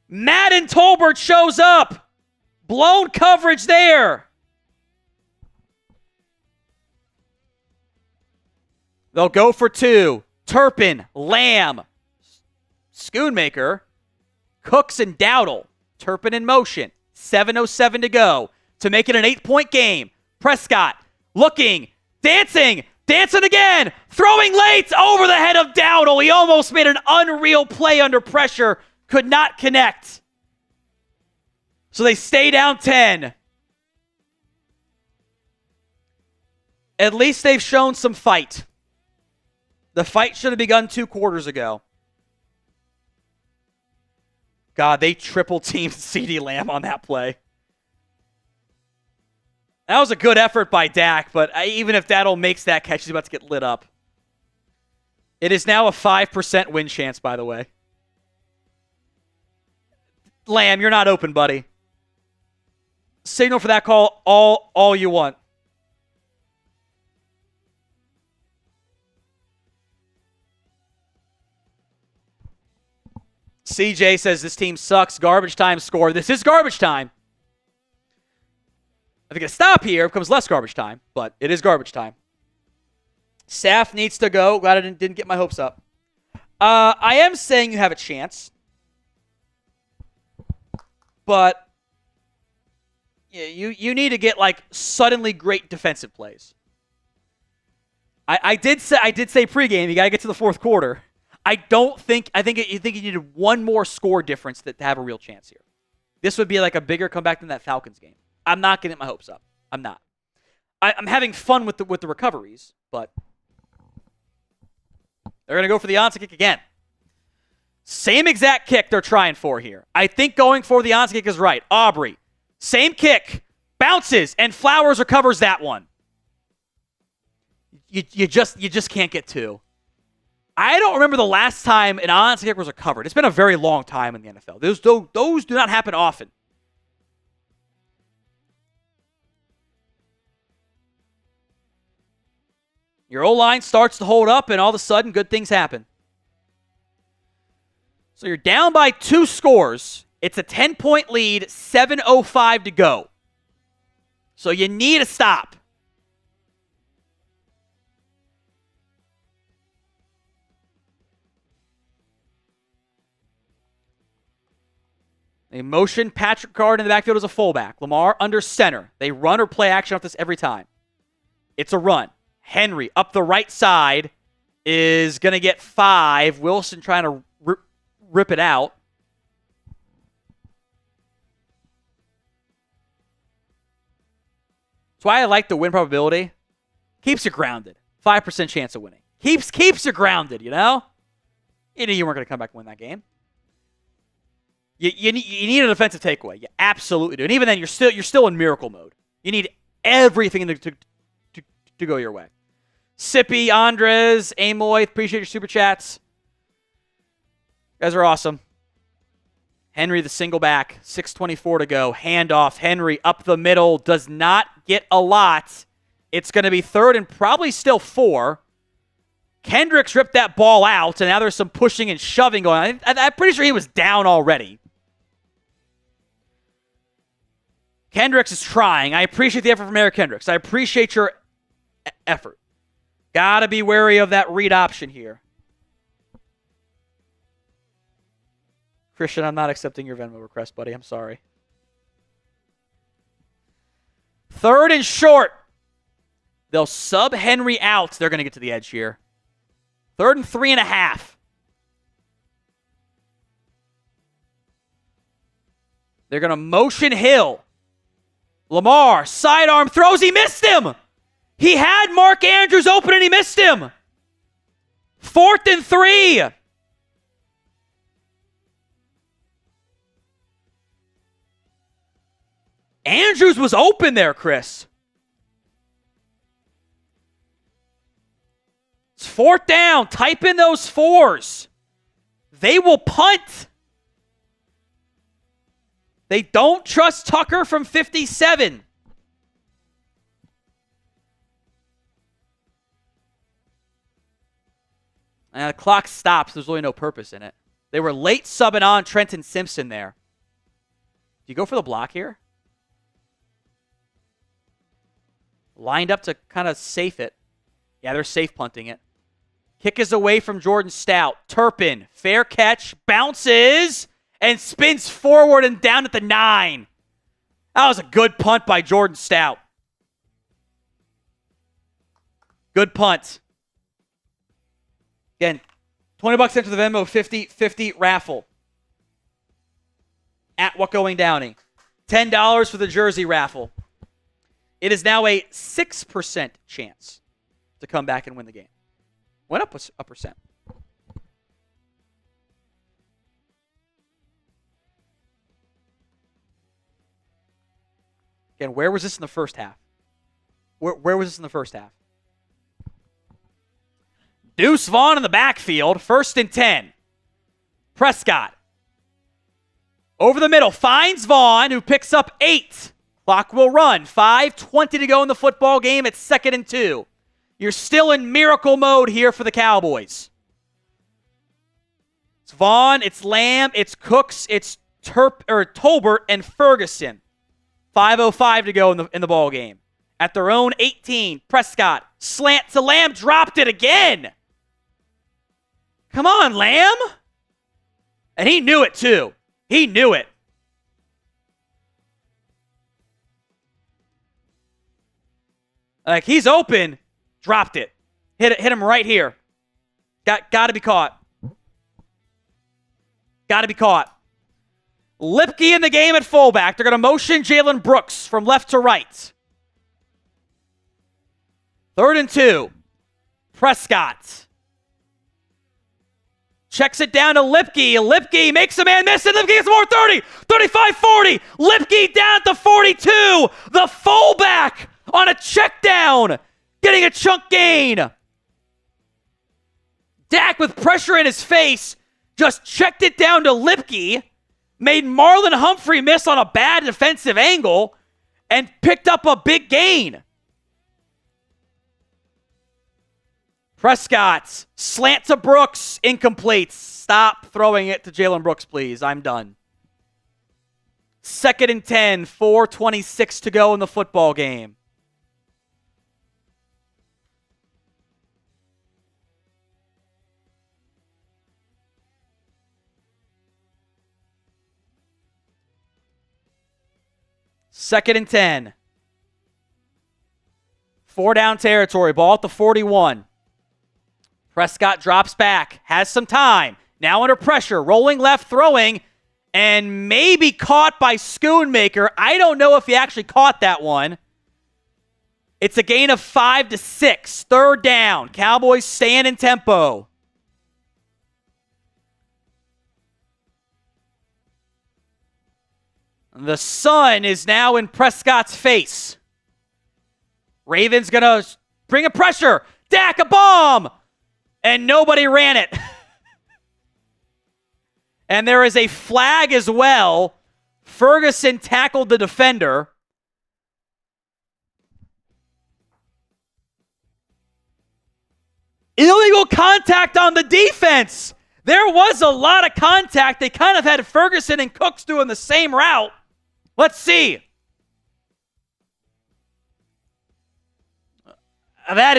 Madden Tolbert shows up. Blown coverage there. They'll go for 2. Turpin, Lamb, Schoonmaker, Cooks, and Dowdle. Turpin in motion. 7:07 to go to make it an 8-point game. Prescott looking, dancing again, throwing late over the head of Dowdle. He almost made an unreal play under pressure. Could not connect. So they stay down 10. At least they've shown some fight. The fight should have begun 2 quarters ago. God, they triple-teamed CeeDee Lamb on that play. That was a good effort by Dak, but even if Dowdle makes that catch, he's about to get lit up. It is now a 5% win chance, by the way. Lamb, you're not open, buddy. Signal for that call all you want. CJ says this team sucks. Garbage time score. This is garbage time. I think a stop here becomes less garbage time, but it is garbage time. Saf needs to go. Glad I didn't get my hopes up. I am saying you have a chance, but yeah, you need to get like suddenly great defensive plays. I did say pregame you got to get to the fourth quarter. I think you needed one more score difference to have a real chance here. This would be like a bigger comeback than that Falcons game. I'm not getting my hopes up. I'm not. I'm having fun with the recoveries, but they're gonna go for the onside kick again. Same exact kick they're trying for here. I think going for the onside kick is right. Aubrey, same kick, bounces, and Flowers recovers that one. You just can't get 2. I don't remember the last time an onside kick was recovered. It's been a very long time in the NFL. Those do not happen often. Your O-line starts to hold up, and all of a sudden, good things happen. So you're down by 2 scores. It's a 10-point lead, 7:05 to go. So you need a stop. They motion Patrick Card in the backfield as a fullback. Lamar under center. They run or play action off this every time. It's a run. Henry up the right side is going to get 5. Wilson trying to rip it out. That's why I like the win probability. Keeps you grounded. 5% chance of winning. Keeps you grounded, you know? You knew you weren't going to come back and win that game. You need a defensive takeaway. You absolutely do. And even then, you're still in miracle mode. You need everything to go your way. Sippy, Andres, Amoy, appreciate your super chats. You guys are awesome. Henry, the single back, 6:24 to go. Handoff. Henry up the middle. Does not get a lot. It's going to be 3rd and probably still 4. Kendricks ripped that ball out, and now there's some pushing and shoving going on. I'm pretty sure he was down already. Kendricks is trying. I appreciate the effort from Eric Kendricks. I appreciate your effort. Got to be wary of that read option here. Christian, I'm not accepting your Venmo request, buddy. I'm sorry. 3rd and short. They'll sub Henry out. They're going to get to the edge here. 3rd and 3.5. They're going to motion Hill. Lamar, sidearm throws. He missed him. He had Mark Andrews open and he missed him. 4th and 3. Andrews was open there, Chris. It's 4th down. Type in those 4s. They will punt. They don't trust Tucker from 57. And the clock stops. There's really no purpose in it. They were late subbing on Trenton Simpson there. Do you go for the block here? Lined up to kind of safe it. Yeah, they're safe punting it. Kick is away from Jordan Stout. Turpin, fair catch, bounces, and spins forward and down at the 9. That was a good punt by Jordan Stout. Good punt. Again, $20 into the Venmo, 50-50 raffle. At What Going Downey. $10 for the jersey raffle. It is now a 6% chance to come back and win the game. Went up a percent. Again, where was this in the first half? Where was this in the first half? Deuce Vaughn in the backfield, 1st and 10. Prescott. Over the middle, finds Vaughn, who picks up 8. Clock will run. 5:20 to go in the football game. It's 2nd and 2. You're still in miracle mode here for the Cowboys. It's Vaughn, it's Lamb, it's Cooks, it's Tolbert, and Ferguson. 5:05 to go in the ball game. At their own 18, Prescott, slant to Lamb, dropped it again. Come on, Lamb. And he knew it too. He knew it. Like, he's open, dropped it. Hit him right here. Got to be caught. Got to be caught. Lipke in the game at fullback. They're going to motion Jalen Brooks from left to right. 3rd and 2. Prescott. Checks it down to Lipke. Lipke makes a man miss, and Lipke gets more. 30, 35, 40. Lipke down at the 42. The fullback on a check down, getting a chunk gain. Dak with pressure in his face just checked it down to Lipke, made Marlon Humphrey miss on a bad defensive angle, and picked up a big gain. Prescott, slant to Brooks, incomplete. Stop throwing it to Jalen Brooks, please. I'm done. 2nd and 10, 4:26 to go in the football game. Second and 10. 4-down territory. Ball at the 41. Prescott drops back. Has some time. Now under pressure. Rolling left, throwing. And maybe caught by Schoonmaker. I don't know if he actually caught that one. It's a gain of 5 to 6. 3rd down. Cowboys staying in tempo. The sun is now in Prescott's face. Ravens going to bring a pressure. Dak, a bomb! And nobody ran it. And there is a flag as well. Ferguson tackled the defender. Illegal contact on the defense. There was a lot of contact. They kind of had Ferguson and Cooks doing the same route. Let's see. That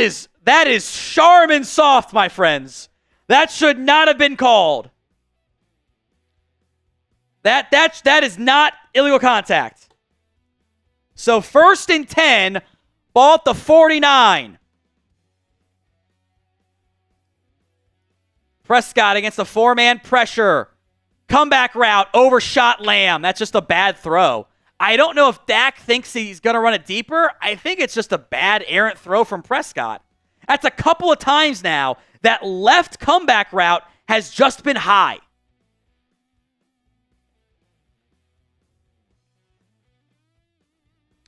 is Charmin soft, my friends. That should not have been called. That is not illegal contact. So 1st and 10, ball at the 49. Prescott against the 4-man pressure. Comeback route, overshot Lamb. That's just a bad throw. I don't know if Dak thinks he's going to run it deeper. I think it's just a bad errant throw from Prescott. That's a couple of times now that left comeback route has just been high.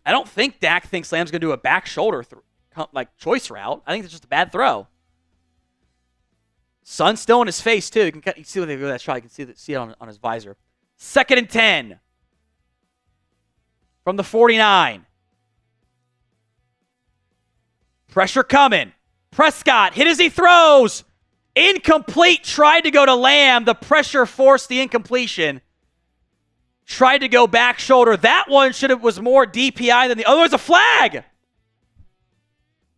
I don't think Dak thinks Lamb's going to do a back shoulder choice route. I think it's just a bad throw. Sun's still in his face, too. You can see when they go that shot. You can see it on his visor. 2nd and 10. From the 49. Pressure coming. Prescott hit as he throws. Incomplete. Tried to go to Lamb. The pressure forced the incompletion. Tried to go back shoulder. That one was more DPI than the other. It's a flag.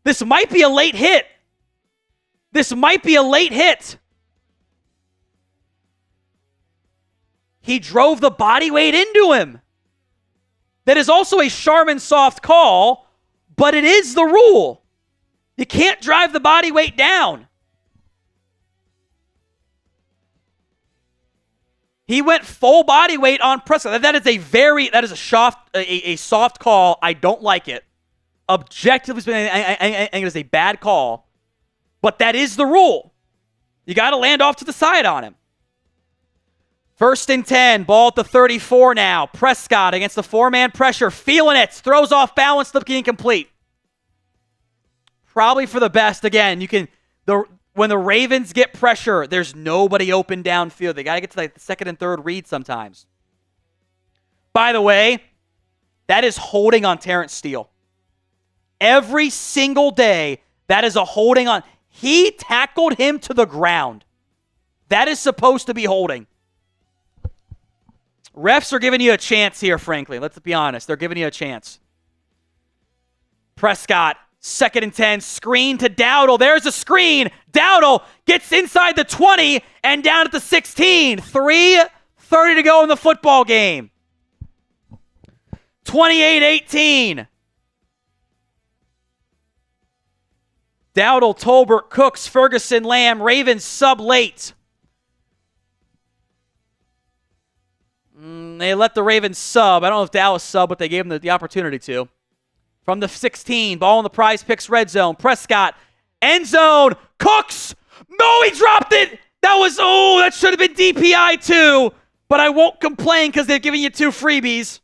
This might be a late hit. He drove the body weight into him. That is also a Charmin soft call, but it is the rule. You can't drive the body weight down. He went full body weight on Prescott. That is a soft call. I don't like it. Objectively, I think it is a bad call. But that is the rule. You got to land off to the side on him. 1st and 10, ball at the 34 now. Prescott against the 4-man pressure, feeling it, throws off balance, looking incomplete. Probably for the best. Again, when the Ravens get pressure, there's nobody open downfield. They got to get to the 2nd and 3rd read sometimes. By the way, that is holding on Terrence Steele. Every single day, that is a holding on. He tackled him to the ground. That is supposed to be holding. Refs are giving you a chance here, frankly. Let's be honest. They're giving you a chance. Prescott, 2nd and 10, screen to Dowdle. There's a screen. Dowdle gets inside the 20 and down at the 16. 3:30 to go in the football game. 28-18. Dowdle, Tolbert, Cooks, Ferguson, Lamb, Ravens sub late. They let the Ravens sub. I don't know if Dallas sub, but they gave them the opportunity to. From the 16, ball in the Prize Picks red zone. Prescott, end zone. Cooks. No, he dropped it. That should have been DPI too. But I won't complain because they're giving you 2 freebies.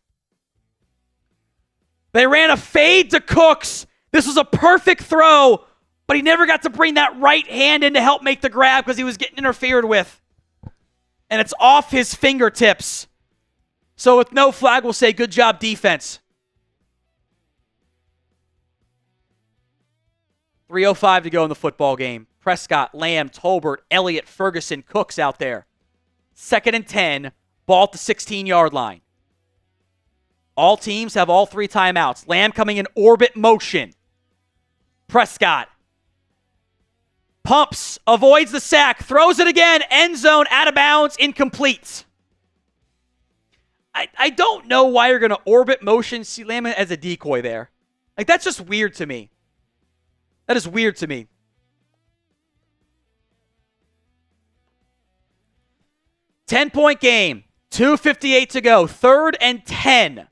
They ran a fade to Cooks. This was a perfect throw, but he never got to bring that right hand in to help make the grab because he was getting interfered with. And it's off his fingertips. So with no flag, we'll say good job defense. 3:05 to go in the football game. Prescott, Lamb, Tolbert, Elliott, Ferguson, Cooks out there. 2nd and 10, ball at the 16-yard line. All teams have all 3 timeouts. Lamb coming in orbit motion. Prescott pumps, avoids the sack, throws it again, end zone, out of bounds, incomplete. I don't know why you're going to orbit motion C. Lamb as a decoy there. Like, that's just weird to me. That is weird to me. $10-point game. 2:58 to go. 3rd and 10.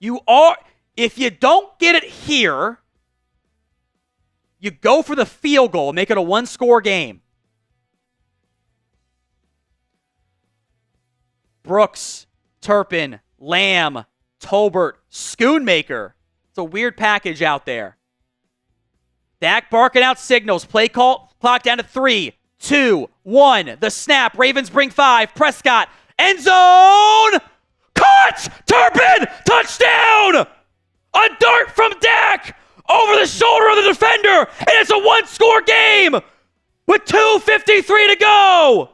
If you don't get it here, you go for the field goal, make it a 1-score game. Brooks, Turpin, Lamb, Tolbert, Schoonmaker. It's a weird package out there. Dak barking out signals. Play clock down to 3, 2, 1. The snap. Ravens bring 5. Prescott. End zone. Caught. Turpin. Touchdown. A dart from Dak over the shoulder of the defender. And it's a 1-score game with 2:53 to go.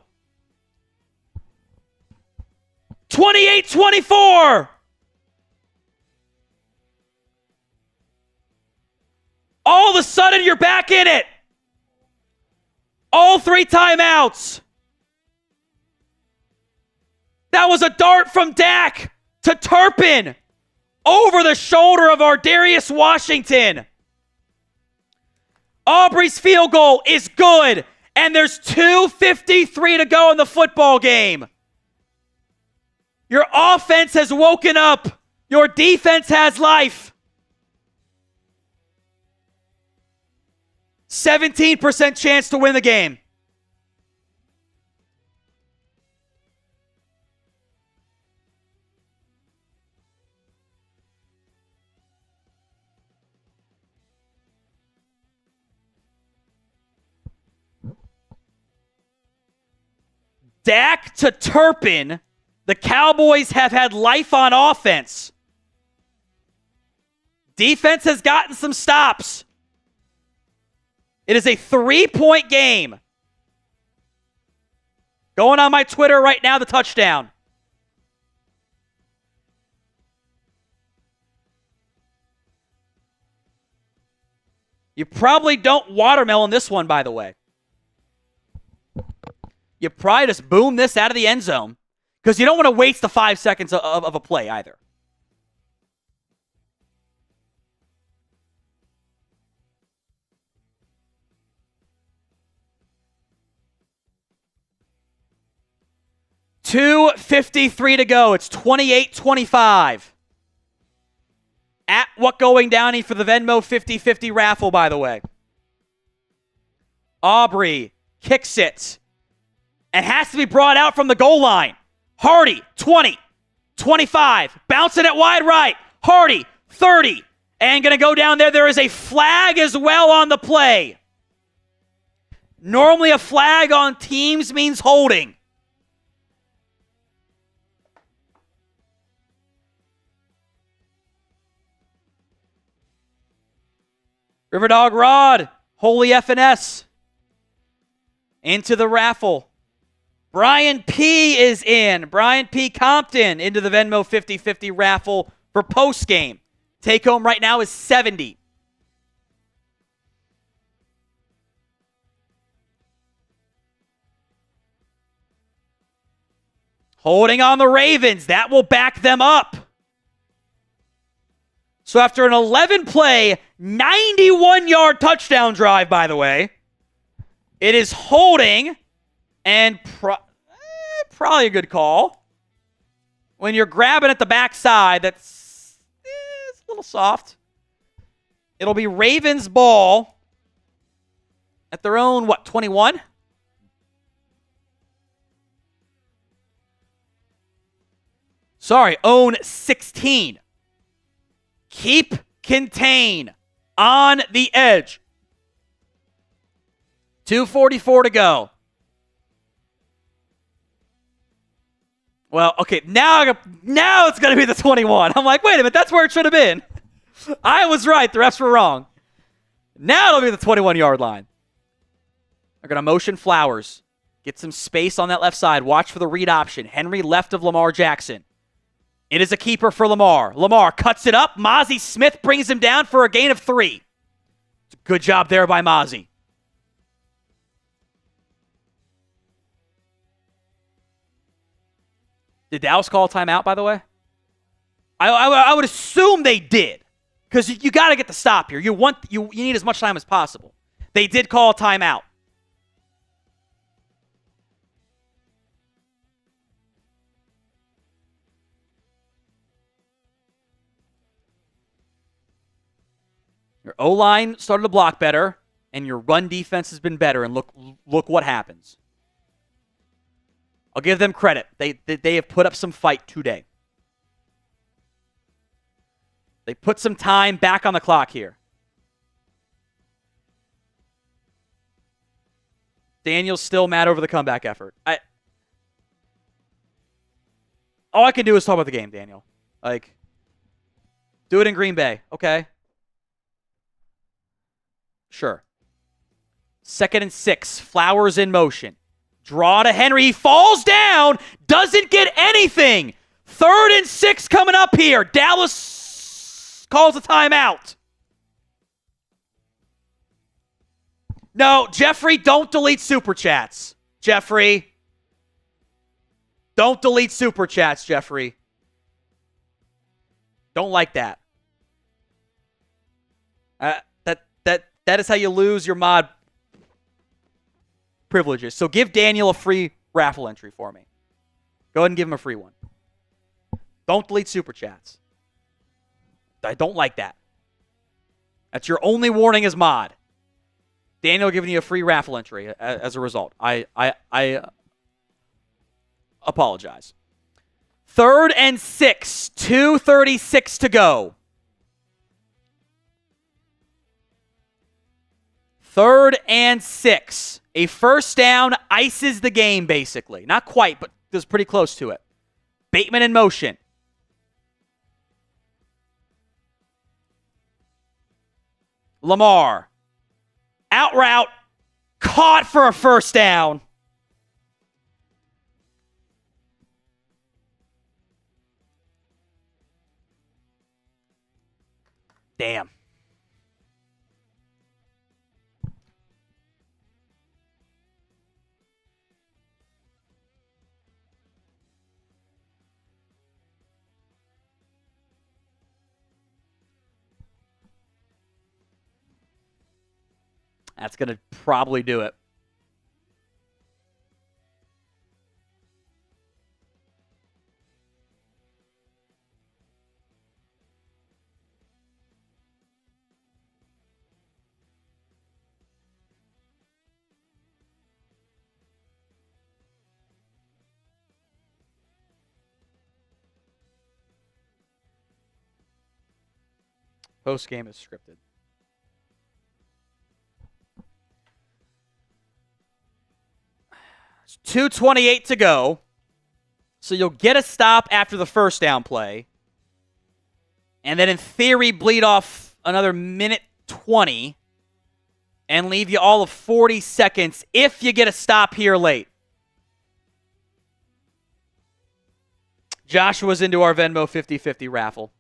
28-24. All of a sudden, you're back in it. All 3 timeouts. That was a dart from Dak to Turpin over the shoulder of Ardarius Washington. Aubrey's field goal is good, and there's 2:53 to go in the football game. Your offense has woken up. Your defense has life. 17% chance to win the game. Dak to Turpin. The Cowboys have had life on offense. Defense has gotten some stops. It is a 3-point game. Going on my Twitter right now, the touchdown. You probably don't watermelon this one, by the way. You probably just boom this out of the end zone because you don't want to waste the 5 seconds of a play either. $2:53 to go. It's 28-25. At What Going Downey for the Venmo 50-50 raffle, by the way. Aubrey kicks it and has to be brought out from the goal line. Hardy, 20, 25, bouncing it wide right. Hardy, 30, and going to go down there. There is a flag as well on the play. Normally a flag on teams means holding. Riverdog Rod, Holy FNS. Into the raffle. Brian P. is in. Brian P. Compton into the Venmo 50-50 raffle for postgame. Take home right now is 70. Holding on the Ravens. That will back them up. So after an 11-play, 91-yard touchdown drive, by the way, it is holding and probably a good call. When you're grabbing at the backside, that's it's a little soft. It'll be Ravens ball at their own, 21? Sorry, own 16. Keep contain on the edge. 2:44 to go. Well, okay, now it's going to be the 21. I'm like, wait a minute, that's where it should have been. I was right. The refs were wrong. Now it'll be the 21-yard line. They're going to motion Flowers. Get some space on that left side. Watch for the read option. Henry left of Lamar Jackson. It is a keeper for Lamar. Lamar cuts it up. Mozzie Smith brings him down for a gain of 3. It's a good job there by Mozzie. Did Dallas call a timeout, by the way? I would assume they did, because you got to get the stop here. You need as much time as possible. They did call a timeout. Your O-line started to block better, and your run defense has been better, and look what happens. I'll give them credit. They have put up some fight today. They put some time back on the clock here. Daniel's still mad over the comeback effort. All I can do is talk about the game, Daniel. Do it in Green Bay, okay? Sure. 2nd and 6. Flowers in motion. Draw to Henry. He falls down. Doesn't get anything. 3rd and 6 coming up here. Dallas calls a timeout. No, Jeffrey, don't delete Super Chats. Jeffrey. Don't delete Super Chats, Jeffrey. Don't like that. That is how you lose your mod privileges. So give Daniel a free raffle entry for me. Go ahead and give him a free one. Don't delete Super Chats. I don't like that. That's your only warning as mod. Daniel giving you a free raffle entry as a result. I apologize. 3rd and 6. 2:36 to go. 3rd and 6. A first down ices the game, basically. Not quite, but is pretty close to it. Bateman in motion. Lamar. Out route. Caught for a first down. Damn. That's going to probably do it. Post game is scripted. It's 2:28 to go. So you'll get a stop after the first down play. And then in theory bleed off another minute 20 and leave you all of 40 seconds if you get a stop here late. Joshua's into our Venmo 50-50 raffle.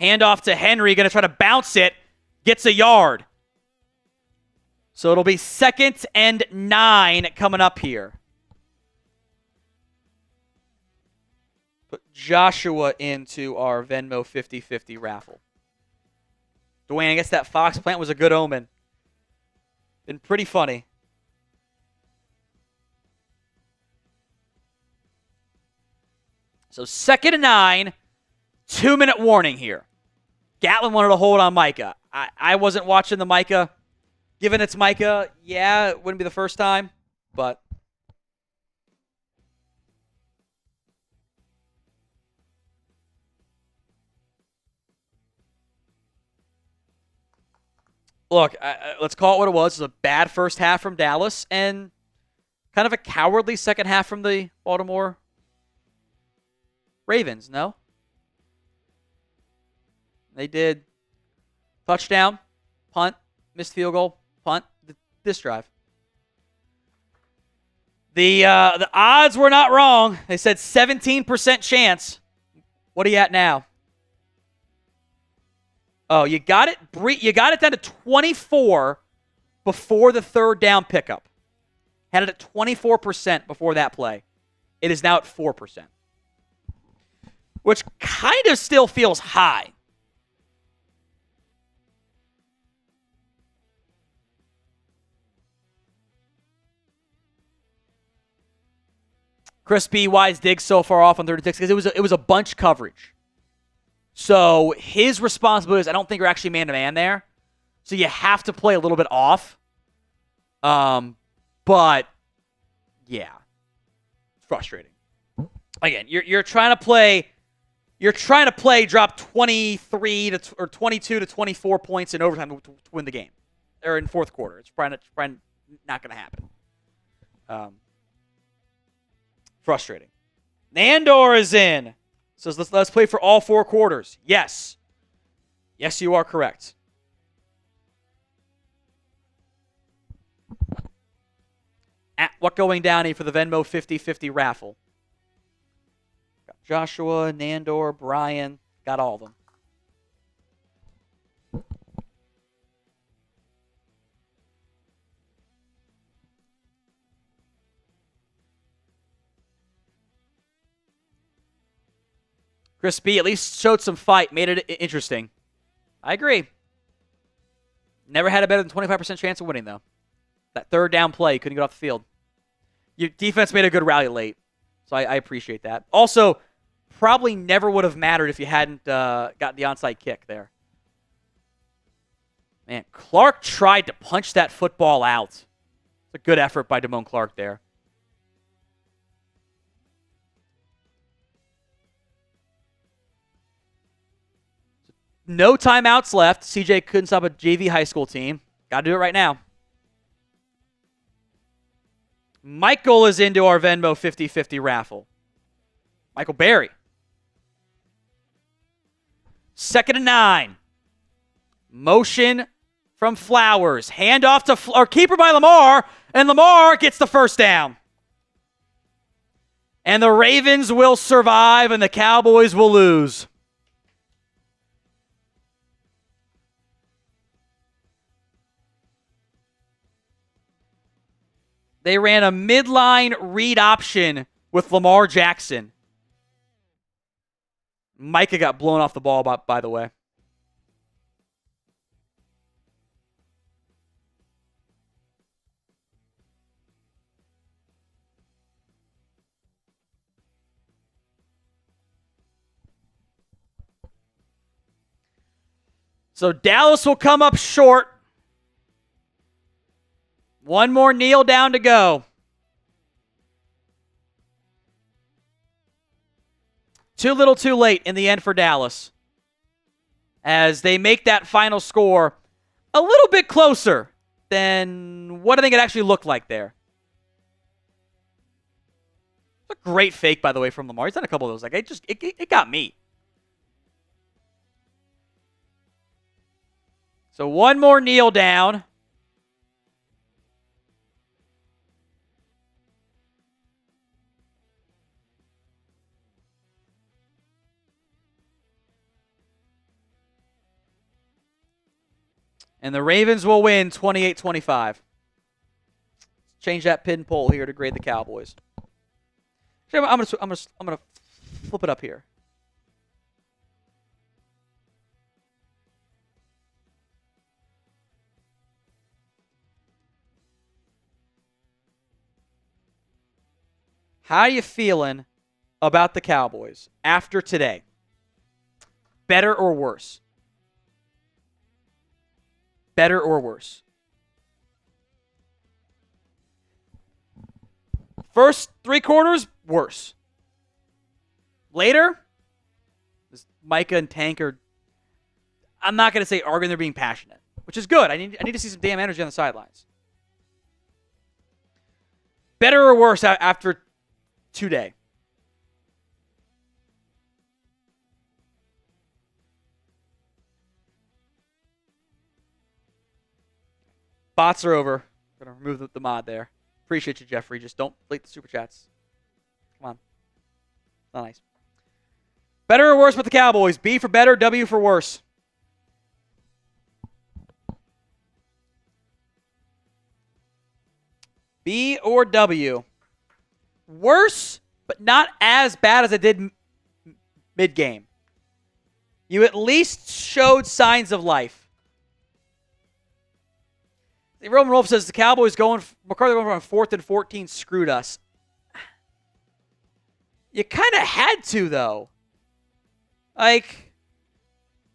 Handoff to Henry, going to try to bounce it. Gets a yard. So it'll be 2nd and 9 coming up here. Put Joshua into our Venmo 50-50 raffle. Dwayne, I guess that Fox plant was a good omen. Been pretty funny. So 2nd and 9. 2-minute warning here. Gatlin wanted to hold on Micah. I wasn't watching the Micah. Given it's Micah, yeah, it wouldn't be the first time, but look, let's call it what it was. It was a bad first half from Dallas and kind of a cowardly second half from the Baltimore Ravens, no? They did touchdown, punt, missed field goal, punt. this drive. The odds were not wrong. They said 17% chance. What are you at now? Oh, you got it. You got it down to 24 before the third down pickup. Had it at 24% before that play. It is now at 4%, which kind of still feels high. Chris B. Wise digs so far off on 36 because it was a bunch coverage. So his responsibility is I don't think you're actually man-to-man there. So you have to play a little bit off. But yeah, it's frustrating. Again, you're trying to play drop 23 or 22 to 24 points in overtime to win the game, or in fourth quarter. It's probably not going to happen. Frustrating. Nandor is in. Says let's play for all 4 quarters. Yes. Yes, you are correct. At what going Downey for the Venmo 50-50 raffle? Got Joshua, Nandor, Brian. Got all of them. Chris B. at least showed some fight, made it interesting. I agree. Never had a better than 25% chance of winning, though. That third down play, couldn't get off the field. Your defense made a good rally late, so I appreciate that. Also, probably never would have mattered if you hadn't got the onside kick there. Man, Clark tried to punch that football out. It's a good effort by Damone Clark there. No timeouts left. CJ couldn't stop a JV high school team. Got to do it right now. Michael is into our Venmo 50-50 raffle. Michael Berry. 2nd and 9. Motion from Flowers. Handoff to or keeper by Lamar, and Lamar gets the first down. And the Ravens will survive, and the Cowboys will lose. They ran a midline read option with Lamar Jackson. Micah got blown off the ball, by the way. So Dallas will come up short. One more kneel down to go. Too little too late in the end for Dallas, as they make that final score a little bit closer than what I think it actually looked like there. It's a great fake, by the way, from Lamar. He's done a couple of those. Like it got me. So one more kneel down. And the Ravens will win 28-25. Change that pin poll here to grade the Cowboys. I'm gonna flip it up here. How are you feeling about the Cowboys after today? Better or worse? Better or worse? First 3 quarters, worse. Later, Micah and Tank are, I'm not going to say arguing, they're being passionate, which is good. I need to see some damn energy on the sidelines. Better or worse after today? Bots are over. going to remove the mod there. Appreciate you, Jeffrey. Just don't delete the super chats. Come on. Not nice. Better or worse with the Cowboys? B for better, W for worse. B or W? Worse, but not as bad as I did mid-game. You at least showed signs of life. Roman Wolf says the Cowboys McCarthy going from 4th and 14 screwed us. You kind of had to, though. Like,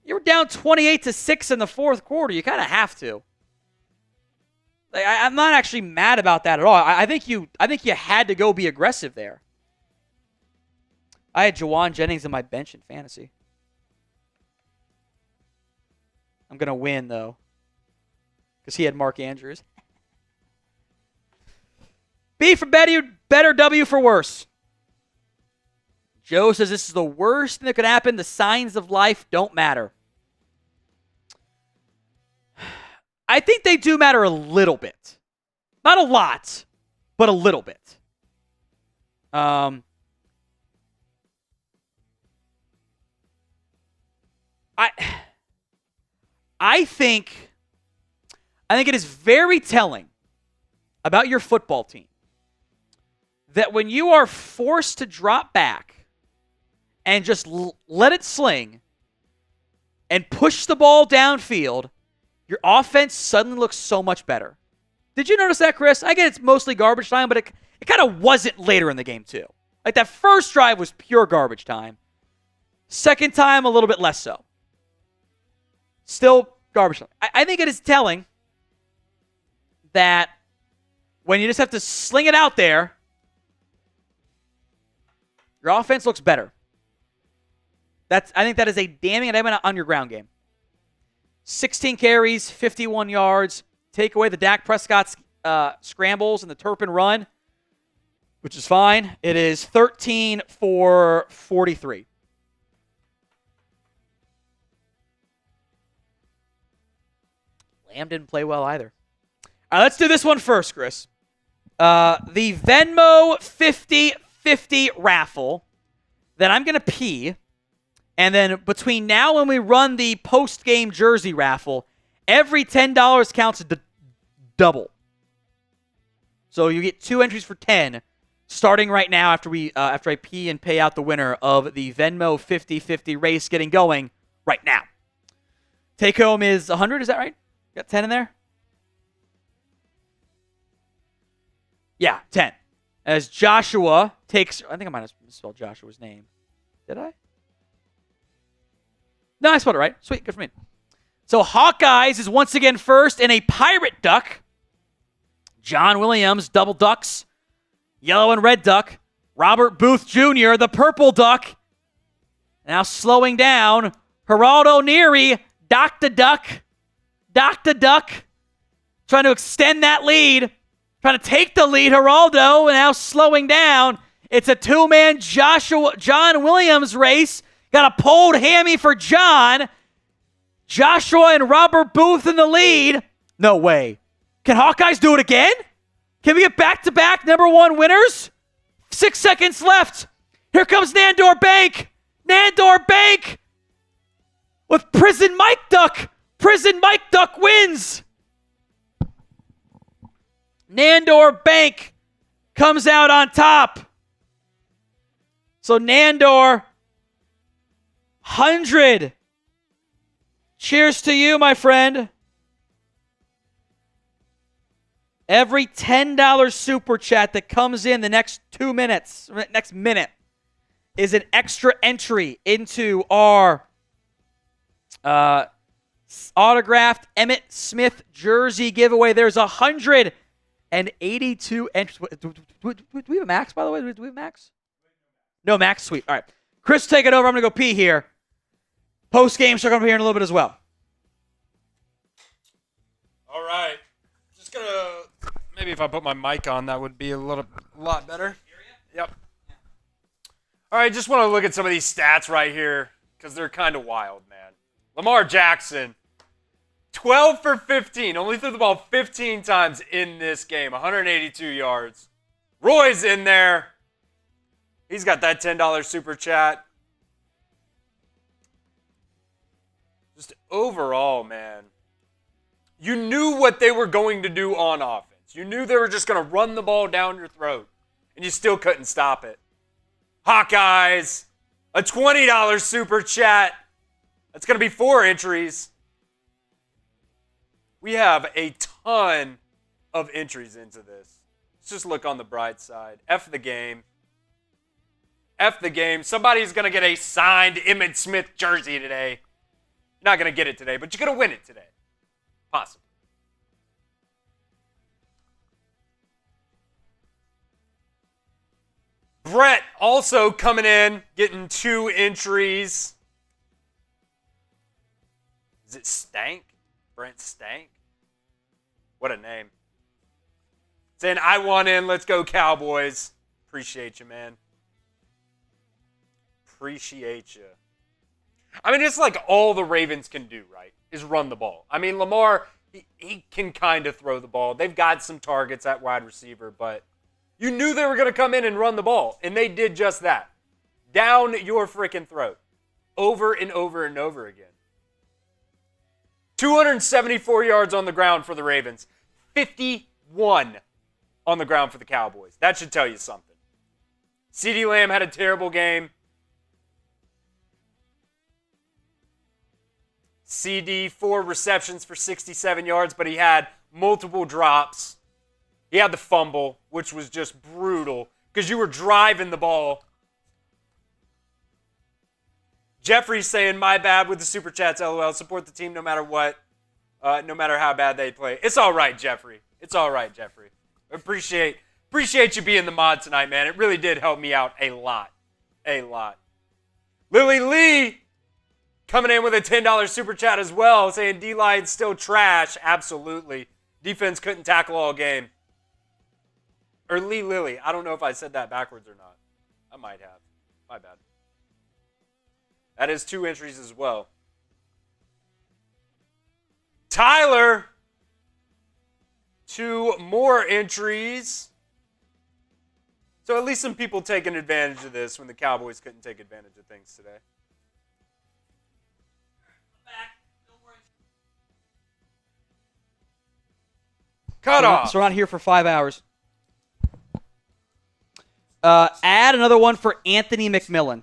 you were down 28-6 in the fourth quarter. You kind of have to. Like, I'm not actually mad about that at all. I think you had to go be aggressive there. I had Jawan Jennings in my bench in fantasy. I'm going to win, though, because he had Mark Andrews. B for better, W for worse. Joe says this is the worst thing that could happen. The signs of life don't matter. I think they do matter a little bit. Not a lot, but a little bit. I think it is very telling about your football team that when you are forced to drop back and just let it sling and push the ball downfield, your offense suddenly looks so much better. Did you notice that, Chris? I get it's mostly garbage time, but it kind of wasn't later in the game, too. Like, that first drive was pure garbage time. Second time, a little bit less so. Still garbage time. I think it is telling that when you just have to sling it out there, your offense looks better. I think that is a damning indictment on your ground game. 16 carries, 51 yards. Take away the Dak Prescott's scrambles and the Turpin run, which is fine. It is 13 for 43. Lamb didn't play well either. All right, let's do this one first, Chris. The Venmo 50-50 raffle that I'm going to pee. And then between now and we run the post-game jersey raffle, every $10 counts as double. So you get 2 entries for 10 starting right now after I pee and pay out the winner of the Venmo 50-50 race getting going right now. Take home is 100, is that right? Got 10 in there? Yeah, 10. As Joshua takes... I think I might have misspelled Joshua's name. Did I? No, I spelled it right. Sweet, good for me. So Hawkeyes is once again first in a pirate duck. John Williams, double ducks. Yellow and red duck. Robert Booth Jr., the purple duck. Now slowing down. Geraldo Neary, Dr. Duck. Dr. Duck. Trying to extend that lead. Trying to take the lead. Geraldo now slowing down. It's a two-man John Williams race. Got a pulled hammy for John. Joshua and Robert Booth in the lead. No way. Can Hawkeyes do it again? Can we get back-to-back number one winners? 6 seconds left. Here comes Nandor Bank. Nandor Bank with Prison Mike Duck. Prison Mike Duck wins. Nandor Bank comes out on top. So Nandor, 100. Cheers to you, my friend. Every $10 super chat that comes in the next next minute, is an extra entry into our autographed Emmitt Smith jersey giveaway. There's 182 entries. Do we have a max, by the way? Do we have a max? No max? Sweet. All right. Chris, take it over. I'm going to go pee here. Post-game, so I'm going to be here in a little bit as well. All right. Just going to... Maybe if I put my mic on, that would be a lot better. Yep. All right, just want to look at some of these stats right here because they're kind of wild, man. Lamar Jackson, 12 for 15. Only threw the ball 15 times in this game. 182 yards. Roy's in there. He's got that $10 super chat. Just overall, man. You knew what they were going to do on offense. You knew they were just going to run the ball down your throat. And you still couldn't stop it. Hawkeyes, a $20 super chat. That's going to be 4 entries. We have a ton of entries into this. Let's just look on the bright side. F the game. F the game. Somebody's going to get a signed Emmitt Smith jersey today. You're not going to get it today, but you're going to win it today. Possibly. Brett also coming in, getting 2 entries. Is it Stank? Brent Stank? What a name. Saying, I want in. Let's go, Cowboys. Appreciate you, man. Appreciate you. I mean, it's like all the Ravens can do, right, is run the ball. I mean, Lamar, he can kind of throw the ball. They've got some targets at wide receiver, but you knew they were going to come in and run the ball, and they did just that. Down your freaking throat. Over and over and over again. 274 yards on the ground for the Ravens. 51 on the ground for the Cowboys. That should tell you something. CeeDee Lamb had a terrible game. CD, 4 receptions for 67 yards, but he had multiple drops. He had the fumble, which was just brutal because you were driving the ball. Jeffrey's saying, my bad with the super chats, LOL. Support the team no matter what, no matter how bad they play. It's all right, Jeffrey. It's all right, Jeffrey. Appreciate you being the mod tonight, man. It really did help me out a lot. A lot. Lily Lee coming in with a $10 super chat as well, saying D-line's still trash. Absolutely. Defense couldn't tackle all game. Or Lee Lily. I don't know if I said that backwards or not. I might have. My bad. That is 2 entries as well. Tyler, 2 more entries. So at least some people taking advantage of this when the Cowboys couldn't take advantage of things today. Cut off. So we're not here for 5 hours. Add another one for Anthony McMillan.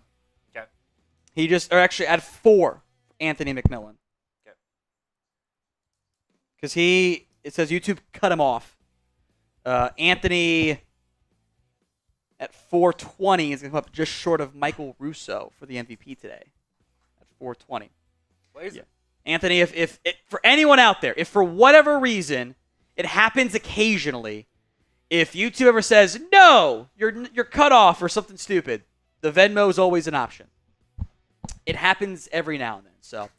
Okay. Add 4 Anthony McMillan. Okay. Because it says YouTube cut him off. Anthony at 420 is going to come up just short of Michael Russo for the MVP today. At 420. Lazy. Yeah. Anthony, if for anyone out there, if for whatever reason it happens occasionally, if YouTube ever says, no, you're cut off or something stupid, the Venmo is always an option. It happens every now and then. So,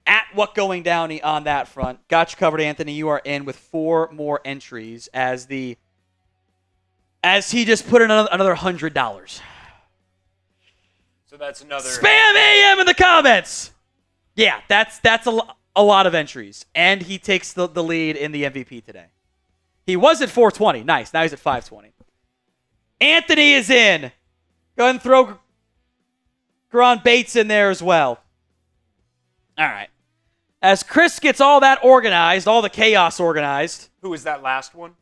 at What Going Down on that front. Got you covered, Anthony. You are in with 4 more entries as he just put in another $100. So that's another. Spam AM in the comments! Yeah, that's a lot of entries. And he takes the lead in the MVP today. He was at 420. Nice. Now he's at 520. Anthony is in. Go ahead and throw Garon Bates in there as well. All right. As Chris gets all that organized, all the chaos organized. Who was that last one?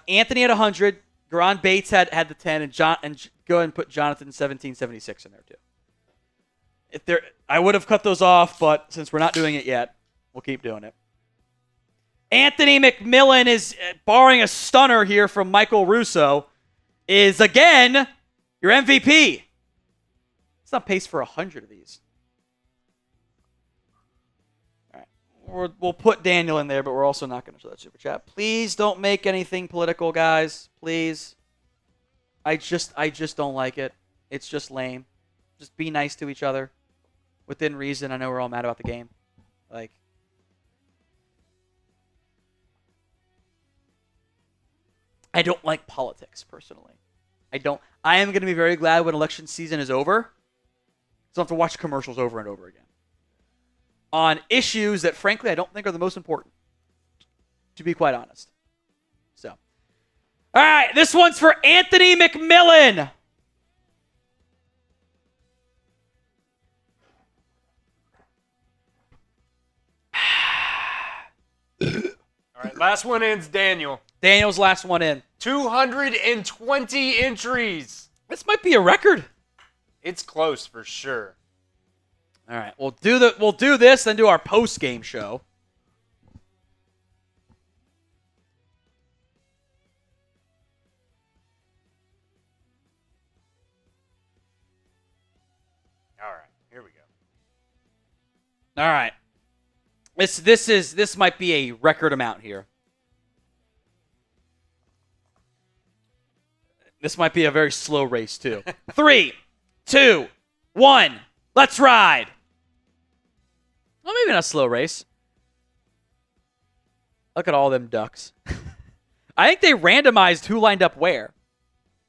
Anthony at 100. Garon Bates had the 10. And go ahead and put Jonathan 1776 in there too. I would have cut those off, but since we're not doing it yet, we'll keep doing it. Anthony McMillan is, barring a stunner here from Michael Russo, is again your MVP. It's not paced for 100 of these. All right. We'll put Daniel in there, but we're also not going to show that super chat. Please don't make anything political, guys. Please. I just don't like it. It's just lame. Just be nice to each other. Within reason. I know we're all mad about the game. I don't like politics, personally. I am going to be very glad when election season is over. So I don't have to watch commercials over and over again. on issues that, frankly, I don't think are the most important, to be quite honest. So, all right, this one's for Anthony McMillan. All right, last one in's Daniel. Daniel's last one in. 220 entries. This might be a record. It's close for sure. All right, we'll do this, then do our post-game show. All right, here we go. All right. This might be a record amount here. This might be a very slow race too. 3, 2, 1. Let's ride. Well, maybe not a slow race. Look at all them ducks. I think they randomized who lined up where.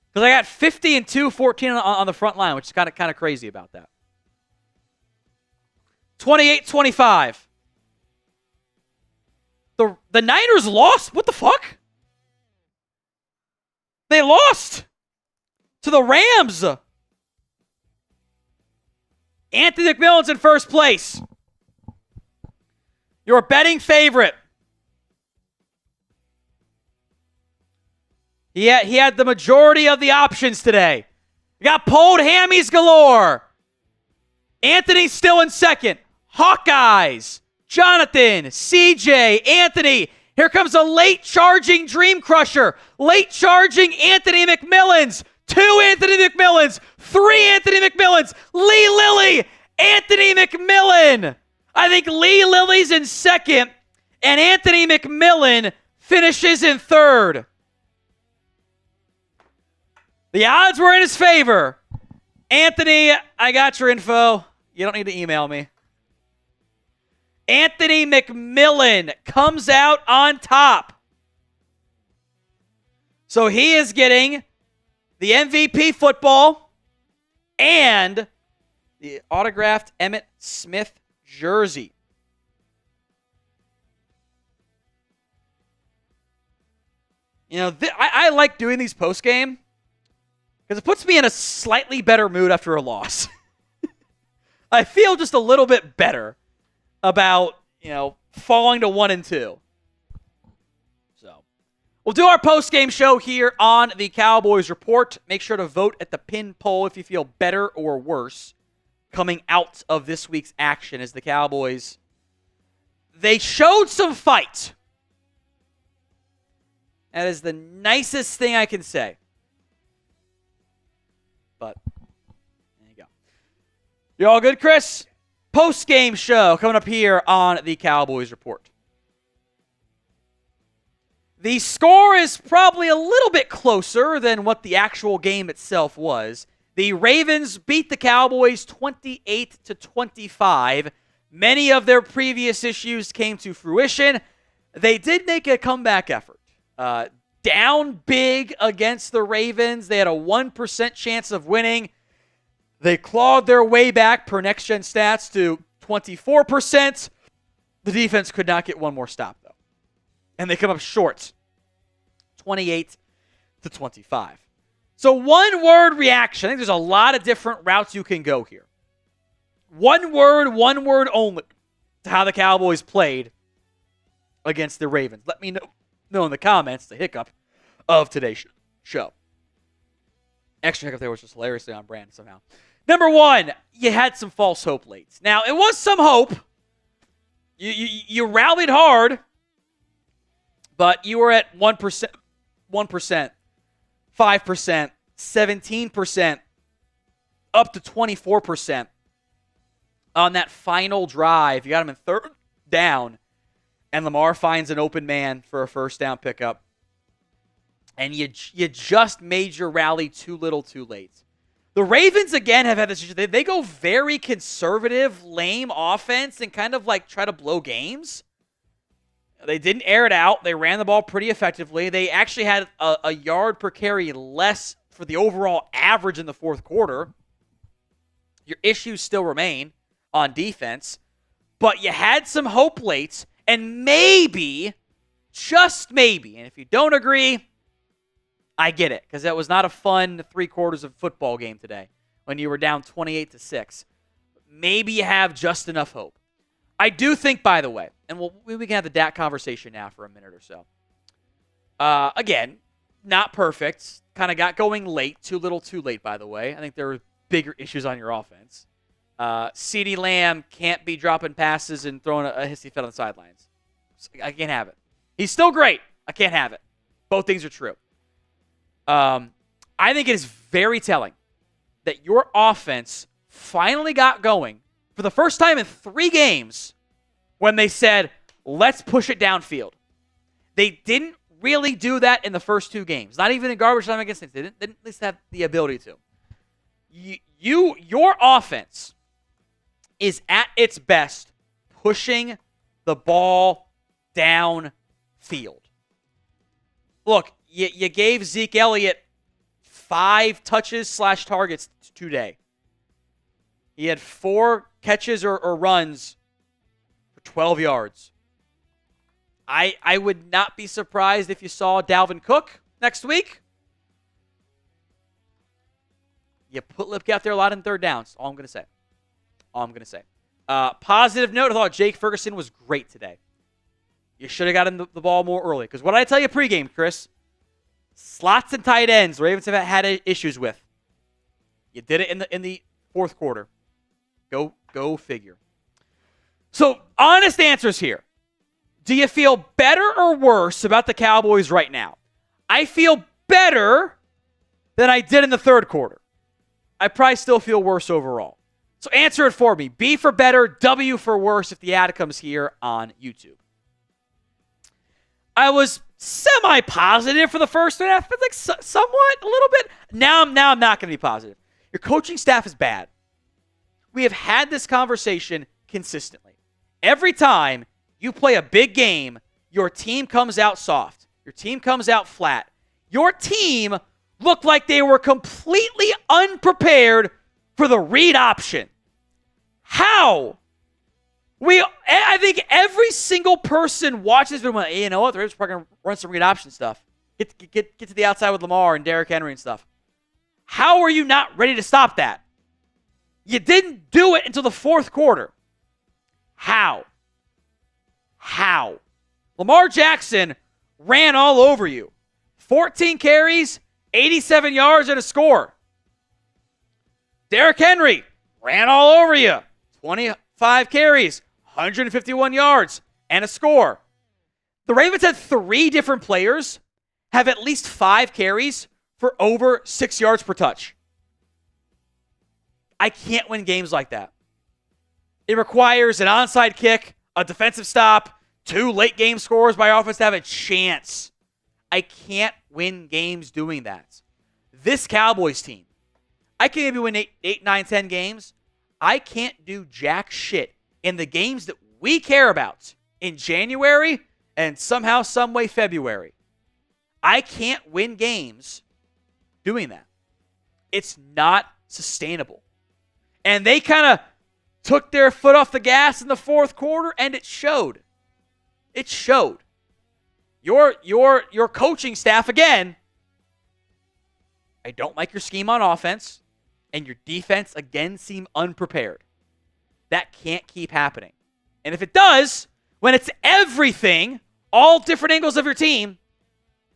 Because I got 50 and 2, 14 on the front line, which is kind of crazy about that. 28-25. The Niners lost? What the fuck? They lost to the Rams. Anthony McMillan's in first place. Your betting favorite. He had the majority of the options today. You got pulled hammies galore. Anthony's still in second. Hawkeyes. Jonathan, CJ, Anthony. Here comes a late charging Dream Crusher. Late charging Anthony McMillans. 2 Anthony McMillans. 3 Anthony McMillans. Lee Lilly. Anthony McMillan. I think Lee Lilly's in second. And Anthony McMillan finishes in third. The odds were in his favor. Anthony, I got your info. You don't need to email me. Anthony McMillan comes out on top. So he is getting the MVP football and the autographed Emmitt Smith jersey. You know, I like doing these post-game because it puts me in a slightly better mood after a loss. I feel just a little bit better about, falling to 1 and 2. So, we'll do our post-game show here on the Cowboys Report. Make sure to vote at the pin poll if you feel better or worse coming out of this week's action as the Cowboys, they showed some fight. That is the nicest thing I can say. But, there you go. You all good, Chris? Post-game show coming up here on the Cowboys Report. The score is probably a little bit closer than what the actual game itself was. The Ravens beat the Cowboys 28-25. Many of their previous issues came to fruition. They did make a comeback effort. Down big against the Ravens. They had a 1% chance of winning. They clawed their way back per next-gen stats to 24%. The defense could not get one more stop, though. And they come up short, 28-25. So one-word reaction. I think there's a lot of different routes you can go here. One word only to how the Cowboys played against the Ravens. Let me know in the comments the hiccup of today's show. Extra hiccup there was just hilariously on brand somehow. Number 1, you had some false hope late. Now, it was some hope. You rallied hard, but you were at 1%, 5%, 17%, up to 24% on that final drive. You got him in third down, and Lamar finds an open man for a first down pickup. And you just made your rally too little too late. The Ravens, again, have had this issue. They go very conservative, lame offense and kind of like try to blow games. They didn't air it out. They ran the ball pretty effectively. They actually had a yard per carry less for the overall average in the fourth quarter. Your issues still remain on defense. but you had some hope late, and maybe, just maybe, and if you don't agree, I get it, because that was not a fun 3 quarters of football game today when you were down 28-6. Maybe you have just enough hope. I do think, by the way, and we can have the Dak conversation now for a minute or so. Again, not perfect. Kind of got going late. Too little, too late, by the way. I think there were bigger issues on your offense. CeeDee Lamb can't be dropping passes and throwing a hissy fit on the sidelines. I can't have it. He's still great. I can't have it. Both things are true. I think it is very telling that your offense finally got going for the first time in 3 games when they said, let's push it downfield. They didn't really do that in the first 2 games. Not even in garbage time against things. They didn't at least have the ability to. Your offense is at its best pushing the ball downfield. Look, you gave Zeke Elliott 5 touches / targets today. He had 4 catches or runs for 12 yards. I would not be surprised if you saw Dalvin Cook next week. You put Lipke out there a lot in 3rd downs. All I'm going to say. Positive note, I thought Jake Ferguson was great today. You should have gotten the ball more early. Because what did I tell you pregame, Chris? Slots and tight ends, the Ravens have had issues with. You did it in the 4th quarter. Go figure. So, honest answers here. Do you feel better or worse about the Cowboys right now? I feel better than I did in the 3rd quarter. I probably still feel worse overall. So answer it for me. B for better, W for worse if the ad comes here on YouTube. I was semi-positive for the first 3.5. It's like somewhat, a little bit. Now I'm not going to be positive. Your coaching staff is bad. We have had this conversation consistently. Every time you play a big game, your team comes out soft. Your team comes out flat. Your team looked like they were completely unprepared for the read option. How? I think every single person watches this video, you know what, the Ravens are going to run some read option stuff. Get to the outside with Lamar and Derrick Henry and stuff. How are you not ready to stop that? You didn't do it until the 4th quarter. How? Lamar Jackson ran all over you. 14 carries, 87 yards, and a score. Derrick Henry ran all over you. 25 carries, 151 yards, and a score. The Ravens had 3 different players have at least 5 carries for over 6 yards per touch. I can't win games like that. It requires an onside kick, a defensive stop, 2 late game scores by offense to have a chance. I can't win games doing that. This Cowboys team, I can maybe win 8, 9, 10 games. I can't do jack shit in the games that we care about in January and somehow, someway February. I can't win games doing that. It's not sustainable. And they kind of took their foot off the gas in the 4th quarter, and it showed. It showed. Your coaching staff, again, I don't like your scheme on offense, and your defense, again, seem unprepared. That can't keep happening. And if it does, when it's everything, all different angles of your team,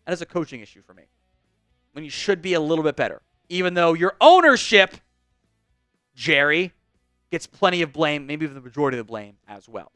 that is a coaching issue for me. When you should be a little bit better. Even though your ownership, Jerry, gets plenty of blame, maybe even the majority of the blame as well.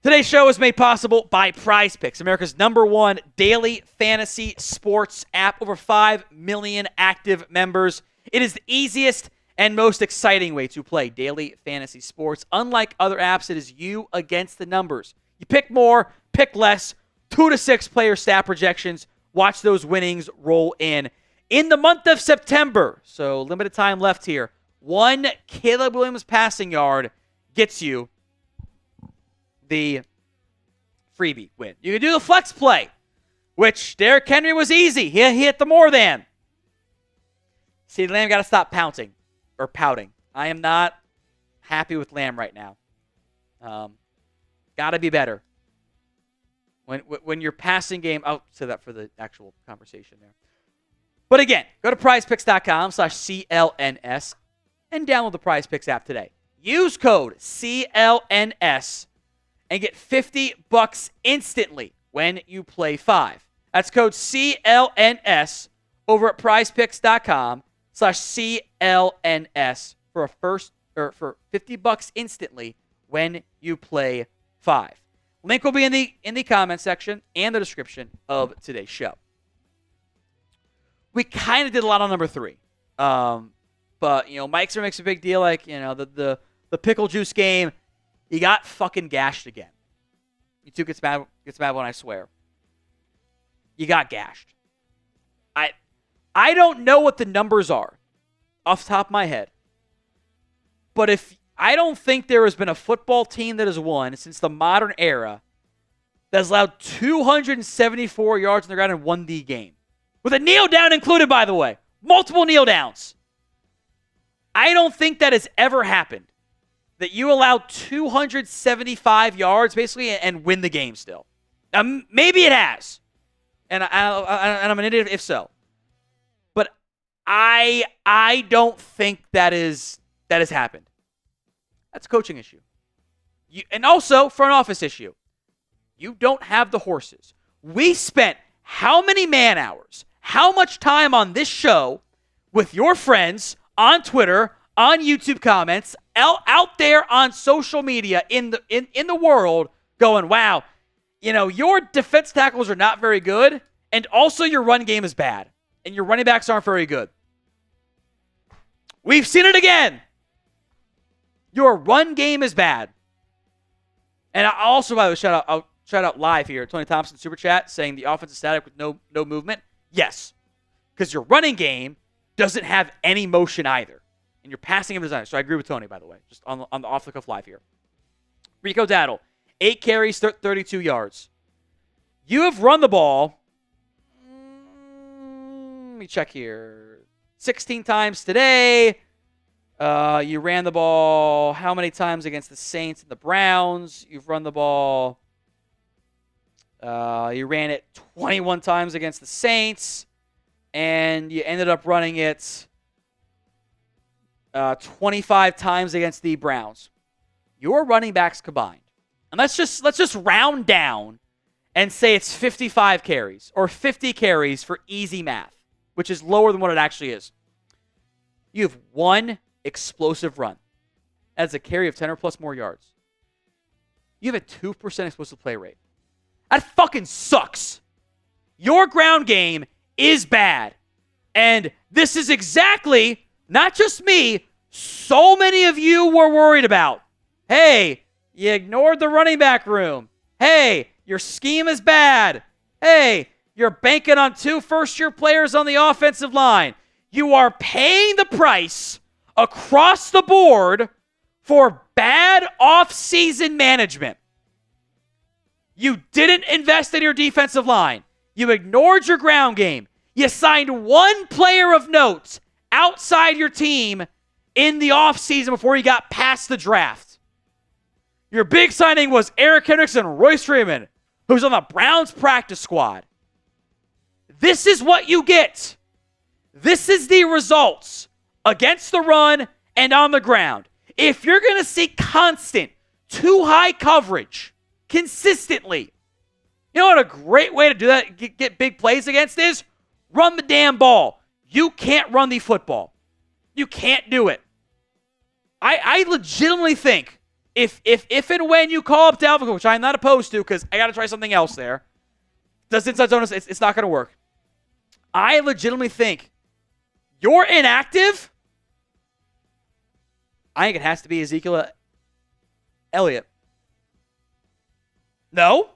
Today's show is made possible by Prize Picks, America's #1 daily fantasy sports app. Over 5 million active members. It is the easiest and most exciting way to play daily fantasy sports. Unlike other apps, it is you against the numbers. You pick more, pick less, 2 to 6 player stat projections. Watch those winnings roll in. In the month of September, so limited time left here, 1 Caleb Williams passing yard gets you the freebie win. You can do the flex play, which Derrick Henry was easy. He hit the more than. CeeDee Lamb got to stop pouting. I am not happy with Lamb right now. Got to be better. When your passing game, I'll say that for the actual conversation there. But again, go to prizepicks.com/CLNS and download the Prize Picks app today. Use code CLNS and get $50 instantly when you play 5. That's code CLNS over at prizepicks.com/CLNS for for $50 instantly when you play 5. Link will be in the comment section and the description of today's show. We kind of did a lot on number 3. But, Mike's makes a big deal like, the pickle juice game. He got fucking gashed again. YouTube gets mad when I swear. You got gashed. I don't know what the numbers are off the top of my head. But I don't think there has been a football team that has won since the modern era that has allowed 274 yards on the ground and won the game. With a kneel down included, by the way. Multiple kneel downs. I don't think that has ever happened. That you allow 275 yards, basically, and win the game still. Now, maybe it has. And I'm an idiot if so. But I don't think that has happened. That's a coaching issue. And also, front office issue. You don't have the horses. We spent how many man hours, how much time on this show with your friends on Twitter, on YouTube comments, out there on social media in the world going, wow, your defense tackles are not very good, and also your run game is bad, and your running backs aren't very good. We've seen it again. Your run game is bad. And I also, by the way, shout out live here, Tony Thompson super chat saying the offense is static with no movement. Yes, because your running game doesn't have any motion either. And your passing game design. So I agree with Tony, by the way, just on the off-the-cuff live here. Rico Daddle, 8 carries, 32 yards. You have run the ball, let me check here, 16 times today. You ran the ball how many times against the Saints and the Browns? You've run the ball. You ran it 21 times against the Saints, and you ended up running it 25 times against the Browns. Your running backs combined, and let's just round down and say it's 55 carries or 50 carries for easy math, which is lower than what it actually is. You have one explosive run. That's a carry of 10 or plus more yards. You have a 2% explosive play rate. That fucking sucks. Your ground game is bad. And this is exactly, not just me, so many of you were worried about. Hey, you ignored the running back room. Hey, your scheme is bad. Hey, you're banking on 2 first-year players on the offensive line. You are paying the price across the board for bad off-season management. You didn't invest in your defensive line. You ignored your ground game. You signed one player of note outside your team in the offseason before you got past the draft. Your big signing was Eric Hendricks and Royce Freeman, who's on the Browns practice squad. This is what you get. This is the results against the run and on the ground. If you're going to see constant, too high coverage consistently, you know what a great way to do that, get big plays against is? Run the damn ball. You can't run the football. You can't do it. I legitimately think if and when you call up Dalvin Cook, which I'm not opposed to because I got to try something else there, does inside zone, it's not going to work. I legitimately think you're inactive. I think it has to be Ezekiel Elliott. No.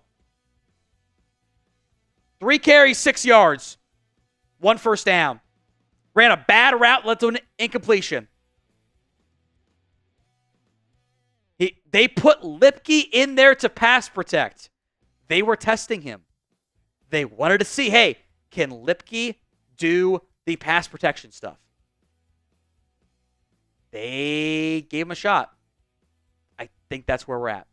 3 carries, 6 yards. 1 first down. Ran a bad route, led to an incompletion. They put Lipke in there to pass protect. They were testing him. They wanted to see, hey, can Lipke do the pass protection stuff? They gave him a shot. I think that's where we're at.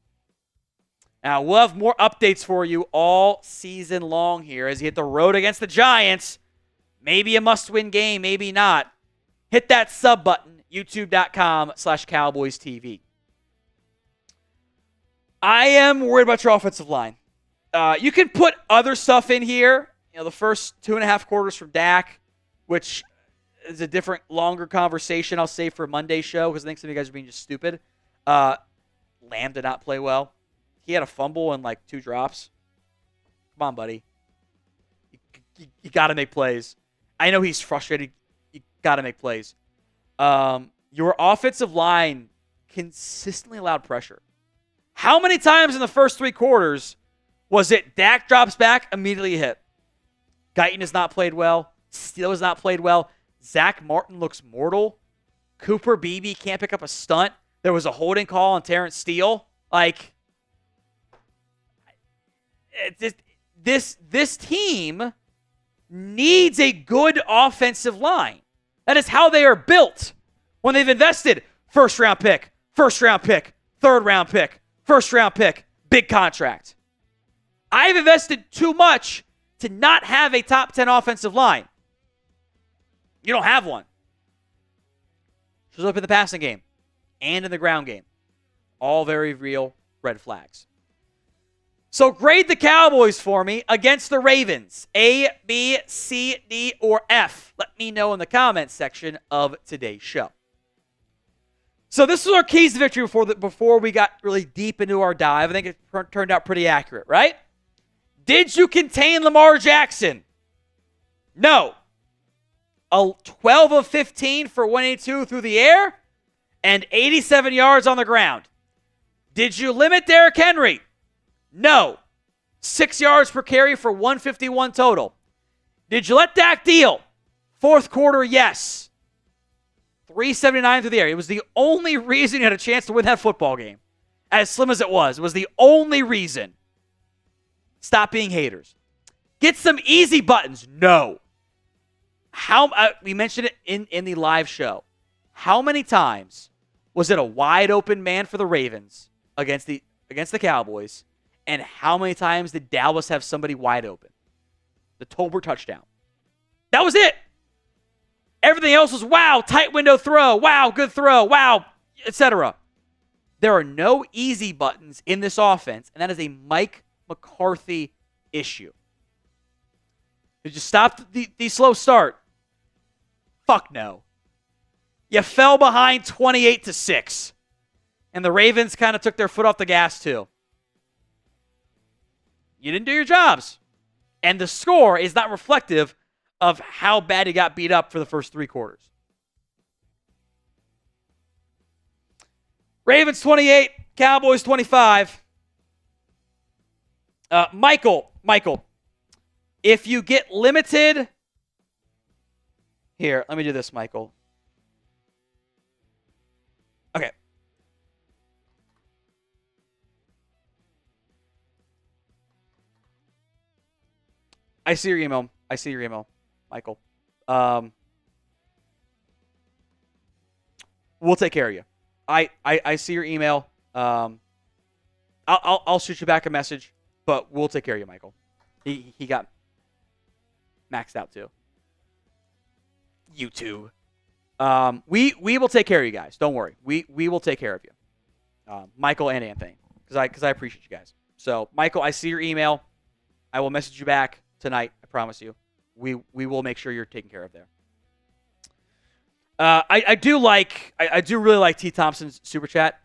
Now, we'll have more updates for you all season long here as you hit the road against the Giants. Maybe a must-win game, maybe not. Hit that sub button, youtube.com/CowboysTV. I am worried about your offensive line. You can put other stuff in here. The first 2.5 quarters from Dak, which is a different, longer conversation I'll save for Monday's show because I think some of you guys are being just stupid. Lamb did not play well. He had a fumble and 2 drops. Come on, buddy. You got to make plays. I know he's frustrated. You got to make plays. Your offensive line consistently allowed pressure. How many times in the first 3 quarters was it Dak drops back, immediately hit? Guyton has not played well. Steele has not played well. Zach Martin looks mortal. Cooper Beebe can't pick up a stunt. There was a holding call on Terrence Steele. This team needs a good offensive line. That is how they are built. When they've invested first-round pick, third-round pick, first-round pick, big contract. I've invested too much to not have a top 10 offensive line. You don't have one. Shows up in the passing game and in the ground game. All very real red flags. So grade the Cowboys for me against the Ravens. A, B, C, D, or F. Let me know in the comments section of today's show. So this was our keys to victory before we got really deep into our dive. I think it turned out pretty accurate, right? Did you contain Lamar Jackson? No. 12 of 15 for 182 through the air and 87 yards on the ground. Did you limit Derrick Henry? No. 6 yards per carry for 151 total. Did you let Dak deal? Fourth quarter, yes. 379 through the air. It was the only reason you had a chance to win that football game. As slim as it was the only reason. Stop being haters. Get some easy buttons. No. We mentioned it in the live show. How many times was it a wide open man for the Ravens against the Cowboys? And how many times did Dallas have somebody wide open? The Tolbert touchdown. That was it. Everything else was, wow, tight window throw, wow, good throw, wow, etc. There are no easy buttons in this offense, and that is a Mike McCarthy issue. Did you stop the slow start? Fuck no. You fell behind 28-6, and the Ravens kind of took their foot off the gas too. You didn't do your jobs, and the score is not reflective of how bad he got beat up for the first 3 quarters. Ravens 28, Cowboys 25. Michael, if you get limited... Here, let me do this, Michael. Okay. I see your email, Michael. We'll take care of you. I see your email. I'll shoot you back a message, but we'll take care of you, Michael. He got maxed out too. YouTube. We will take care of you guys. Don't worry. We will take care of you, Michael and Anthony, because I appreciate you guys. So Michael, I see your email. I will message you back tonight. I promise you. We will make sure you're taken care of there. I do really like T. Thompson's super chat.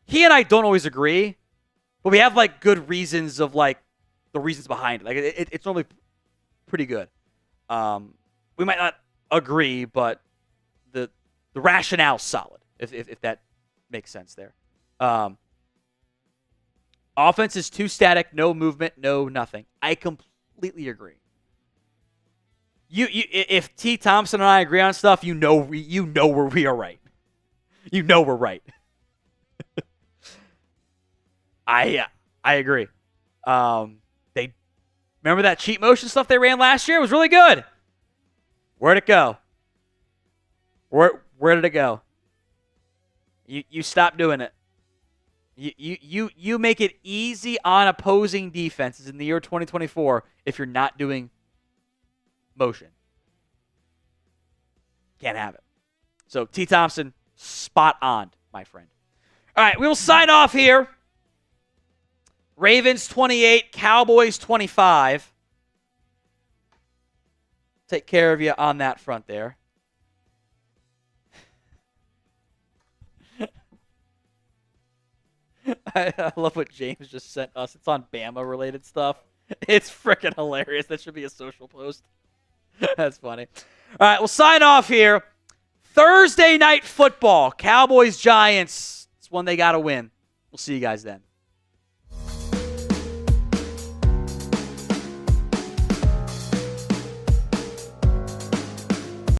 He and I don't always agree, but we have good reasons of the reasons behind it. It's normally pretty good. We might not agree, but the rationale's solid. If that makes sense there. Offense is too static, no movement, no nothing. I completely agree. If T. Thompson and I agree on stuff, you know where we are right. You know we're right. I agree. They remember that cheat motion stuff they ran last year? It was really good. Where'd it go? Where did it go? You stopped doing it. You make it easy on opposing defenses in the year 2024 if you're not doing motion. Can't have it. So T. Thompson, spot on, my friend. All right, we will sign off here. Ravens 28, Cowboys 25. Take care of you on that front there. I love what James just sent us. It's on Bama-related stuff. It's freaking hilarious. That should be a social post. That's funny. All right, we'll sign off here. Thursday night football. Cowboys-Giants. It's one they got to win. We'll see you guys then.